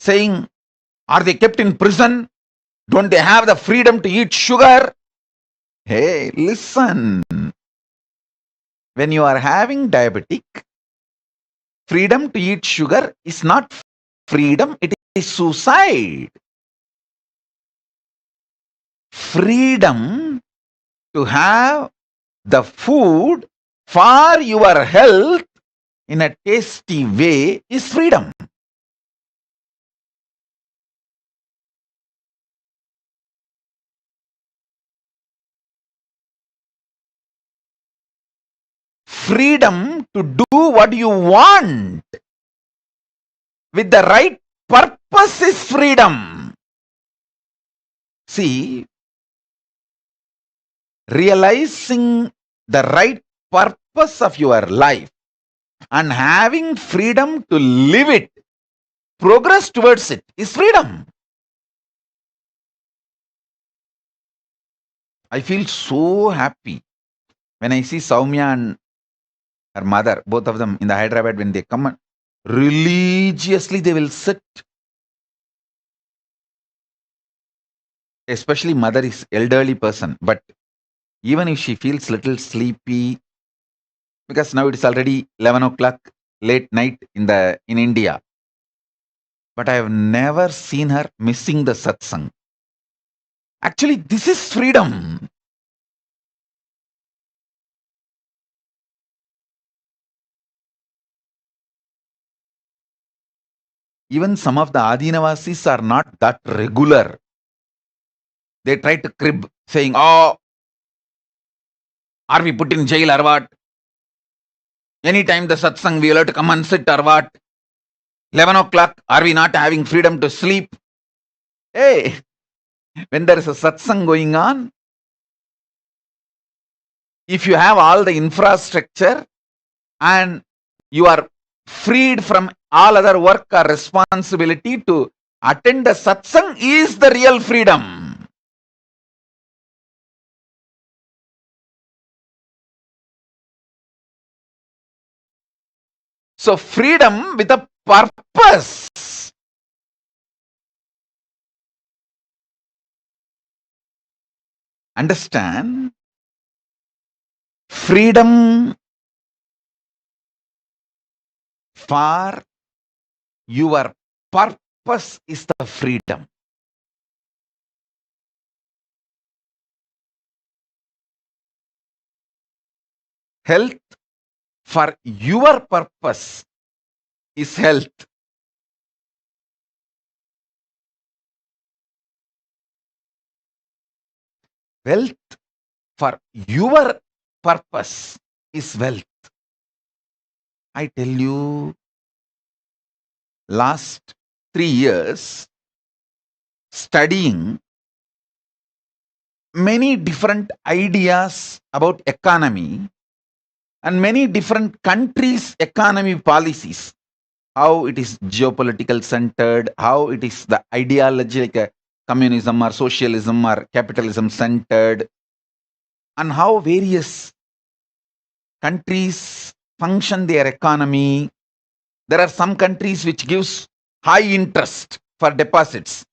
saying, are they kept in prison? Don't they have the freedom to eat sugar? Hey, listen. When you are having diabetic, freedom to eat sugar is not freedom, it is suicide. Freedom to have the food for your health in a tasty way is freedom. Freedom to do what you want with the right purpose is freedom. See, realizing the right purpose of your life and having freedom to live it, progress towards it is freedom. I feel so happy when I see Soumya and her mother, both of them in the Hyderabad, when they come, religiously they will sit. Especially mother is elderly person, but even if she feels little sleepy, because now it is already 11 o'clock late night in India, but I have never seen her missing the satsang. Actually, this is freedom. Even some of the Adinavasis are not that regular. They try to crib, saying, oh, are we put in jail or what? Anytime the satsang, we will have to come and sit or what? 11 o'clock, are we not having freedom to sleep? Hey, when there is a satsang going on, if you have all the infrastructure and you are freed from all other work or responsibility to attend the satsang is the real freedom. So freedom with a purpose. understand freedom for your purpose is the freedom. Health for your purpose is health. Wealth for your purpose is wealth. I tell you, last 3 years studying many different ideas about economy and many different countries' economy policies, how it is geopolitical centered, how it is the ideology like communism or socialism or capitalism centered, and how various countries function their economy. There are some countries which gives high interest for deposits.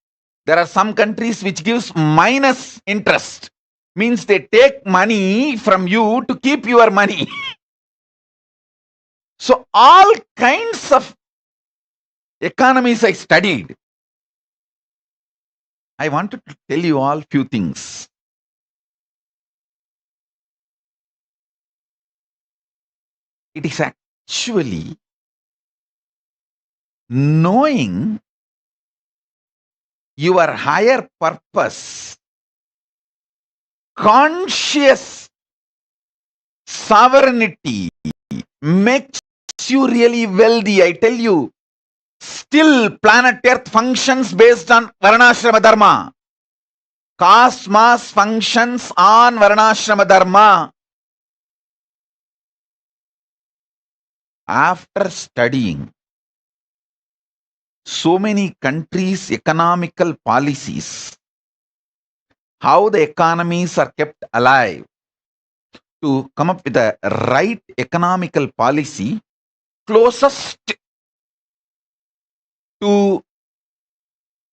There are some countries which gives minus interest, means they take money from you to keep your money. So all kinds of economies I studied. I wanted to tell you all few things. It is actually knowing your higher purpose, conscious sovereignty makes you really wealthy. I tell you, still planet Earth functions based on Varnashrama Dharma. Cosmos functions on Varnashrama Dharma. After studying so many countries' economical policies, how the economies are kept alive, to come up with a right economical policy closest to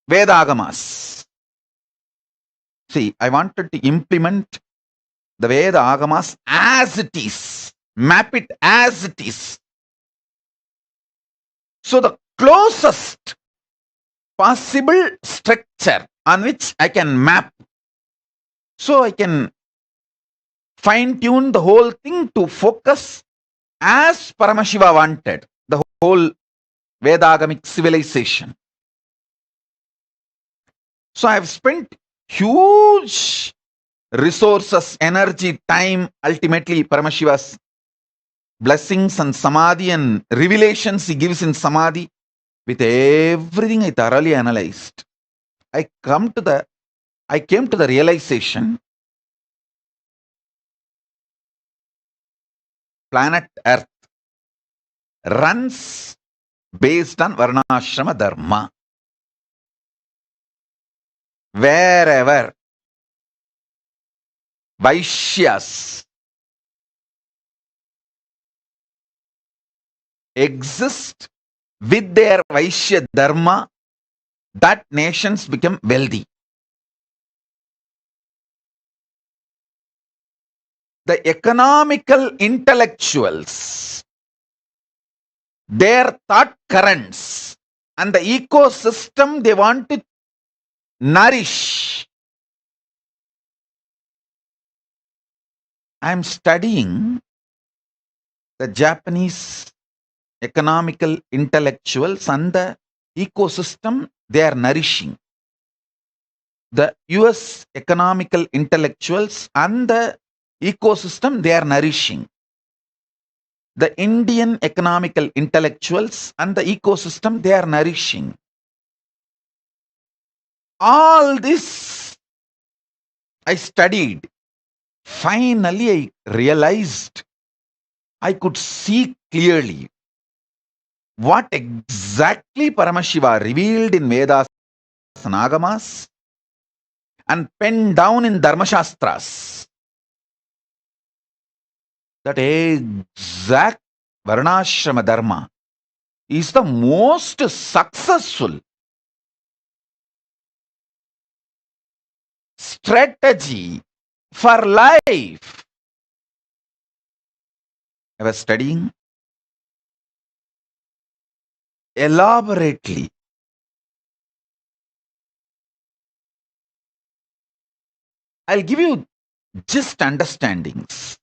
Veda-agamas. See, I wanted to implement the Veda-agamas as it is, map it as it is. So the closest possible structure on which I can map, so I can fine-tune the whole thing to focus as Paramashiva wanted, the whole Vedagamic civilization. So I have spent huge resources, energy, time, ultimately Paramashiva's blessings and samadhi and revelations he gives in samadhi. With everything I thoroughly analyzed, I came to the realization planet Earth runs based on Varnashrama Dharma. Wherever Vaishyas exist with their Vaishya Dharma, that nations become wealthy. The economical intellectuals, their thought currents, and the ecosystem they want to nourish. I am studying the Japanese economical intellectuals and the ecosystem they are nourishing. The US economical intellectuals and the ecosystem they are nourishing. The Indian economical intellectuals and the ecosystem they are nourishing. All this I studied. Finally, I realized, I could see clearly what exactly Paramashiva revealed in Vedas and Agamas and penned down in Dharmashastras. That exact Varnashrama Dharma is the most successful strategy for life. I was studying elaborately. I'll give you just understandings.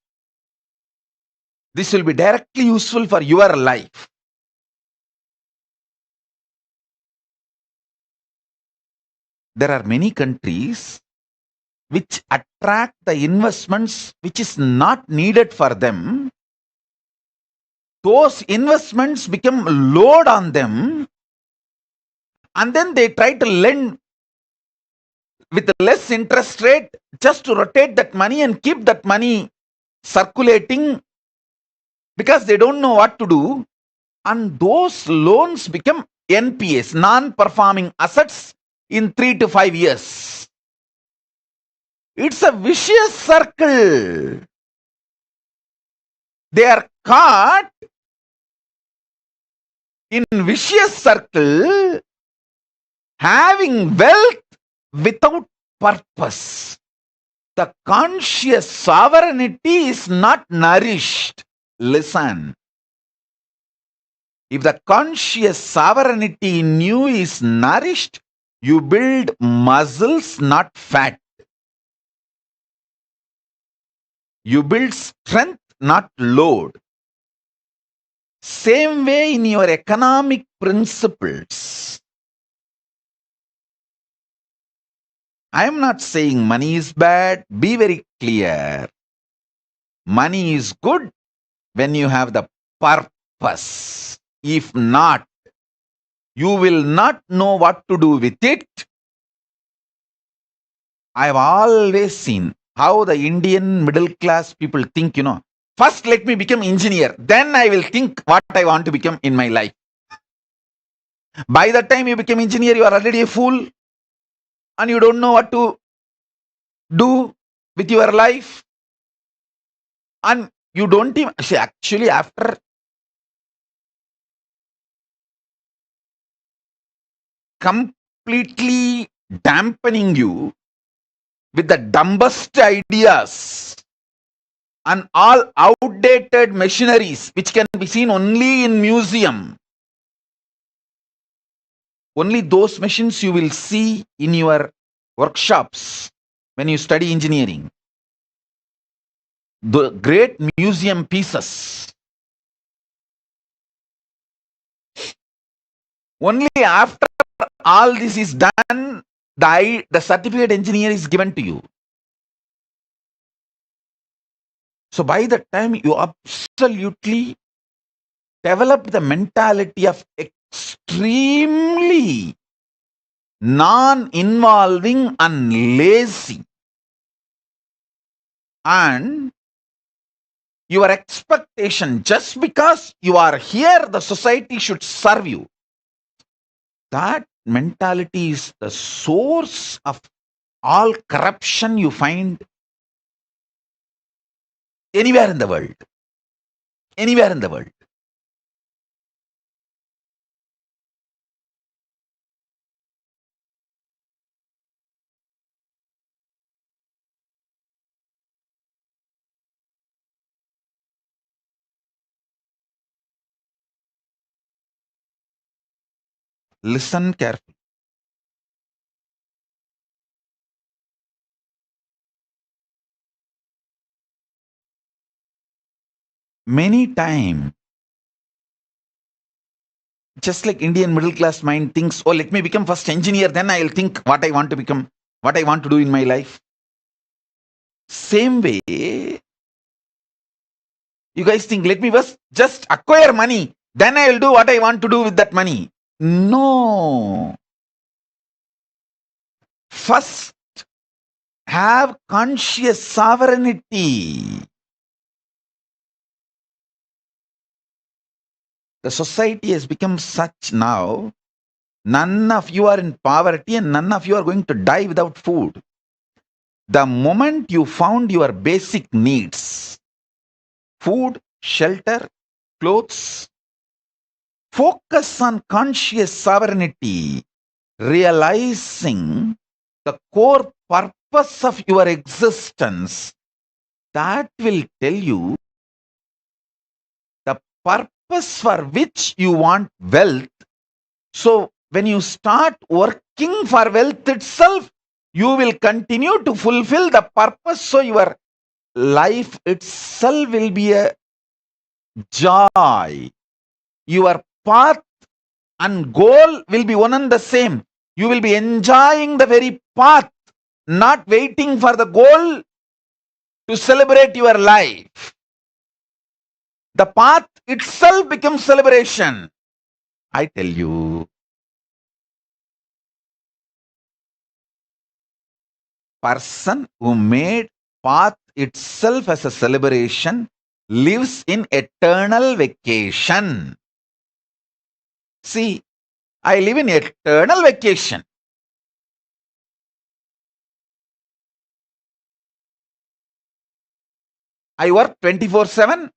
This will be directly useful for your life. There are many countries which attract the investments which is not needed for them. Those investments become load on them, and then they try to lend with less interest rate just to rotate that money and keep that money circulating, because they don't know what to do, and those loans become NPAs, non-performing assets, in 3 to 5 years. It's a vicious circle. They are caught in vicious circle, having wealth without purpose. The conscious sovereignty is not nourished. Listen. If the conscious sovereignty in you is nourished, you build muscles, not fat. You build strength, not load. Same way in your economic principles. I am not saying money is bad. Be very clear. Money is good when you have the purpose. If not, you will not know what to do with it. I have always seen how the Indian middle class people think, first let me become engineer, then I will think what I want to become in my life. By the time you become engineer, you are already a fool and you don't know what to do with your life. And you don't even see, actually, after completely dampening you with the dumbest ideas and all outdated machineries which can be seen only in museum. Only those machines you will see in your workshops when you study engineering. The great museum pieces. Only after all this is done, the certificate engineer is given to you. So by the time you absolutely develop the mentality of extremely non-involving and lazy, and your expectation, just because you are here, the society should serve you. That mentality is the source of all corruption you find anywhere in the world. Anywhere in the world. Listen carefully. Many times, just like Indian middle class mind thinks, oh, let me become first engineer, then I'll think what I want to become, what I want to do in my life. Same way, you guys think, let me first just acquire money, then I will do what I want to do with that money. No. First, have conscious sovereignty. The society has become such now, none of you are in poverty and none of you are going to die without food. The moment you found your basic needs, food, shelter, clothes, focus on conscious sovereignty, realizing the core purpose purpose of your existence, that will tell you the purpose for which you want wealth. So when you start working for wealth itself, you will continue to fulfill the purpose. So your life itself will be a joy. Your path and goal will be one and the same. You will be enjoying the very path, not waiting for the goal to celebrate your life. The path itself becomes celebration. I tell you, person who made path itself as a celebration lives in eternal vacation. See, I live in eternal vacation. I work 24/7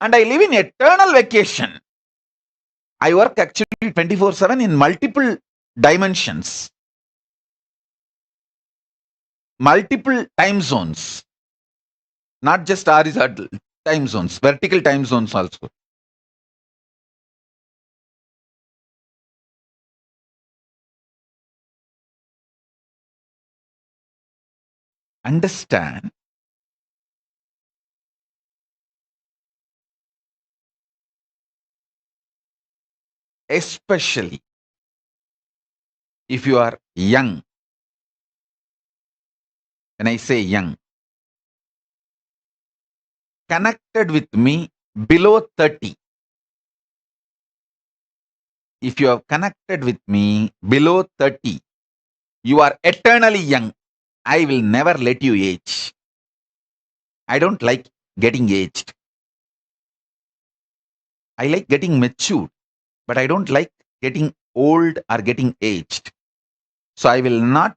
and I live in eternal vacation. I work actually 24/7 in multiple dimensions, multiple time zones, not just horizontal time zones, vertical time zones also. Understand, especially if you are young. When I say young, connected with me below 30. If you have connected with me below 30, you are eternally young. I will never let you age. I don't like getting aged. I like getting matured, but I don't like getting old or getting aged. So I will not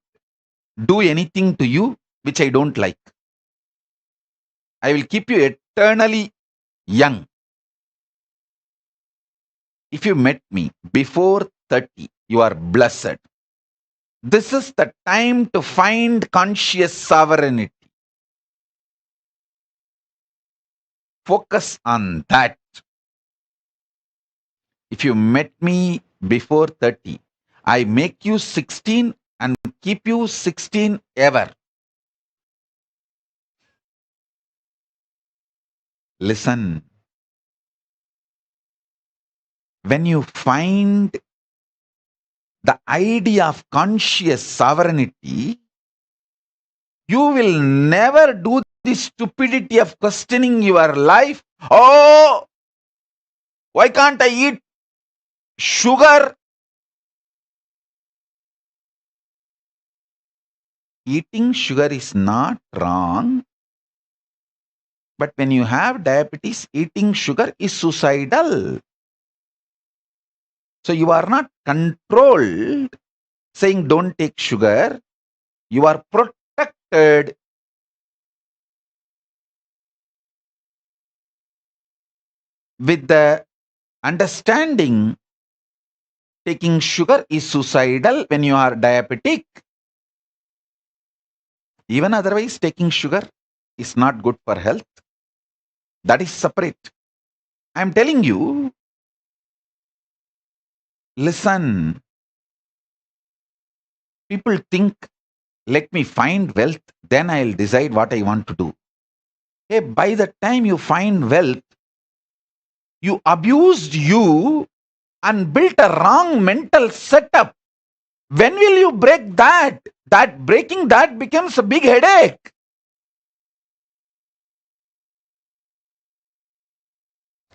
do anything to you which I don't like. I will keep you eternally young. If you met me before 30, you are blessed. This is the time to find conscious sovereignty. Focus on that. If you met me before 30, I make you 16 and keep you 16 ever. Listen. When you find the idea of conscious sovereignty, you will never do the stupidity of questioning your life. Oh, why can't I eat sugar? Eating sugar is not wrong. But when you have diabetes, eating sugar is suicidal. So you are not controlled saying don't take sugar. You are protected with the understanding taking sugar is suicidal when you are diabetic. Even otherwise, taking sugar is not good for health. That is separate. I am telling you, listen. People think, let me find wealth, then I'll decide what I want to do. Hey, by the time you find wealth, you abused you and built a wrong mental setup. When will you break that? That breaking that becomes a big headache.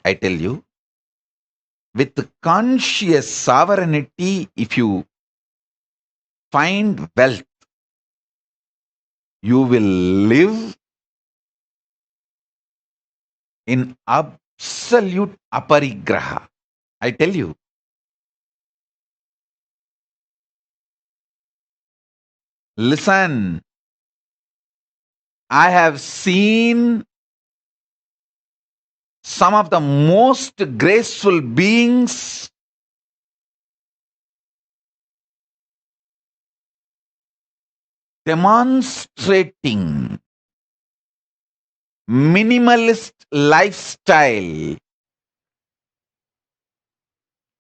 I tell you, with conscious sovereignty, if you find wealth, you will live in absolute aparigraha. I tell you. Listen, I have seen some of the most graceful beings demonstrating minimalist lifestyle,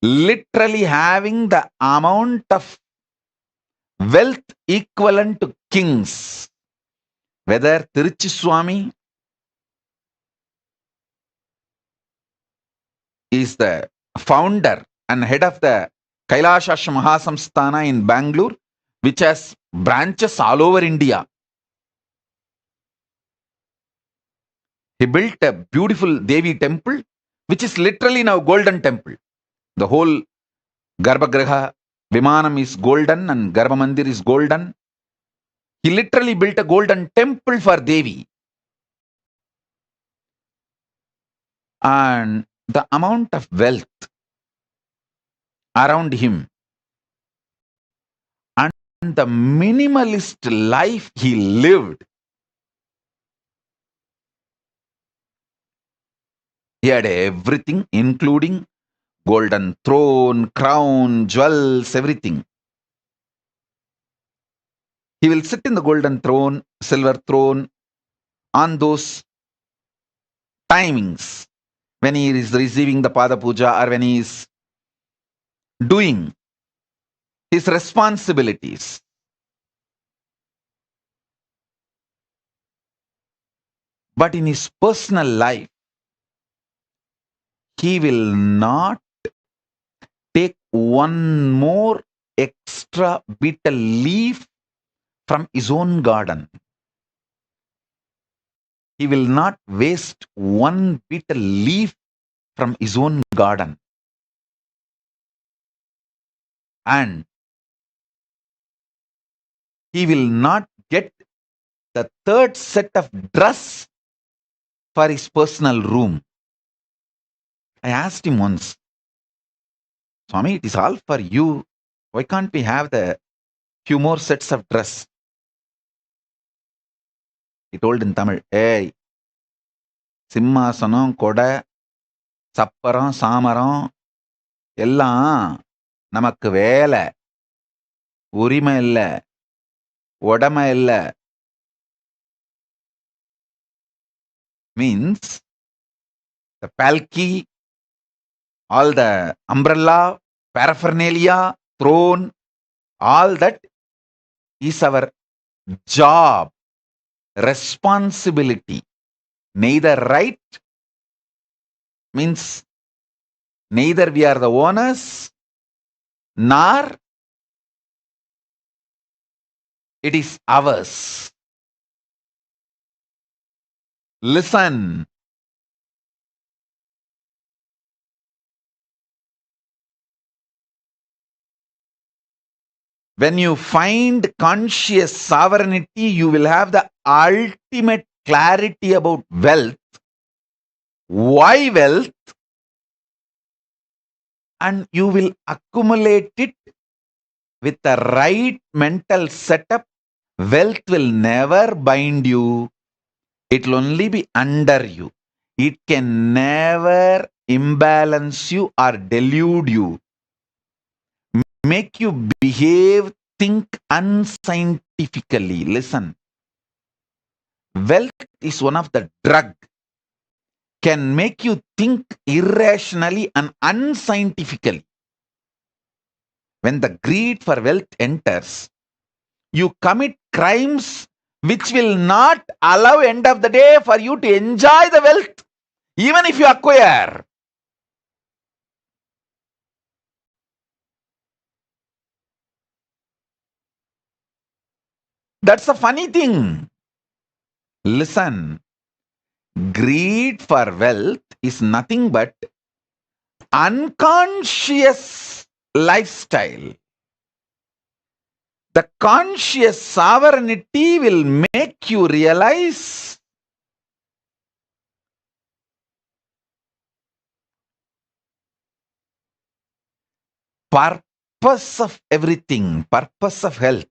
literally having the amount of wealth equivalent to kings, whether Tiruchiswami is the founder and head of the Kailasa Mahasamsthana in Bangalore, which has branches all over India. He built a beautiful Devi temple, which is literally now golden temple. The whole Garbhagriha, Vimanam is golden and Garbha Mandir is golden. He literally built a golden temple for Devi. And the amount of wealth around him and the minimalist life he lived, he had everything, including golden throne, crown, jewels, everything. He will sit in the golden throne, silver throne, on those timings when he is receiving the Pada Puja or when he is doing his responsibilities. But in his personal life, he will not take one more extra bitter leaf from his own garden. He will not waste one bitter leaf from his own garden. And he will not get the third set of dress for his personal room. I asked him once, Swami, it is all for you. Why can't we have the few more sets of dress? He told in Tamil, hey, Simmasanam, Koda, Sapparam, Samaram, Ella, Namakku Vela, Urima illa, Odama illa. Means the palki, all the umbrella, paraphernalia, throne, all that is our job, responsibility. Neither right means neither we are the owners, nor it is ours. Listen. When you find conscious sovereignty, you will have the ultimate clarity about wealth. Why wealth? And you will accumulate it with the right mental setup. Wealth will never bind you. It will only be under you. It can never imbalance you or delude you. Make you behave, think unscientifically. Listen. Wealth is one of the drug. Can make you think irrationally and unscientifically. When the greed for wealth enters, you commit crimes which will not allow end of the day for you to enjoy the wealth, even if you acquire. That's the funny thing. Listen, greed for wealth is nothing but unconscious lifestyle. The conscious sovereignty will make you realize purpose of everything, purpose of health,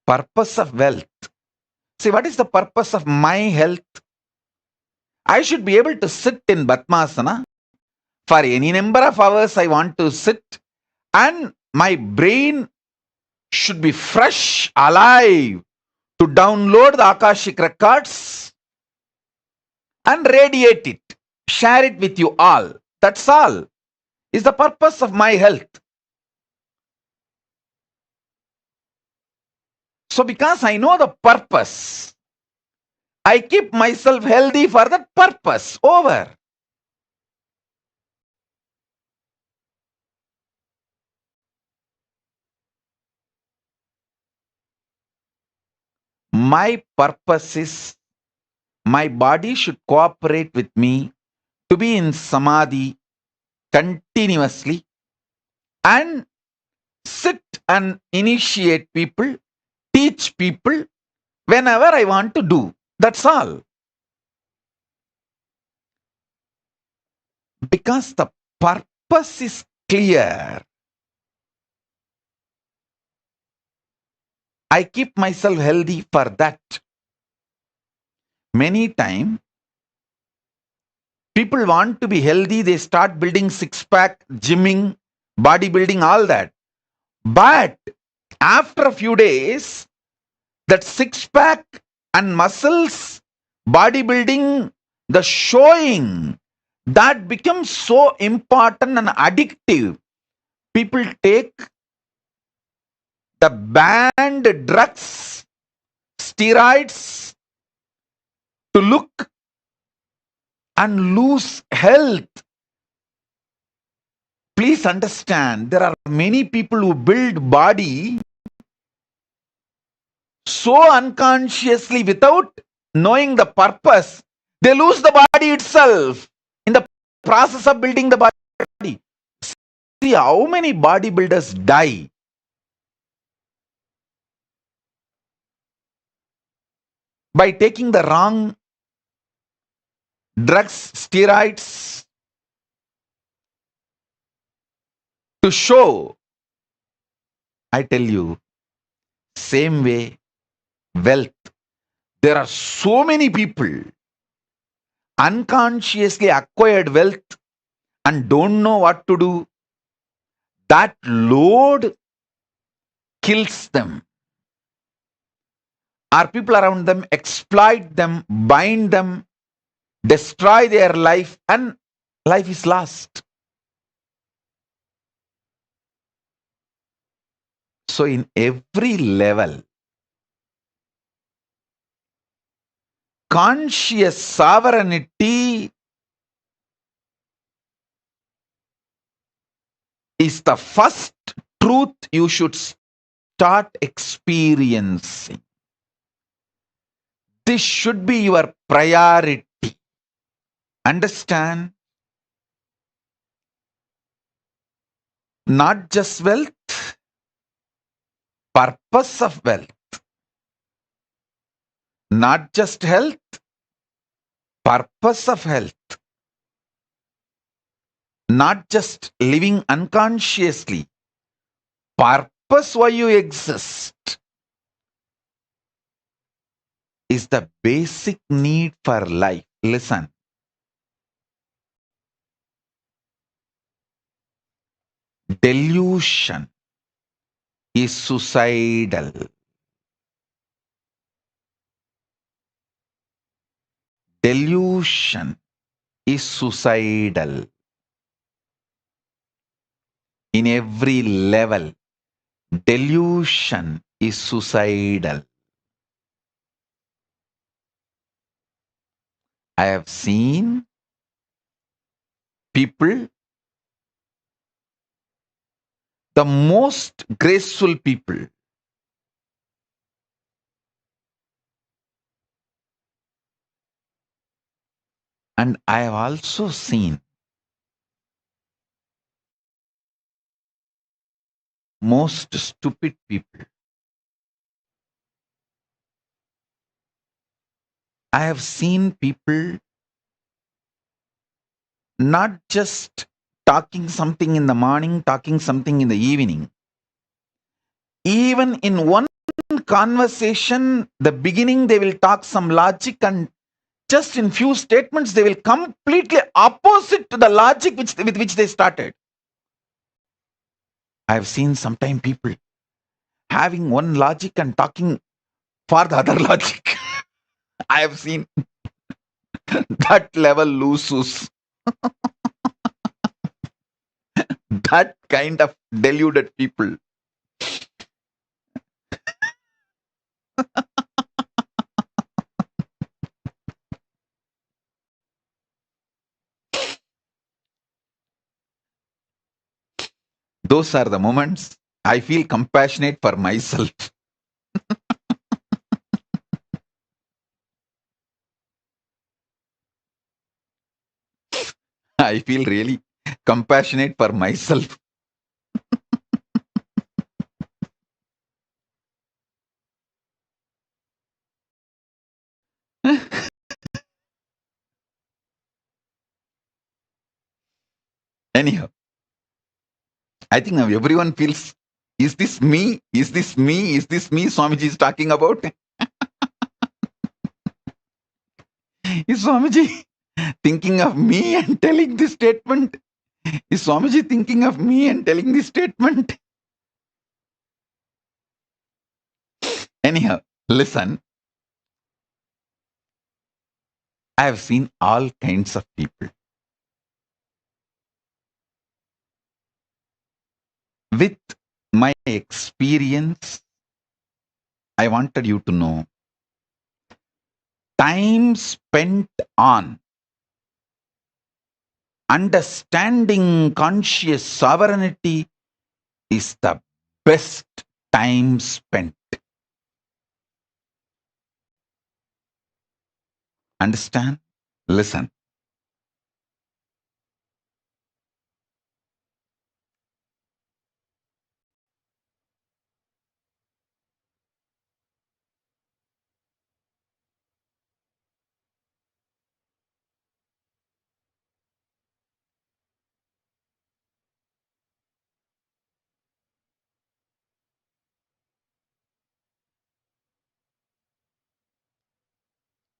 purpose of wealth. See, what is the purpose of my health? I should be able to sit in Padmasana for any number of hours I want to sit, and my brain should be fresh, alive, to download the Akashic records and radiate it, share it with you all. That's all is the purpose of my health. So because I know the purpose, I keep myself healthy for that purpose. Over. My purpose is my body should cooperate with me to be in samadhi continuously and sit and initiate people, teach people whenever I want to do. That's all. Because the purpose is clear, I keep myself healthy for that. Many times, people want to be healthy, they start building six-pack, gymming, bodybuilding, all that. But after a few days, that six-pack and muscles, bodybuilding, the showing, that becomes so important and addictive. People take the banned drugs, steroids to look and lose health. Please understand, there are many people who build body so unconsciously without knowing the purpose, they lose the body itself in the process of building the body. See how many bodybuilders die. By taking the wrong drugs, steroids to show. I tell you, same way, wealth. There are so many people unconsciously acquired wealth and don't know what to do. That load kills them. Our people around them exploit them, bind them, destroy their life, and life is lost. So in every level, conscious sovereignty is the first truth you should start experiencing. This should be your priority. Understand? Not just wealth, purpose of wealth. Not just health, purpose of health. Not just living unconsciously, purpose why you exist is the basic need for life. Listen. Delusion is suicidal. Delusion is suicidal. In every level, delusion is suicidal. I have seen people, the most graceful people, and I have also seen most stupid people. I have seen people not just talking something in the morning, talking something in the evening. Even in one conversation, the beginning they will talk some logic, and just in few statements they will completely opposite to the logic with which they started. I have seen sometimes people, having one logic and talking for the other logic. I have seen that level lose that kind of deluded people. Those are the moments I feel compassionate for myself. I feel really compassionate for myself. Anyhow, I think now everyone feels, is this me? Is this me? Is this me Swamiji is talking about? Is Swamiji thinking of me and telling this statement? Is Swamiji thinking of me and telling this statement? Anyhow, listen. I have seen all kinds of people. With my experience, I wanted you to know time spent on understanding conscious sovereignty is the best time spent. Understand? Listen.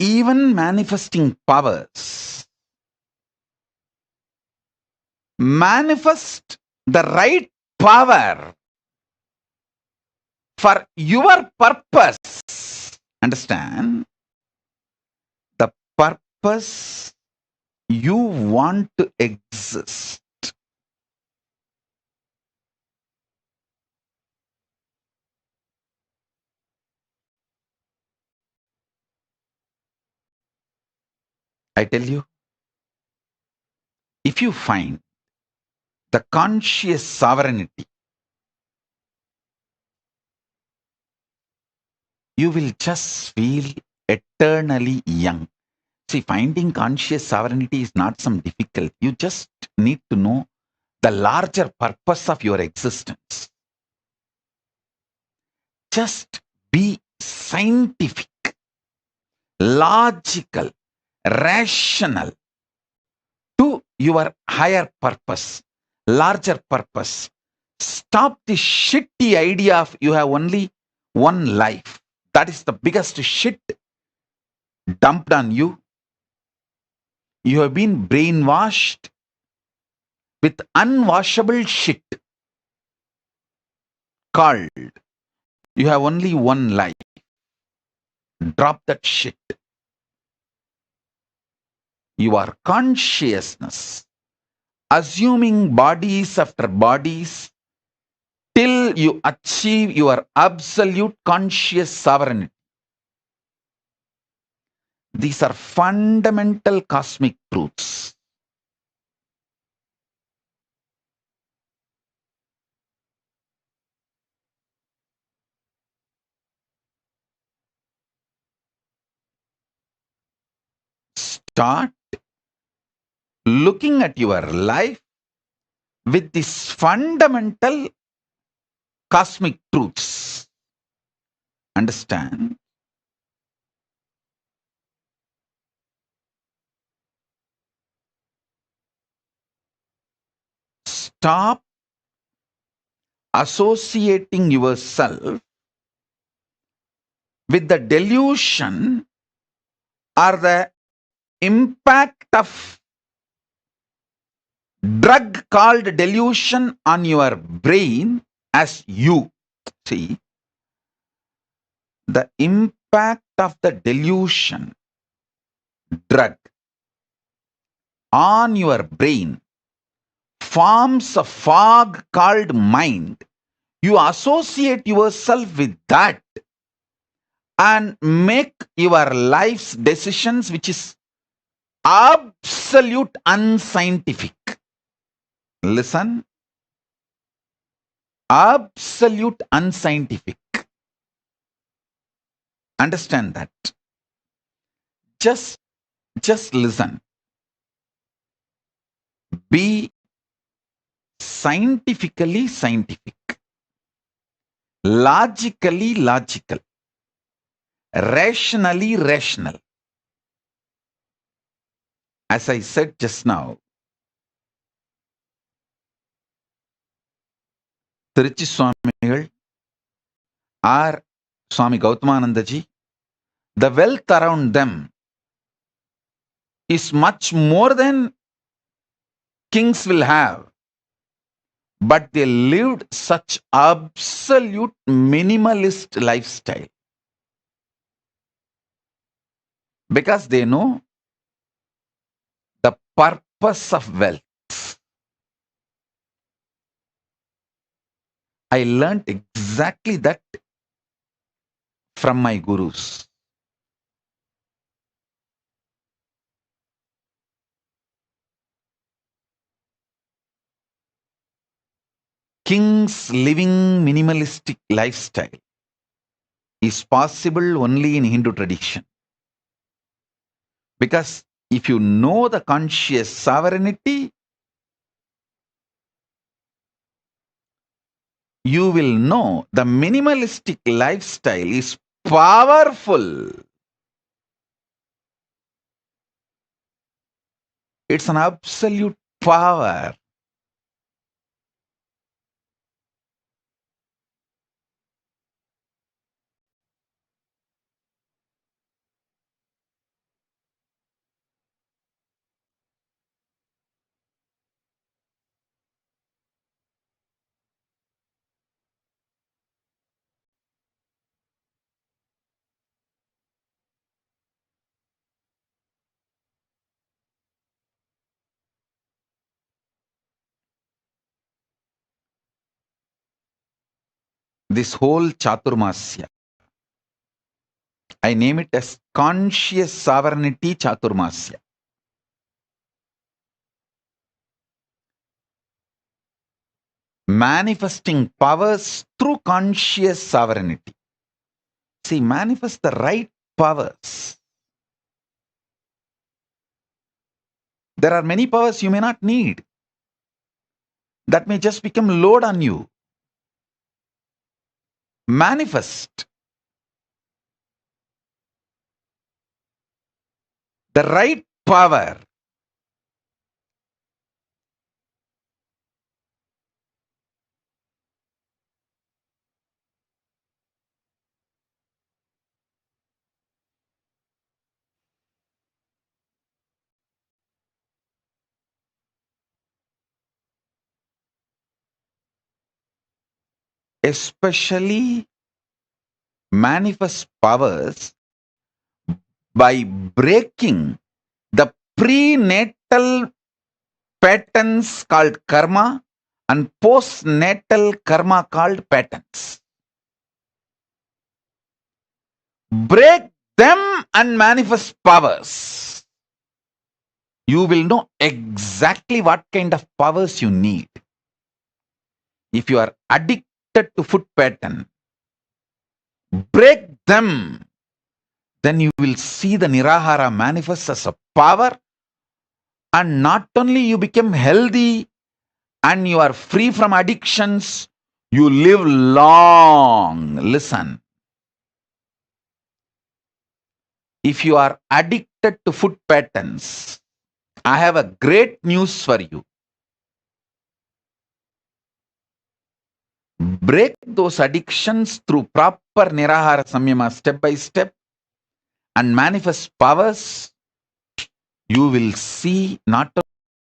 Even manifesting powers manifest the right power for your purpose. Understand? The purpose you want to exist. I tell you, if you find the conscious sovereignty, you will just feel eternally young. See, finding conscious sovereignty is not some difficult. You just need to know the larger purpose of your existence. Just be scientific, logical, rational to your higher purpose, larger purpose. Stop the shitty idea of you have only one life. That is the biggest shit dumped on you. You have been brainwashed with unwashable shit called you have only one life. Drop that shit. Your consciousness, assuming bodies after bodies, till you achieve your absolute conscious sovereignty. These are fundamental cosmic truths. Start looking at your life with these fundamental cosmic truths. Understand? Stop associating yourself with the delusion or the impact of drug called delusion on your brain as you. See, the impact of the delusion drug on your brain forms a fog called mind. You associate yourself with that and make your life's decisions, which is absolute unscientific. Listen, absolute unscientific. Understand that. Just listen. Be scientifically scientific, logically logical, rationally rational. As I said just now, Tirichi Swamigal or Swami Gautamanandaji, the wealth around them is much more than kings will have. But they lived such absolute minimalist lifestyle because they know the purpose of wealth. I learned exactly that from my gurus. Kings living minimalistic lifestyle is possible only in Hindu tradition. Because if you know the conscious sovereignty, you will know the minimalistic lifestyle is powerful. It's an absolute power. This whole Chaturmasya, I name it as conscious sovereignty Chaturmasya. Manifesting powers through conscious sovereignty. See, manifest the right powers. There are many powers you may not need. That may just become load on you. Manifest the right power. Especially manifest powers by breaking the prenatal patterns called karma and postnatal karma called patterns. Break them and manifest powers. You will know exactly what kind of powers you need. If you are addicted to food pattern, break them. Then you will see the Nirahara manifest as a power, and not only you become healthy and you are free from addictions, you live long. Listen. If you are addicted to food patterns, I have a great news for you. Break those addictions through proper Nirahara Samyama step by step and manifest powers. You will see not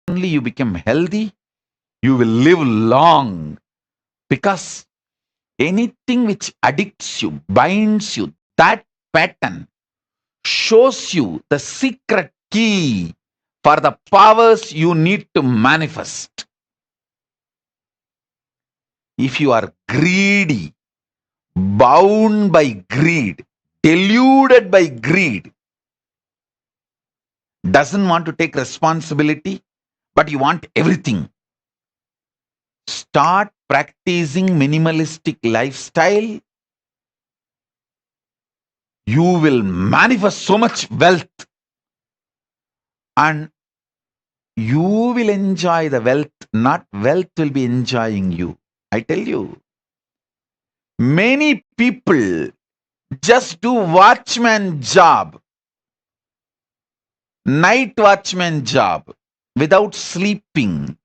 only you become healthy, you will live long. Because anything which addicts you, binds you, That pattern shows you the secret key for the powers you need to manifest. If you are greedy, bound by greed, deluded by greed, doesn't want to take responsibility, but you want everything, start practicing minimalistic lifestyle. You will manifest so much wealth, and you will enjoy the wealth, not wealth will be enjoying you. I tell you, many people just do watchman job, night watchman job, without sleeping,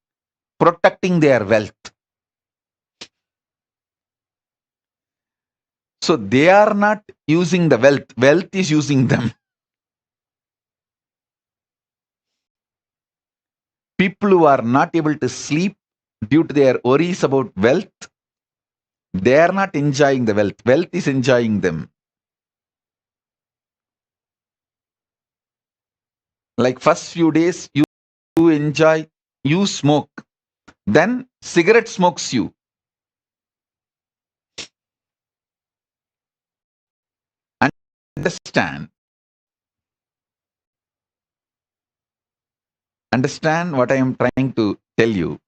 protecting their wealth. So they are not using the wealth, wealth is using them. People who are not able to sleep due to their worries about wealth, they are not enjoying the wealth, wealth is enjoying them. Like first few days you enjoy, you smoke, then cigarette smokes you. Understand. Understand what I am trying to tell you.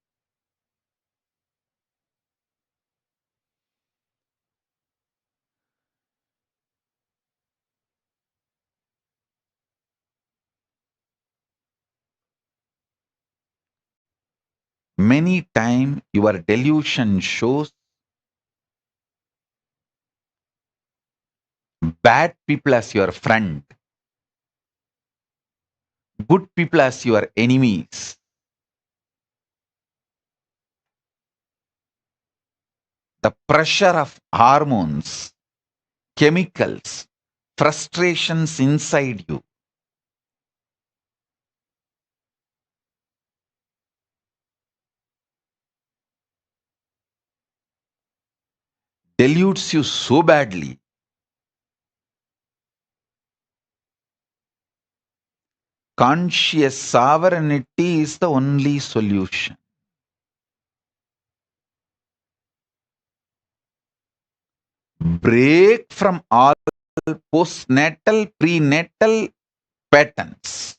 Many times your delusion shows bad people as your friend, good people as your enemies. The pressure of hormones, chemicals, frustrations inside you deludes you so badly. Conscious sovereignty is the only solution. Break from all postnatal, prenatal patterns.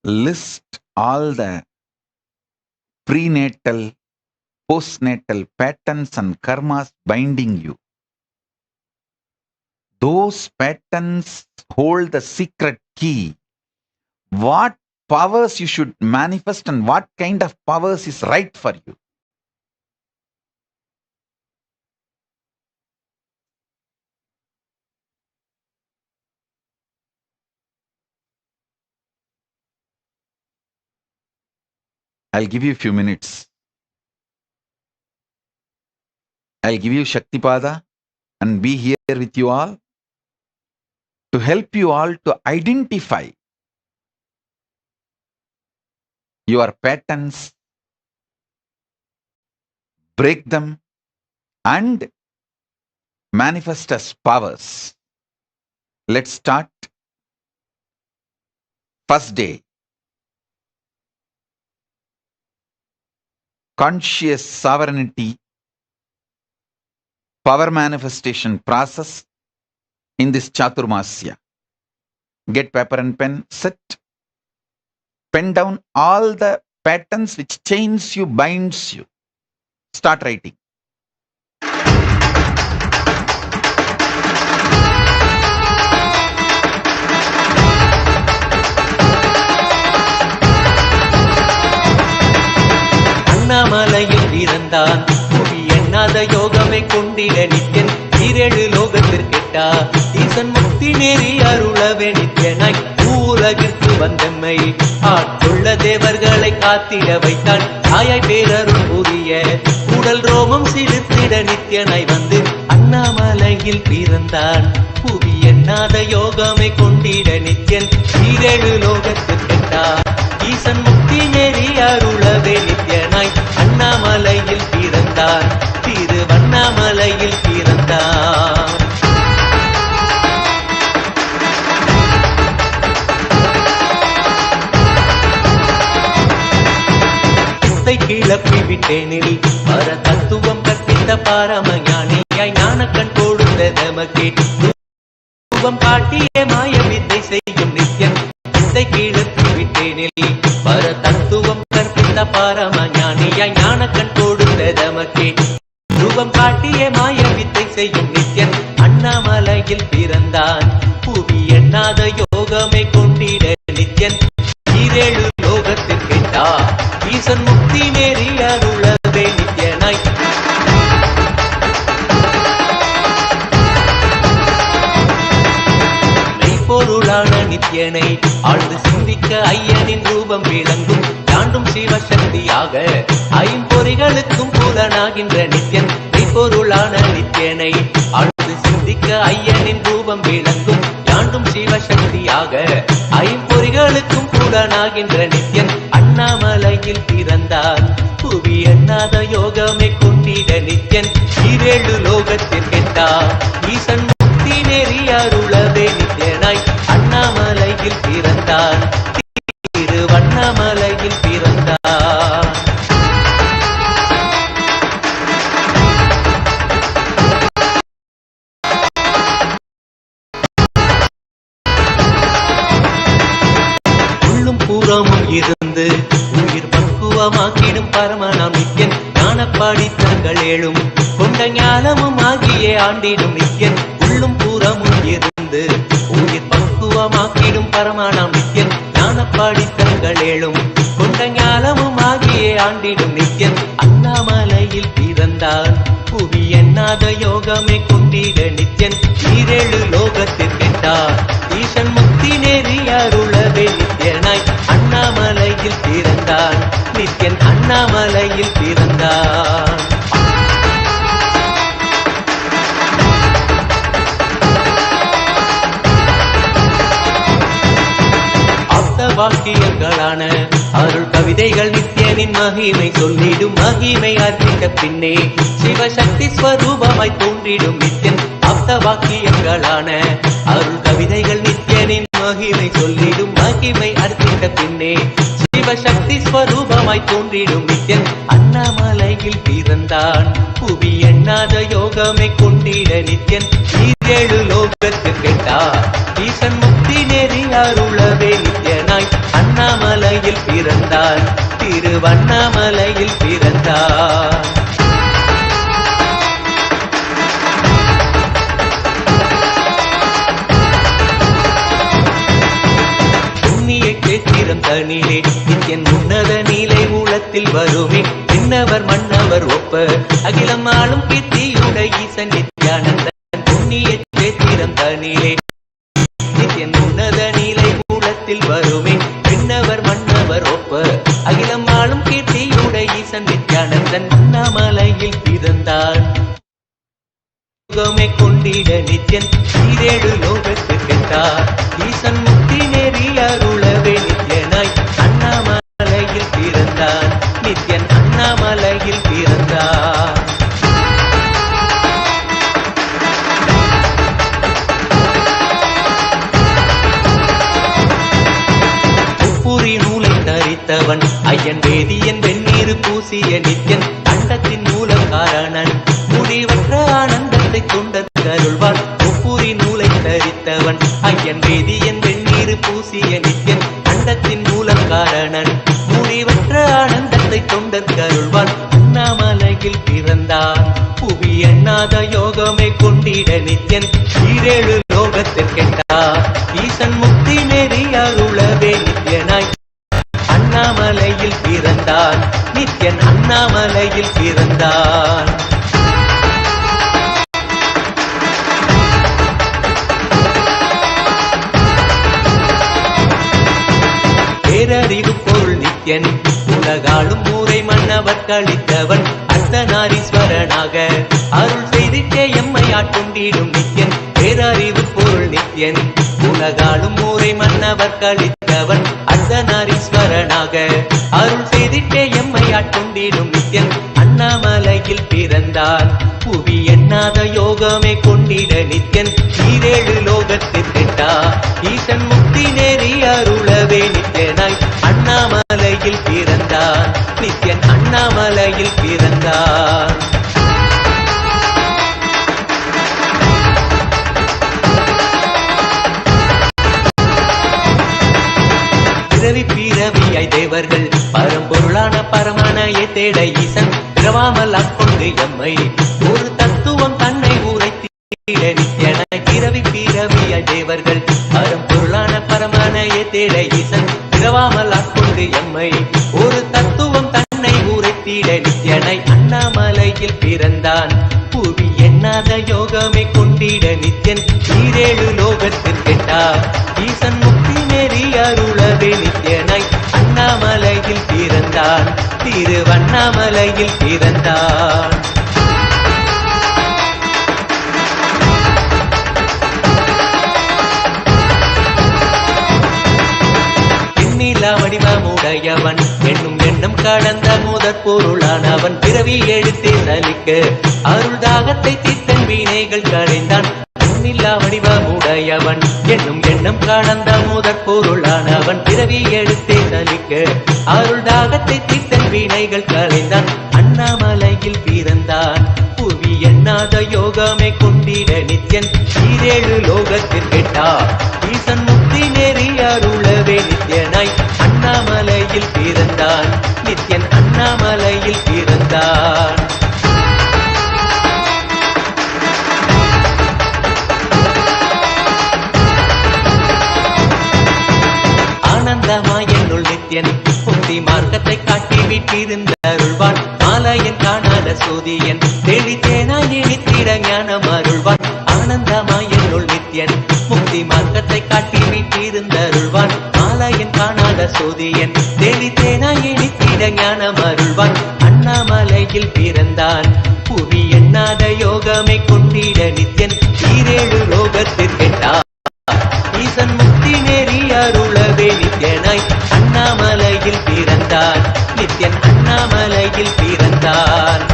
List all the prenatal, postnatal patterns and karmas binding you. Those patterns hold the secret key. What powers you should manifest and what kind of powers is right for you. I'll give you a few minutes. I'll give you Shaktipada and be here with you all. to help you all to identify your patterns, break them, and manifest as powers. Let's start. First day. Conscious sovereignty, power manifestation process in this Chaturmasya. Get paper and pen, sit. Pen down all the patterns which chains you, binds you. Start writing. அண்ணாமலையில் பிறந்தான் புவி எண்ணாத யோகமை கொண்டிட நித்யன் ஈரேழு லோகத்திற்கெட்டா ஈசன் முக்தி நேரி அருளவே நித்யனாய் ஊரகிற்கு வந்தம்மை ஆட்கொள்ள தேவர்களை காத்திட வைத்தான் தாயாய் பேரருள் புரிய உடல் ரோமம் சிலிர்த்திட நித்யனாய் வந்து அண்ணாமலையில் பிறந்தான் புவி எண்ணாத யோகமை கொண்டிட நித்யன் ஈரேழு லோகத்திற்கெட்டா ஈசன் முக்தி நேரி அருளவே நித்யனாய் அண்ணாமலையில் பிறந்தார் திருவண்ணாமலையில் பிறந்தார். கிளப்பி விட்டேனில் பர தத்துவம் கற்பித்த பாரமஞானியாய் ஞானக்கண் கொடுத்த நமக்கே ரூபம் காட்டிய மாய வித்தை செய்யும் நித்யன் வித்தை கிளப்பி விட்டேனில் பர தத்துவம் கற்பித்த பாரமஞானியாய் ஞானக்கண் கொடுத்த நமக்கே ரூபம் காட்டிய மாய வித்தை செய்யும் நித்யன் அண்ணாமலையில் பிறந்தான் புவி எண்ணாத யோகமை கொண்டிட நித்யன் ஈரேழு லோகத்திற்கெட்டா ஈசன் முக்தி நேரி அருளவே நித்யனாய் மெய்ப்பொருளான நித்யனை ஆழ்ந்து சிந்திக்க ஐயனின் ரூபம் விளங்கும் தாண்டும் சிவசக்தியாக ஐம்பொறிகளுக்கும் புலனாகின்ற நித்யன் மெய்ப்பொருளான நித்யனை ஆழ்ந்து சிந்திக்க ஐயனின் ரூபம் விளங்கும் தாண்டும் சிவசக்தியாக ஐம்பொறிகளுக்கும் புலனாகின்ற நித்யன் அண்ணாமலையில் பிறந்தார் புவி எண்ணாத யோகமை கொண்டிட நித்யன் ஈரேழு லோகத்திற்கெட்டார் ஈசன் முக்தி நெறி அருளவே நித்யனாய் அண்ணாமலையில் பிறந்தார் திருவண்ணாமலையில் பிறந்தார். உள்ளும் புறமும் இருந்து உயிர் பக்குவமாக்கிடும் பரமனாம் நித்யன் ஞானப்பாடித்தங்கள் ஏழும் கொண்ட ஞானமும் ஆகியே ஆண்டிடும் நித்யன் உள்ளும் புறமும் இருந்து உயிர் பக்குவமாக்கிடும் பரமனாம் நித்யன் ஞானப்பாடித்தங்கள் ஏழும் கொண்ட ஞானமும் ஆகியே ஆண்டிடும் நித்யன் அண்ணாமலையில் பிறந்தார் புவி எண்ணாத யோகமே கொண்டிட நித்யன் ஈரேழு லோகத்திற்கெட்டார் ஈசன் முக்தி நெறி அருளவே நித்யனாய் அண்ணாமலையில் பிறந்தான் நித்யன் அண்ணாமலையில் பிறந்தான். வாக்கியங்களான அருள் கவிதைகள் நித்யனின் மகிமை சொல்லிடும் மகிமை அர்ப்பித்த பின்னே சிவசக்தி ஸ்வரூபமாய் தோன்றிடும் நித்யன் ஆப்த வாக்கியங்களான அருள் கவிதைகள் நித்யனின் மகிமை சொல்லிடும் மகிமை அர்ப்பித்த பின்னே சிவசக்தி ஸ்வரூபமாய் தோன்றிடும் நித்யன் அண்ணாமலையில் பிறந்தான் புவி எண்ணாத யோகமை கொண்டிட நித்யன் ஈரேழு லோகத்திற்கெட்டார் ஈசன் முக்தி நெறி அருளவே நித்யனாய் அண்ணாமலையில் பிறந்தான் திருவண்ணாமலையில் பிறந்தான். புண்ணிய கேத்திரம் தனிலே நித்யன் உன்னத நீலை மூலத்தில் வருமே விண்ணவர் மன்னவர் ஒப்ப அகிலம் ஆளும் கீர்த்தியுட ஈசன் நித்யானந்தன் புண்ணிய கேத்திரம் தனிலே நித்யன் உன்னத நீலை மூலத்தில் வருமே விண்ணவர் மன்னவர் ஒப்ப அகிலம் ஆளும் கீர்த்தியுட ஈசன் நித்யானந்தன் அண்ணாமலையில் பிறந்தார் யோகமே கொண்டிட நித்யன் ஈரேழு லோகத்துக்கெட்டார் ஈசன் முக்தி நெறி அருளவே நித்யனாய் அண்ணாமலையில் பிறந்தான் நித்யன் அண்ணாமலையில் பிறந்தார். முப்புரி நூலை தரித்தவன் ஐயன் வேதியன் வெந்நீர் பூசிய நித்யன் அண்டத்தின் மூல காரணன் முடிவற்ற ஆனந்தத்தை கொண்டது அருள்வான். முப்புரி நூலை தரித்தவன் ஐயன் வேதியன் வெந்நீர் பூசிய நித்யன் அண்டத்தின் மூல காரணன் முடிவற்ற ஆனந்தத்தை கொண்டது அருள்வான். அண்ணாமலையில் பிறந்தான் புவி எண்ணாத யோகமே கொண்டிட நித்யன் ஈரேழு லோகத்திற்கெட்டார் ஈசன் முக்தி நெறி அருளவே நித்யனாய் அண்ணாமலையில் பிறந்தான் நித்யன் அண்ணாமலையில் பிறந்தான். பேரறிவு பொருள் நித்யன் உலகாளும் ஊரை மன்னவர் கழித்தவன் அர்த்தநாரீஸ்வரனாக அருள் செய்திட்டே எம்மை ஆட்கொண்டிடும் நித்யன். பேரறிவு பொருள் நித்யன் உலகாளும் ஊரை மன்னவர் கழித்தவன் அர்த்தநாரீஸ்வரனாக அருள் செய்திட்டே எம்மை ஆட்கொண்டிடும் நித்யன். அண்ணாமலையில் பிறந்தான் புவி எண்ணாத யோகமே கொண்டிட நித்யன் ஈரேழு லோகத்திற்கெட்டார் ஈசன் முக்தி நெறி அருளவே நித்யனாய் அண்ணாமலையில் பிறந்தான் நித்யன் அண்ணாமலையில் பிறந்தான். பிறவி பிறவியாய் தேவர்கள் பரம்பொருளான பரமனையை தேட ஈசன் பிறவாமல் ஆட்கொண்டு எம்மை ஒரு தத்துவம் தன்னை உரைத்திட நித்யனாய். பிறவி பிறவியாய் தேவர்கள் பரம்பொருளான பரமனையை தேட ஈசன் பிறவாமல் ஆட்கொண்டு எம்மை ஒரு தத்துவம் தன்னை உரைத்திட நித்யனாய் அண்ணாமலையில் பிறந்தான் புவி எண்ணாத யோகமே கொண்டிட நித்யன் ஈரேழு லோகத்திற்கெட்டார் ஈசன் முக்தி நெறி அருளவே நித்யனாய் அண்ணாமலையில் பிறந்தான் திருவண்ணாமலையில் பிறந்தான். எண்ணிலா வடிவமுடையவன் என்னும் எண்ணம் கடந்த முதற் பொருளானவன் பிறவி எடுத்தே சலிக்க அருள் தாகத்தை தீர்த்தன் வினைகள் களைந்தான். எண்ணிலா வடிவமுடையவன் என்னும் எண்ணம் கடந்த முதற் பொருளானவன் பிறவி எடுத்தே சலிக்க அருள் தாகத்தை தீர்த்தன் வினைகள் களைந்தான். அண்ணாமலையில் பிறந்தான் புவி எண்ணாத யோகமே கொண்டிட நித்யன் ஈரேழு லோகத்திற்கெட்டார் ஈசன் முக்தி நெறி அருளவே நித்யனாய் அண்ணாமலையில் பிறந்தான் நித்யன் அண்ணாமலையில் பிறந்தான். ஆனந்தமாய் என்னுள் நித்யன் முக்தி மார்க்கத்தை காட்டி விட்டிருந்த அருள்வான். மாலையன் காணாத சோதியன் தெளித்தேனாய் இனித்திட ஞானம் அருள்வான். ஆனந்தமாய் என்னுள் நித்யன் முக்தி மார்க்கத்தை காட்டி விட்டிருந்த அருள்வான். மாலையன் காணாத சோதியன் தெளித்தேனாய் இனித்திட ஞானம் அருள்வான். அண்ணாமலையில் பிறந்தான் புவி எண்ணாத யோகமே கொண்டிட நித்யன் ஈரேழு லோகத்திற்கெட்டார் ஈசன் முக்தி நெறி அருளவே நித்யனாய் அண்ணாமலையில் பிறந்தான் நித்யன் அண்ணாமலையில் பிறந்தான்.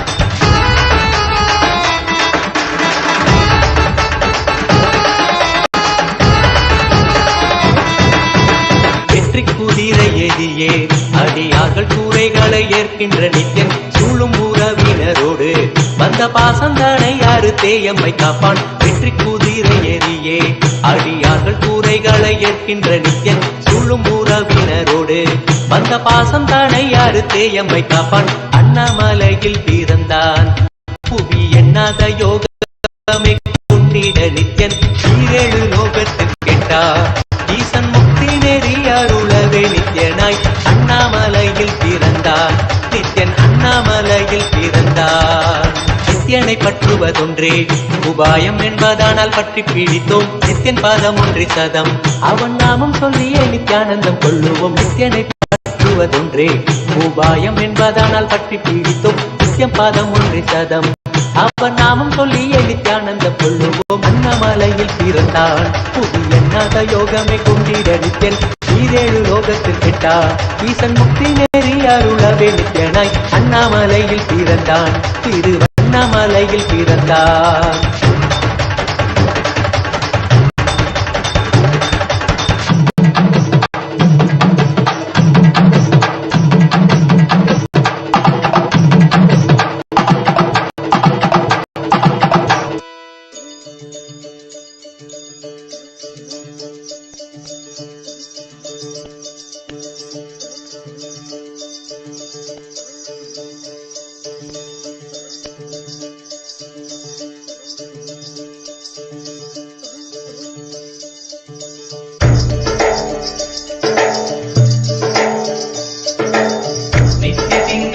வெற்றி குதிரை எதியே அடியார்கள் கூரைகளை ஏற்கின்ற நித்யன் சூழும் உறவினரோடு வந்த பாசந்தானை யாரு தேயம்மை காப்பான். வெற்றி குதிரை எதியே அடியார்கள் கூரைகளை ஏற்கின்ற நித்யன் சூழும் உறவினரோடு வந்த பாசம் தானை யாரு தேயம்மை காப்பான். அண்ணாமலையில் பிறந்தான் புவி எண்ணாத யோகமே கொண்டிட நித்யன் ஈரேழு லோகத்திற்கெட்டார் ஈசன் முக்தி நெறி அருளவே நித்யனாய் அண்ணாமலையில் பிறந்தான் நித்யன் அண்ணாமலையில் பிறந்தான். நித்யனை பற்றுவதொன்றே உபாயம் என்பதானால் பற்றி பிடித்தோம் நித்யன் பாதம் ஒன்றி சதம் அவன் நாமம் சொல்லியே நித்யானந்தம் கொள்ளுவோம். நித்யனை பற்றுவதொன்றே உபாயம் என்பதானால் பற்றி பிடித்தோம் நித்யம் பாதம் ஒன்றி சதம் அவன் நாமம் சொல்லி நித்யானந்த கொள்ளுவோம். அண்ணாமலையில் பிறந்தான் புது எண்ணாத யோகமே கொண்டிட நித்யன் ஈரேழு லோகத்தில் கெட்டா ஈசன் முக்தி நேரி அருளவே நித்யனாய் அண்ணாமலையில் பிறந்தான் திருவண்ணாமலையில் பிறந்தான்.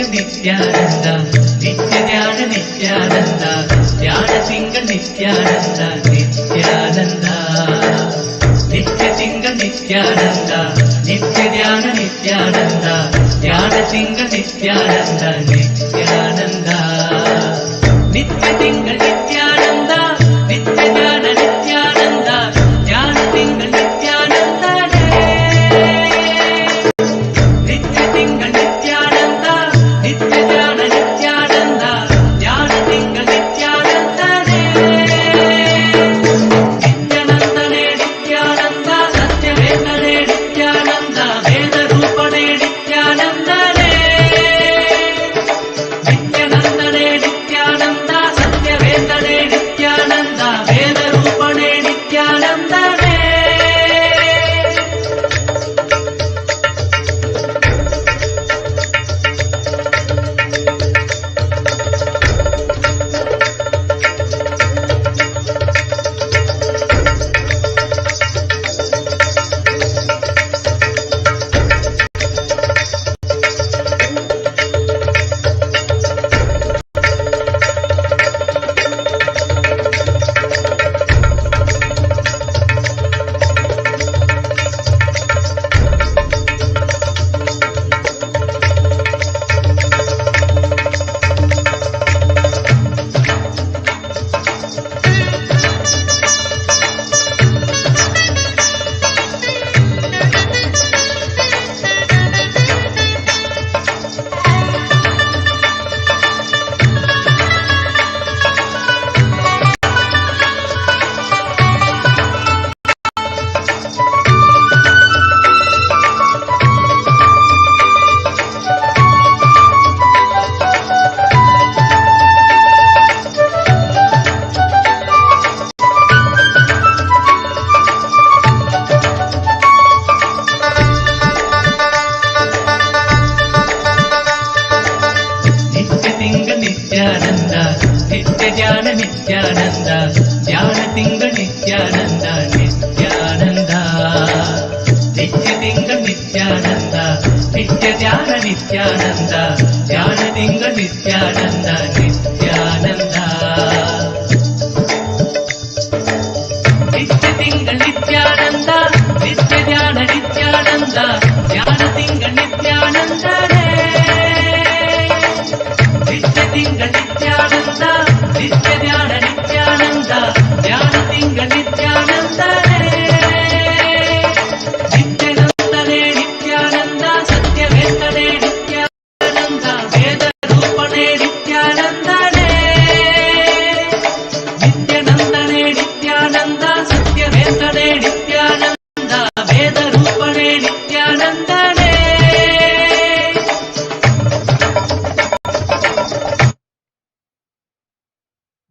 நித்யானந்தா நித்ய ஞான நித்யானந்தா ஞான சிங்க நித்யானந்தா நித்யானந்தா நித்ய சிங்க நித்யானந்தா நித்ய ஞான நித்யானந்தா ஞான சிங்க நித்யானந்தா நித்யானந்தா நித்ய சிங்க நித்யானந்தா நித்ய ஞான நித்யானந்தா ஞான சிங்க நித்யானந்தா நித்ய சிங்க நித்யானந்தா நித்ய ஞான நித்யானந்தா ஞான சிங்க நித்யானந்தா நித்யானந்தனே நித்யானந்தா சத்யவேதனே நித்யானந்தா வேத ரூபனே நித்யானந்தனே நித்யானந்தனே நித்யானந்தா சத்யவேதனே நித்யானந்தா வேத ரூபனே நித்யானந்தனே. நித்யசிங்க நித்யானந்தா நித்ய ஞான நித்யானந்தா ஞான சிங்க நித்யானந்தா நித்யானந்தா நித்யசிங்க நித்யானந்தா நித்ய ஞான நித்யானந்தா ஞான சிங்க நித்யானந்தா நித்யானந்தா நித்யசிங்க நித்யானந்தா நித்ய ஞான நித்யானந்தா ஞான சிங்க நித்யானந்தா நித்யசிங்க நித்யானந்தா நித்ய ஞான நித்யானந்தா ஞான சிங்க நித்யானந்தா நித்யானந்தனே நித்யானந்தா சத்யவேதனே நித்யானந்தா வேத ரூபனே நித்யானந்தனே நித்யானந்தனே நித்யானந்தா சத்யவேதனே நித்யானந்தா வேத ரூபனே நித்யானந்தனே.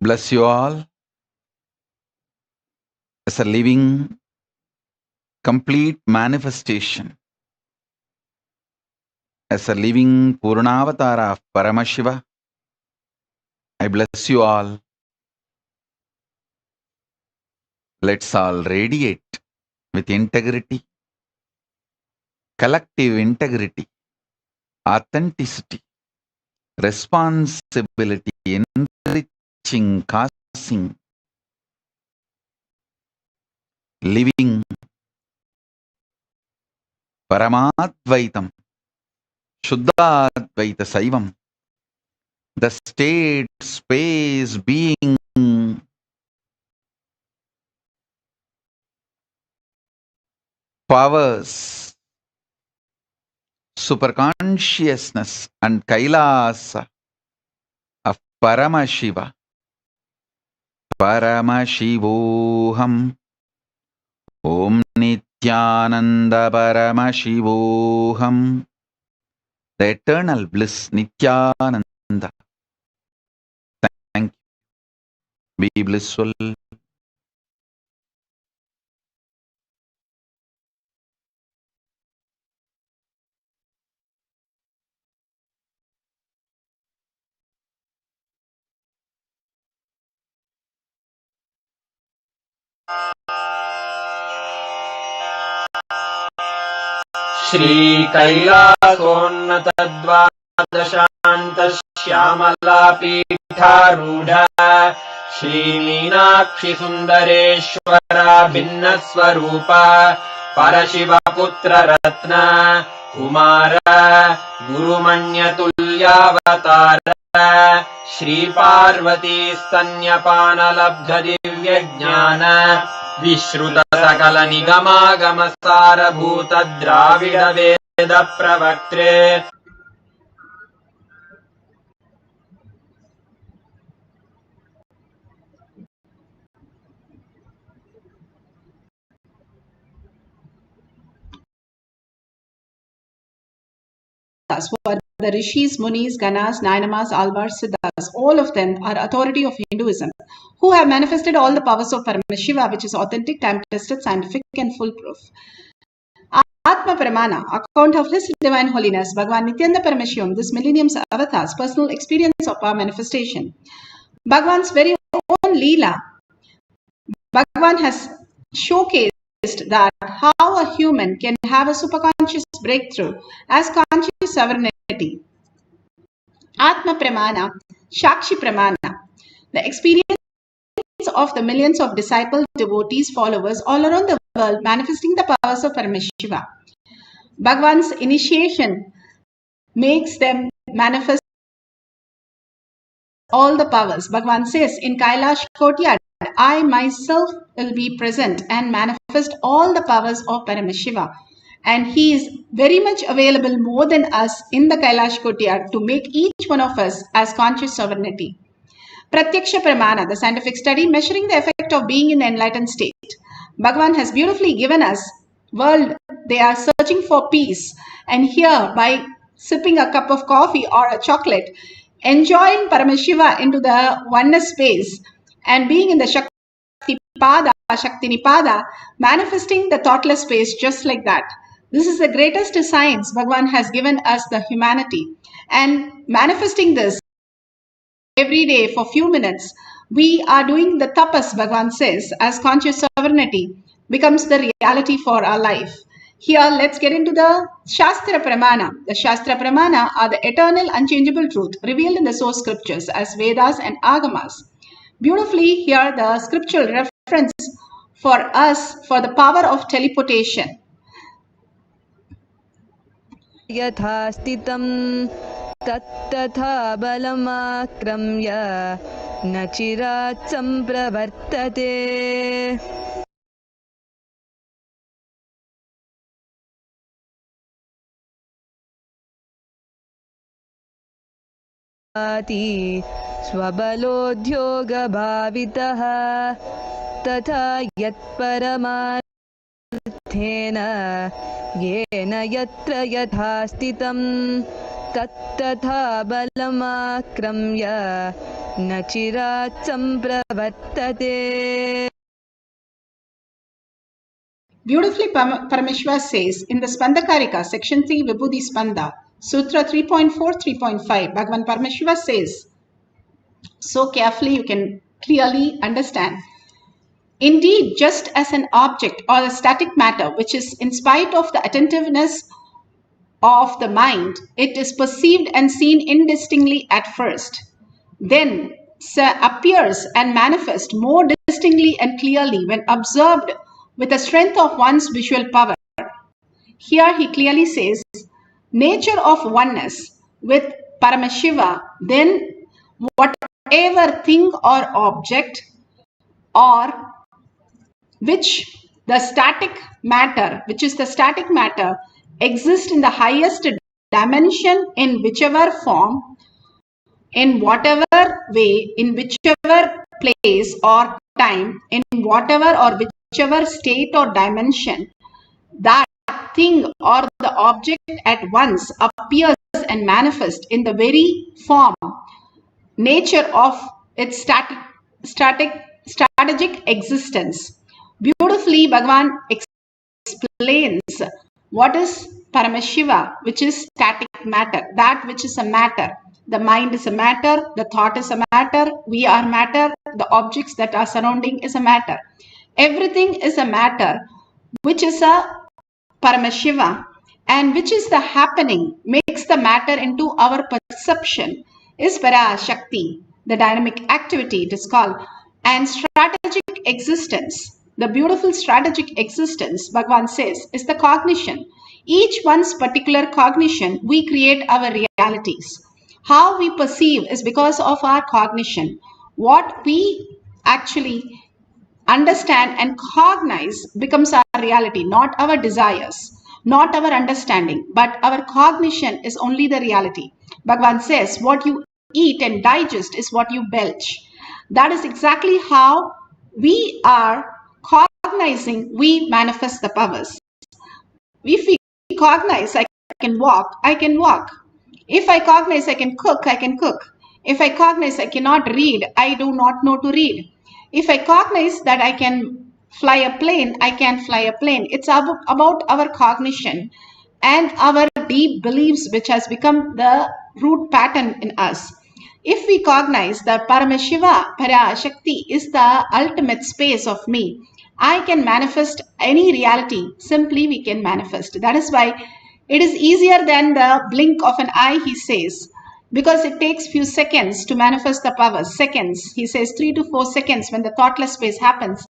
Bless you all as a living, complete manifestation, as a living Purnavatara of Paramashiva. I bless you all. Let's all radiate with integrity, collective integrity, authenticity, responsibility, enriching, causing, living Paramadvaitam, Shuddhadvaita Saivam, the state, space, being, powers, superconsciousness, and Kailasa of Paramashiva. Paramashivoham. Om Nithyananda Paramashivoham. The eternal bliss, Nithyananda. Thank you. Be blissful. श्रीकैलासोन्नतद्वादशान्तश्यामलापीठारूढ श्रीमीनाक्षि सुन्दरेश्वरा भिन्नस्वरूप परशिवपुत्ररत्न Kumar गुरुमण्यतुल्यावतार Shri Parvati स्तन्यपानलब्धदिव्यज्ञान विश्रुत सकल निगमागम सारभूत द्राविड वेद प्रवक्त्रे were the rishis, munis, ganas, nainamas, alvars, siddhas. All of them are authority of Hinduism, who have manifested all the powers of Paramashiva, which is authentic, time-tested, scientific, and foolproof. Atma Pramana, account of His Divine Holiness, Bhagavan Nithyananda Paramashivam, this millennium's avatar's personal experience of power manifestation. Bhagavan's very own Leela. Bhagavan has showcased that how a human can have a superconscious breakthrough as conscious sovereignty. Atma Pramana, Shakshi Pramana, the experience of the millions of disciples, devotees, followers all around the world manifesting the powers of Paramashiva. Bhagavan's initiation makes them manifest all the powers. Bhagavan says in Kailash Courtyard, I myself will be present and manifest all the powers of Paramashiva. And he is very much available more than us in the Kailash Courtyard to make each one of us as conscious sovereignty. Pratyaksha Pramana, the scientific study measuring the effect of being in the enlightened state. Bhagavan has beautifully given us world, they are searching for peace. And here, by sipping a cup of coffee or a chocolate, enjoying Paramashiva into the oneness space and being in the Shakti Pada, Shakti Nipada, manifesting the thoughtless space just like that. This is the greatest science Bhagavan has given us, the humanity. And manifesting this every day for few minutes, we are doing the tapas, Bhagavan says, as conscious sovereignty becomes the reality for our life. Here, let's get into the Shastra Pramana. The Shastra Pramana are the eternal, unchangeable truth revealed in the source scriptures as Vedas and Agamas. Beautifully, here the scriptural reference for us for the power of teleportation. यथा स्थितं तत्तथा बलमाक्रम्य न चिरात् सम्प्रवर्तते स्वबलोद्योगभावितः तथा यत्परमार्थेन येन यत्र यथा स्थितं तत्तथा बलमाक्रम्य न चिरात् सम्प्रवर्तते. Beautifully, Parameshwar says in the Spandakarika, section 3, Vibhuti Spanda, Sutra 3.4, 3.5, Bhagavan Parameshwar says, so carefully you can clearly understand. Indeed, just as an object or a static matter, which is in spite of the attentiveness of the mind, it is perceived and seen indistinctly at first, then appears and manifests more distinctly and clearly when observed with the strength of one's visual power. Here he clearly says, nature of oneness with Paramashiva then whatever thing or object or which the static matter, which is the static matter, exists in the highest dimension in whichever form, in whatever way, in whichever place or time, in whatever or whichever state or dimension, that thing or the object at once appears and manifests in the very form, nature of its strategic existence. Beautifully, Bhagavan explains what is Paramashiva, which is static matter, that which is a matter. The mind is a matter, the thought is a matter, we are matter, the objects that are surrounding is a matter. Everything is a matter, which is a Paramashiva, and which is the happening, makes the matter into our perception, is Parashakti, the dynamic activity it is called, and strategic existence. The beautiful strategic existence, Bhagavan says, is the cognition. Each one's particular cognition, we create our realities. How we perceive is because of our cognition. What we actually understand and cognize becomes our reality, not our desires, not our understanding, but our cognition is only the reality. Bhagavan says, what you eat and digest is what you belch. That is exactly how we are cognizing, we manifest the powers. If we cognize I can walk, I can walk. If I cognize I can cook, I can cook. If I cognize I cannot read, I do not know to read. If I cognize that I can fly a plane, I can fly a plane. It's about our cognition and our deep beliefs, which has become the root pattern in us. If we cognize that Paramashiva, Parashakti is the ultimate space of me, I can manifest any reality. Simply we can manifest. That is why it is easier than the blink of an eye, he says, because it takes few seconds to manifest the power. Seconds, he says 3 to 4 seconds when the thoughtless space happens.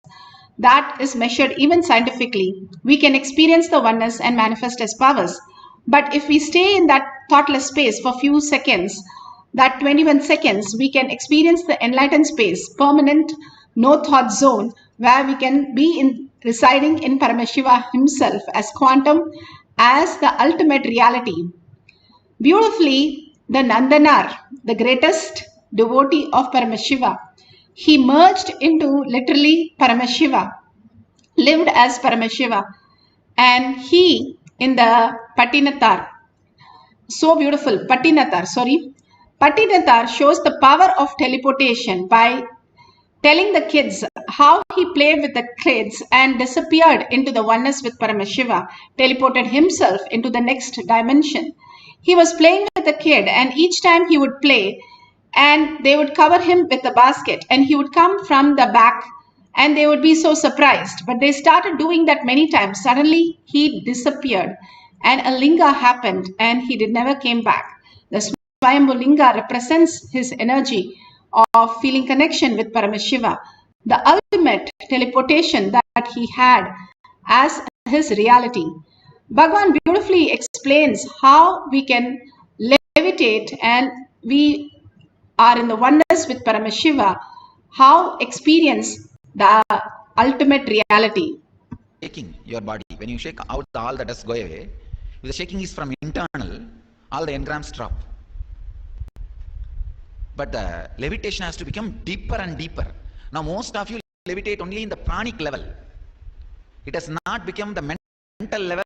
That is measured even scientifically. We can experience the oneness and manifest as powers. But if we stay in that thoughtless space for few seconds, that 21 seconds, we can experience the enlightened space, permanent, no thought zone, where we can be residing in Paramashiva himself as quantum, as the ultimate reality. Beautifully, the Nandanar, the greatest devotee of Paramashiva, he merged into literally Paramashiva, lived as Paramashiva, and he in the Patinatar, so beautiful, Patinatar shows the power of teleportation by telling the kids how he played with the kids and disappeared into the oneness with Paramashiva, teleported himself into the next dimension. He was playing with the kid, and each time he would play, and they would cover him with a basket, and he would come from the back, and they would be so surprised. But they started doing that many times. Suddenly, he disappeared, and a linga happened, and he never came back. The Swayambhu Linga represents his energy of feeling connection with Paramashiva, the ultimate teleportation that he had as his reality. Bhagavan beautifully explains how we can levitate and we are in the oneness with Paramashiva, how experience the ultimate reality. Shaking your body. When you shake out all the dust go away, if the shaking is from internal, all the engrams drop. But the levitation has to become deeper and deeper. Now most of you levitate only in the pranic level. It has not become the mental level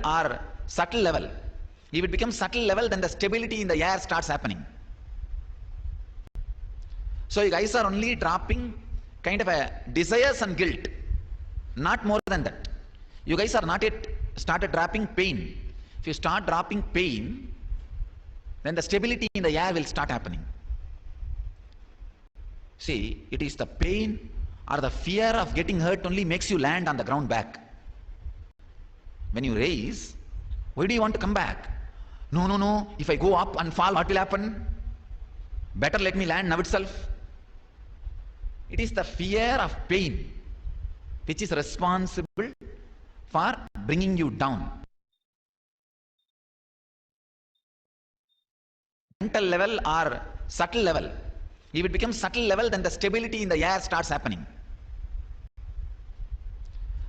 or subtle level. If it becomes subtle level, then the stability in the air starts happening. So you guys are only dropping kind of a desires and guilt, not more than that. You guys are not yet started dropping pain. If you start dropping pain, then the stability in the air will start happening. See, it is the pain or the fear of getting hurt only makes you land on the ground back. When you raise, why do you want to come back? No, if I go up and fall, what will happen? Better let me land now itself. It is the fear of pain which is responsible for bringing you down. Mental level or subtle level. If it becomes subtle level, then the stability in the air starts happening.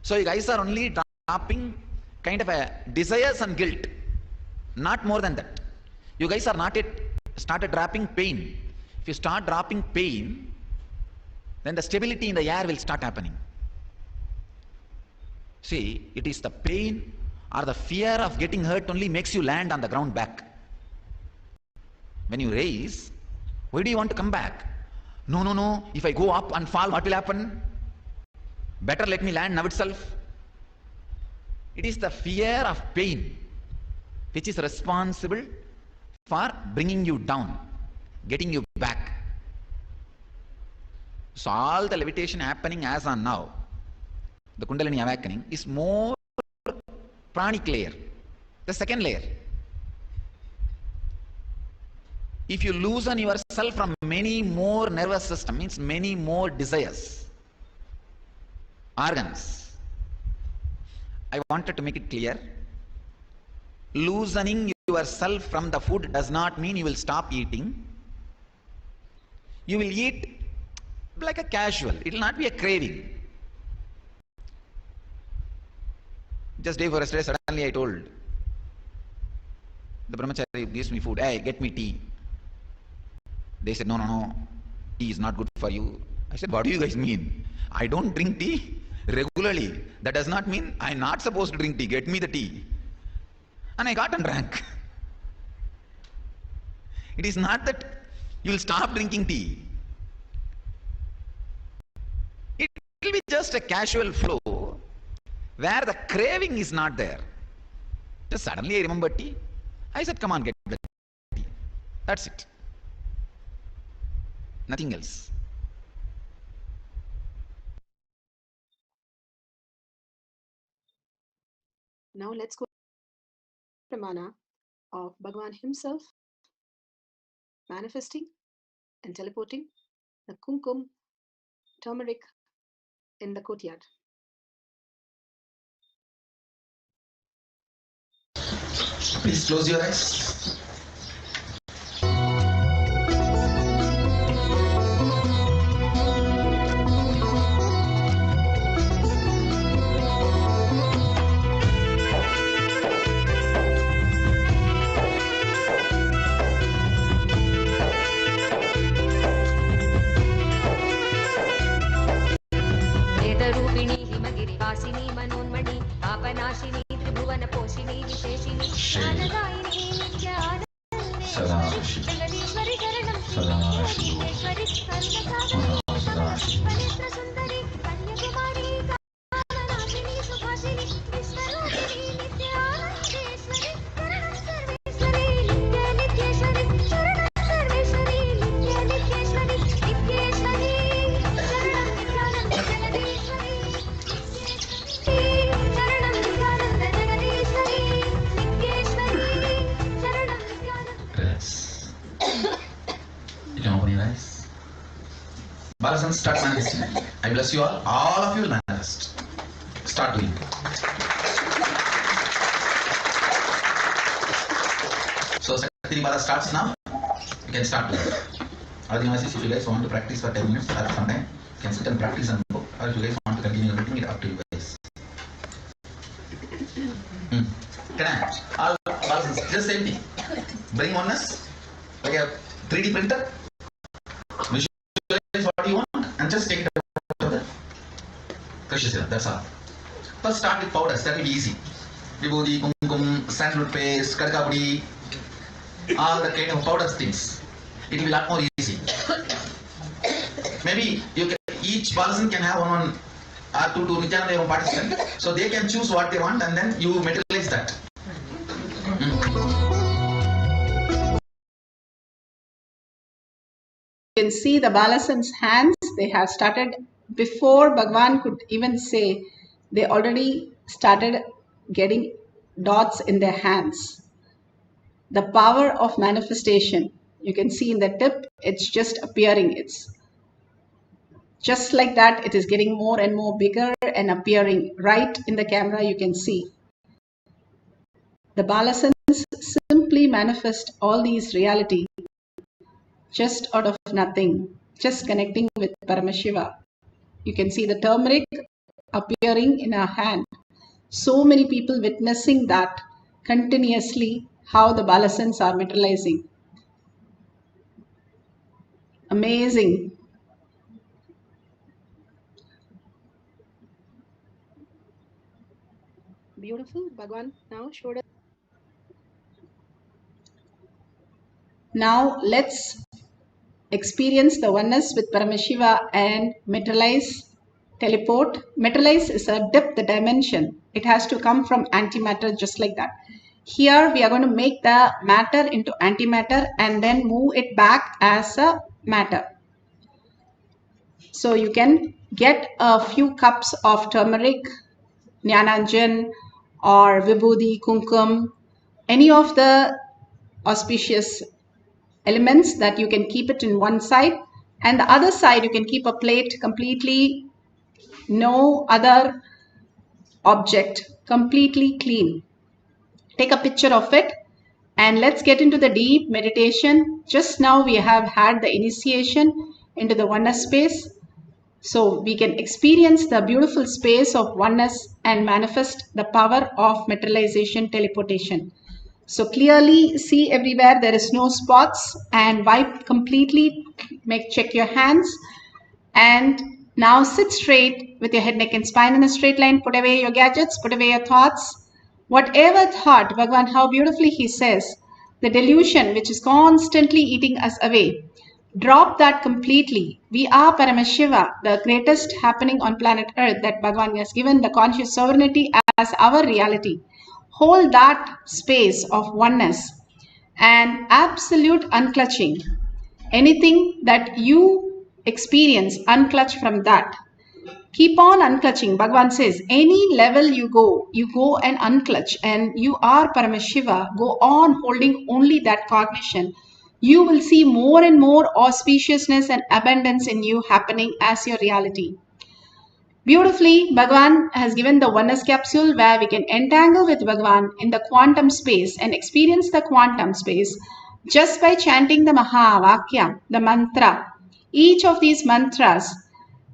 So you guys are only dropping kind of a desires and guilt, not more than that. You guys are not yet started dropping pain. If you start dropping pain, then the stability in the air will start happening. See, it is the pain or the fear of getting hurt only makes you land on the ground back. When you raise, why do you want to come back? No. If I go up and fall, what will happen? Better let me land now itself. It is the fear of pain which is responsible for bringing you down, getting you back. So all the levitation happening as on now, the Kundalini awakening, is more pranic layer, the second layer. If you loosen yourself from many more nervous system, means many more desires, organs. I wanted to make it clear. Loosening yourself from the food does not mean you will stop eating. You will eat like a casual. It will not be a craving. Just day for yesterday, suddenly I told the brahmachari gives me food, hey, get me tea. They said, no, tea is not good for you. I said, what do you guys mean? I don't drink tea regularly. That does not mean I'm not supposed to drink tea. Get me the tea. And I got and drank. It is not that you will stop drinking tea. It will be just a casual flow where the craving is not there. Just suddenly I remembered tea. I said, come on, get the tea. That's it. Nothing else. Now let's go to Pramana of Bhagavan himself manifesting and teleporting the kumkum turmeric in the courtyard. Please close your eyes. वेदरूपिणी हिमगिरिवासिनी मनोन्मणि पापनाशिनी त्रिभुवन पोषिणी विशेषिणी ज्ञानदायिनी नित्यानन्देश्वरि जगदीश्वरि शरणं सदाशिवेश्वरि सर्वसाधनेश्वरि पवित्रसुन्दरि कन्याकुमारी कामनाशिनी सुभाषिनी विश्वरूपिणी नित्यानन्देश्वरि शरणं सर्वेश्वरि नित्यनित्येश्वरि शरणं सर्वेश्वरि नित्यनित्येश्वरि नित्येश्वरि शरणं नित्यानन्द जगदीश्वरि शरणं नित्यानन्द जगदीश्वरि नित्येश्वरि शरणं Nityanand. Relax. You can open your eyes. Balasan, start manifesting. I bless you all. All of you will manifest. Start doing. So Sakti Bala starts now. You can start doing. Otherwise, if you guys want to practice for 10 minutes or sometime, you can sit and practice and go. Or if you guys want to continue repeating it, up to you guys. Can I? All Balasans, just same thing. Bring oneness, like a 3D printer. Visualize what you want and just take it out to the precious serum. That's all. First start with powders. That will be easy. Vibhuti, kumkum, sandalwood paste, kadakapudi, all the kind of powders things. It will be a lot more easy. Maybe you can, each person can have one or two Nithyananda participant, so they can choose what they want and then you materialize that. You can see the Balasans' hands. They have started before Bhagwan could even say. They already started getting dots in their hands. The power of manifestation. You can see in the tip, it's just appearing. It's just like that. It is getting more and more bigger and appearing right in the camera. You can see. The Balasans simply manifest all these reality just out of nothing, just connecting with Paramashiva. You can see the turmeric appearing in our hand. So many people witnessing that continuously, how the balasans are materializing. Amazing. Beautiful. Bhagwan now showed us. Now let's experience the oneness with Paramashiva and materialize, teleport. Materialize is a depth dimension. It has to come from antimatter just like that. Here we are going to make the matter into antimatter and then move it back as a matter. So you can get a few cups of turmeric, Jnananjan or Vibhuti, Kumkum, any of the auspicious elements that you can keep it in one side, and the other side you can keep a plate completely, no other object, completely clean. Take a picture of it and let's get into the deep meditation. Just now we have had the initiation into the oneness space. So we can experience the beautiful space of oneness and manifest the power of materialization, teleportation. So clearly see everywhere there is no spots, and wipe completely, check your hands, and now sit straight with your head, neck and spine in a straight line. Put away your gadgets, put away your thoughts. Whatever thought, Bhagavan, how beautifully he says, the delusion which is constantly eating us away, drop that completely. We are Paramashiva, the greatest happening on planet Earth that Bhagavan has given the conscious sovereignty as our reality. Hold that space of oneness and absolute unclutching. Anything that you experience, unclutch from that. Keep on unclutching. Bhagavan says, any level you go and unclutch, and you are Paramashiva. Go on holding only that cognition. You will see more and more auspiciousness and abundance in you happening as your reality. Beautifully, Bhagavan has given the oneness capsule where we can entangle with Bhagavan in the quantum space and experience the quantum space just by chanting the Mahavakya, the mantra. Each of these mantras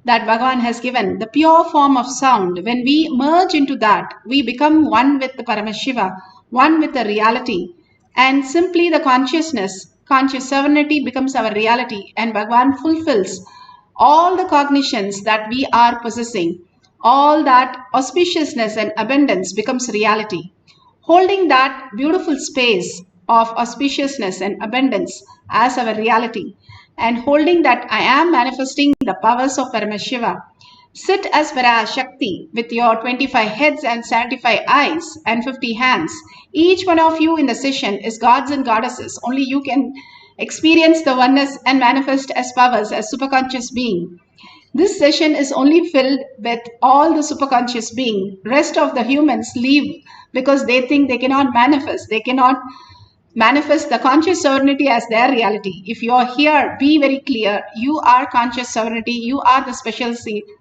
that Bhagavan has given, the pure form of sound, when we merge into that, we become one with the Paramashiva, one with the reality. And simply the consciousness, conscious sovereignty becomes our reality, and Bhagavan fulfills all the cognitions that we are possessing. All that auspiciousness and abundance becomes reality. Holding that beautiful space of auspiciousness and abundance as our reality, and holding that I am manifesting the powers of Paramashiva. Sit as Parashakti with your 25 heads and 75 eyes and 50 hands. Each one of you in the session is gods and goddesses. Only you can experience the oneness and manifest as powers as superconscious being. This session is only filled with all the superconscious being. Rest of the humans leave because they think they cannot manifest. They cannot manifest the conscious sovereignty as their reality. If you are here, be very clear. You are conscious sovereignty. You are the special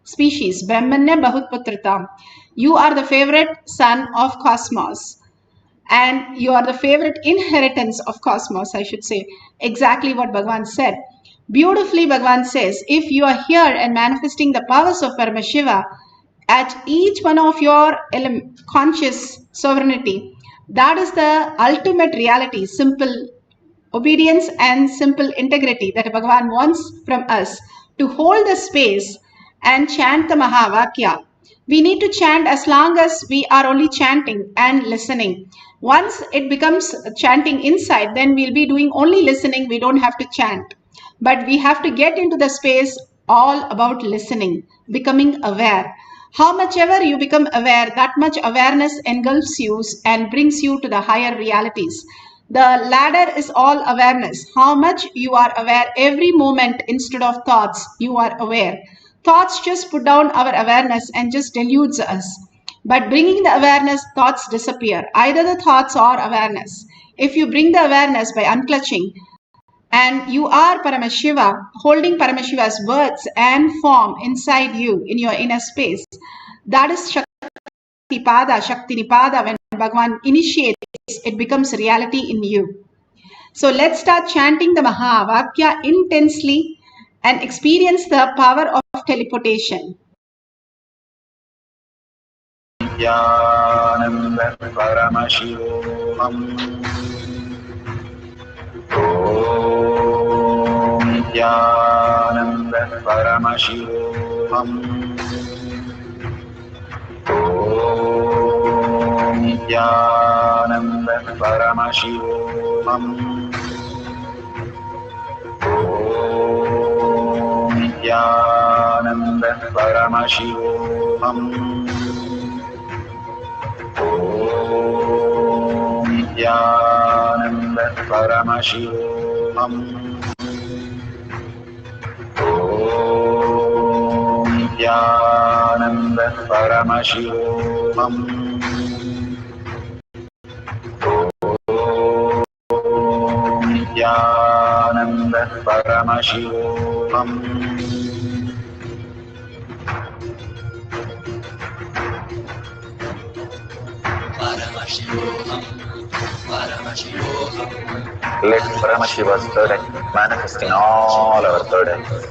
species. Brahmanya Bahutputritam. You are the favorite son of cosmos. And you are the favorite inheritance of cosmos, I should say. Exactly what Bhagavan said. Beautifully, Bhagavan says, if you are here and manifesting the powers of Paramashiva at each one of your conscious sovereignty, that is the ultimate reality, simple obedience and simple integrity that Bhagavan wants from us, to hold the space and chant the Mahavakya. We need to chant as long as we are only chanting and listening. Once it becomes chanting inside, then we'll be doing only listening. We don't have to chant. But we have to get into the space all about listening, becoming aware. How much ever you become aware, that much awareness engulfs you and brings you to the higher realities. The ladder is all awareness. How much you are aware every moment instead of thoughts, you are aware. Thoughts just put down our awareness and just deludes us. But bringing the awareness, thoughts disappear. Either the thoughts or awareness. If you bring the awareness by unclutching, and you are Paramashiva, holding Paramashiva's words and form inside you in your inner space, that is Shakti Nipada. When Bhagavan initiates, it becomes reality in you. So let's start chanting the Mahavakya intensely and experience the power of teleportation. Nithyananda Paramashivoham. Om Nithyananda Paramashivoham. Om Nithyananda Paramashivoham. Om Nithyananda Paramashivoham. Om Nithyananda Paramashivoham. Om Nithyananda Paramashivoham. Om Nithyananda Paramashivoham. Let Paramashiva's third eye manifest in all our third eyes.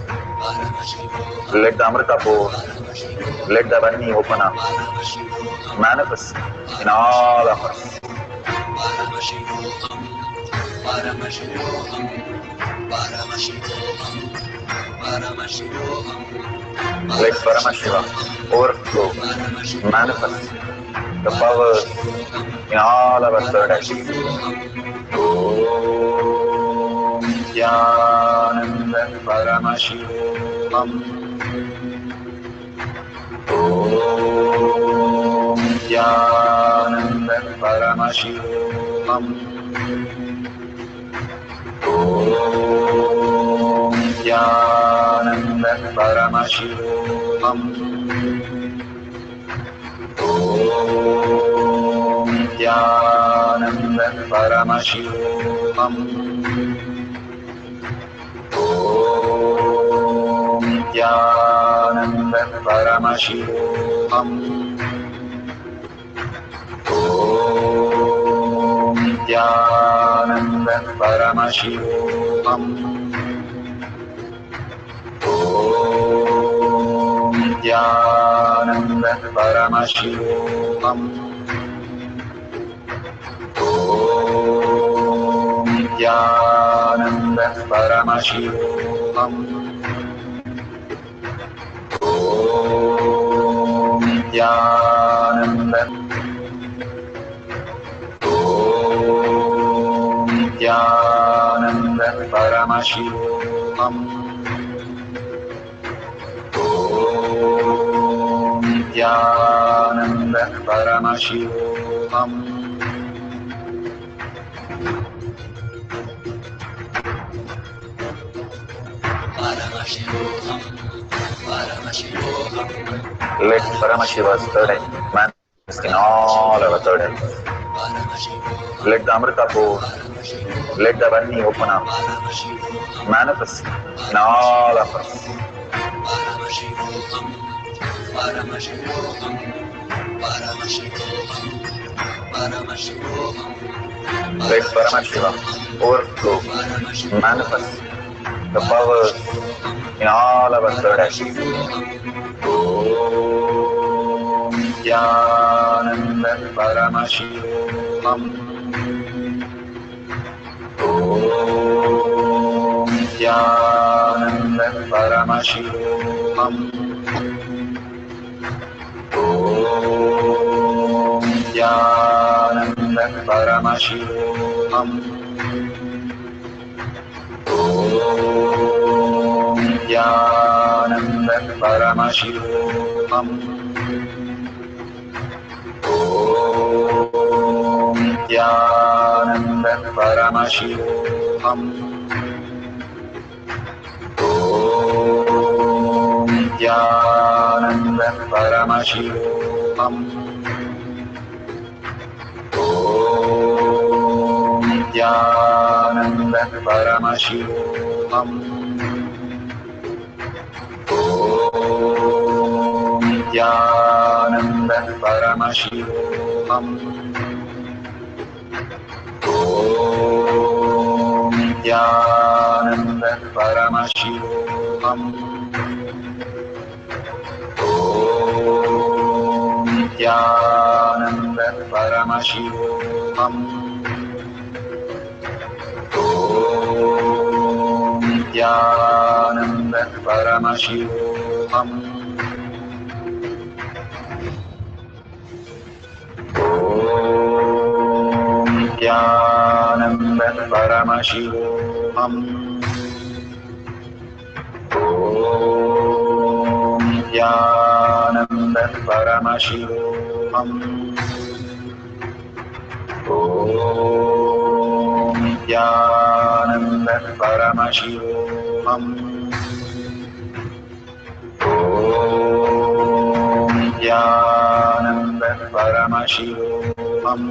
Let the Amrita pour, let the Vani open up, manifest in all of us. Let Paramashiva overflow, manifest the powers in all our third eyes. Om Nithyananda Paramashivoham. Om Nithyananda Paramashivoham. Om Nithyananda Paramashivoham. Om Nithyananda Paramashivoham. Om Nithyananda Paramashivoham. Om Nithyananda Paramashivoham. Om Nithyananda Paramashivoham. Om Nithyananda Paramashivoham. Om Nithyananda. Om Nithyananda Paramashivoham. Om Nithyananda Paramashivoham. Let Paramashiva's third eye manifest in all our third eyes. Let the Amrita pour, let the Vani open up, manifest in all of us. Let Paramashiva overflow, manifest the powers in all our third eyes. Om Nithyananda Paramashivoham. Om Nithyananda Paramashivoham. Om Nithyananda Paramashivoham. Om Nithyananda Paramashivoham. Om Nithyananda Paramashivoham. Om Nithyananda Paramashivoham. Om Nithyananda Paramashivoham. Om Nithyananda Paramashivoham. Om Nithyananda Paramashivoham. Om Nithyananda Paramashivoham. Om Nithyananda Paramashivoham. Om Nithyananda Paramashivoham. Om Nithyananda Paramashivoham. Om Nithyananda Paramashivoham. Om Nithyananda Paramashivoham.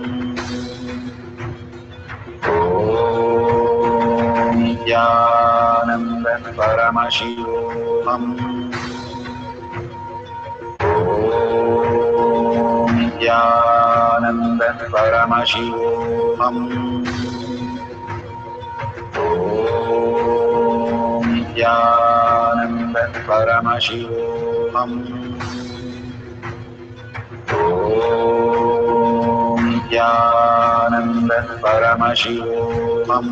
Om Nithyananda Paramashivoham. Om Nithyananda Paramashivoham. Om Nithyananda Paramashivoham. Om Nithyananda Paramashivoham. Om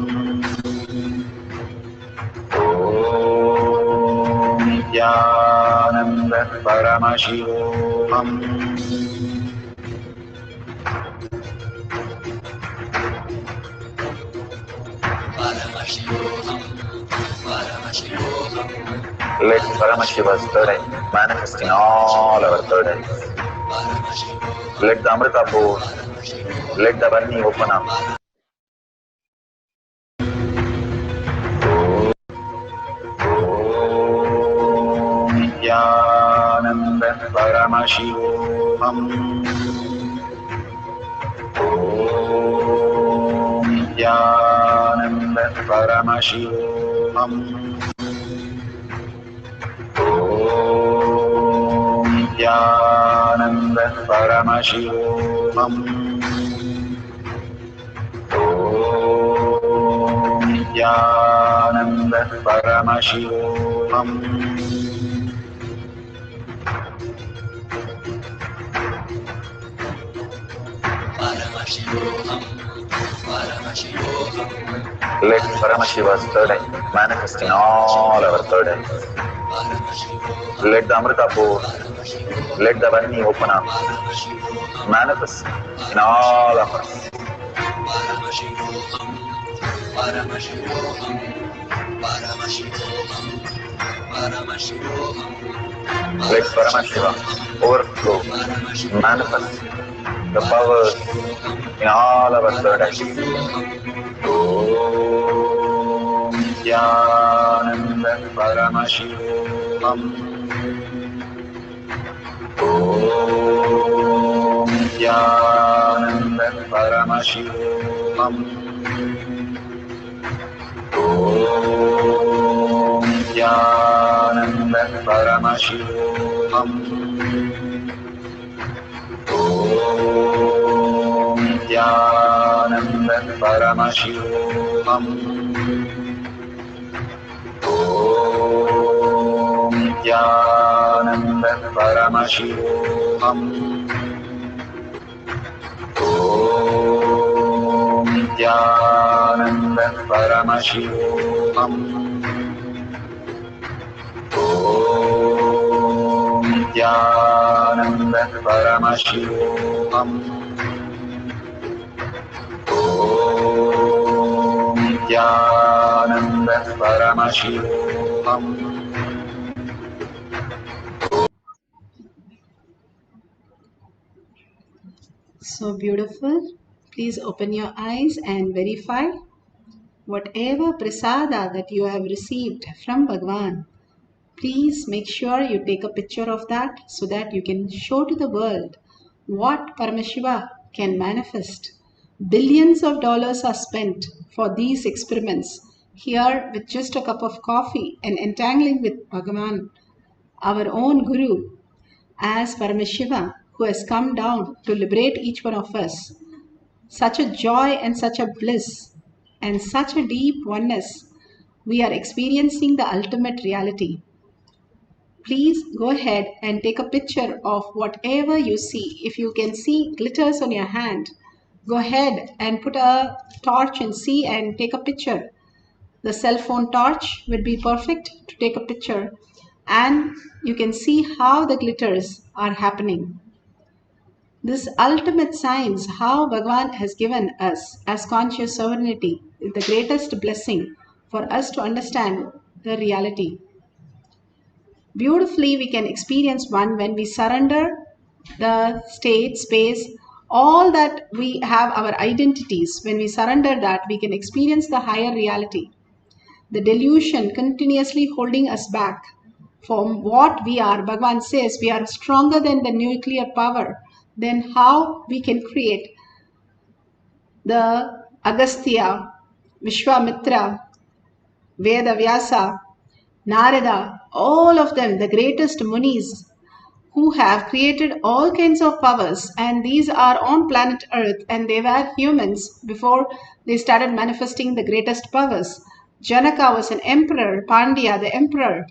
Nithyananda Paramashivoham. Let Paramashiva's third eye manifest in all our third eyes. Let the Amrita pour, let the Varni open up. Om Nithyananda Paramashivoham. Om Nithyananda Paramashivoham. Om Nithyananda Paramashivoham. Om Nithyananda Paramashivoham. Let Paramashiva's third eye manifest in all our third eyes. Let the Amrita pour, let the Varni open up, manifest in all of us. Let Paramashiva overflow, manifest the powers in all our third eyes. Om Nithyananda Paramashivoham. Om Nithyananda Paramashivoham. Om Nithyananda Paramashivoham. Om Nithyananda Paramashivoham. Om Nithyananda Paramashivoham. Om Nithyananda Paramashivoham. Om Nithyananda Paramashivoham. Om Nithyananda Paramashivoham. So beautiful. Please open your eyes and verify whatever prasada that you have received from Bhagwan. Please make sure you take a picture of that so that you can show to the world what Paramashiva can manifest. Billions of dollars are spent for these experiments here with just a cup of coffee and entangling with Bhagavan, our own Guru, as Paramashiva, who has come down to liberate each one of us. Such a joy and such a bliss and such a deep oneness, we are experiencing the ultimate reality. Please go ahead and take a picture of whatever you see. If you can see glitters on your hand, go ahead and put a torch and see and take a picture. The cell phone torch would be perfect to take a picture, and you can see how the glitters are happening. This ultimate science, how Bhagavan has given us as conscious sovereignty, is the greatest blessing for us to understand the reality. Beautifully, we can experience one when we surrender the state, space, all that we have our identities. When we surrender that, we can experience the higher reality. The delusion continuously holding us back from what we are. Bhagavan says we are stronger than the nuclear power. Then how we can create the Agastya, Vishwamitra, Veda Vyasa, Narada, all of them, the greatest munis who have created all kinds of powers, and these are on planet Earth, and they were humans before they started manifesting the greatest powers. Janaka was an emperor, Pandya the emperor.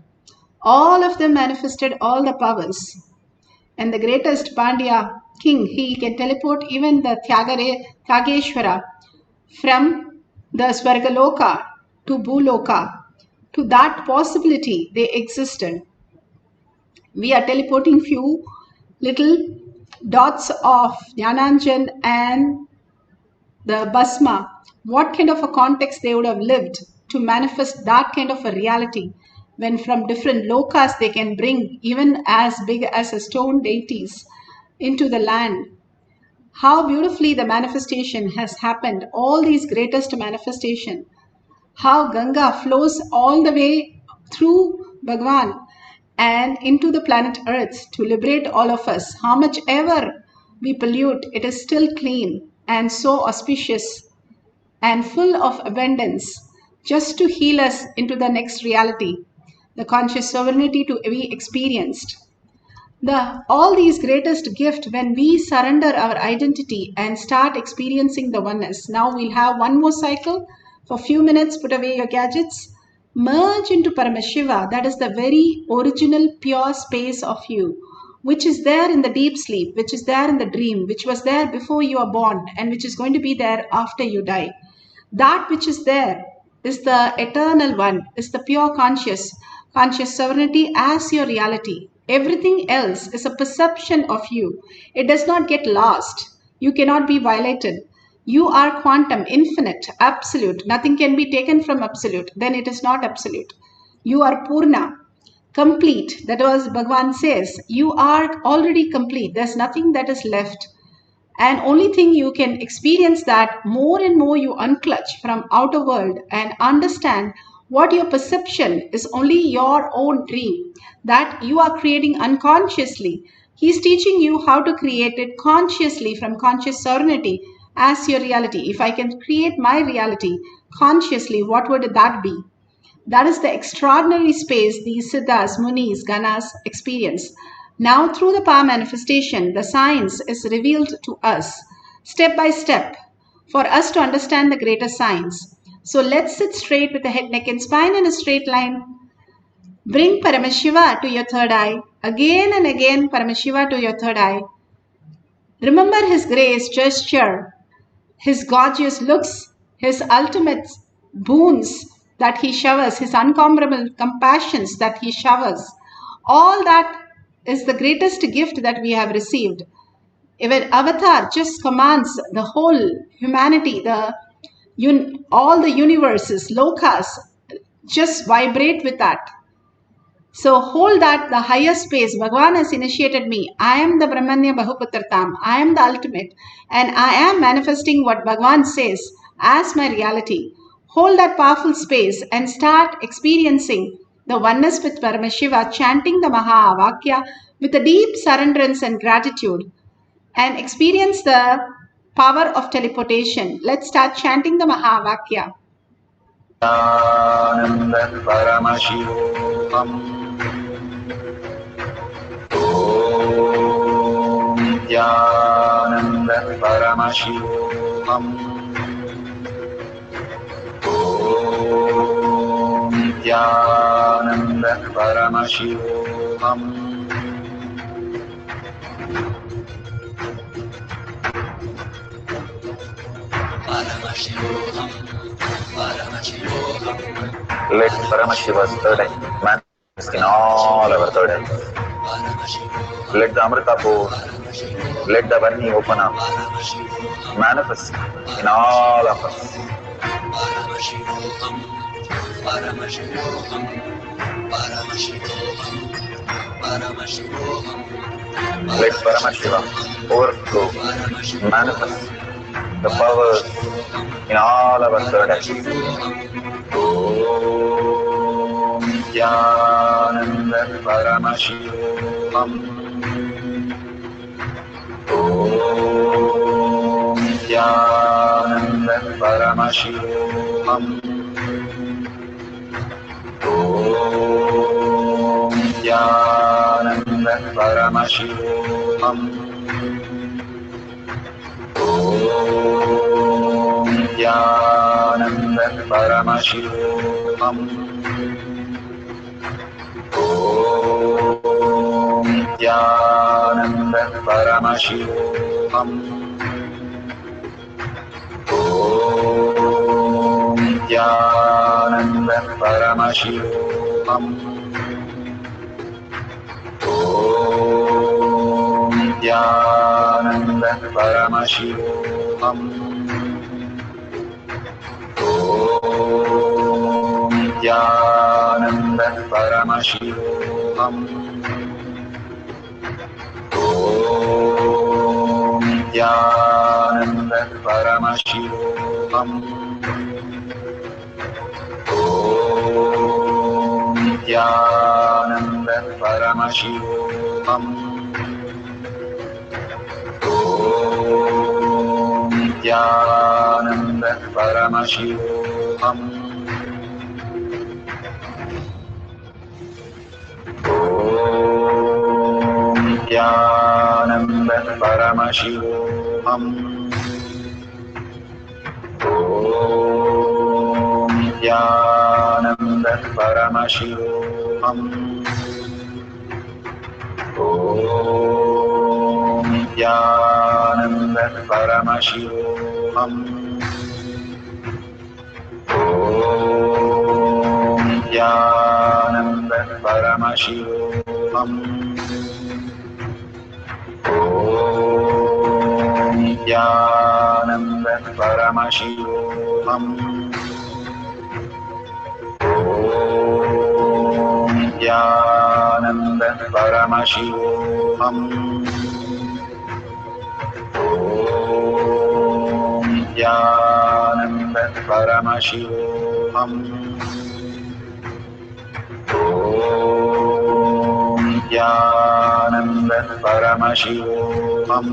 All of them manifested all the powers. And the greatest Pandya king, he can teleport even the Tyageshwara from the Svargaloka to Bhuloka. To that possibility, they existed. We are teleporting few little dots of Jnananjan and the Bhasma. What kind of a context they would have lived to manifest that kind of a reality, when from different lokas they can bring even as big as a stone deities into the land. How beautifully the manifestation has happened, all these greatest manifestation. How Ganga flows all the way through Bhagavan and into the planet Earth to liberate all of us. How much ever we pollute, it is still clean and so auspicious and full of abundance, just to heal us into the next reality, the conscious sovereignty to be experienced. All these greatest gift when we surrender our identity and start experiencing the oneness. Now we'll have one more cycle. For a few minutes, put away your gadgets. Merge into Paramashiva. That is the very original pure space of you, which is there in the deep sleep, which is there in the dream, which was there before you are born, and which is going to be there after you die. That which is there is the eternal one, is the pure conscious sovereignty as your reality. Everything else is a perception of you. It does not get lost. You cannot be violated. You are quantum, infinite, absolute. Nothing can be taken from absolute. Then it is not absolute. You are Purna, complete. That was Bhagavan says. You are already complete. There's nothing that is left. And only thing you can experience that more and more you unclutch from outer world and understand what your perception is only your own dream that you are creating unconsciously. He's teaching you how to create it consciously from conscious sovereignty as your reality. If I can create my reality consciously, what would that be? That is the extraordinary space these Siddhas, Munis, Ganas experience. Now through the power manifestation, the science is revealed to us step by step for us to understand the greater science. So let's sit straight with the head, neck and spine in a straight line. Bring Paramashiva to your third eye. Again and again Paramashiva to your third eye. Remember his grace, gesture, his gorgeous looks, his ultimate boons that he showers, his incomparable compassions that he showers. All that is the greatest gift that we have received. Even Avatar just commands the whole humanity, all the universes, lokas, just vibrate with that. So hold that, the higher space. Bhagavan has initiated me. I am the Brahmanya Bahuputratam. I am the ultimate. And I am manifesting what Bhagavan says as my reality. Hold that powerful space and start experiencing the oneness with Paramashiva, chanting the Mahavakya with a deep surrenderance and gratitude. And experience the power of teleportation. Let's start chanting the Mahavakya. Paramashivoham. Nithyananda Paramashivoham. Paramashivoham. Let Paramashiva's third eye manifest in all our third eyes. Let the Amrita pour, let the Varni open up, manifest in all of us. Paramashivoham, Paramashivoham, Paramashivoham, Paramashivoham. Let Paramashiva overflow, manifest the powers in all our third eyes. Om Nithyananda Paramashivoham. Om Nithyananda Paramashivoham. Om Nithyananda Paramashivoham. Om Nithyananda Paramashivoham. Om Nithyananda Paramashivoham. Om Nithyananda Paramashivoham. Om Nithyananda Paramashivoham. Om Nithyananda Paramashivoham. Om Nithyananda Paramashivoham. Om Nithyananda Paramashivoham. Om Nithyananda Paramashivoham. Om Nithyananda Paramashivoham. Om Nithyananda Paramashivoham. Om Nithyananda Paramashivoham. Om Nithyananda Paramashivoham. Om Nithyananda Paramashivoham. Om Nithyananda Paramashivoham. Om Nithyananda Paramashivoham. Om Nithyananda Paramashivoham.